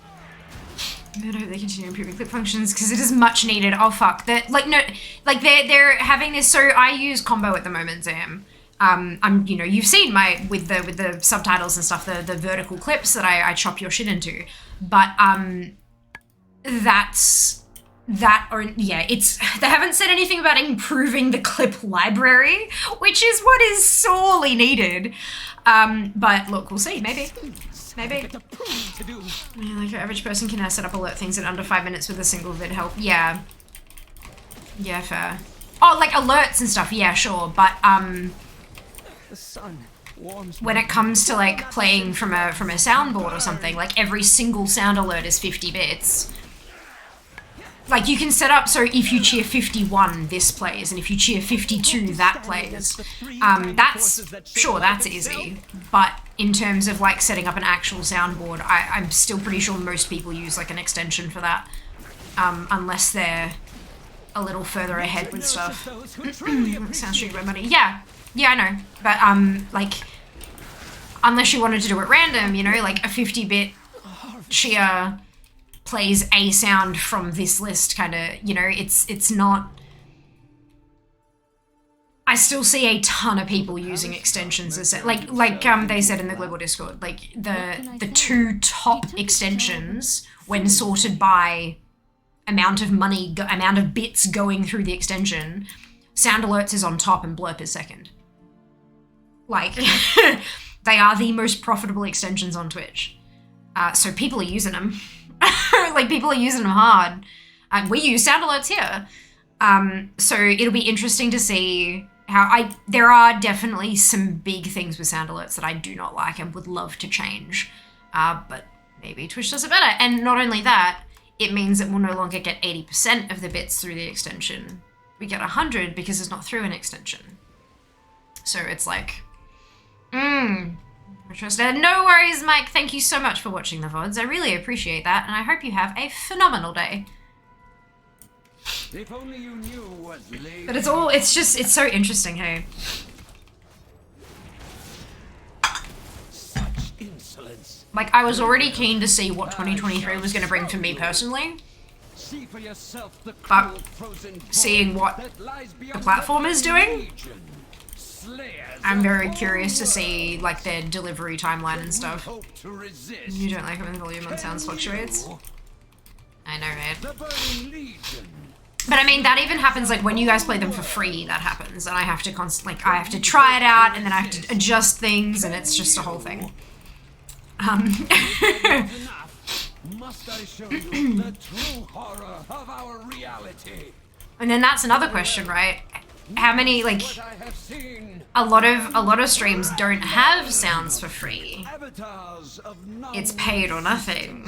I hope they continue improving clip functions because it is much needed. Oh fuck, that like no, like they're having this. So I use combo at the moment, Zam. I'm you've seen my with the subtitles and stuff, the vertical clips that I chop your shit into, but it's they haven't said anything about improving the clip library, which is what is sorely needed. But look, we'll see. Maybe. Yeah, like your average person can now set up alert things in under 5 minutes with a single vid help. Yeah. Yeah, fair. Oh, like alerts and stuff. Yeah, sure. But the sun warms when it comes to like playing from a soundboard or something, like every single sound alert is 50 bits. Like you can set up so if you cheer 51, this plays, and if you cheer 52, that plays. That's easy. But in terms of like setting up an actual soundboard, I'm still pretty sure most people use like an extension for that, unless they're a little further ahead with stuff. Sounds stupid by money. Yeah, I know. But like, unless you wanted to do it random, like a 50-bit cheer plays a sound from this list, kind of, it's not. I still see a ton of people using extensions as like they said in the global Discord, like the two top extensions when sorted by amount of money, amount of bits going through the extension, sound alerts is on top and blurp is second. Like they are the most profitable extensions on Twitch. So people are using them. Like people are using them hard. We use sound alerts here. So it'll be interesting to see how there are definitely some big things with sound alerts that I do not like and would love to change. But maybe Twitch does it better. And not only that, it means that we'll no longer get 80% of the bits through the extension. We get 100 because it's not through an extension. So it's like, interesting. No worries, Mike. Thank you so much for watching the VODs. I really appreciate that, and I hope you have a phenomenal day. If only you knew what lay. But it's so interesting, hey. Such insolence. Like, I was already keen to see what 2023 was going to bring for me personally. See for yourself the but seeing what the platform is doing, I'm very curious to see like their delivery timeline and stuff. You don't like it when volume on sounds fluctuates? I know, right? But I mean, that even happens like when you guys play them for free, that happens, and I have to I have to try it out, and then I have to adjust things, and it's just a whole thing. Must I show you the true horror of our reality? And then that's another question, right? How many, like, a lot of streams don't have sounds for free. It's paid or nothing.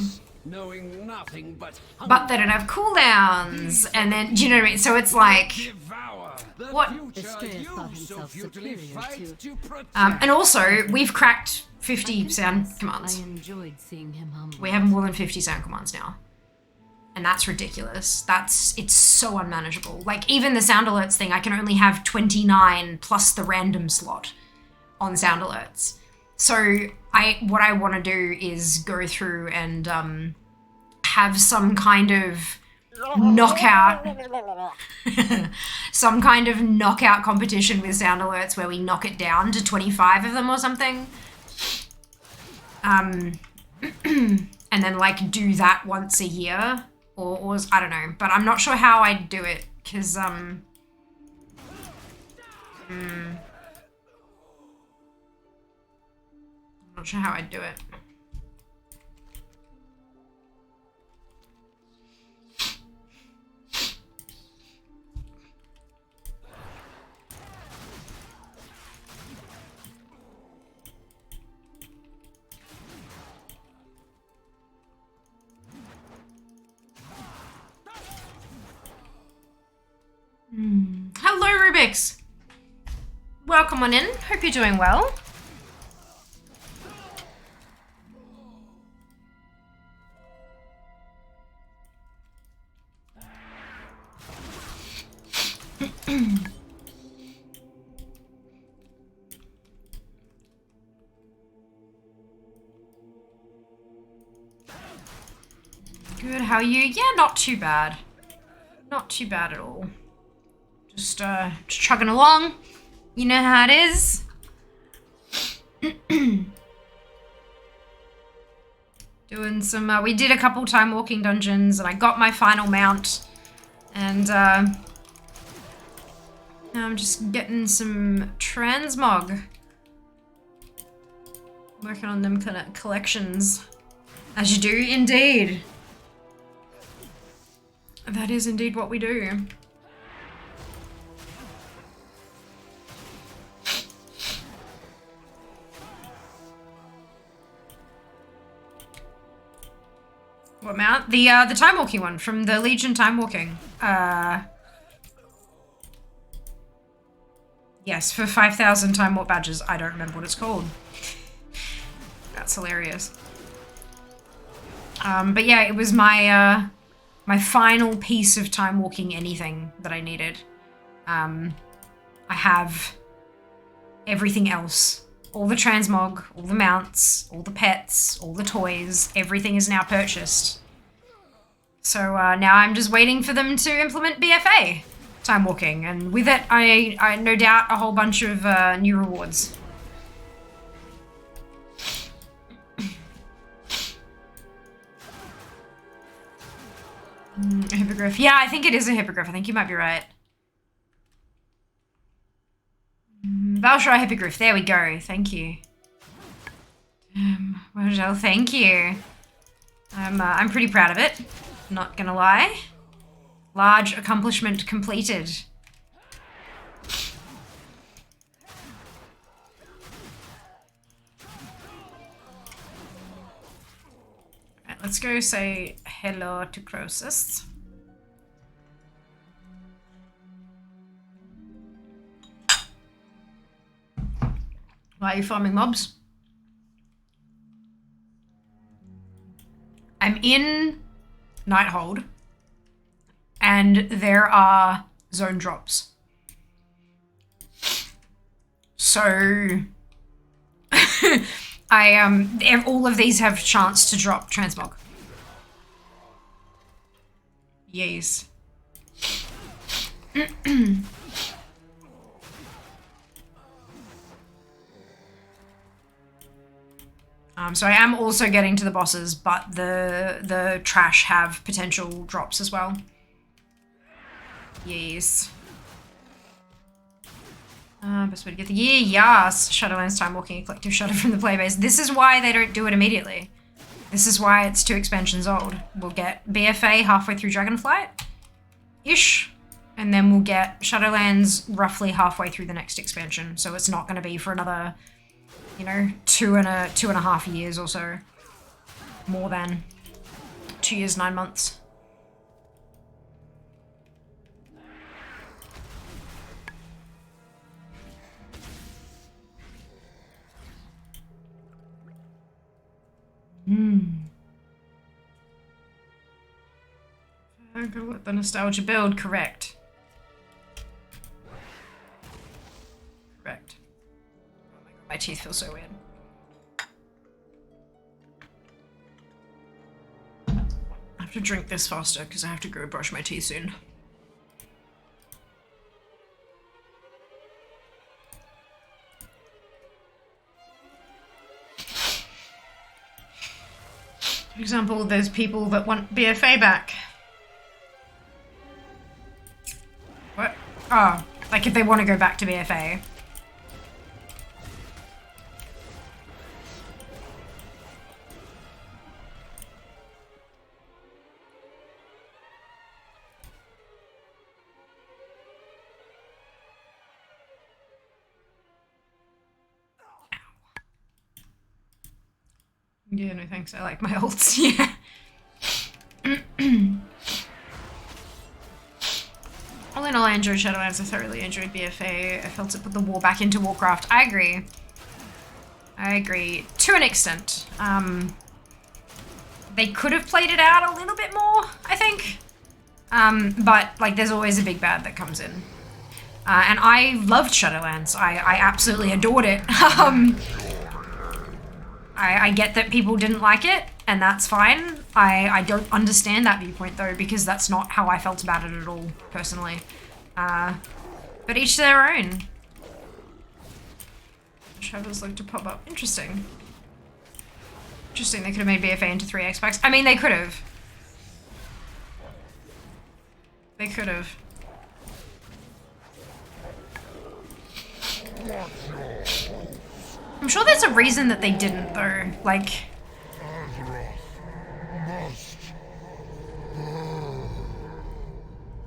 Knowing nothing but they don't have cooldowns, and then, do you know what I mean? So it's like, what? And also, we've cracked 50 sound commands. We have more than 50 sound commands now. And that's ridiculous. It's so unmanageable. Like, even the sound alerts thing, I can only have 29 plus the random slot on sound alerts. So what I want to do is go through and have some kind of knockout competition with sound alerts where we knock it down to 25 of them or something. And then like do that once a year or I don't know, but I'm not sure how I'd do it because not sure how I'd do it. Hello, Rubik. Felix. Welcome on in. Hope you're doing well. Good, how are you? Yeah, not too bad. Not too bad at all. Just chugging along. You know how it is. Doing some, we did a couple time walking dungeons and I got my final mount. And now I'm just getting some Transmog. Working on them kind of collections. As you do, indeed. That is indeed what we do. What mount? The Timewalking one from the Legion Timewalking. Yes, for 5,000 Time Warp badges. I don't remember what it's called. That's hilarious. But yeah, it was my my final piece of time walking anything that I needed. I have everything else. All the transmog, all the mounts, all the pets, all the toys, everything is now purchased. So now I'm just waiting for them to implement BFA time walking, and with it I no doubt a whole bunch of new rewards. A hippogriff. Yeah, I think it is a hippogriff. I think you might be right. Valshar hippogriff. There we go. Thank you. Well, thank you. I'm pretty proud of it. Not gonna lie. Large accomplishment completed. Right, let's go say hello to Croesus. Why are you farming mobs? I'm in Nighthold, and there are zone drops. So all of these have chance to drop Transmog. Yes. So I am also getting to the bosses, but the trash have potential drops as well. Yes. Best way to get the yes. Shadowlands time walking a collective shadow from the playbase. This is why they don't do it immediately. This is why it's 2 expansions old. We'll get BFA halfway through Dragonflight-ish, and then we'll get Shadowlands roughly halfway through the next expansion. So it's not going to be for another, you know, 2.5 years or so. More than 2 years, 9 months. I go with the nostalgia build, correct. Correct. Oh my god, my teeth feel so weird. I have to drink this faster because I have to go brush my teeth soon. For example, there's people that want BFA back. What? Oh, like if they want to go back to BFA. Yeah, no thanks. I like my ults. Yeah. All in all, I enjoyed Shadowlands, I thoroughly enjoyed BFA. I felt it put the war back into Warcraft. I agree. I agree. To an extent. They could have played it out a little bit more, I think. But, like, there's always a big bad that comes in. And I loved Shadowlands. I absolutely adored it. I get that people didn't like it, and that's fine. I don't understand that viewpoint, though, because that's not how I felt about it at all, personally. But each to their own. Trevor's like to pop up. Interesting. Interesting, they could have made BFA into 3x packs. I mean, they could have. They could have. I'm sure there's a reason that they didn't, though. Like...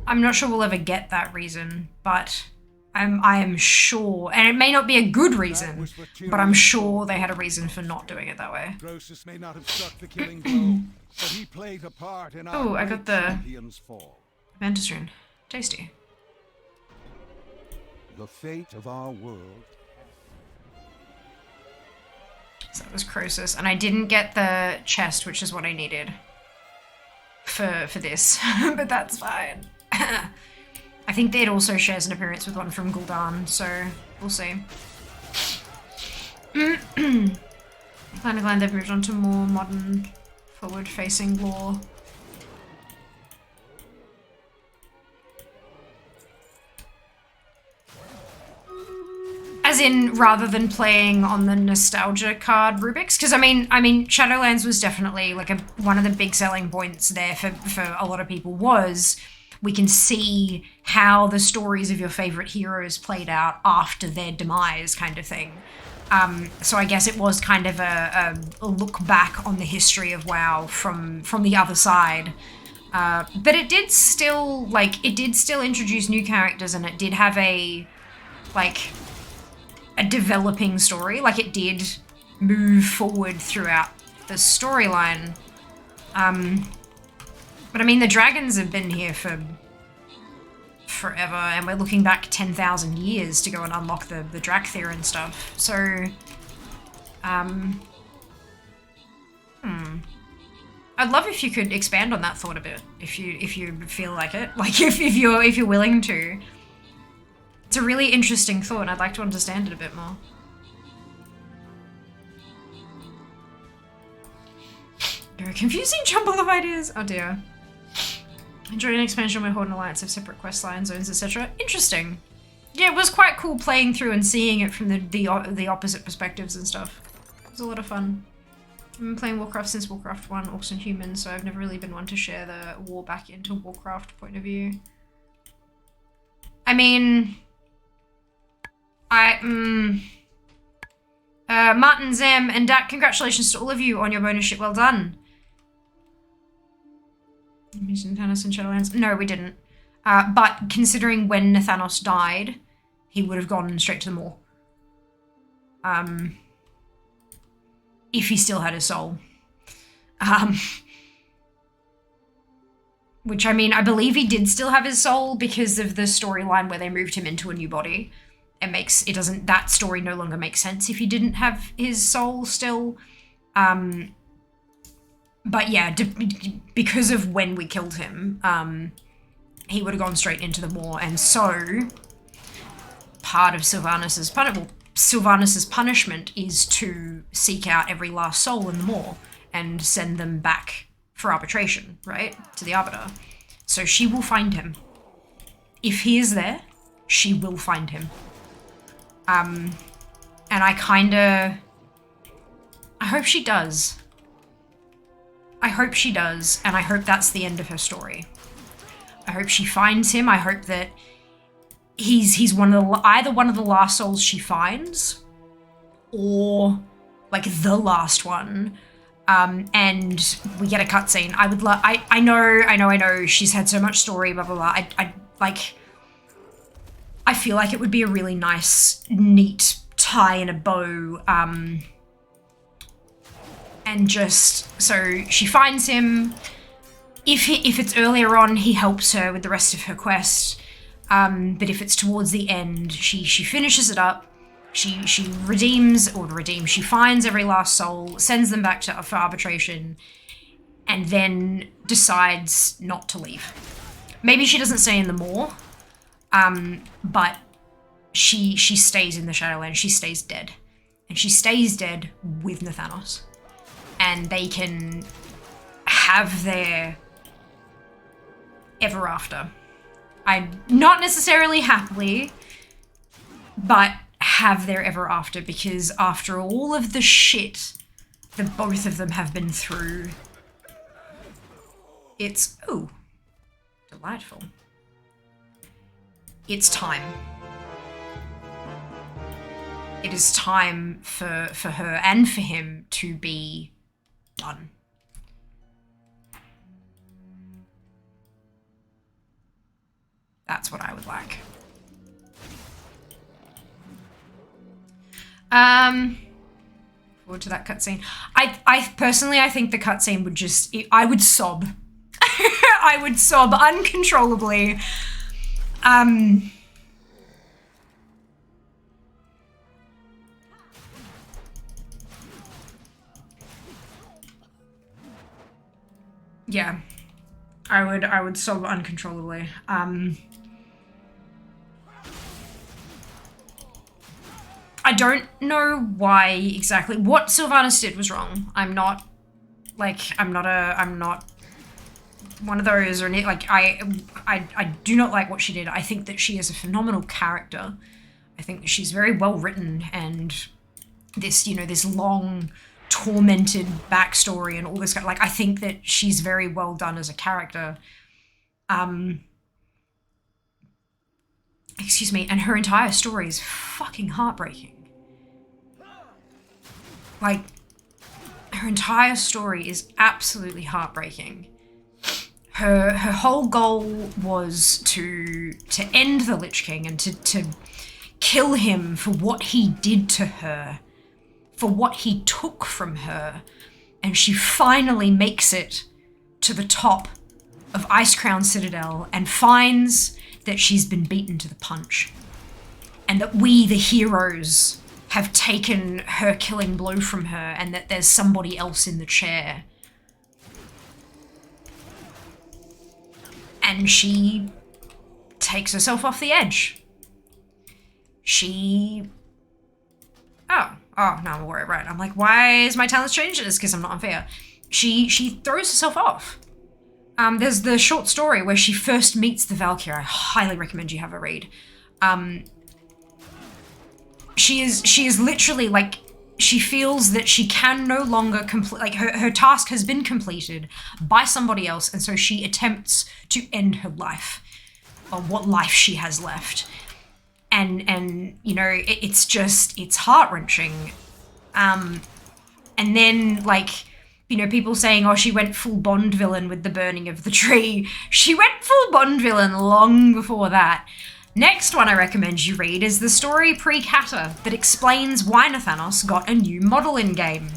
I'm not sure we'll ever get that reason, but I am sure, and it may not be a good reason, but I'm sure they had a reason for not doing it that way. Grosus may not have struck the killing blow, but he played a part in Oh, I got the champion's fall. Mantis rune. Tasty. The fate of our world. So that was Croesus, and I didn't get the chest, which is what I needed for this, but that's fine. I think it also shares an appearance with one from Gul'dan, so we'll see. Kind of glad they've moved on to more modern, forward-facing lore. As in, rather than playing on the nostalgia card Rubik's, because I mean, Shadowlands was definitely like one of the big selling points there for a lot of people was we can see how the stories of your favorite heroes played out after their demise, kind of thing. So I guess it was kind of a look back on the history of WoW from the other side. But it did still introduce new characters, and it did have a developing story. Like, it did move forward throughout the storyline. But I mean, the dragons have been here for forever, and we're looking back 10,000 years to go and unlock the Drakthir and stuff. So, I'd love if you could expand on that thought a bit, if you feel like it. Like, if you're willing to. It's a really interesting thought, and I'd like to understand it a bit more. Very confusing jumble of ideas. Oh dear. Enjoyed an expansion where Horde and Alliance have separate quest lines, zones, etc. Interesting. Yeah, it was quite cool playing through and seeing it from the opposite perspectives and stuff. It was a lot of fun. I've been playing Warcraft since Warcraft 1, Orcs and Humans, so I've never really been one to share the war back into Warcraft point of view. I mean... Martin, Zam, and Dak, congratulations to all of you on your bonus ship. Well done. Thanos and Shadowlands. No, we didn't. But considering when Thanos died, he would have gone straight to the Maw. If he still had his soul. Which, I mean, I believe he did still have his soul because of the storyline where they moved him into a new body. That story no longer makes sense if he didn't have his soul still. But yeah, because of when we killed him, he would have gone straight into the Maw, and so part of Sylvanas' punishment is to seek out every last soul in the Maw and send them back for arbitration, right? To the Arbiter. So she will find him. If he is there, she will find him. And I hope she does. I hope she does, and I hope that's the end of her story. I hope she finds him. I hope that he's either one of the last souls she finds, or like the last one. And we get a cutscene. I would love. I know. She's had so much story. Blah blah blah. I feel like it would be a really nice, neat tie in a bow. And just so she finds him. If it's earlier on, he helps her with the rest of her quest. But if it's towards the end, she finishes it up. She she finds every last soul, sends them back for arbitration, and then decides not to leave. Maybe she doesn't stay in the Maw, but she stays in the Shadowlands. She stays dead. And she stays dead with Nathanos. And they can have their ever after. Not necessarily happily, but have their ever after, because after all of the shit that both of them have been through, it's, ooh, delightful. It's time. It is time for her and for him to be done. That's what I would like. Forward to that cutscene. I personally, I think the cutscene would just, I would sob. I would sob uncontrollably. Yeah, I would sob uncontrollably. I don't know why exactly. What Sylvanas did was wrong. I'm not one of those, or like, I do not like what she did. I think that she is a phenomenal character. I think that she's very well written, and this, you know, this long tormented backstory and all this kind of, like, I think that she's very well done as a character. Excuse me, and her entire story is fucking heartbreaking. Like, her entire story is absolutely heartbreaking. Her whole goal was to end the Lich King and to kill him for what he did to her, for what he took from her, and she finally makes it to the top of Icecrown Citadel and finds that she's been beaten to the punch, and that we, the heroes, have taken her killing blow from her, and that there's somebody else in the chair. And she takes herself off the edge. She... Oh, no, I'm worried, right. I'm like, why is my talents changed? It's because I'm not unfair. She throws herself off. There's the short story where she first meets the Valkyrie. I highly recommend you have a read. She is literally, like, she feels that she can no longer complete, like, her task has been completed by somebody else, and so she attempts to end her life, or what life she has left. And you know, it's just, it's heart-wrenching. And then, like, you know, people saying, oh, she went full Bond villain with the burning of the tree. She went full Bond villain long before that. Next one I recommend you read is the story pre-Kata that explains why Nathanos got a new model in game.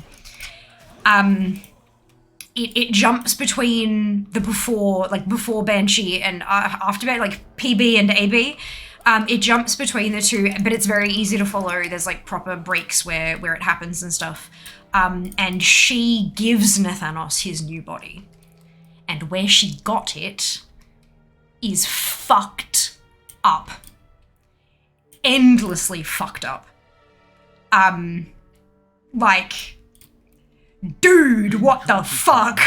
It jumps between the before Banshee and after Banshee, like PB and AB. It jumps between the two, but it's very easy to follow. There's like proper breaks where it happens and stuff. And she gives Nathanos his new body. And where she got it is fucked up. Endlessly fucked up. Like, dude, what the fuck?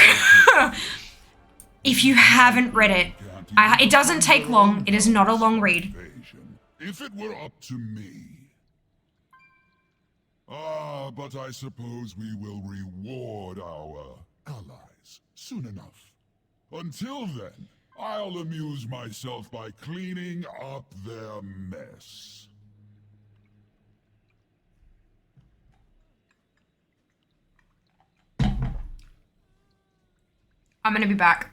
If you haven't read it, it doesn't take long. It is not a long read. If it were up to me. But I suppose we will reward our allies soon enough. Until then, I'll amuse myself by cleaning up their mess. I'm gonna be back.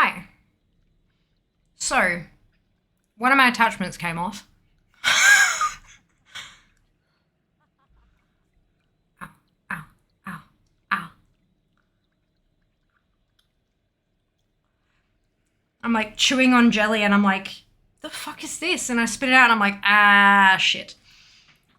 Hi. So, one of my attachments came off. Ow, ow, ow, ow. I'm like chewing on jelly and I'm like, the fuck is this? And I spit it out and I'm like, ah, shit.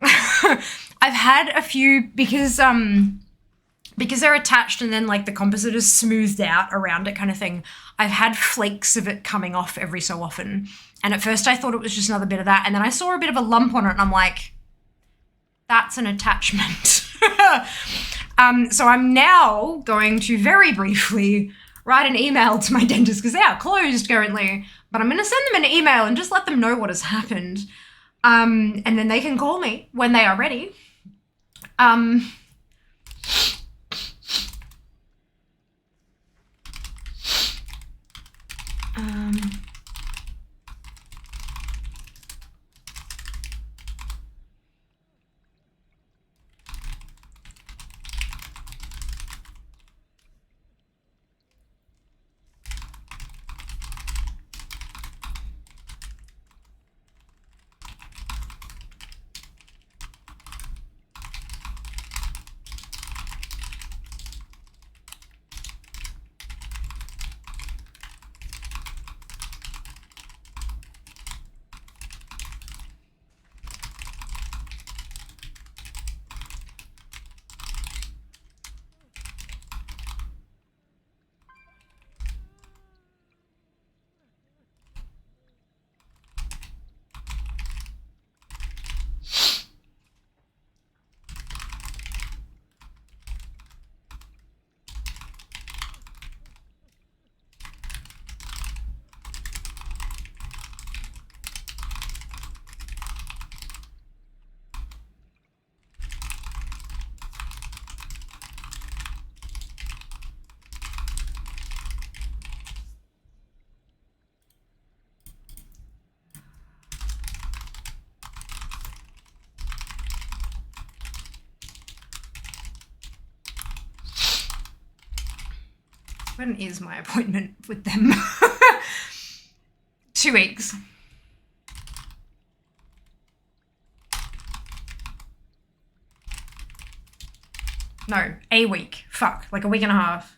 I've had a few, because they're attached and then like the composite is smoothed out around it kind of thing, I've had flakes of it coming off every so often. And at first I thought it was just another bit of that. And then I saw a bit of a lump on it and I'm like, that's an attachment. So I'm now going to very briefly write an email to my dentist because they are closed currently. But I'm going to send them an email and just let them know what has happened. And then they can call me when they are ready. When is my appointment with them? 2 weeks. No, a week. Fuck, like a week and a half.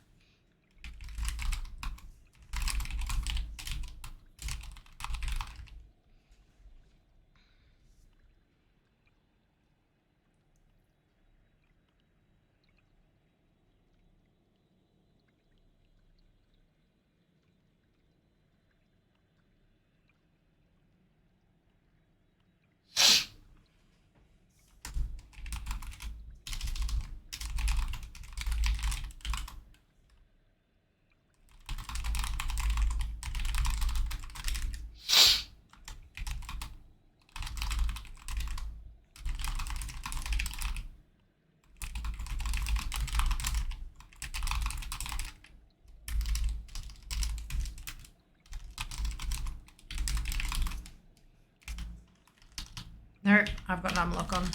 No, I've got an unlock on.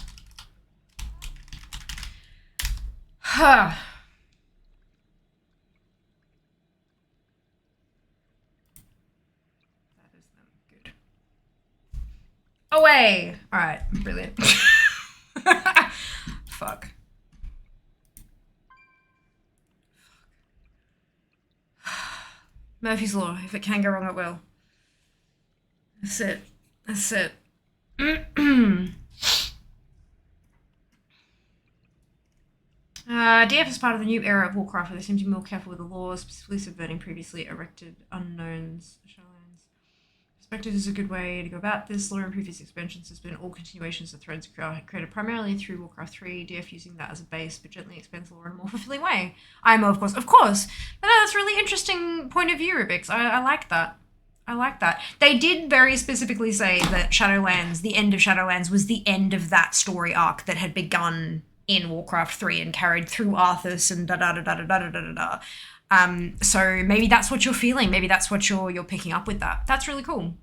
Huh. That is them. Good. Away! Alright, brilliant. Fuck. Murphy's Law. If it can go wrong, it will. That's it. That's it. DF is part of the new era of Warcraft where they seem to be more careful with the laws, specifically subverting previously erected unknowns. Perspective is a good way to go about this. Lore in previous expansions has been all continuations of threads created primarily through Warcraft 3, DF using that as a base, but gently expands the lore in a more fulfilling way. IMO, of course. Of course! But that's a really interesting point of view, Rubix. I like that. I like that. They did very specifically say that Shadowlands, the end of Shadowlands, was the end of that story arc that had begun in Warcraft 3 and carried through Arthas and da-da-da-da-da-da-da-da-da. So maybe that's what you're feeling. Maybe that's what you're picking up with that. That's really cool.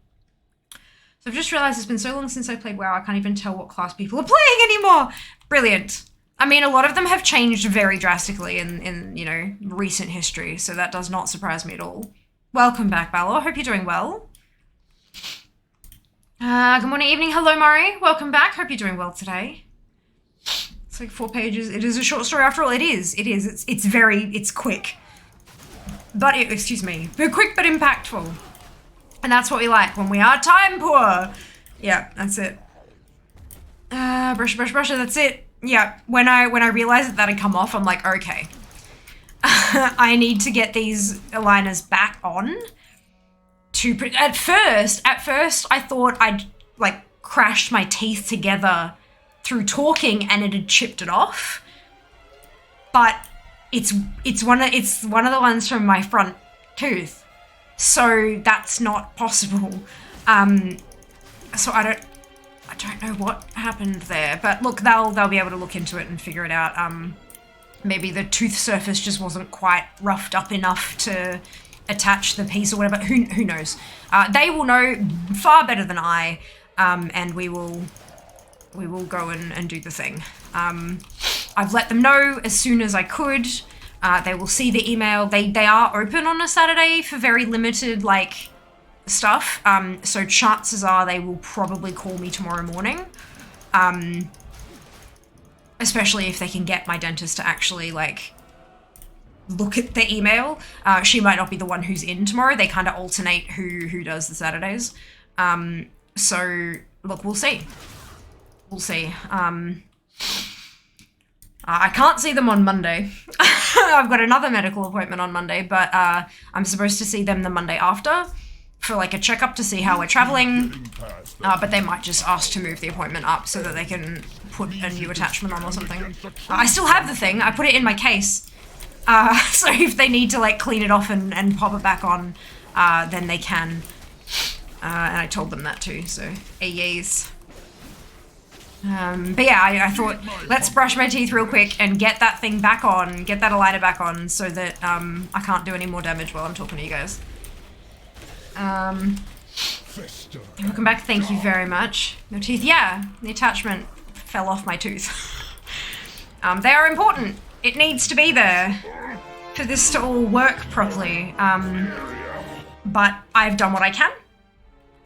So I've just realized it's been so long since I played WoW, I can't even tell what class people are playing anymore. Brilliant. I mean, a lot of them have changed very drastically in you know, recent history, so that does not surprise me at all. Welcome back, Balor. Hope you're doing well. Good morning, evening. Hello, Murray. Welcome back. Hope you're doing well today. It's like 4 pages. It is a short story after all. It is. It is. It's quick. But, excuse me. Quick but impactful. And that's what we like when we are time poor. Yeah, that's it. Brush, that's it. Yeah, when I realized that had come off, I'm like, okay. I need to get these aligners back on. At first, I thought I'd, like, crashed my teeth together through talking and it had chipped it off. But it's one of the ones from my front tooth. So that's not possible. So I don't know what happened there, but look, they'll be able to look into it and figure it out. Maybe the tooth surface just wasn't quite roughed up enough to attach the piece or whatever. Who knows? They will know far better than I, and we will go and do the thing. I've let them know as soon as I could. They will see the email. They are open on a Saturday for very limited, like, stuff. So chances are they will probably call me tomorrow morning. Especially if they can get my dentist to actually, like, look at the email. She might not be the one who's in tomorrow. They kind of alternate who does the Saturdays. So, look, we'll see. We'll see. I can't see them on Monday. I've got another medical appointment on Monday, but I'm supposed to see them the Monday after for, like, a checkup to see how we're traveling. But they might just ask to move the appointment up so that they can put a new attachment on or something. I still have the thing. I put it in my case. So if they need to, like, clean it off and pop it back on, then they can. And I told them that too, so yes. But yeah, I thought, let's brush my teeth real quick and get that thing back on, get that aligner back on so that I can't do any more damage while I'm talking to you guys. Welcome back, thank you very much. Your teeth, yeah, the attachment fell off my tooth. They are important. It needs to be there for this to all work properly. But I've done what I can.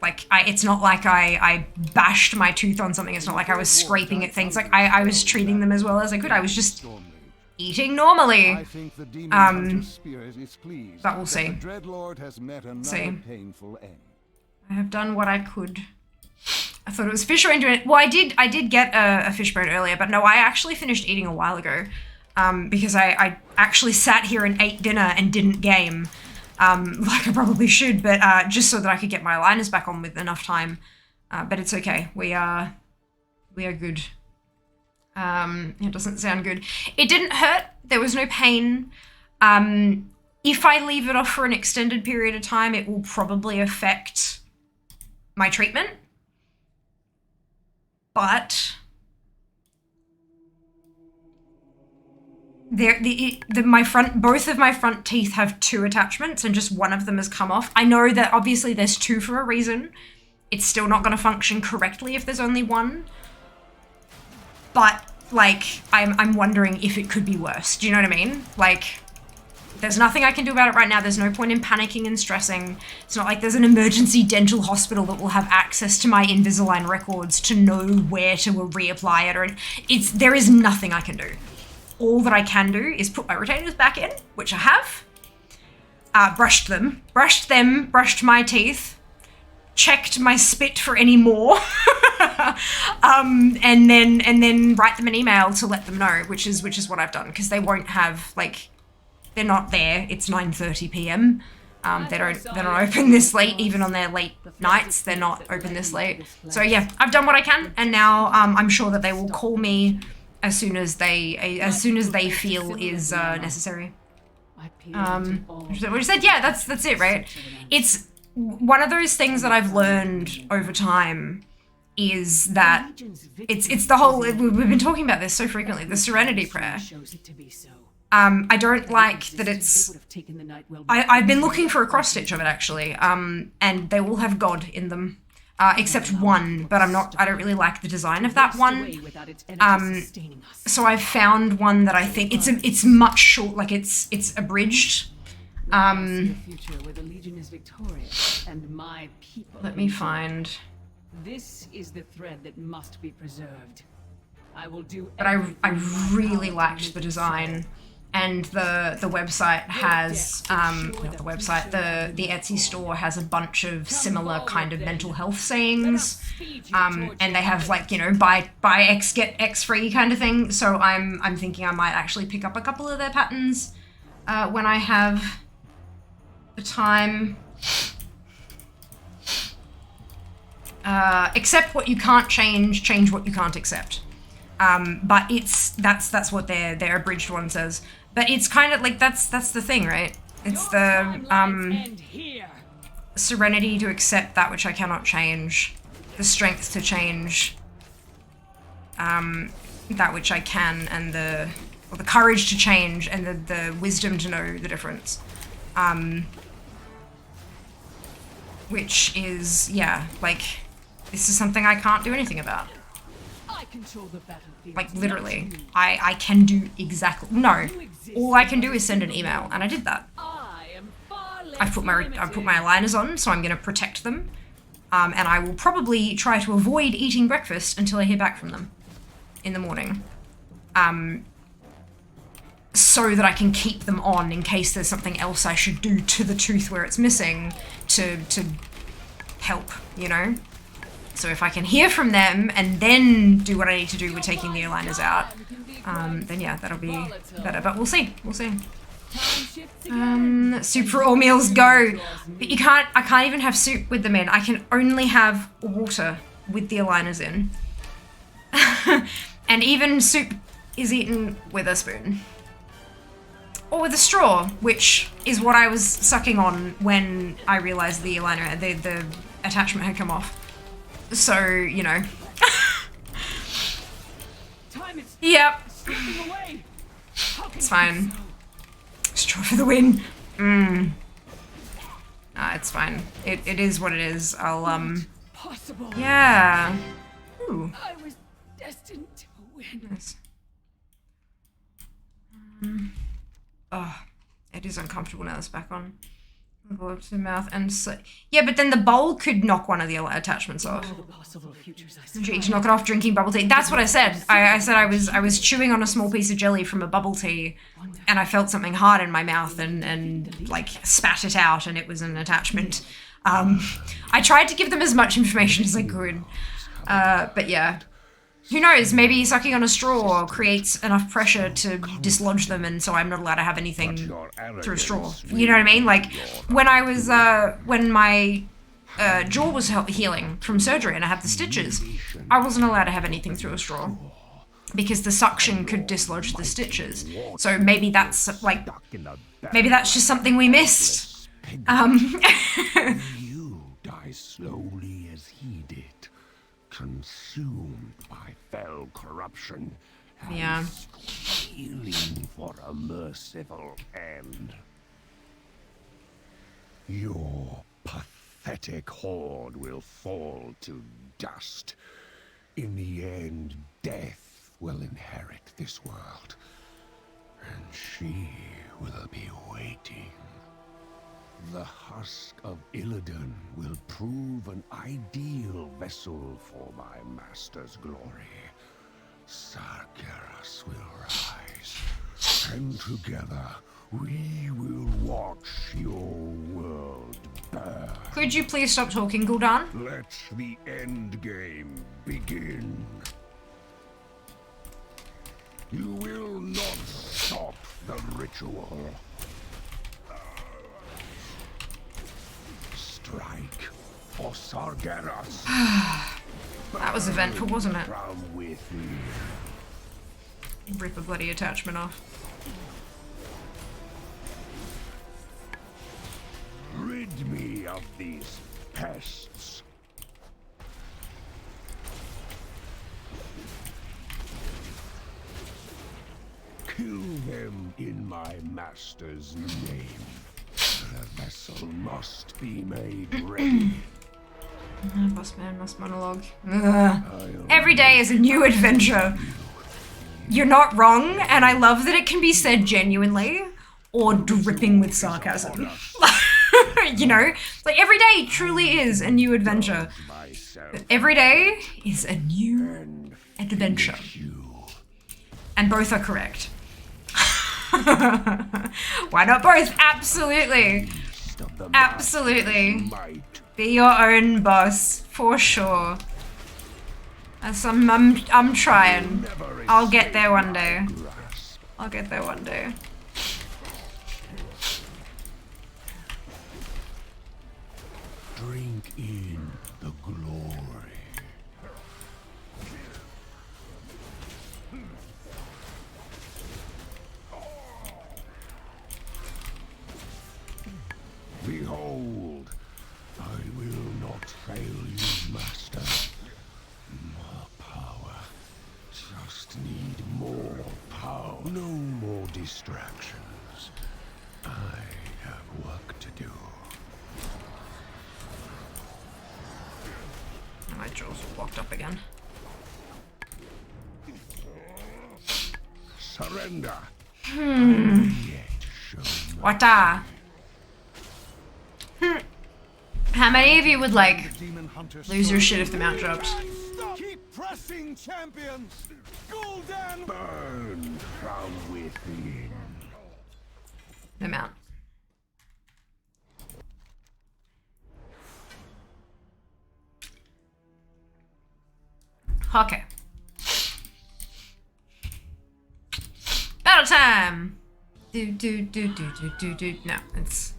Like, it's not like I bashed my tooth on something. It's not like I was scraping at things. Like, I was treating them as well as I could. I was just eating normally. But we'll see. See. I have done what I could. I thought it was fish bone. Well, I did get a fish bone earlier, but no, I actually finished eating a while ago. Because I actually sat here and ate dinner and didn't game. Like I probably should, but just so that I could get my aligners back on with enough time. But it's okay. We are good. It doesn't sound good. It didn't hurt. There was no pain. If I leave it off for an extended period of time, it will probably affect my treatment. But both of my front teeth have 2 attachments and just one of them has come off. I know that obviously there's 2 for a reason. It's still not going to function correctly if there's only 1. But, like, I'm wondering if it could be worse. Do you know what I mean? Like, there's nothing I can do about it right now. There's no point in panicking and stressing. It's not like there's an emergency dental hospital that will have access to my Invisalign records to know where to reapply it. Or there is nothing I can do. All that I can do is put my retainers back in, which I have. Brushed my teeth, checked my spit for any more, and then write them an email to let them know, which is what I've done, because they won't have, like, they're not there. It's 9:30 p.m. They don't open this late, even on their late nights. They're not open this late. So yeah, I've done what I can, and now I'm sure that they will call me as soon as they feel is necessary. What you said? Yeah, that's it, right? It's one of those things that I've learned over time is that it's the whole, we've been talking about this so frequently, the Serenity Prayer. I don't like that it's, I've been looking for a cross stitch of it actually, and they all have God in them. Except one, but I don't really like the design of that one. So I've found one that I think, it's much short, like it's abridged. see a future where the Legion is victorious and my people. Let me find. This is the thread that must be preserved. I will do. But I really liked the design, and the website has not the website, the Etsy store has a bunch of similar kind of mental health sayings, and they have like, you know, buy X get X free kind of thing. So I'm thinking I might actually pick up a couple of their patterns when I have the time. Accept what you can't change, change what you can't accept. But that's what their abridged one says. But it's kind of like that's the thing, right? It's the serenity to accept that which I cannot change, the strength to change that which I can, and the courage to change, and the wisdom to know the difference. Which is, yeah, like, this is something I can't do anything about. I control the battlefield. Like, literally. I can do exactly... No. All I can do is send an email, and I did that. I put my aligners on, so I'm going to protect them. And I will probably try to avoid eating breakfast until I hear back from them in the morning. So that I can keep them on in case there's something else I should do to the tooth where it's missing to help, you know? So if I can hear from them and then do what I need to do with taking the aligners out, then yeah, that'll be better. But we'll see. We'll see. Soup for all meals, go. But I can't even have soup with them in. I can only have water with the aligners in. And even soup is eaten with a spoon. Or with a straw, which is what I was sucking on when I realized the aligner, the attachment had come off. So, you know. Yep. It's fine. Straw for the win. It's fine. It is what it is. I'll, yeah. Ooh. I was destined to win. Nice. Oh, it is uncomfortable now it's back on. Go up to the mouth and so, yeah, but then the bowl could knock one of the attachments off. Jeez, knock it off drinking bubble tea. That's what I said. I said I was chewing on a small piece of jelly from a bubble tea, and I felt something hard in my mouth and like spat it out, and it was an attachment. I tried to give them as much information as I could, but yeah. Who knows, maybe sucking on a straw creates enough pressure to dislodge them, and so I'm not allowed to have anything through a straw. You know what I mean? Like, when I was, when my jaw was healing from surgery and I had the stitches, I wasn't allowed to have anything through a straw because the suction could dislodge the stitches. So maybe that's, like, maybe that's just something we missed. You die slowly as he did, consumed by fell corruption, yeah, squealing for a merciful end. Your pathetic horde will fall to dust. In the end, death will inherit this world, and she will be waiting. The husk of Illidan will prove an ideal vessel for my master's glory. Sargeras will rise, and together we will watch your world burn. Could you please stop talking, Gul'dan? Let the end game begin. You will not stop the ritual. Strike for Sargeras. That was eventful, wasn't it? From within. Rip a bloody attachment off. Rid me of these pests. Kill them in my master's name. The vessel must be made ready. Boss man must monologue. Every day is a new adventure. You're not wrong, and I love that it can be said genuinely, or dripping with sarcasm. You know, like every day truly is a new adventure. But every day is a new adventure. And both are correct. Why not both? Absolutely. Absolutely. Be your own boss, for sure. As I'm trying. I'll get there one day. I'll get there one day. Drink in the glory. Behold, I will not fail you, Master. More power. Just need more power. No more distractions. I have work to do. My jaws are locked up again. Surrender. What How many of you would like lose your shit if the mount dropped? Keep pressing, champions. Golden burn from within. The mount. Okay. Battle time! No, it's...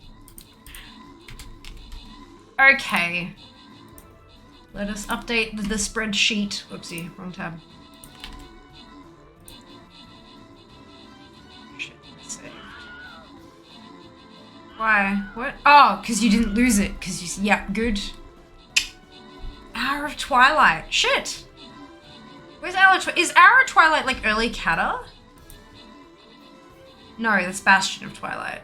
Okay. Let us update the spreadsheet. Whoopsie, wrong tab. Shit, saved. Why? What? Oh, because you didn't lose it. Because you... Yeah, good. Hour of Twilight. Shit! Where's is Hour of Twilight like early Cata? No, that's Bastion of Twilight.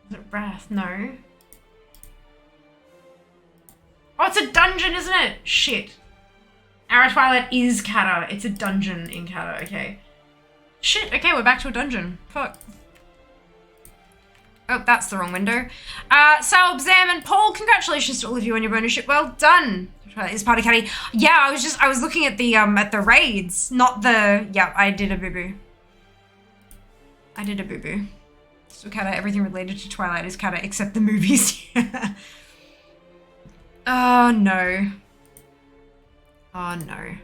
Is it Wrath? No. Oh, it's a dungeon, isn't it? Shit. Hour of Twilight is Cata. It's a dungeon in Cata, okay. Shit, okay, we're back to a dungeon. Fuck. Oh, that's the wrong window. Salb, Zam, and Paul, congratulations to all of you on your bonusship. Well done. Is part of Chatty. Yeah, I was looking at the raids, not the, yeah, I did a boo-boo. I did a boo-boo. So Cata, everything related to Twilight is Cata except the movies. Oh no. Oh no.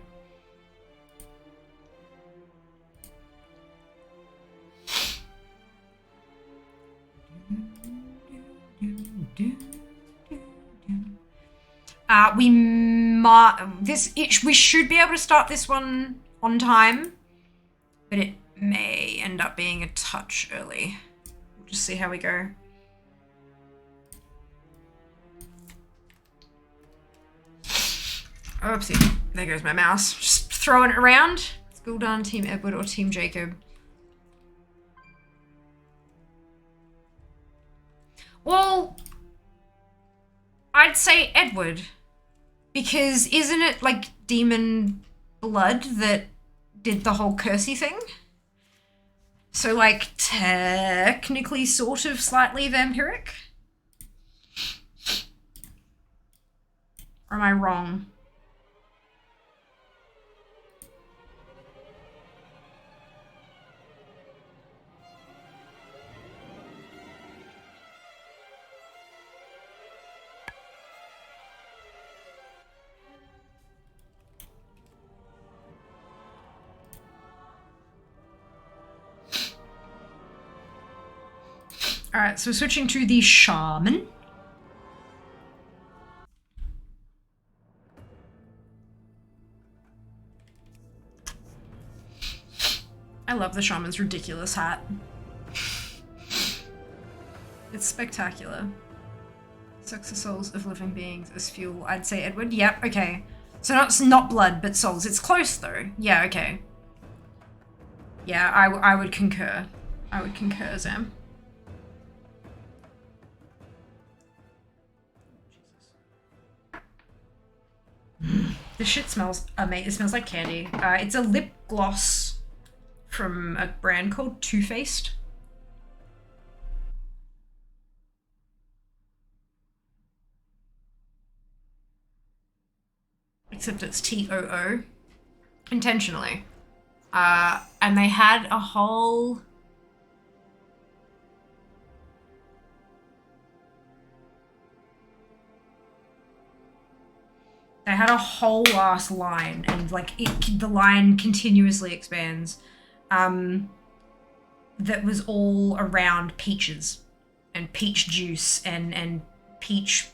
We should be able to start this one on time, but it may end up being a touch early. We'll just see how we go. Oopsie, there goes my mouse. Just throwing it around. It's Gul'dan, Team Edward, or Team Jacob. Well, I'd say Edward, because isn't it like demon blood that did the whole cursey thing? So like technically sort of slightly vampiric? Or am I wrong? Alright, so switching to the shaman. I love the shaman's ridiculous hat. It's spectacular. Sucks the souls of living beings as fuel. I'd say Edward. Yep, okay. So not blood, but souls. It's close though. Yeah, okay. Yeah, I would concur. I would concur, Zam. This shit smells amazing. It smells like candy. It's a lip gloss from a brand called Too Faced. Except it's T-O-O. Intentionally. And they had a whole... They had a whole ass line, and like the line continuously expands. That was all around peaches, and peach juice, and peach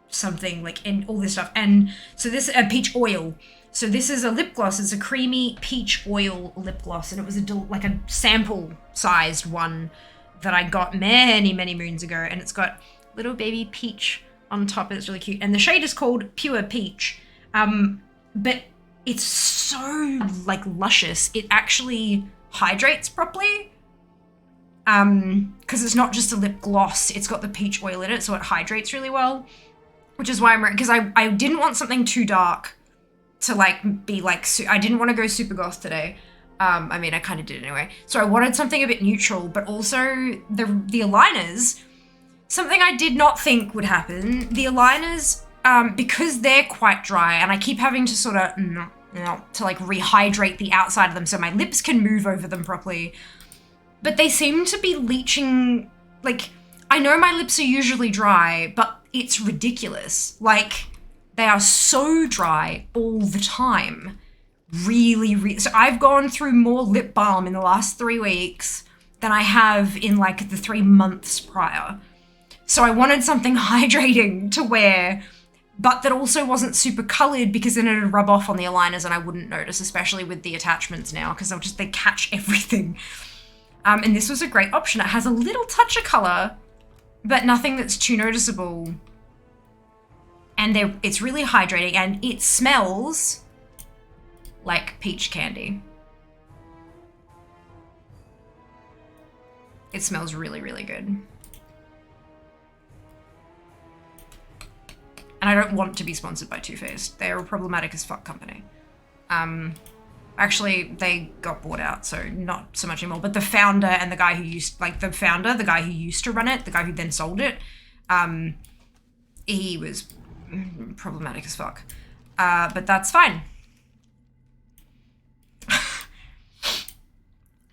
something, like, and all this stuff. And so this peach oil. So this is a lip gloss. It's a creamy peach oil lip gloss, and it was like a sample-sized one that I got many moons ago, and it's got little baby peach on top. It's really cute, and the shade is called Pure Peach, but it's so like luscious. It actually hydrates properly, because it's not just a lip gloss. It's got the peach oil in it, so it hydrates really well, which is why because I didn't want something too dark to like be like I didn't want to go super goth today. I mean, I kind of did anyway. So I wanted something a bit neutral, but also the aligners. Something I did not think would happen, the aligners, because they're quite dry, and I keep having to sort of, to like rehydrate the outside of them so my lips can move over them properly, but they seem to be leaching, like, I know my lips are usually dry, but it's ridiculous. Like, they are so dry all the time. Really, so I've gone through more lip balm in the last 3 weeks than I have in like the 3 months prior. So I wanted something hydrating to wear, but that also wasn't super colored, because then it'd rub off on the aligners and I wouldn't notice, especially with the attachments now, because they catch everything. And this was a great option. It has a little touch of color, but nothing that's too noticeable. And it's really hydrating, and it smells like peach candy. It smells really, really good. And I don't want to be sponsored by Too Faced. They're a problematic as fuck company. Actually, they got bought out, so not so much anymore. But the founder and the guy who used, like the guy who used to run it, the guy who then sold it, he was problematic as fuck. But that's fine.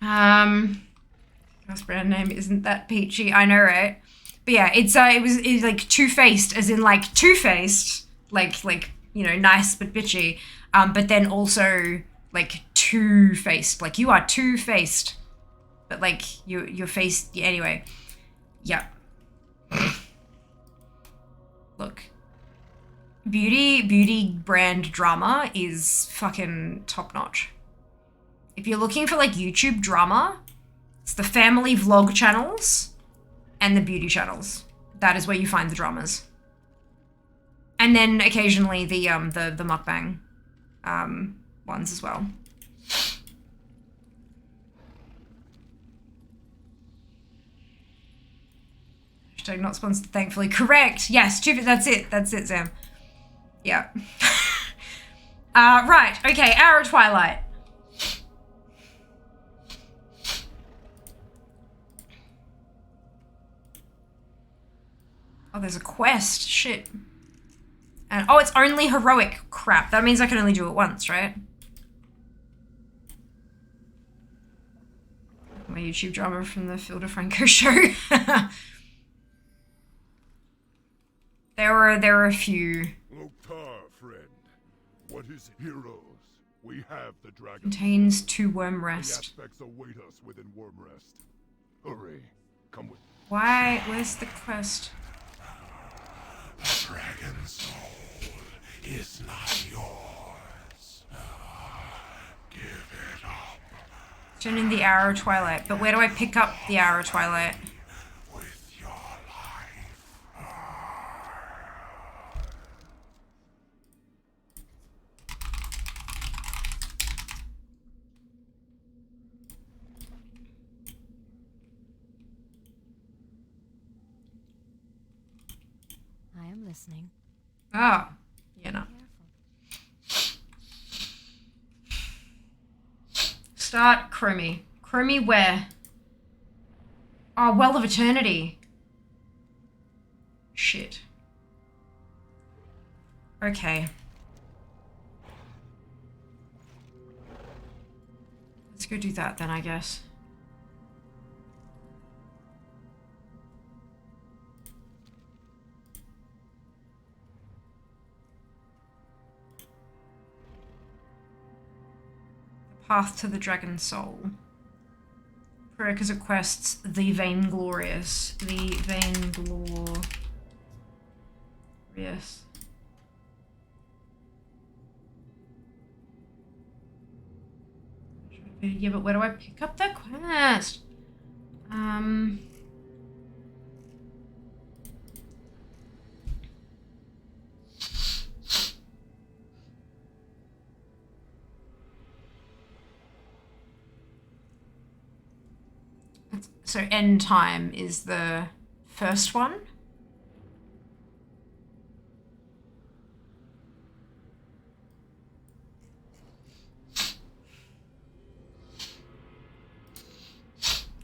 House brand name isn't that peachy. I know, right? But yeah, it's like Too Faced, as in like Two Faced, like you know, nice but bitchy. But then also like Two Faced, like you are Two Faced, but like your face. Yeah, anyway, yeah. Look, beauty brand drama is fucking top notch. If you're looking for like YouTube drama, it's the family vlog channels and the beauty channels. That is where you find the dramas. And then occasionally the mukbang ones as well. Hashtag not sponsored, thankfully. Correct. Yes, stupid. That's it. That's it, Sam. Yeah. Right. Okay. Arrow Twilight. Oh, there's a quest. Shit. And oh, it's only heroic. Crap. That means I can only do it once, right? My YouTube drama from the Phil DeFranco show. There were a few. Loktar, friend. What is it? Heroes. We have the dragon. Contains 2 worm The rest. aspects await us within Wormrest. Hurry. Come with. Why? Where's the quest? The dragon soul is not yours. Give it up. Turn in the Arrow Twilight. But where do I pick up the Arrow Twilight? With your life. I am listening. Oh, yeah, no. Start Chromie. Chromie where? Oh, Well of Eternity. Shit. Okay. Let's go do that then, I guess. Path to the Dragon Soul. Prerequisite quests, the Vainglorious. The Vainglorious. Yeah, but where do I pick up that quest? So End Time is the first one.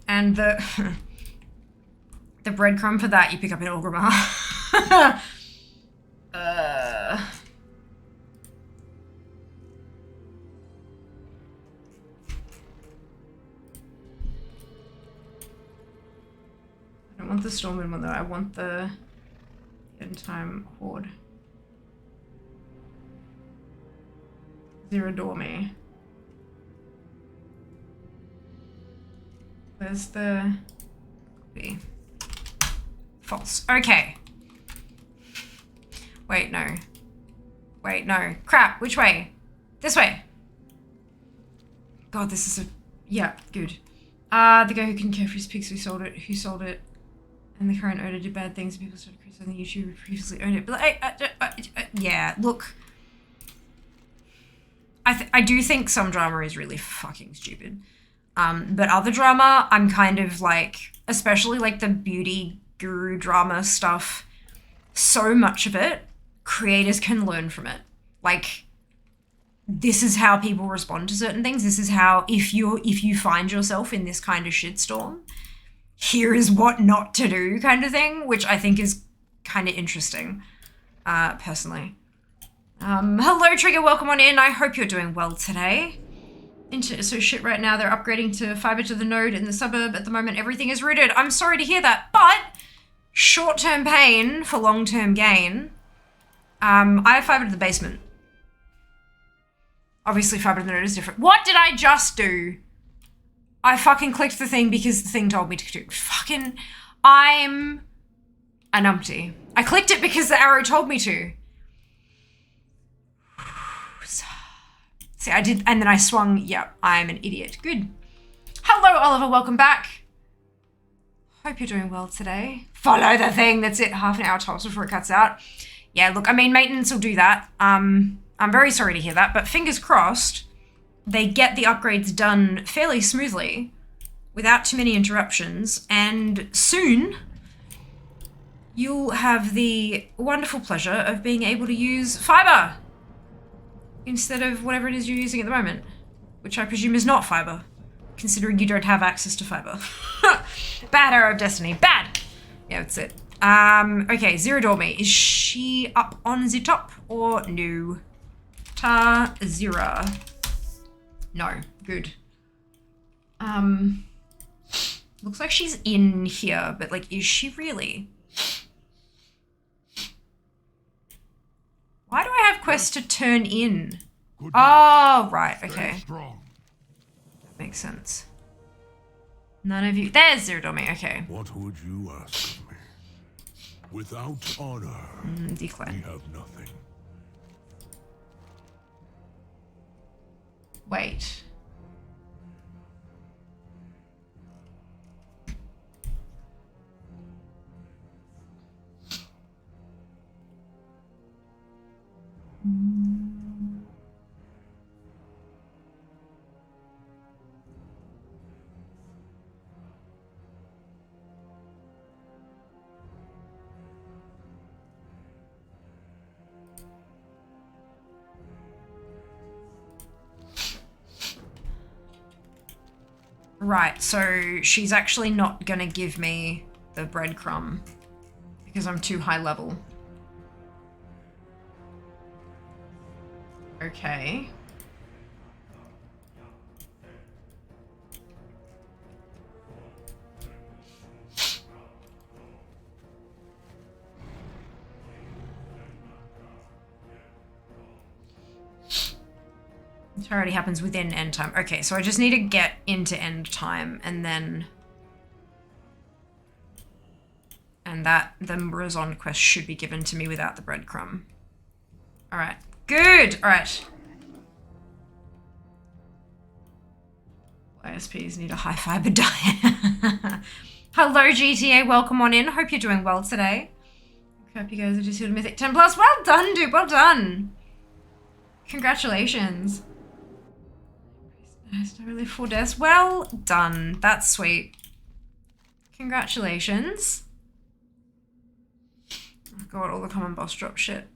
And the the breadcrumb for that you pick up in Orgrimmar. I don't want the Stormwind one though, I want the End Time Horde. Zero Dormy. Where's the copy? False. Okay. Wait, no. Wait, no. Crap, which way? This way. God, this is a... Yeah, good. The guy who couldn't care for his pigs who sold it, and the current owner did bad things and people started criticizing the YouTuber who previously owned it. But yeah, look. I do think some drama is really fucking stupid. But other drama, I'm kind of like, especially like the beauty guru drama stuff, so much of it, creators can learn from it. Like, this is how people respond to certain things. This is how, if you find yourself in this kind of shitstorm, here is what not to do kind of thing, which I think is kind of interesting, personally. Hello, Trigger, welcome on in. I hope you're doing well today. So shit right now, they're upgrading to fiber to the node in the suburb. At the moment, everything is rooted. I'm sorry to hear that, but short-term pain for long-term gain. I have fiber to the basement. Obviously, fiber to the node is different. What did I just do? I fucking clicked the thing because the thing told me to do. Fucking, I'm a numpty. I clicked it because the arrow told me to. See, I did, and then I swung. Yep, I'm an idiot. Good. Hello, Oliver. Welcome back. Hope you're doing well today. Follow the thing. That's it. Half an hour tops before it cuts out. Yeah, look, I mean, maintenance will do that. I'm very sorry to hear that, but fingers crossed, they get the upgrades done fairly smoothly without too many interruptions, and soon you'll have the wonderful pleasure of being able to use fiber instead of whatever it is you're using at the moment, which I presume is not fiber, considering you don't have access to fiber. Bad Arrow of Destiny. Bad! Yeah, that's it. Okay, Zero Dormy. Is she up on the top or no? Zira. No. Good. Looks like she's in here, but like, is she really? Why do I have quests to turn in? Oh, right, okay. That makes sense. None of you... There's Zero Dormy, okay. What would you ask of me? Without honor, decline. we have nothing. Wait. Right, so she's actually not gonna give me the breadcrumb because I'm too high level. Okay. It already happens within end time. Okay, so I just need to get into end time and then... And that, the Razond quest should be given to me without the breadcrumb. Alright, good! Alright. ISPs need a high fiber diet. Hello GTA, welcome on in. Hope you're doing well today. Hope you guys are just here to Mythic 10 plus. Well done, dude, well done. Congratulations. Nice, no really 4 deaths. Well done. That's sweet. Congratulations. Oh god, all the common boss drop shit.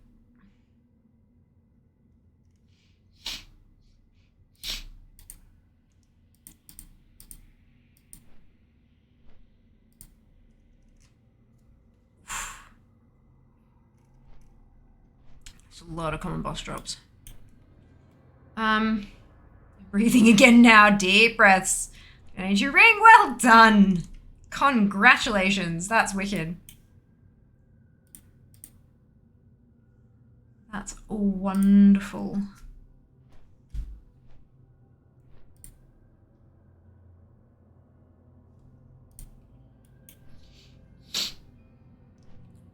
There's a lot of common boss drops. Breathing again now. Deep breaths. Energy ring. Well done. Congratulations. That's wicked. That's wonderful.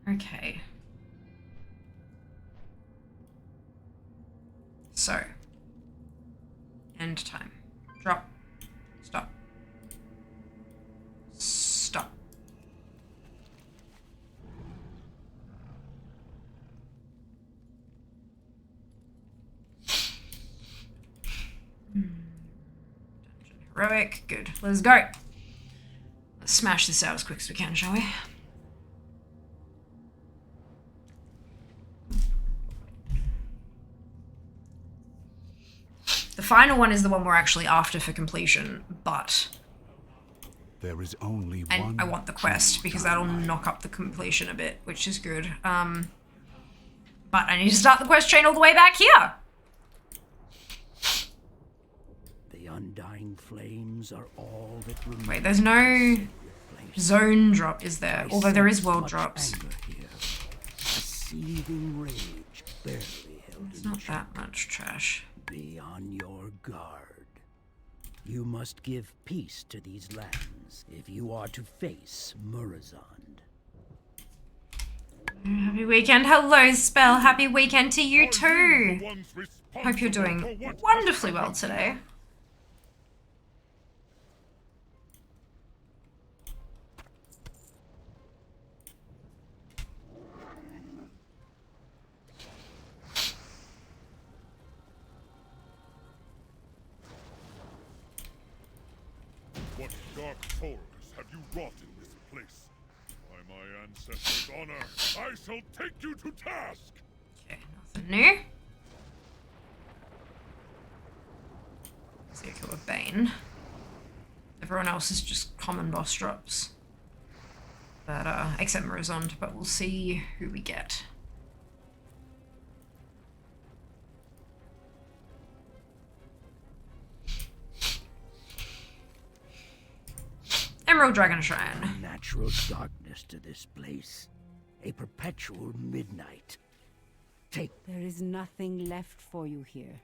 Okay. So. End time. Drop. Stop. Stop. Dungeon heroic. Good. Let's go. Let's smash this out as quick as we can, shall we? The final one is the one we're actually after for completion, but... There is only one. And I want the quest, because that'll knock up the completion a bit, which is good. But I need to start the quest chain all the way back here! The undying flames are all that remains. Wait, there's no zone drop, is there? Although there is world drops. A seething rage barely held It's not that much trash. Be on your guard. You must give peace to these lands if you are to face Murazond. Happy weekend. Hello, Spell. Happy weekend to you too. Hope you're doing wonderfully well today. What dark horrors have you wrought in this place? By my ancestors' honor, I shall take you to task! Okay, nothing new. Circle of Bane. Everyone else is just common boss drops. But, except Murazond, but we'll see who we get. Emerald Dragon Shrine. Natural darkness to this place. A perpetual midnight. Take. There is nothing left for you here.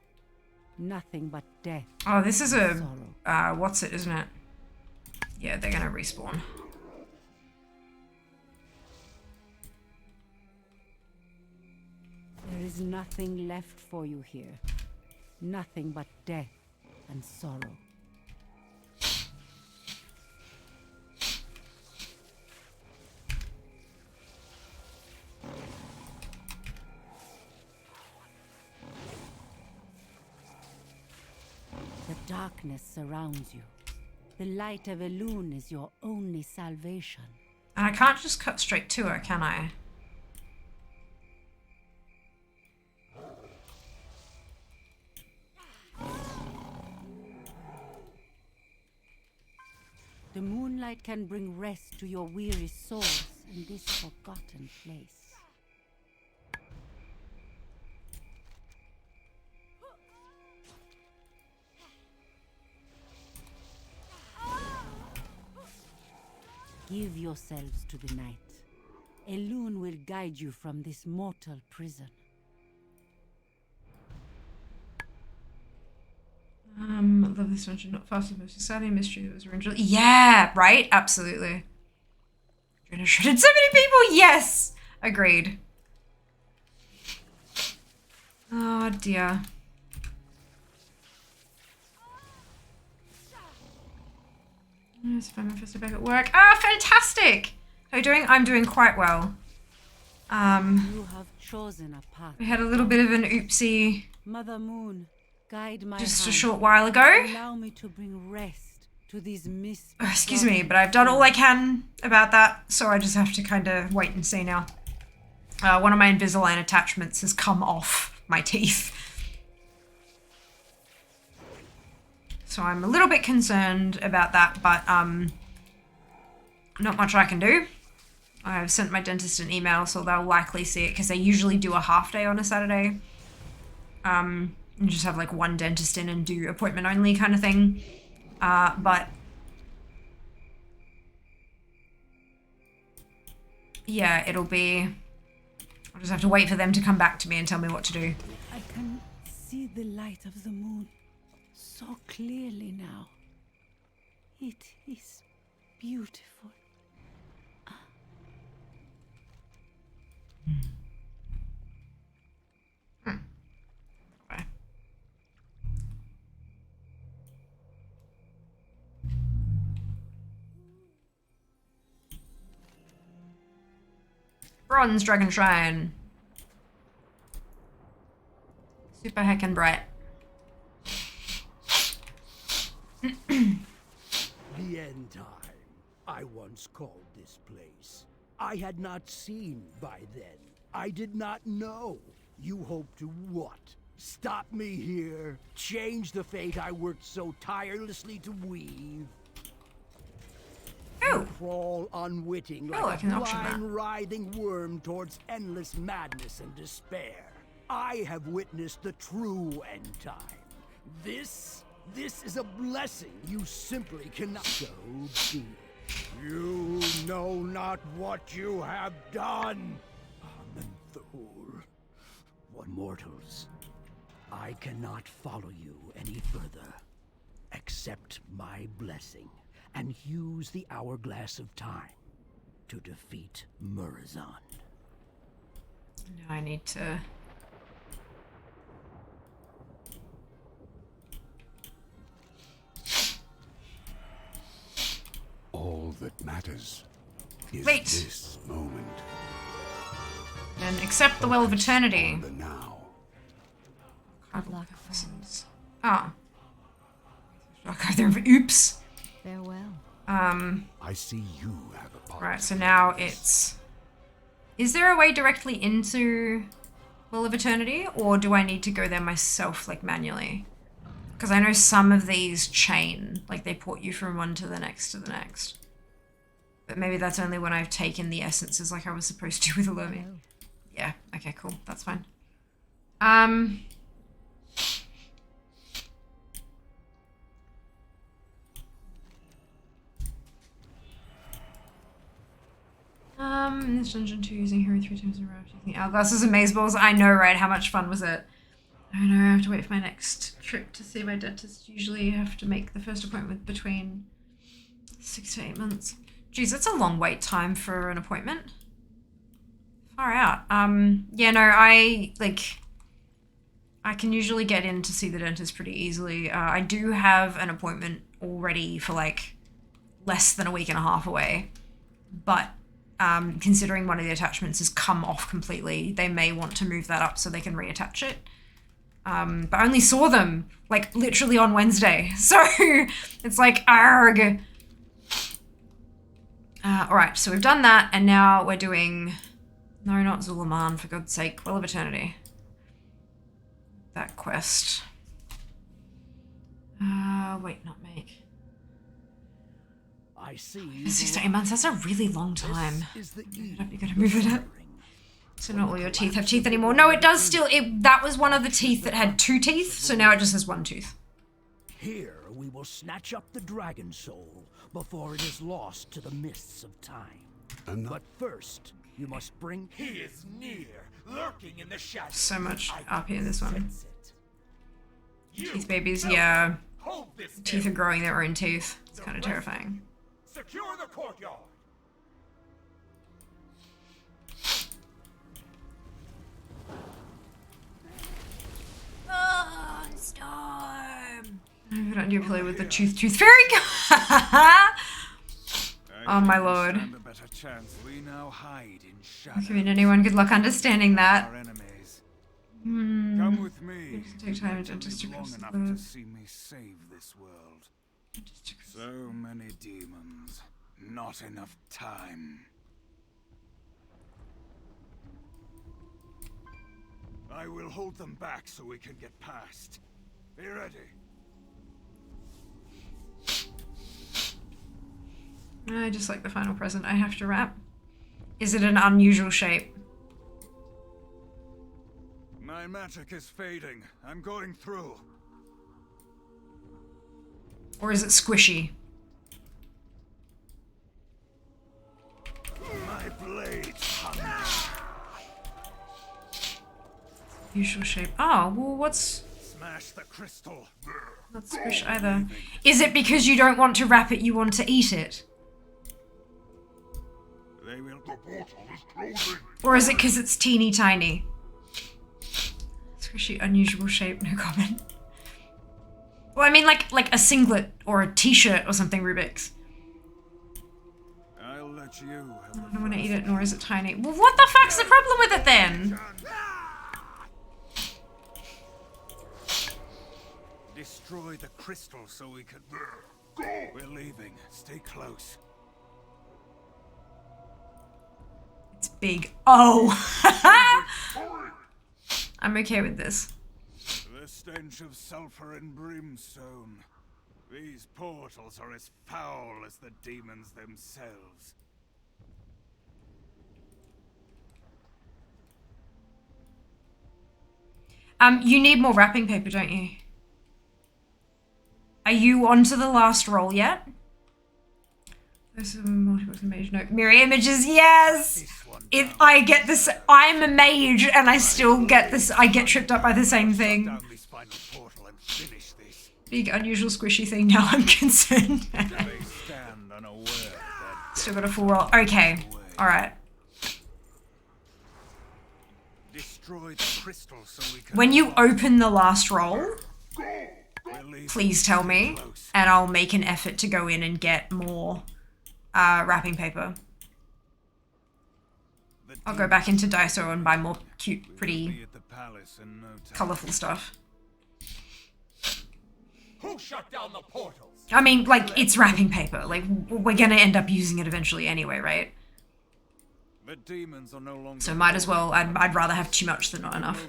Nothing but death. Oh, this is a what's it, isn't it? Yeah, they're gonna respawn. There is nothing left for you here. Nothing but death and sorrow. The darkness surrounds you. The light of Elune is your only salvation. And I can't just cut straight to her, can I? The moonlight can bring rest to your weary souls in this forgotten place. Give yourselves to the night. Elune will guide you from this mortal prison. I love this dungeon. Not fast and most exciting mystery that was originally. Yeah, right? Absolutely. Shredded so many people. Yes, agreed. Oh dear. Let's find my first day back at work. Ah, fantastic! How are you doing? I'm doing quite well. You have chosen a path. We had a little bit of an oopsie. Mother Moon, guide my just hand. a short while ago. Allow me to bring rest to these Excuse me, but I've done all I can about that, so I just have to kind of wait and see now. One of my Invisalign attachments has come off my teeth. So I'm a little bit concerned about that, but not much I can do. I've sent my dentist an email, so they'll likely see it, because they usually do a half day on a Saturday. And just have like one dentist in and do appointment only kind of thing. But yeah, it'll be, I'll just have to wait for them to come back to me and tell me what to do. I can see the light of the moon so clearly now. It is beautiful. Okay. Bronze Dragon Shrine. Super heckin' bright. The end time. I once called this place. I had not seen by then. I did not know. You hope to what? Stop me here? Change the fate I worked so tirelessly to weave? Oh. Crawl unwitting like a blind, writhing worm towards endless madness and despair. I have witnessed the true end time. This is a blessing you simply cannot. So be it. You know not what you have done. Amenthul. What mortals? I cannot follow you any further. Accept my blessing and use the hourglass of time to defeat Murozond. Now I need to... All that matters is Wait. this moment. And accept the will of eternity. The now. Oh. Oops. Farewell. I see you have a part. Right, so now it's... Is there a way directly into Will of Eternity? Or do I need to go there myself, like, manually? Because I know some of these chain. Like, they port you from one to the next to the next. But maybe that's only when I've taken the essences like I was supposed to with Illumi. Yeah, okay, cool. That's fine. In this dungeon 2, using Hero 3 times in a row, using hourglasses and maze balls. I know, right? How much fun was it? I know, I have to wait for my next trip to see my dentist. Usually you have to make the first appointment between 6 to 8 months. Geez, that's a long wait time for an appointment. Far out. Yeah, no, I can usually get in to see the dentist pretty easily. I do have an appointment already for like less than a week and a half away, but considering one of the attachments has come off completely, they may want to move that up so they can reattach it. But I only saw them like literally on Wednesday, so it's like arg. All right, so we've done that, and now we're doing, no, not Zulaman, for God's sake, Will of Eternity. That quest. Wait, not make. I I see. 6 to 8 months, that's a really long time. Is the You gotta move it up. So not all your teeth have teeth anymore. No, it does still, that was one of the teeth that had 2 teeth, so now it just has 1 tooth. Here we will snatch up the dragon soul before it is lost to the mists of time. But first, you must bring. He is near, lurking in the shadows. So much RP in this one. Teeth babies, yeah. Teeth are growing their own teeth. It's kind of terrifying. Secure the courtyard. Oh, storm. I don't do play with the tooth fairy. Oh my lord. I mean, anyone good luck understanding that. Come with me. Take time to just long enough to see me save this world. So many demons, not enough time. I will hold them back so we can get past. Be ready. I just like the final present I have to wrap. Is it an unusual shape? My magic is fading. I'm going through. Or is it squishy? My blades hunger. Usual shape. Oh, well, what's... Smash the crystal. Not squish either. Is it because you don't want to wrap it, you want to eat it? They will... The portal is closing. Or is it because it's teeny tiny? Squishy, unusual shape, no comment. Well, I mean like a singlet or a t-shirt or something, Rubik's. I'll let you have I don't want to eat it, nor is it tiny. Well, what the fuck's the problem with it then? Destroy the crystal so we can... We're leaving. Stay close. It's big. Oh! I'm okay with this. The stench of sulfur and brimstone. These portals are as foul as the demons themselves. You need more wrapping paper, don't you? Are you onto the last roll yet? There's some multiple mage note. Mirror images, yes! I get this, I'm a mage and I still get this, I get tripped up by the same thing. Big, unusual, squishy thing, now I'm concerned. Still got a full roll. Okay, alright. When you open the last roll, please tell me, and I'll make an effort to go in and get more wrapping paper. I'll go back into Daiso and buy more cute, pretty, colourful stuff. Who shut down the portals? I mean, like, it's wrapping paper. Like, we're gonna end up using it eventually anyway, right? The demons are no longer... So might as well, I'd rather have too much than not enough.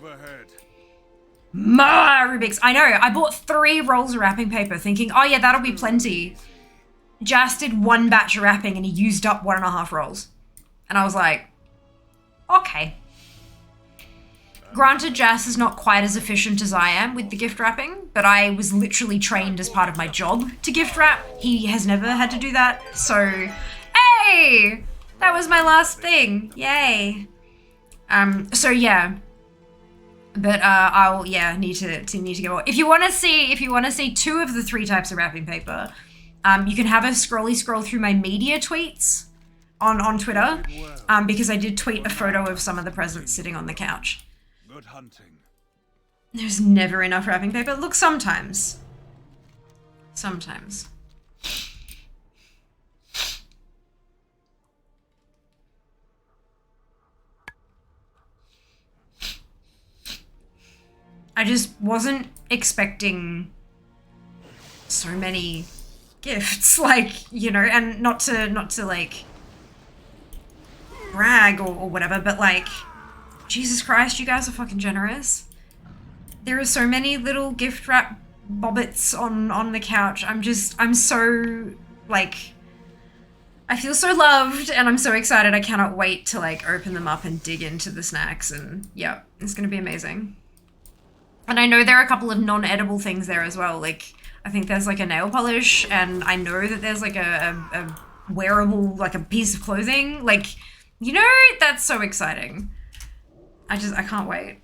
Rubik's. I know, I bought 3 rolls of wrapping paper thinking, oh yeah, that'll be plenty. Jas did 1 batch of wrapping and he used up 1.5 rolls. And I was like, okay. Granted, Jas is not quite as efficient as I am with the gift wrapping, but I was literally trained as part of my job to gift wrap. He has never had to do that, so... Hey! That was my last thing. Yay. So yeah. But I'll need to get more. If you want to see 2 of the 3 types of wrapping paper, you can have a scroll through my media tweets on Twitter, because I did tweet a photo of some of the presents sitting on the couch. Good hunting. There's never enough wrapping paper. Look, sometimes. Sometimes. I just wasn't expecting so many gifts, like, you know, and not to like brag or whatever, but like, Jesus Christ, you guys are fucking generous. There are so many little gift wrap bobbits on the couch. I'm so like, I feel so loved and I'm so excited. I cannot wait to like open them up and dig into the snacks, and yeah, it's gonna be amazing. And I know there are a couple of non-edible things there as well. Like, I think there's like a nail polish, and I know that there's like a wearable, like a piece of clothing. Like, you know, that's so exciting. I can't wait.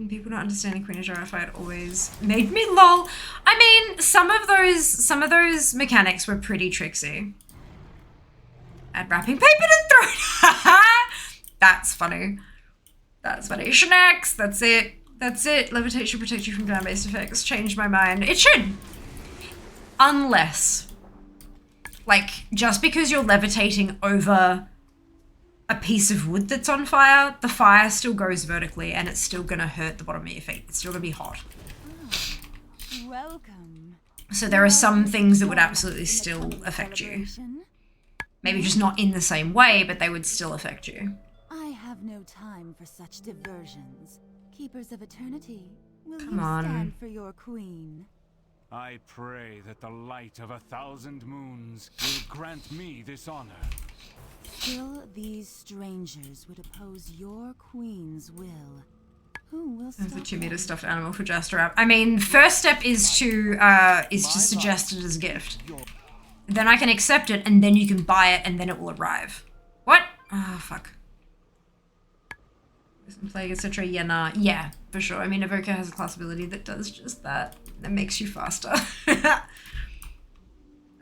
People not understanding Queen Azura fight always made me lol. I mean, some of those mechanics were pretty tricksy. Add wrapping paper to throat. That's funny. That's funny. Schnax, that's it. That's it. Levitate should protect you from ground-based effects. Changed my mind. It should. Unless, like, just because you're levitating over a piece of wood that's on fire, the fire still goes vertically and it's still gonna hurt the bottom of your feet. It's still gonna be hot. Welcome. So there are some things that would absolutely still affect you. Maybe just not in the same way, but they would still affect you. I have no time for such diversions. Keepers of Eternity, will Come you on. stand for your queen? I pray that the light of 1,000 moons will grant me this honor. Still, these strangers would oppose your queen's will. Who will stop There's a 2-meter them? stuffed animal for Jastrap. I mean, first step is to suggest it as a gift. Then I can accept it, and then you can buy it, and then it will arrive. What? Oh, fuck. Plague, etc. Yeah, nah. Yeah, for sure. I mean, Evoker has a class ability that does just that. That makes you faster.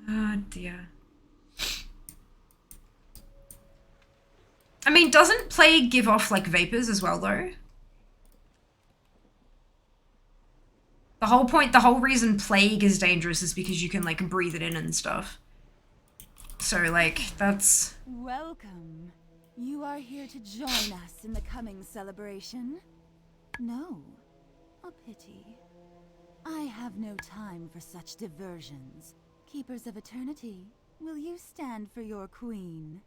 Oh, dear. I mean, doesn't Plague give off, like, vapors as well, though? The whole reason Plague is dangerous is because you can, like, breathe it in and stuff. So, like, that's... Welcome. You are here to join us in the coming celebration? No. A pity. I have no time for such diversions. Keepers of Eternity, will you stand for your queen?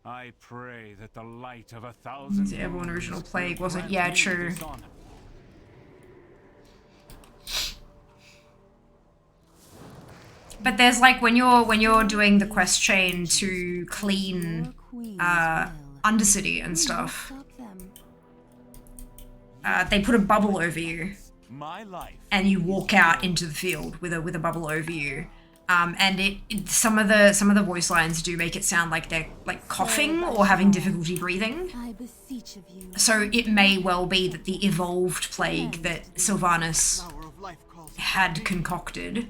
I pray that the light of 1,000 The Airborne original Plague wasn't... Yeah, true. But there's like when you're doing the quest chain to clean Undercity and stuff, they put a bubble over you, and you walk out into the field with a bubble over you, and some of the voice lines do make it sound like they're like coughing or having difficulty breathing. So it may well be that the evolved Plague that Sylvanas had concocted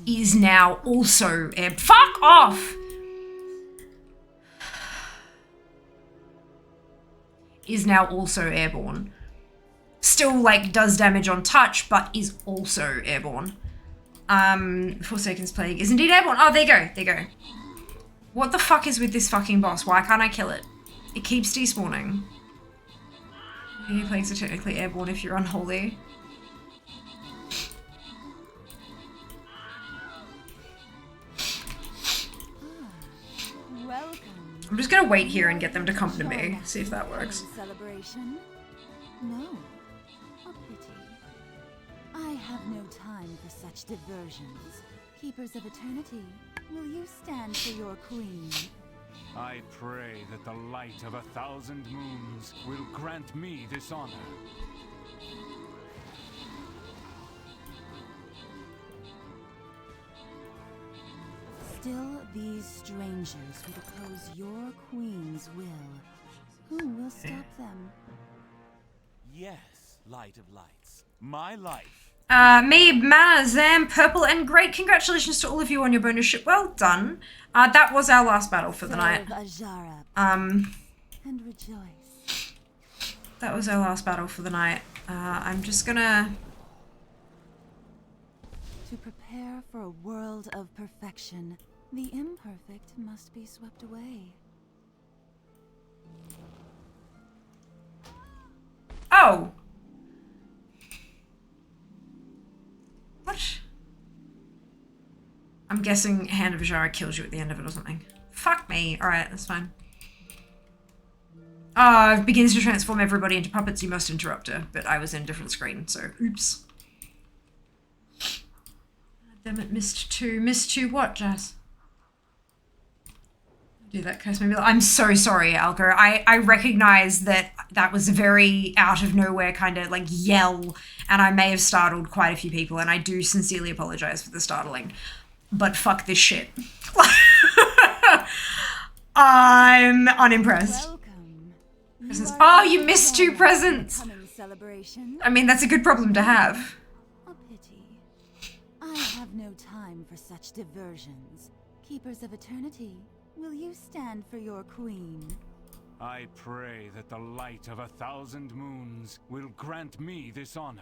is now also fuck off! Is now also airborne. Still, like, does damage on touch, but is also airborne. Forsaken's Plague is indeed airborne. Oh, there you go. There you go. What the fuck is with this fucking boss? Why can't I kill it? It keeps despawning. Any plagues are technically airborne if you're unholy. I'm just gonna wait here and get them to come to me. See if that works. Celebration? No. A pity. I have no time for such diversions. Keepers of Eternity, will you stand for your queen? I pray that the light of 1,000 moons will grant me this honor. Still, these strangers would oppose your queen's will. Who will stop them? Yes, light of lights. My life. Me, Mana, Zam, Purple, and great congratulations to all of you on your bonus ship. Well done. That was our last battle for the night. And rejoice. That was our last battle for the night. I'm just gonna... To prepare for a world of perfection, the imperfect must be swept away. Oh! What? I'm guessing Hand of Ajara kills you at the end of it or something. Fuck me. Alright, that's fine. It begins to transform everybody into puppets. You must interrupt her. But I was in a different screen, so oops. Damn it, missed two. Missed two what, Jazz? Do that curse maybe. I'm so sorry, Alco. I recognize that that was a very out of nowhere kind of like yell, and I may have startled quite a few people, and I do sincerely apologize for the startling. But fuck this shit. I'm unimpressed. Presents. Oh, you missed 2 presents. I mean, that's a good problem to have. A pity. I have no time for such diversions. Keepers of Eternity, will you stand for your queen? I pray that the light of 1,000 moons will grant me this honor.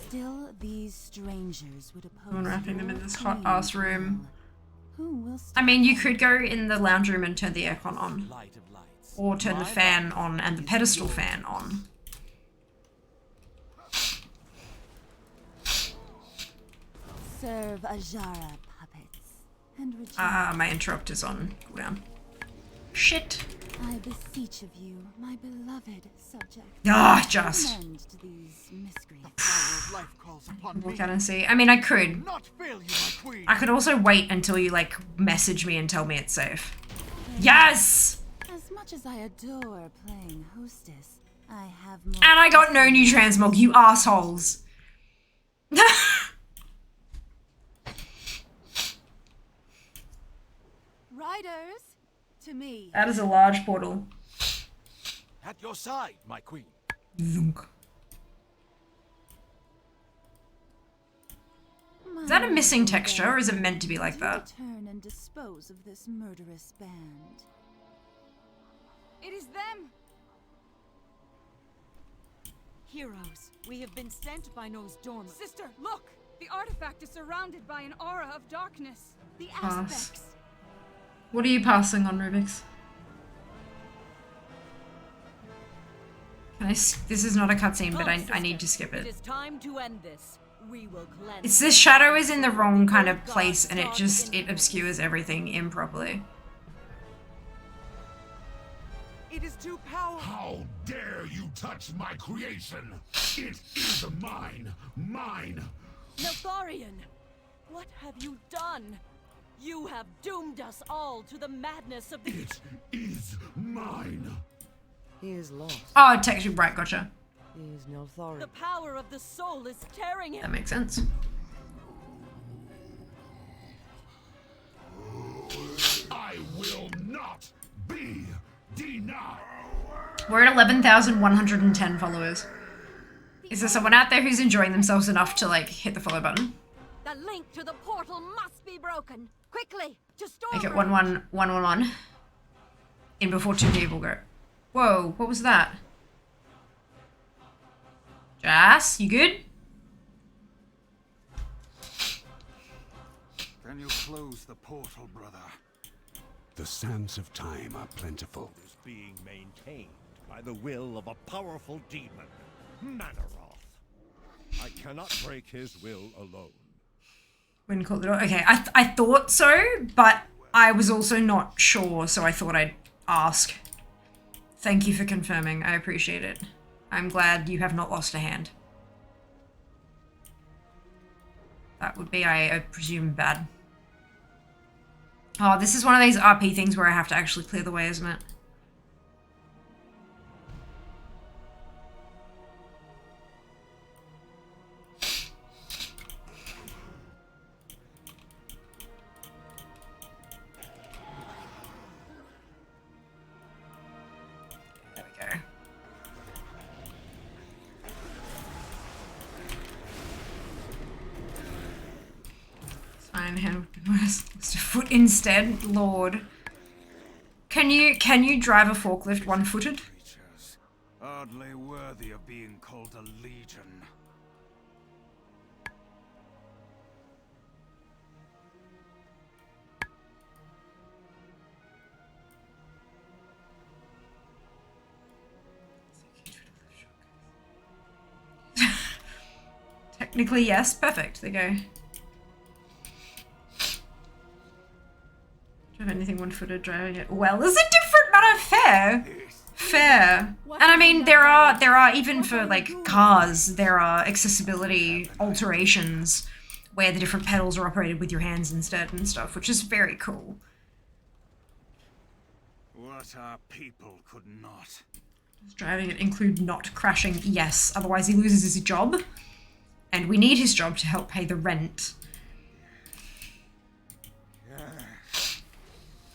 Still, these strangers would oppose. I'm wrapping them in this hot ass room. Who will I mean, you could go in the lounge room and turn the aircon on, or turn the fan on and the pedestal fan on. serve Ajara puppets and rejoice. Ah, my interrupter's on cooldown. Shit. I beseech of you, my beloved subject. Ah, just. Amend to these miscreants. Look at and see. I mean, I could. I could also wait until you, like, message me and tell me it's safe. Yes! As much as I adore playing hostess, I have more. And I got no new transmog, you assholes. Riders, to me. That is a large portal. At your side, my queen. Zunk. Is that a missing texture, or is it meant to be like that? Return and dispose of this murderous band. It is them! Heroes, we have been sent by Nose Dorma. Sister, look! The artifact is surrounded by an aura of darkness. The aspects. What are you passing on, Rubik's? Can I this is not a cutscene, but I need to skip it. It is time to end this. We will cleanse. It's this shadow is in the wrong kind of place, and it obscures everything improperly. It is too powerful. How dare you touch my creation? It is mine. Mine. Notharian, what have you done? You have doomed us all to the madness of the— It is mine. He is lost. Oh, texture, right, gotcha. He is Notharian. The power of the soul is tearing him. That makes sense. I will not be denied. We're at 11,110 followers. Is there someone out there who's enjoying themselves enough to, like, hit the follow button? The link to the portal must be broken. Quickly, to storm. Make it 11111. In before 2 people go. Whoa, what was that? Jas, you good? Can you close the portal, brother? The sands of time are plentiful. Is being maintained by the will of a powerful demon, Manaroth. I cannot break his will alone. Wouldn't call the door. Okay, I thought so, but I was also not sure, so I thought I'd ask. Thank you for confirming. I appreciate it. I'm glad you have not lost a hand. That would be, I presume, bad. Oh, this is one of these RP things where I have to actually clear the way, isn't it? There we go. Fine, hand was a foot instead, Lord. Can you drive a forklift one-footed? Creatures, hardly worthy of being called a legion. Technically, yes. Perfect. There you go. Do you have anything one-footed driving it? Well, it's a different matter of fair. Fair. And I mean, there are even for like cars, there are accessibility alterations where the different pedals are operated with your hands instead and stuff, which is very cool. What our people could not. Does driving include not crashing? Yes, otherwise he loses his job. And we need his job to help pay the rent. Yes.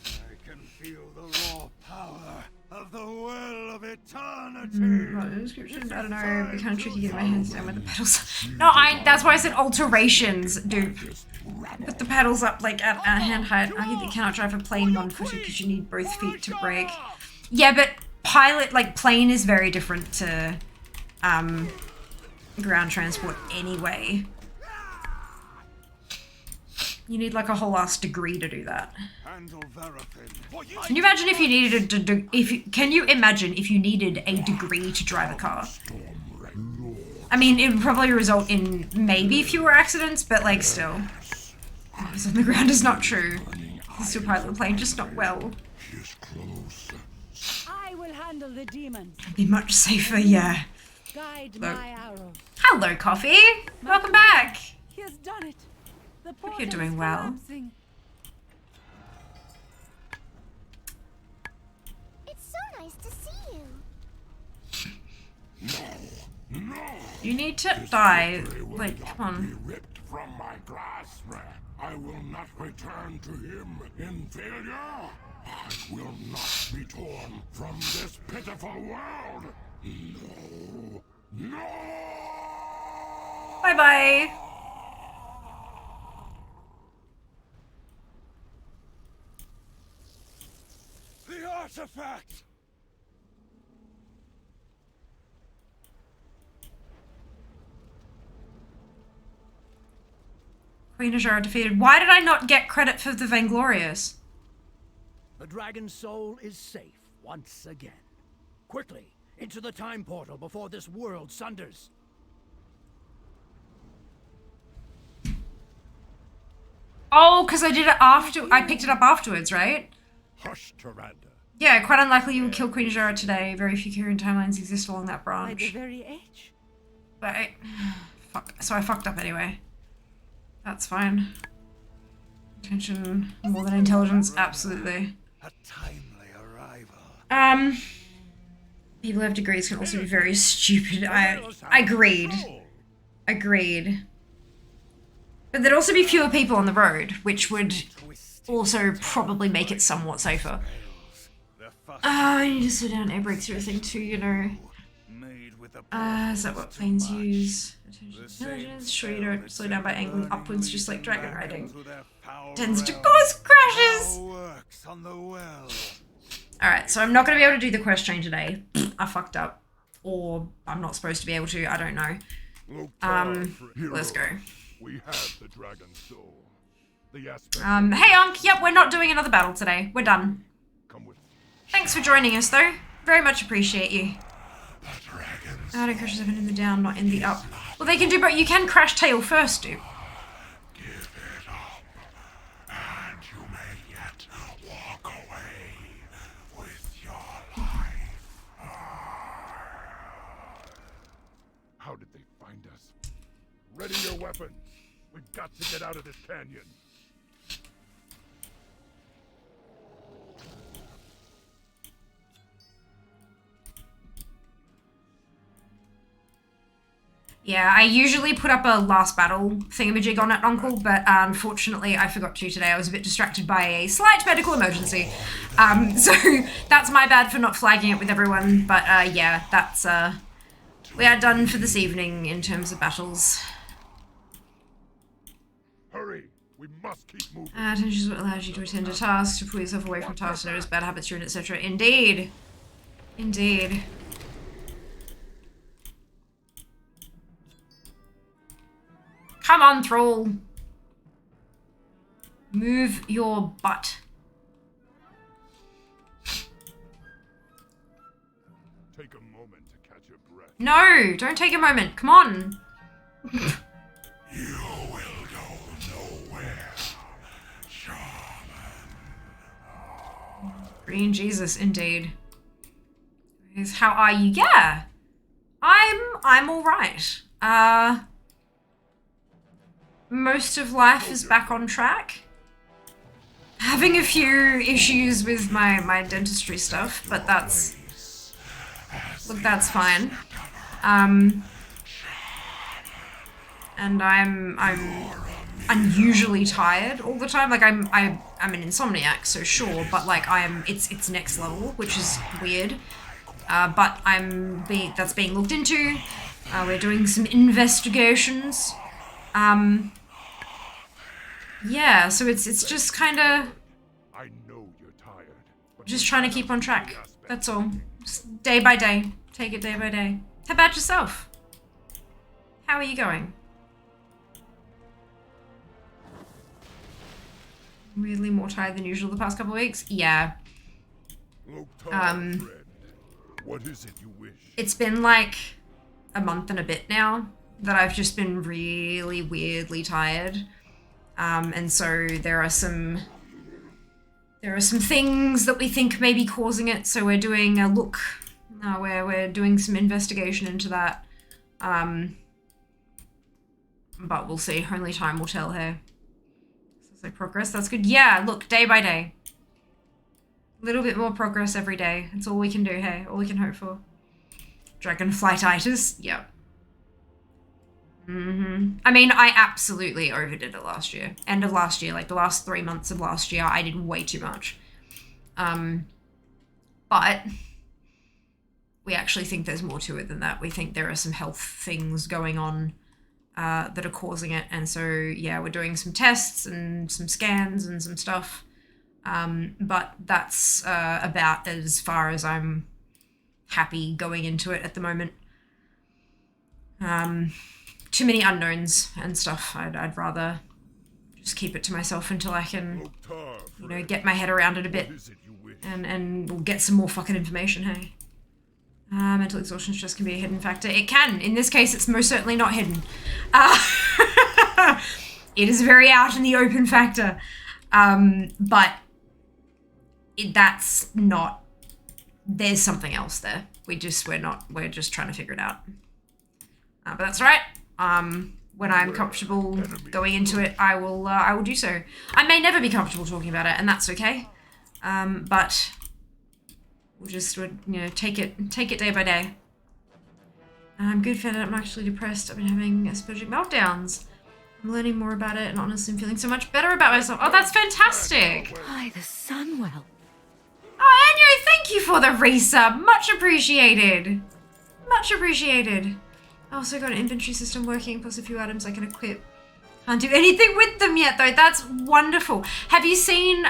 I can feel the raw power of the well of eternity. Right, description, I don't know, be kind of tricky getting my hands down with the pedals. No, that's why I said alterations, dude. Put the pedals up like at hand height. I think you cannot drive a plane one-footed because you need both feet to brake. Yeah, but plane is very different to ground transport anyway. You need like a whole ass degree to do that. Can you imagine if you needed can you imagine if you needed a degree to drive a car? I mean, it would probably result in maybe fewer accidents, but like still. What's on the ground is not true. You still pilot the plane, just not well. I will handle the demons. It'd be much safer, yeah. Guide my arrows. Hello, Coffee. Welcome back. He has done it. The Hope you're doing well. collapsing. It's so nice to see you. No. You need to die. Wait, come on. Ripped from my grasp. I will not return to him in failure. I will not be torn from this pitiful world. No. Bye-bye. The artifact! Queen Ajara defeated. Why did I not get credit for the Vainglorious? The dragon's soul is safe once again. Quickly, into the time portal before this world sunders. Oh, because I did it after. I picked it up afterwards, right? Hush, Tyrande. Yeah, quite unlikely you will kill Queen Ajara today. Very few current timelines exist along that branch. By the very edge. But fuck. So I fucked up anyway. That's fine. Attention more than intelligence, absolutely. A timely arrival. People who have degrees can also be very stupid. I agreed. Agreed. But there'd also be fewer people on the road, which would also probably make it somewhat safer. I need to slow down air brake through a thing too, you know. Is that what planes use? Attention intelligence. Sure you don't slow down by angling upwards just like dragon riding. Tends to cause crashes! Alright, so I'm not going to be able to do the quest chain today. I fucked up. Or I'm not supposed to be able to, I don't know. Let's go. We have the dragon soul. The aspect hey Unc, yep, we're not doing another battle today. We're done. Thanks for joining us though. Very much appreciate you. Auto crashes happen in the down, not in the up. Well, they can do, but you can crash tail first, dude. Give it up, and you may yet walk away with your life. How did they find us? Ready your weapons. We've got to get out of this canyon. Yeah, I usually put up a last battle thingamajig on it, Uncle, but unfortunately I forgot to today. I was a bit distracted by a slight medical emergency. So that's my bad for not flagging it with everyone, but yeah, that's, we are done for this evening in terms of battles. Hurry, we must keep moving. Attention is what allows you to attend to tasks, to pull yourself away from tasks, notice bad habits you're in, etc. Indeed. Indeed. Come on, Thrall. Move your butt. Take a moment to catch your breath. No, don't take a moment. Come on. You will go nowhere, shaman. Green Jesus, indeed. Is how are you? Yeah. I'm all right. Most of life is back on track. Having a few issues with my dentistry stuff, but that's fine. And I'm unusually tired all the time. Like I'm an insomniac, so sure, but like it's next level, which is weird. But that's being looked into. We're doing some investigations. Yeah, so it's just kind of just trying to keep on track. That's all. Just day by day. Take it day by day. How about yourself? How are you going? Weirdly more tired than usual the past couple of weeks? Yeah. What is it you wish? It's been like a month and a bit now that I've just been really weirdly tired. And so there are some things that we think may be causing it, so we're doing a look. We're doing some investigation into that. But we'll see. Only time will tell here. So progress, that's good. Yeah, look, day by day. A little bit more progress every day. That's all we can do, hey? All we can hope for. Dragonflightitis? Yep. I mean, I absolutely overdid it last year. End of last year, like the last 3 months of last year, I did way too much. But we actually think there's more to it than that. We think there are some health things going on that are causing it. And so, yeah, we're doing some tests and some scans and some stuff. But that's about as far as I'm happy going into it at the moment. Too many unknowns and stuff. I'd rather just keep it to myself until I can, you know, get my head around it a bit. And we'll get some more fucking information, hey? Mental exhaustion stress can be a hidden factor. It can. In this case, it's most certainly not hidden. It is a very out in the open factor. But that's not... There's something else there. We're just trying to figure it out. But that's right. When I'm comfortable going into it, I will do so. I may never be comfortable talking about it, and that's okay. But we'll just, you know, take it day by day. I'm good, found out I'm actually depressed. I've been having aspergic meltdowns. I'm learning more about it, and honestly, I'm feeling so much better about myself. Oh, that's fantastic! Hi, the Sunwell. Oh, Anyo, thank you for the resub. Much appreciated. Much appreciated. I also got an inventory system working, plus a few items I can equip. Can't do anything with them yet, though. That's wonderful. Have you seen,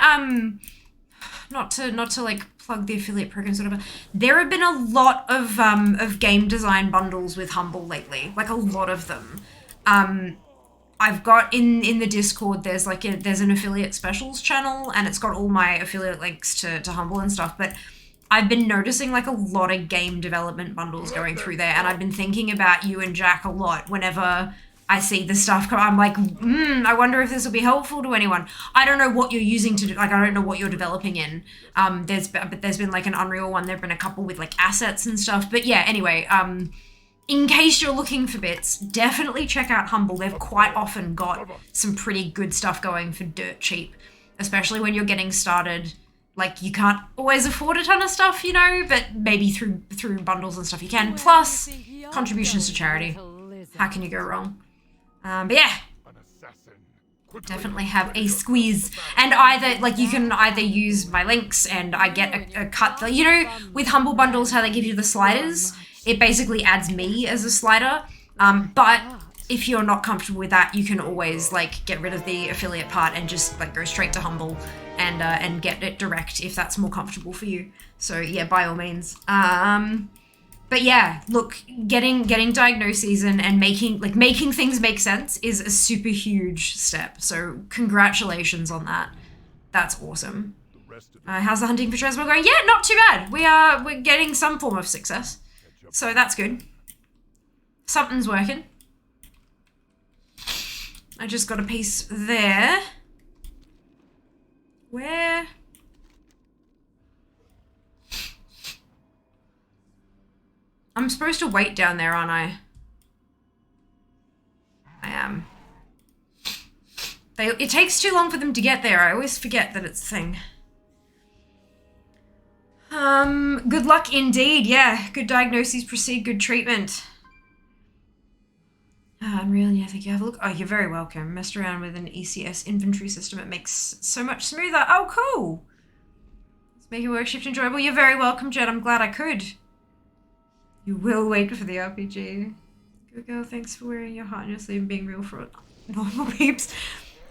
not to like plug the affiliate programs or whatever, there have been a lot of game design bundles with Humble lately. Like, a lot of them. I've got in the Discord, there's an affiliate specials channel, and it's got all my affiliate links to Humble and stuff, but I've been noticing like a lot of game development bundles going through there, and I've been thinking about you and Jack a lot whenever I see the stuff come. I'm like, I wonder if this will be helpful to anyone. I don't know what you're using to do, like, I don't know what you're developing in. There's been like an Unreal one, there've been a couple with like assets and stuff, but yeah, anyway, in case you're looking for bits, definitely check out Humble. They've quite often got some pretty good stuff going for dirt cheap, especially when you're getting started. Like, you can't always afford a ton of stuff, you know, but maybe through bundles and stuff you can. Plus, contributions to charity. How can you go wrong? But yeah, definitely have a squeeze. And either, like, you can either use my links and I get a cut. You know, with Humble bundles, how they give you the sliders, it basically adds me as a slider. But if you're not comfortable with that, you can always, like, get rid of the affiliate part and just, like, go straight to Humble and get it direct if that's more comfortable for you. So yeah, by all means. But yeah, look, getting diagnoses and making things make sense is a super huge step. So congratulations on that. That's awesome. How's the hunting for Transmog going? Yeah, not too bad. We're getting some form of success. So that's good. Something's working. I just got a piece there. Where? I'm supposed to wait down there, aren't I? I am. It takes too long for them to get there. I always forget that it's a thing. Good luck indeed. Yeah, good diagnoses precede good treatment. Unreal, yeah, I think you have a look. Oh, you're very welcome. Messed around with an ECS inventory system. It makes so much smoother. Oh, cool. Let's make your work shift enjoyable. You're very welcome, Jed. I'm glad I could. You will wait for the RPG. Good girl, thanks for wearing your heart on your sleeve and being real for normal peeps.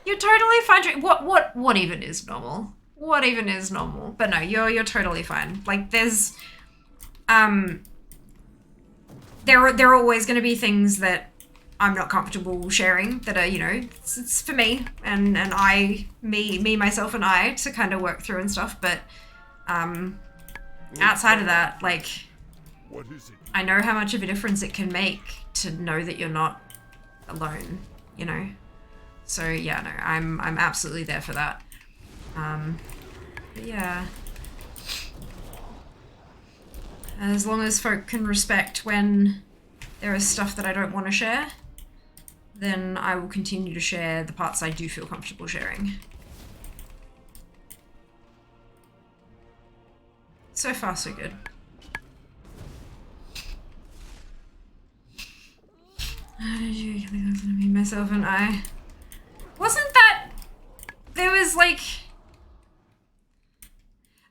You're totally fine. What even is normal? What even is normal? But no, you're totally fine. Like there are always going to be things that I'm not comfortable sharing that are, you know, it's for me and me, myself and I to kind of work through and stuff. But outside of that, like, what is it? I know how much of a difference it can make to know that you're not alone, you know? So yeah, no, I'm absolutely there for that. But yeah. As long as folk can respect when there is stuff that I don't want to share, then I will continue to share the parts I do feel comfortable sharing. So far, so good. Me, myself, and I. Wasn't that... There was like...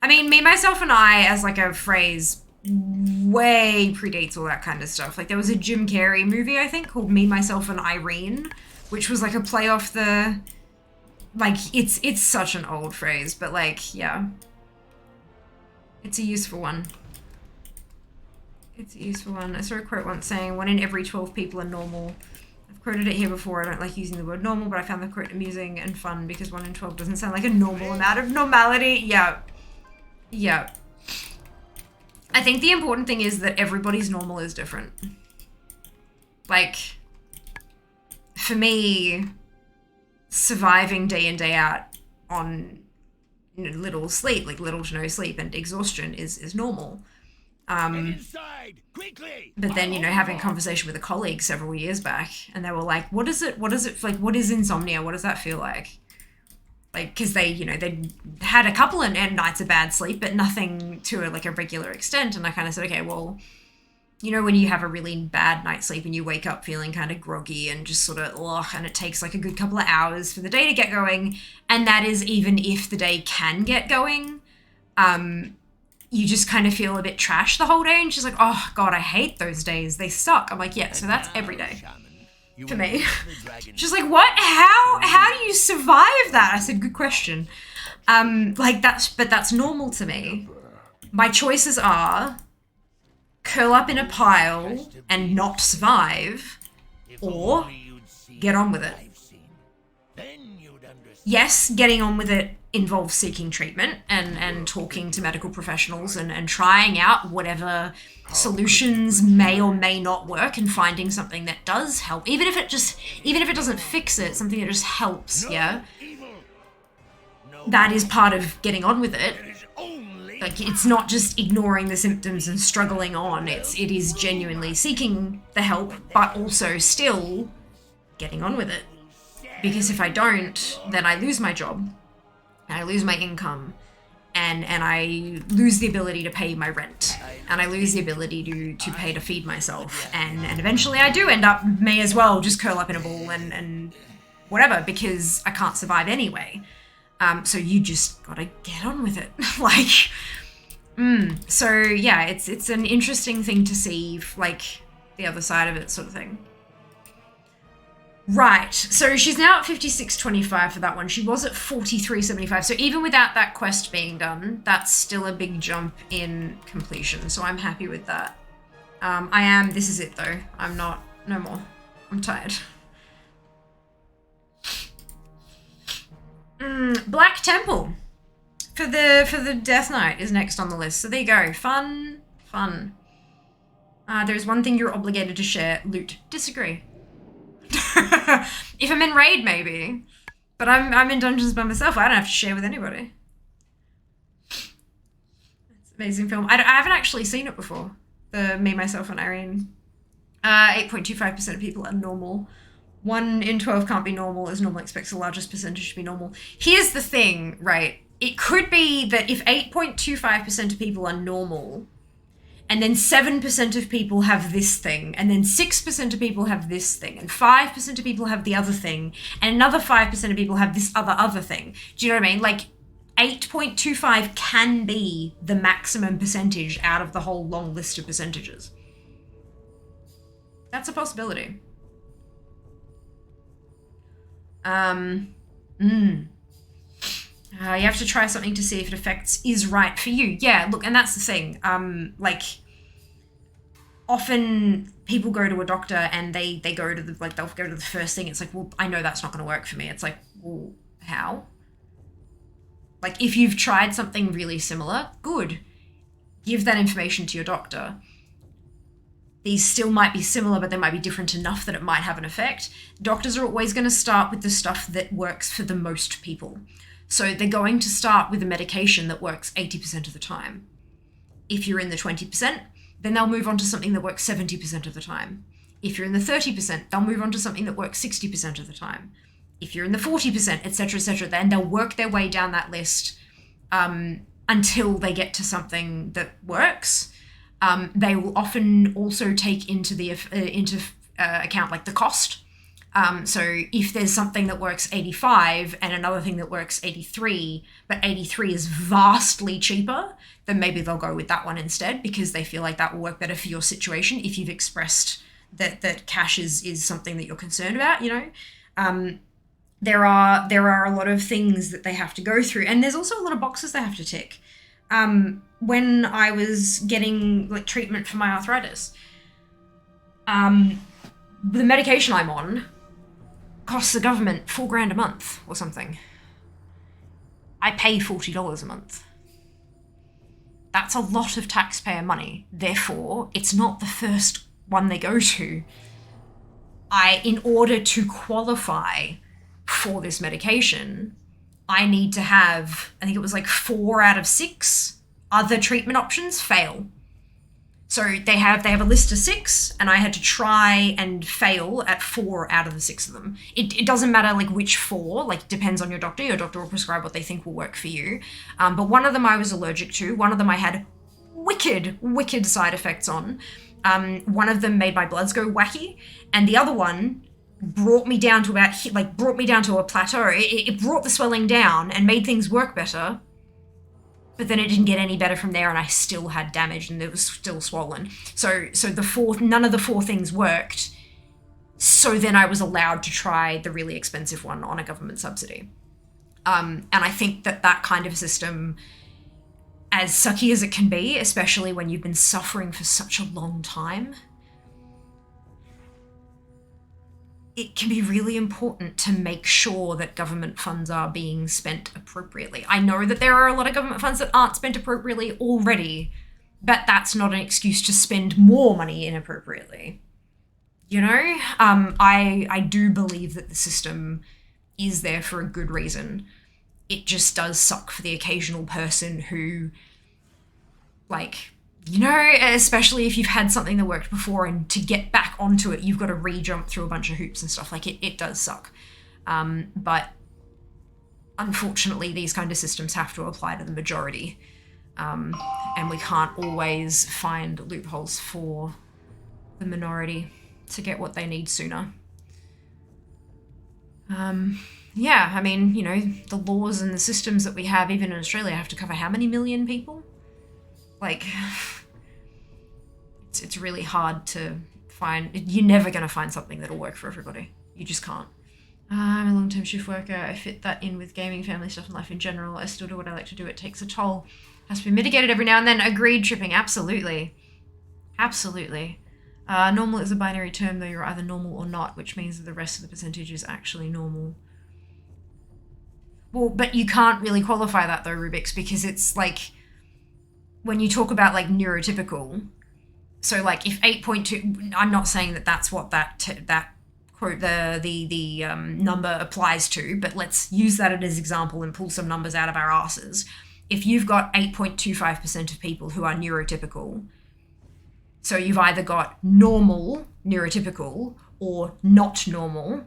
I mean, me, myself, and I as like a phrase way predates all that kind of stuff. Like there was a Jim Carrey movie, I think, called Me, Myself, and Irene, which was like a play off the... Like, it's such an old phrase, but like, yeah. It's a useful one. It's a useful one. I saw a quote once saying, 1 in every 12 people are normal. I've quoted it here before. I don't like using the word normal, but I found the quote amusing and fun because 1 in 12 doesn't sound like a normal amount of normality. Yeah. Yeah. I think the important thing is that everybody's normal is different. Like, for me, surviving day in, day out on little sleep, like little to no sleep and exhaustion is normal. But then, you know, having a conversation with a colleague several years back, and they were like, what is it, like, what is insomnia? What does that feel like? Like, because they, you know, they had a couple of nights of bad sleep, but nothing to a regular extent. And I kind of said, okay, well, you know, when you have a really bad night's sleep and you wake up feeling kind of groggy and just sort of, ugh, and it takes like a good couple of hours for the day to get going. And that is even if the day can get going. You just kind of feel a bit trash the whole day. And she's like, oh God, I hate those days. They suck. I'm like, yeah, so that's every day for me. She's like, what? How do you survive that? I said, good question. But that's normal to me. My choices are curl up in a pile and not survive, or get on with it. Yes, getting on with it involves seeking treatment and talking to medical professionals and trying out whatever solutions may or may not work and finding something that does help. Even if it doesn't fix it, something that just helps, yeah? That is part of getting on with it. Like, it's not just ignoring the symptoms and struggling on. It is genuinely seeking the help, but also still getting on with it. Because if I don't, then I lose my job, and I lose my income, and I lose the ability to pay my rent, and I lose the ability to pay to feed myself, and eventually I do end up, may as well just curl up in a ball and whatever, because I can't survive anyway. So you just gotta get on with it. So yeah, it's an interesting thing to see, like, the other side of it sort of thing. Right, so she's now at 56.25 for that one. She was at 43.75, so even without that quest being done, that's still a big jump in completion, so I'm happy with that. This is it though. I'm not, no more. I'm tired. Black Temple for the Death Knight is next on the list, so there you go. Fun. There's one thing you're obligated to share, loot. Disagree. If I'm in raid, maybe, but I'm in dungeons by myself. I don't have to share with anybody. It's an amazing film. I haven't actually seen it before. The me, myself, and Irene. 8.25% of people are normal. 1 in 12 can't be normal, as normal expects the largest percentage to be normal. Here's the thing, right? It could be that if 8.25% of people are normal, and then 7% of people have this thing, and then 6% of people have this thing, and 5% of people have the other thing, and another 5% of people have this other thing. Do you know what I mean? Like, 8.25 can be the maximum percentage out of the whole long list of percentages. That's a possibility. You have to try something to see if it is right for you. Yeah, look, and that's the thing. Like, often people go to a doctor and they go to they'll go to the first thing. It's like, well, I know that's not going to work for me. It's like, well, how? Like, if you've tried something really similar, good. Give that information to your doctor. These still might be similar, but they might be different enough that it might have an effect. Doctors are always going to start with the stuff that works for the most people. So they're going to start with a medication that works 80% of the time. If you're in the 20%, then they'll move on to something that works 70% of the time. If you're in the 30%, they'll move on to something that works 60% of the time. If you're in the 40%, etc., then they'll work their way down that list until they get to something that works. They will often also take into account like the cost. So if there's something that works 85 and another thing that works 83, but 83 is vastly cheaper, then maybe they'll go with that one instead because they feel like that will work better for your situation if you've expressed that cash is something that you're concerned about, you know. There are a lot of things that they have to go through, and there's also a lot of boxes they have to tick. When I was getting like treatment for my arthritis, the medication I'm on costs the government $4,000 a month or something. I pay $40 a month. That's a lot of taxpayer money. Therefore, it's not the first one they go to. In order to qualify for this medication, I need to have, I think it was like 4 out of 6 other treatment options fail. So they have a list of 6, and I had to try and fail at 4 out of the 6 of them. It doesn't matter like which 4, like depends on your doctor. Your doctor will prescribe what they think will work for you. But one of them I was allergic to. One of them I had wicked side effects on. One of them made my bloods go wacky, and the other one brought me down to a plateau. It brought the swelling down and made things work better. But then it didn't get any better from there, and I still had damage, and it was still swollen. So none of the 4 things worked. So then I was allowed to try the really expensive one on a government subsidy. And I think that kind of system, as sucky as it can be, especially when you've been suffering for such a long time, it can be really important to make sure that government funds are being spent appropriately. I know that there are a lot of government funds that aren't spent appropriately already, but that's not an excuse to spend more money inappropriately. You know, I do believe that the system is there for a good reason. It just does suck for the occasional person who, like, you know, especially if you've had something that worked before and to get back onto it, you've got to re-jump through a bunch of hoops and stuff. Like, it does suck. But unfortunately, these kind of systems have to apply to the majority. And we can't always find loopholes for the minority to get what they need sooner. Yeah, I mean, you know, the laws and the systems that we have, even in Australia, have to cover how many million people? Like, it's really hard to find. You're never going to find something that'll work for everybody. You just can't. I'm a long-term shift worker. I fit that in with gaming, family stuff, and life in general. I still do what I like to do. It takes a toll. Has to be mitigated every now and then. Agreed, tripping. Absolutely. Absolutely. Normal is a binary term, though. You're either normal or not, which means that the rest of the percentage is actually normal. Well, but you can't really qualify that, though, Rubik's, because it's like, when you talk about like neurotypical, so like if 8.2, I'm not saying that that's what that quote, the number applies to, but let's use that as example and pull some numbers out of our asses. If you've got 8.25% of people who are neurotypical, so So you've either got normal, neurotypical, or not normal.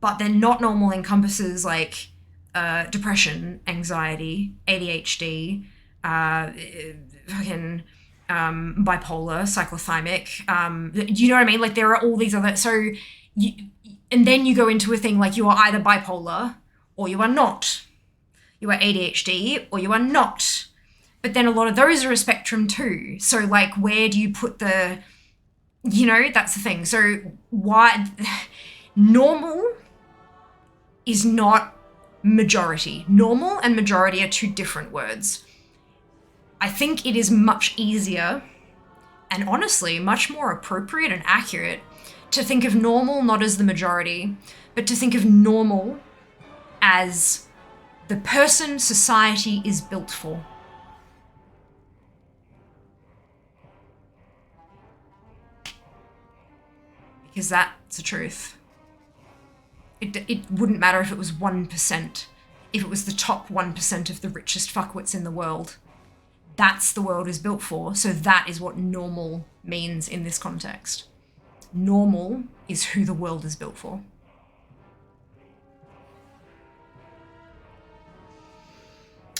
But then not normal encompasses like depression, anxiety, ADHD, fucking bipolar, cyclothymic. You know what I mean? Like there are all these other, and then you go into a thing like you are either bipolar or you are not. You are ADHD or you are not. But then a lot of those are a spectrum too. So like where do you put the, that's the thing. So why normal is not majority. Normal and majority are two different words. I think it is much easier and honestly much more appropriate and accurate to think of normal not as the majority, but to think of normal as the person society is built for. Because that's the truth. It wouldn't matter if it was 1%, if it was the top 1% of the richest fuckwits in the world. That's the world is built for, so that is what normal means in this context. Normal is who the world is built for.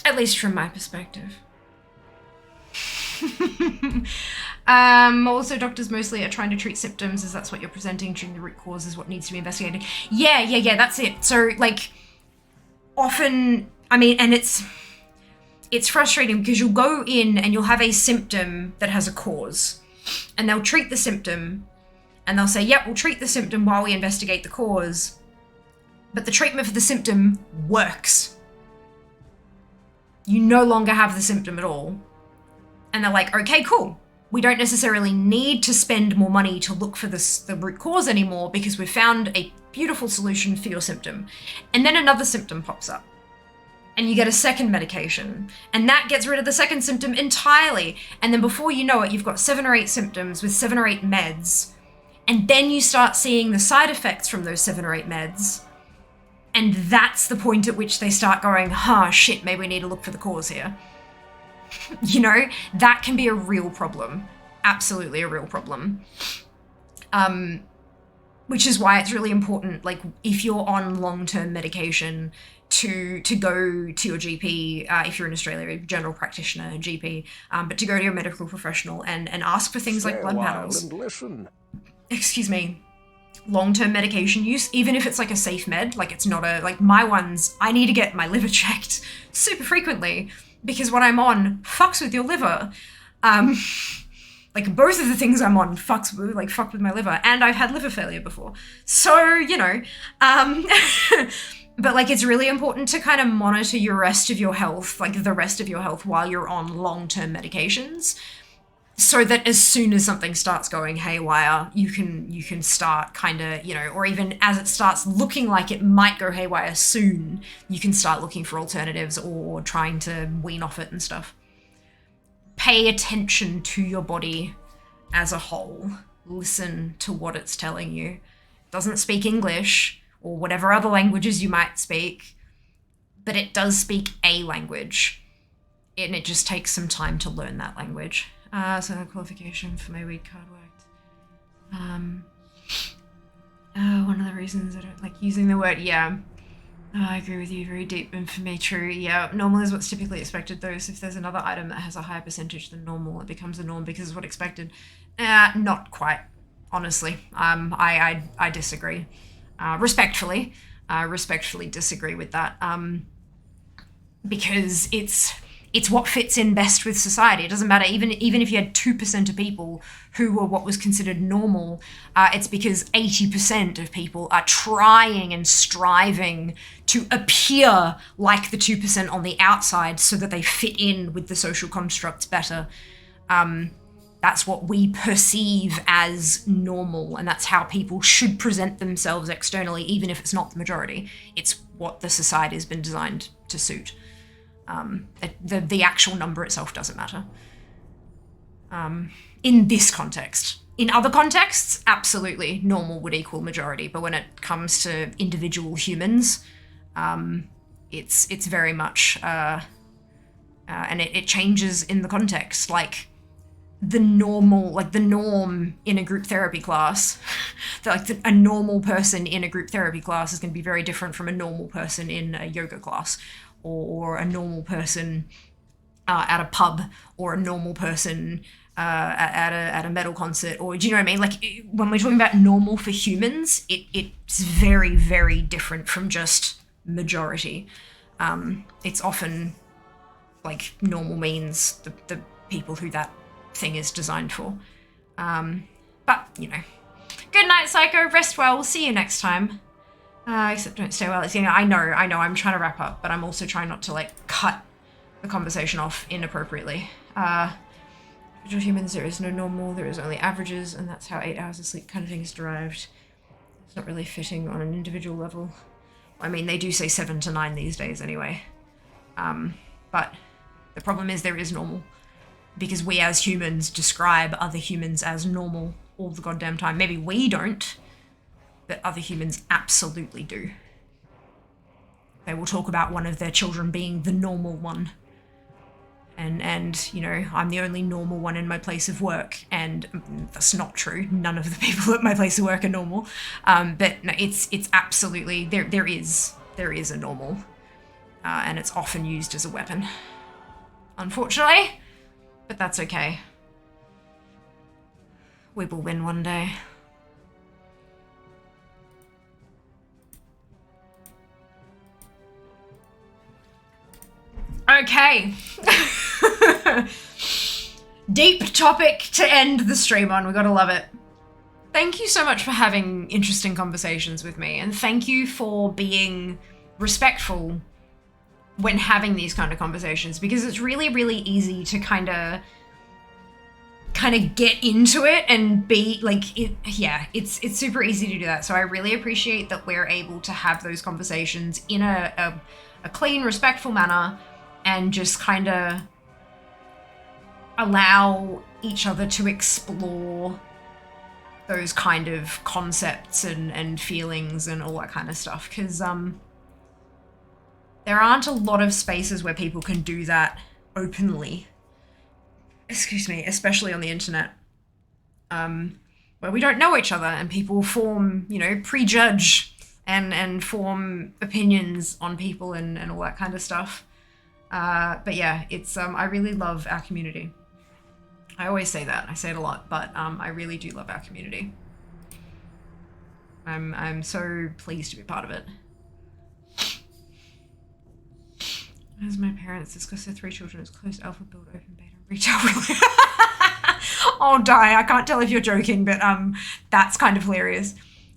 At least from my perspective. Also, doctors mostly are trying to treat symptoms as that's what you're presenting. Treating the root cause is what needs to be investigated. Yeah, that's it. So, like, often, I mean, and it's frustrating because you'll go in and you'll have a symptom that has a cause. And they'll treat the symptom and they'll say, yep, we'll treat the symptom while we investigate the cause. But the treatment for the symptom works. You no longer have the symptom at all. And they're like, okay, cool. We don't necessarily need to spend more money to look for the root cause anymore because we've found a beautiful solution for your symptom. And then another symptom pops up. And you get a second medication. And that gets rid of the second symptom entirely. And then before you know it, you've got 7 or 8 symptoms with 7 or 8 meds. And then you start seeing the side effects from those 7 or 8 meds. And that's the point at which they start going, shit, maybe we need to look for the cause here. That can be a real problem. Absolutely a real problem. Which is why it's really important, like, if you're on long-term medication, to go to your GP, if you're in Australia, a general practitioner, GP, but to go to your medical professional and ask for things like blood panels. And listen. Excuse me. Long-term medication use, even if it's like a safe med, like it's not like my ones, I need to get my liver checked super frequently because what I'm on fucks with your liver. Like both of the things I'm on fuck with my liver, and I've had liver failure before. So, but like it's really important to kind of monitor your rest of your health, like the rest of your health while you're on long-term medications. So that as soon as something starts going haywire, you can start kind of, or even as it starts looking like it might go haywire soon, you can start looking for alternatives or trying to wean off it and stuff. Pay attention to your body as a whole. Listen to what it's telling you. It doesn't speak English or whatever other languages you might speak, but it does speak a language. And it just takes some time to learn that language. So the qualification for my weed card worked. One of the reasons I don't like using the word, I agree with you, very deep and for me true. Yeah, normal is what's typically expected though, so if there's another item that has a higher percentage than normal, it becomes a norm because it's what expected. Not quite, honestly. I disagree. Respectfully disagree with that. Because it's what fits in best with society. It doesn't matter, even if you had 2% of people who were what was considered normal, it's because 80% of people are trying and striving to appear like the 2% on the outside so that they fit in with the social constructs better. That's what we perceive as normal, and that's how people should present themselves externally, even if it's not the majority. It's what the society has been designed to suit. The actual number itself doesn't matter. In this context. In other contexts, absolutely, normal would equal majority, but when it comes to individual humans, it's very much, and it changes in the context. Like, the normal, like the norm in a group therapy class. A normal person in a group therapy class is going to be very different from a normal person in a yoga class, or a normal person at a pub, or a normal person at a metal concert, or do you know what I mean? Like, when we're talking about normal for humans, it's very, very different from just majority. It's often like normal means the people who that thing is designed for. But, you know. Good night, Psycho. Rest well. We'll see you next time. Except don't stay well. It's, you know, I know. I'm trying to wrap up, but I'm also trying not to, like, cut the conversation off inappropriately. For humans, there is no normal. There is only averages, and that's how 8 hours of sleep kind of thing is derived. It's not really fitting on an individual level. I mean, they do say 7 to 9 these days anyway. But the problem is there is normal. Because we as humans describe other humans as normal all the goddamn time. Maybe we don't, but other humans absolutely do. They will talk about one of their children being the normal one. And you know, I'm the only normal one in my place of work, and that's not true. None of the people at my place of work are normal. But no, it's absolutely, there is a normal. And it's often used as a weapon. Unfortunately. But that's okay. We will win one day. Okay. Deep topic to end the stream on. We gotta love it. Thank you so much for having interesting conversations with me, and thank you for being respectful when having these kind of conversations, because it's really, really easy to kind of get into it and be like, it's super easy to do that. So I really appreciate that we're able to have those conversations in a clean, respectful manner, and just kind of allow each other to explore those kind of concepts and feelings and all that kind of stuff. Because there aren't a lot of spaces where people can do that openly. Excuse me, especially on the internet. Where we don't know each other and people form, you know, prejudge and form opinions on people and all that kind of stuff. But yeah, it's, I really love our community. I always say that, I say it a lot, but I really do love our community. I'm so pleased to be part of it. As my parents discuss their 3 children as closed alpha build, open beta, retail. I'll die. I can't tell if you're joking, but that's kind of hilarious.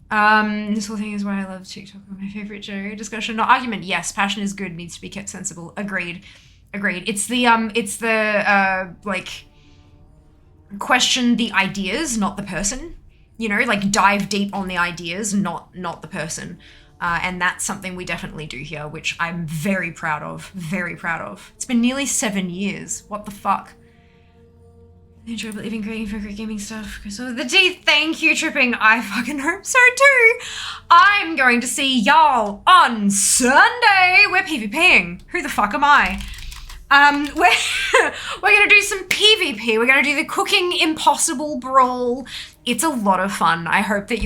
This whole thing is why I love TikTok. My favorite joke. Discussion, not argument. Yes, passion is good, needs to be kept sensible. Agreed. It's the like, question the ideas, not the person. You know, like, dive deep on the ideas, not the person. And that's something we definitely do here, which I'm very proud of. Very proud of. It's been nearly 7 years. What the fuck? I enjoy believing creating for great gaming stuff. So the D, thank you, Tripping. I fucking hope so too. I'm going to see y'all on Sunday. We're PvPing. Who the fuck am I? We're gonna do some PvP. We're gonna do the Cooking Impossible Brawl. It's a lot of fun. I hope that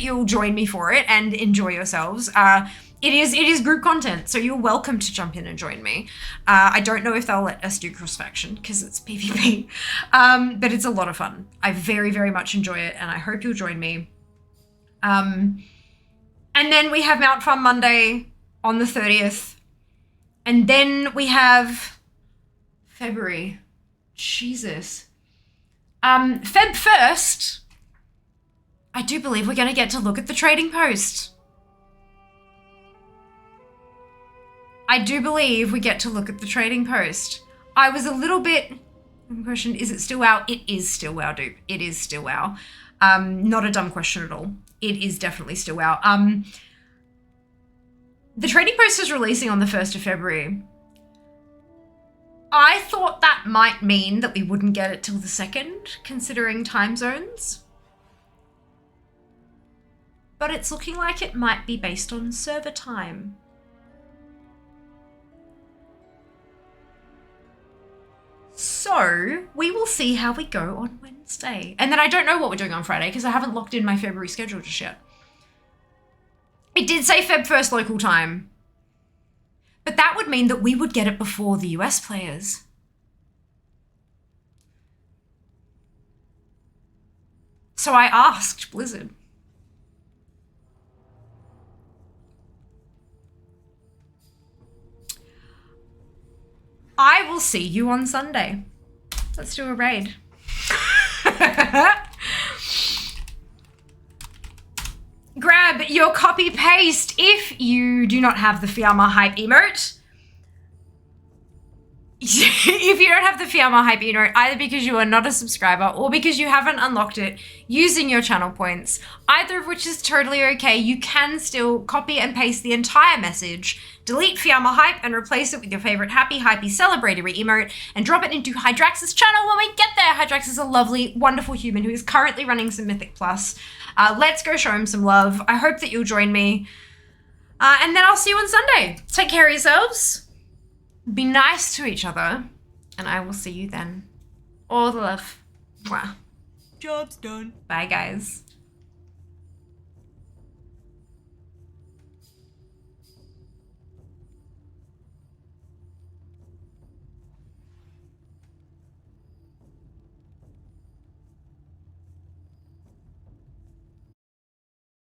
you'll join me for it and enjoy yourselves. It is group content, so you're welcome to jump in and join me. I don't know if they'll let us do cross-faction because it's PvP, but it's a lot of fun. I very, very much enjoy it, and I hope you'll join me. And then we have Mount Farm Monday on the 30th. And then we have February. Jesus. Feb 1st, I do believe we're going to get to look at the trading post. I do believe we get to look at the trading post. I was a little bit... Question, is it still WoW? It is still WoW, dude. It is still WoW. Not a dumb question at all. It is definitely still WoW. The trading post is releasing on the 1st of February. I thought that might mean that we wouldn't get it till the 2nd, considering time zones. But it's looking like it might be based on server time. So we will see how we go on Wednesday. And then I don't know what we're doing on Friday because I haven't locked in my February schedule just yet. It did say Feb 1st local time. But that would mean that we would get it before the US players. So I asked Blizzard. I will see you on Sunday. Let's do a raid. Grab your copy paste if you do not have the Fiamma hype emote. If you don't have the Fiamma hype emote, either because you are not a subscriber or because you haven't unlocked it using your channel points, either of which is totally okay, you can still copy and paste the entire message, delete Fiamma hype and replace it with your favorite happy, hypey, celebratory emote and drop it into Hydrax's channel when we get there. Hydrax is a lovely, wonderful human who is currently running some Mythic Plus. Let's go show him some love. I hope that you'll join me. And then I'll see you on Sunday. Take care of yourselves. Be nice to each other, and I will see you then. All the love. Mwah. Job's done. Bye, guys.